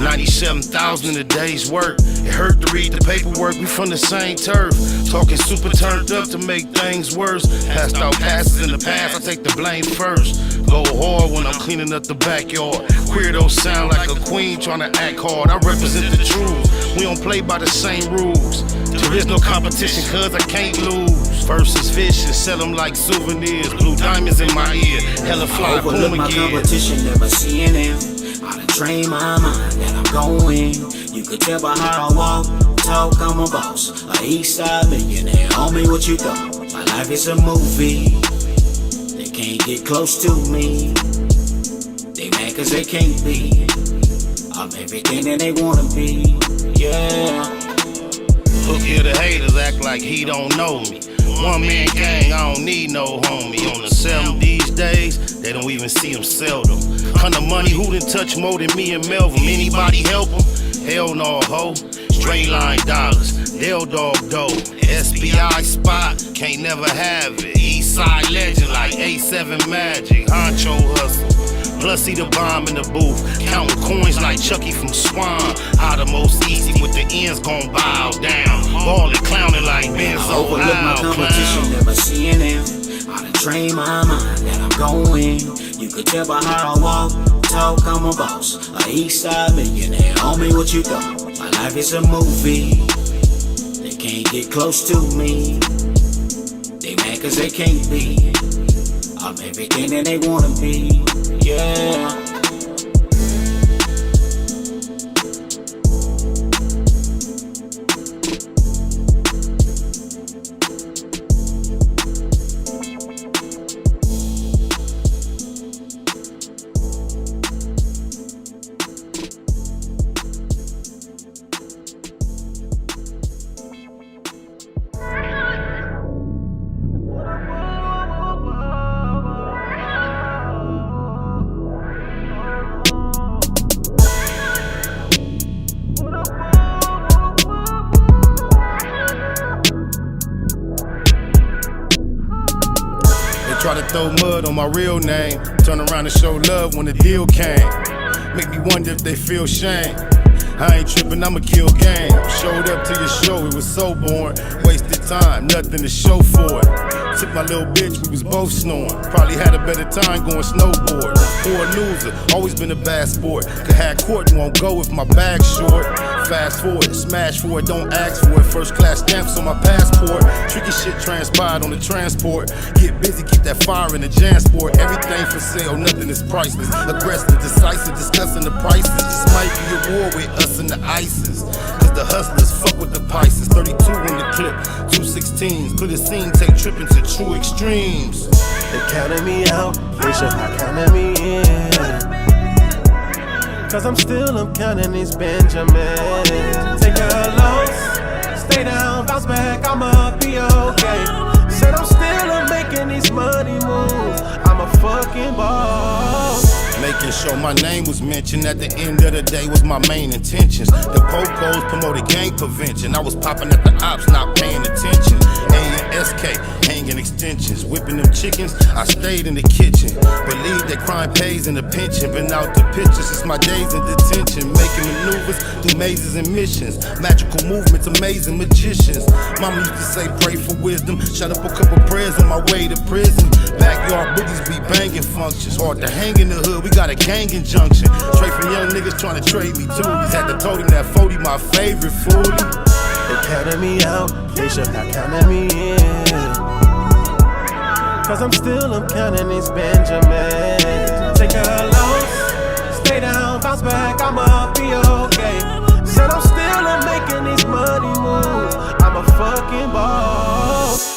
S1: 97,000 in a day's work. It hurt to read the paperwork, we from the same turf. Talking super turned up to make things worse. Passed out passes in the past, I take the blame first. Go hard when I'm cleaning up the backyard. Queerdos sound like a queen trying to act hard. I represent the truth, we don't play by the same rules. There is no competition cause I can't lose. Versus vicious, sell them like souvenirs. Blue diamonds in my ear, hella fly, boom
S3: Overlook my
S1: again.
S3: competition, never seeing them. I done trained my mind that I'm going. You could tell by how I walk, talk, I'm a boss. A east side millionaire, homie, what you thought? My life is a movie. They can't get close to me. They mad cause they can't be. I'm everything that they wanna be. Yeah.
S1: Look here, the haters act like he don't know me. One man gang, I don't need no homie. On the 7 these days, they don't even see him seldom. Kind of money, who done touch more than me and Melvin? Anybody help him? Hell no, ho. Straight line dollars, Del Dog dough. SPI spot, can't never have it. East side legend like A7 Magic. Honcho hustle. Plus see the bomb in the booth, counting coins like Chucky from Swan. How the most easy with the ends gon' bow down. Ballin', clowning like Benzo.
S3: I overlook my competition, never seeing them. I done trained my mind that I'm going. You could tell by how I walk, talk, I'm a boss. A east side millionaire, homie, what you thought? My life is a movie. They can't get close to me. They mad cause they can't be. I'm everything that they wanna be. Yeah.
S1: throw mud on my real name. Turn around and show love when the deal came. Make me wonder if they feel shame. I ain't tripping, I'ma kill game. Showed up to your show, it was so boring. Wasted time, nothing to show for it. Took my little bitch, we was both snoring. Probably had a better time going snowboard. Poor loser, always been a bad sport. Could have court and won't go if my bag's short. Fast forward, smash for it, don't ask for it. First class stamps on my passport. Tricky shit transpired on the transport. Get busy, keep that fire in the Jansport. Everything for sale, nothing is priceless. Aggressive, decisive, discussing the prices. This might be a war with us and the ISIS. Cause the hustlers fuck with the Pisces. 32 in the clip, 216s. Put a scene, take tripping to true extremes.
S10: They counted me out, they should have counted me in. Cause I'm counting these Benjamins. Take a loss, stay down, bounce back, I'ma be okay. Said I'm still making these money moves, I'm a fucking boss.
S1: Making sure my name was mentioned at the end of the day was my main intentions. The po-pos promoted gang prevention. I was popping at the ops, not paying attention. A and SK, hanging extensions. Whipping them chickens, I stayed in the kitchen. Believe that crime pays in the pension. Been out the pictures, it's my days in detention. Making maneuvers through mazes and missions. Magical movements, amazing magicians. Mama used to say pray for wisdom. Shut up a couple prayers on my way to prison. Backyard boogies be banging functions. Hard to hang in the hood, we got a gang injunction. Straight from young niggas trying to trade me too. Just had to told him that 40 my favorite foodie.
S10: They counted me out, they should have counted me in. Cause I'm counting these Benjamins. Take a loss, stay down, bounce back, I'ma be okay. Said I'm still making these money moves, I'm a fucking boss.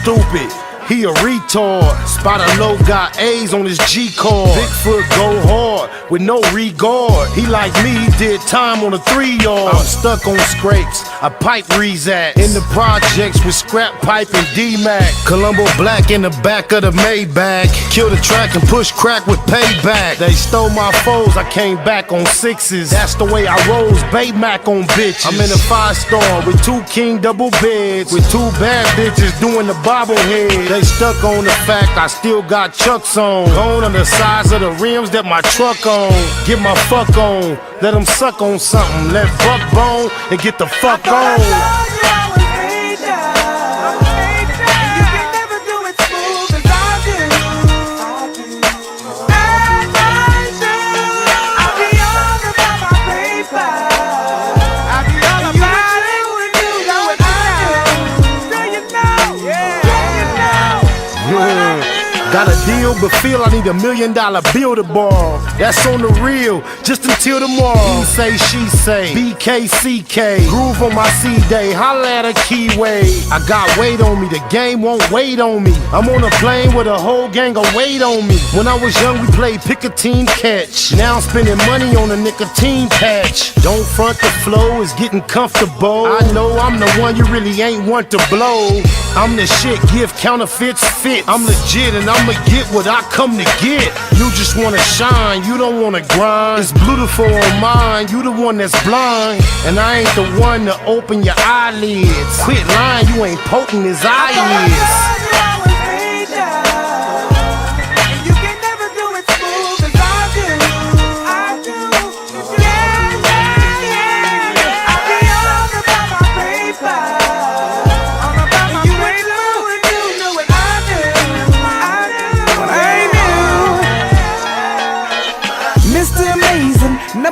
S1: Stupid, he a retard. Spotter low got A's on his G card. Bigfoot go hard with no regard. He like me, he did time on a 3-yard. I'm stuck on scrapes, I pipe resats. In the projects with scrap pipe and D-Mac. Colombo black in the back of the Maybach. Kill the track and push crack with payback. They stole my foes, I came back on 6s. That's the way I rose, Baymac on bitches. I'm in a 5-star with 2 king double beds. With 2 bad bitches doing the bobblehead. They stuck on the fact I still got chucks on. Gone on the size of the rims that my truck on. Get my fuck on, let them suck on something. Let Buck bone and get the fuck on. Got a deal, but feel I need $1 million bill to borrow. That's on the real, just until tomorrow. He say, she say, BKCK. Groove on my C-Day, holla at a keyway. I got weight on me, the game won't wait on me. I'm on a plane with a whole gang of weight on me. When I was young, we played pick a team catch. Now I'm spending money on a nicotine patch. Don't front, the flow is getting comfortable. I know I'm the one you really ain't want to blow. I'm the shit, give counterfeits fit. I'm legit and I'ma get what I come to get. You just wanna shine, you don't wanna grind. It's beautiful on mine, you the one that's blind. And I ain't the one to open your eyelids. Quit lying, you ain't poking his eyelids.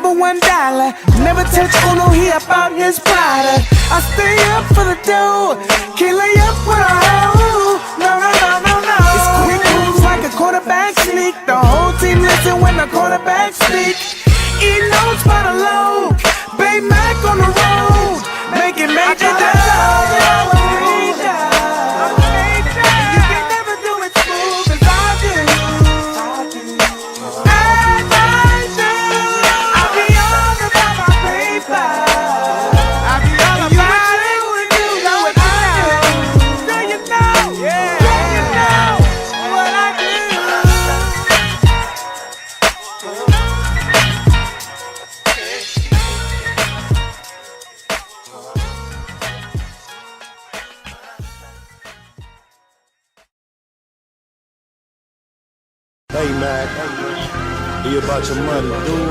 S1: $1, never touch Uno, he about his Prada. I stay up for the dough, can't lay up with a hoe. No, no, no, no, no. It's quick moves like a quarterback sneak. The whole team listen when the quarterback speak. He knows by the low, Bay Mac on the road, making major dough. Mac. Be about your money, dude.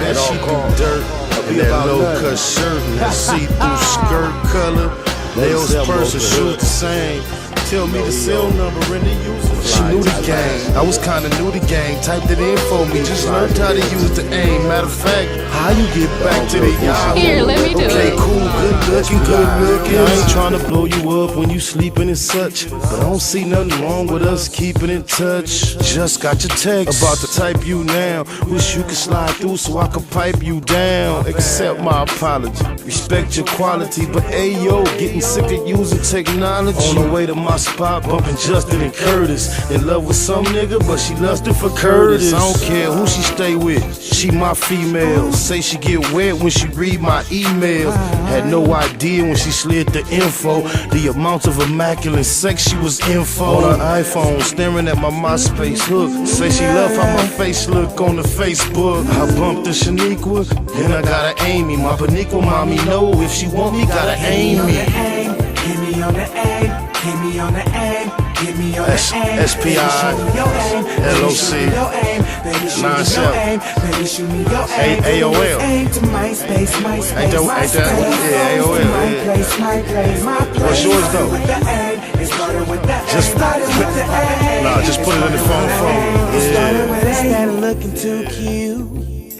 S1: That she do dirt. And that low-cut shirt and that see-through skirt color. Nails, purse, and shoes the same. Tell me the cell number and the user. She knew the game. I was kinda new to game. Typed it in for me. Just learned how to use the aim. Matter of fact, how you get back to the Yahoo?
S13: Here, let me do it.
S1: Okay, cool, good looking, good looking. I ain't trying to blow you up when you sleeping and such, but I don't see nothing wrong with us keeping in touch. Just got your text about to type you now. Wish you could slide through so I could pipe you down. Accept my apology. Respect your quality, but ayo, getting sick of using technology. On the way to my spot, bumping Justin and Curtis. In love with some nigga, but she lusted for Curtis. I don't care who she stay with, she my female. Say she get wet when she read my emails. Had no idea when she slid the info, the amount of immaculate sex she was info. On her iPhone, staring at my MySpace hook. Say she love how my face look on the Facebook. I bumped the Shaniqua, then I gotta aim me. My Paniqua mommy know if she want me, gotta aim me.
S2: Hit me on the aim, hit me on the aim, hit me on the aim.
S1: SPI, LOC, 97, AOL.
S2: Aim to MySpace, MySpace.
S1: Ain't that, yeah, AOL, yeah. What's yours though? Just put it in the phone.
S2: Yeah. Instead of looking too cute,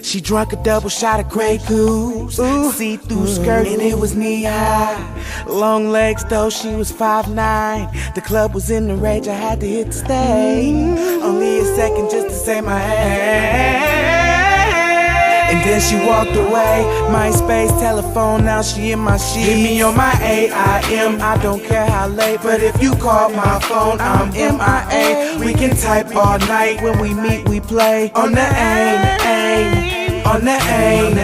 S2: she drunk a double shot of Grey Goose. See-through skirt and it was knee-high. Long legs though, she was 5'9". The club was in the rage, I had to hit the stage. Only a second just to say my hey. And then she walked away. MySpace, telephone, now she in my sheet. Hit me on my AIM, I don't care how late, but if you call my phone, I'm MIA. We can type all night, when we meet, we play. On the aim, on the aim.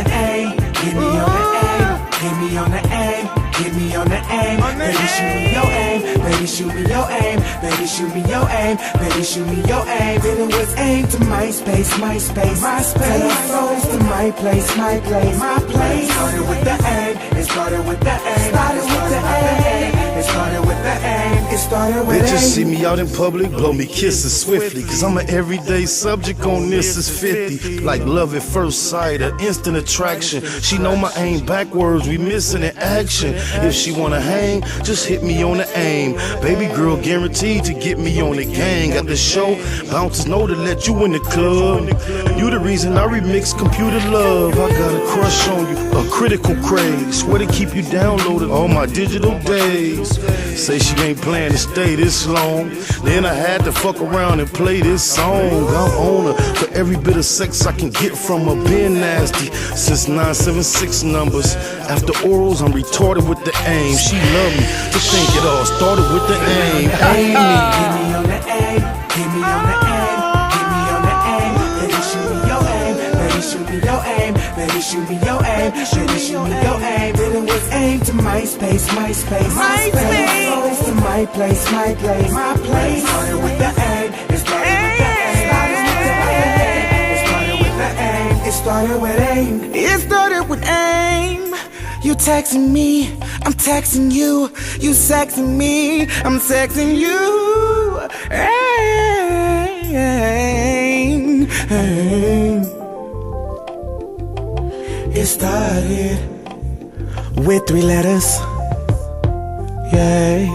S2: Hit me on the aim, hit me on the aim, hit me on the aim. Baby, shoot me your aim, baby, shoot me your aim, baby, shoot me your aim, baby, shoot me your aim. Then it was aimed to MySpace, MySpace, MySpace. Telephones to my place, my place, my place. Started with the aim, it started with the aim, started with the aim, it started with the aim, it started with
S1: Bitches
S2: aim.
S1: see me out in public, blow me kisses swiftly, cause I'm an everyday subject on this is 50. Like love at first sight, an instant attraction. She know my aim backwards, we missing in action. If she wanna hang, just hit me on the aim. Baby girl guaranteed to get me on the gang. At the show, bouncers know to let you in the club. You the reason I remix Computer Love. I got a crush on you, a critical craze. Swear to keep you downloaded all my digital days. Say she ain't planning to stay this long. Then I had to fuck around and play this song. I'm on her for every bit of sex I can get from her. Been nasty since 976 numbers. After orals, I'm retarded with the aim. She love me to think it all started with the aim. Aim me.
S2: Hit me on the aim, hit me on the aim, hit me on the aim. Baby, shoot me your aim, baby, shoot me your aim, baby, shoot me your aim, baby, shoot me your aim. Then it was aimed to MySpace, MySpace, MySpace. To my place, my place, my place. Started with the aim, it started with the aim, it started with the aim, it started with aim, it started with aim. You texting me, I'm texting you. You sexing me, I'm sexing you. Aim, aim. It started with 3 letters. Yeah.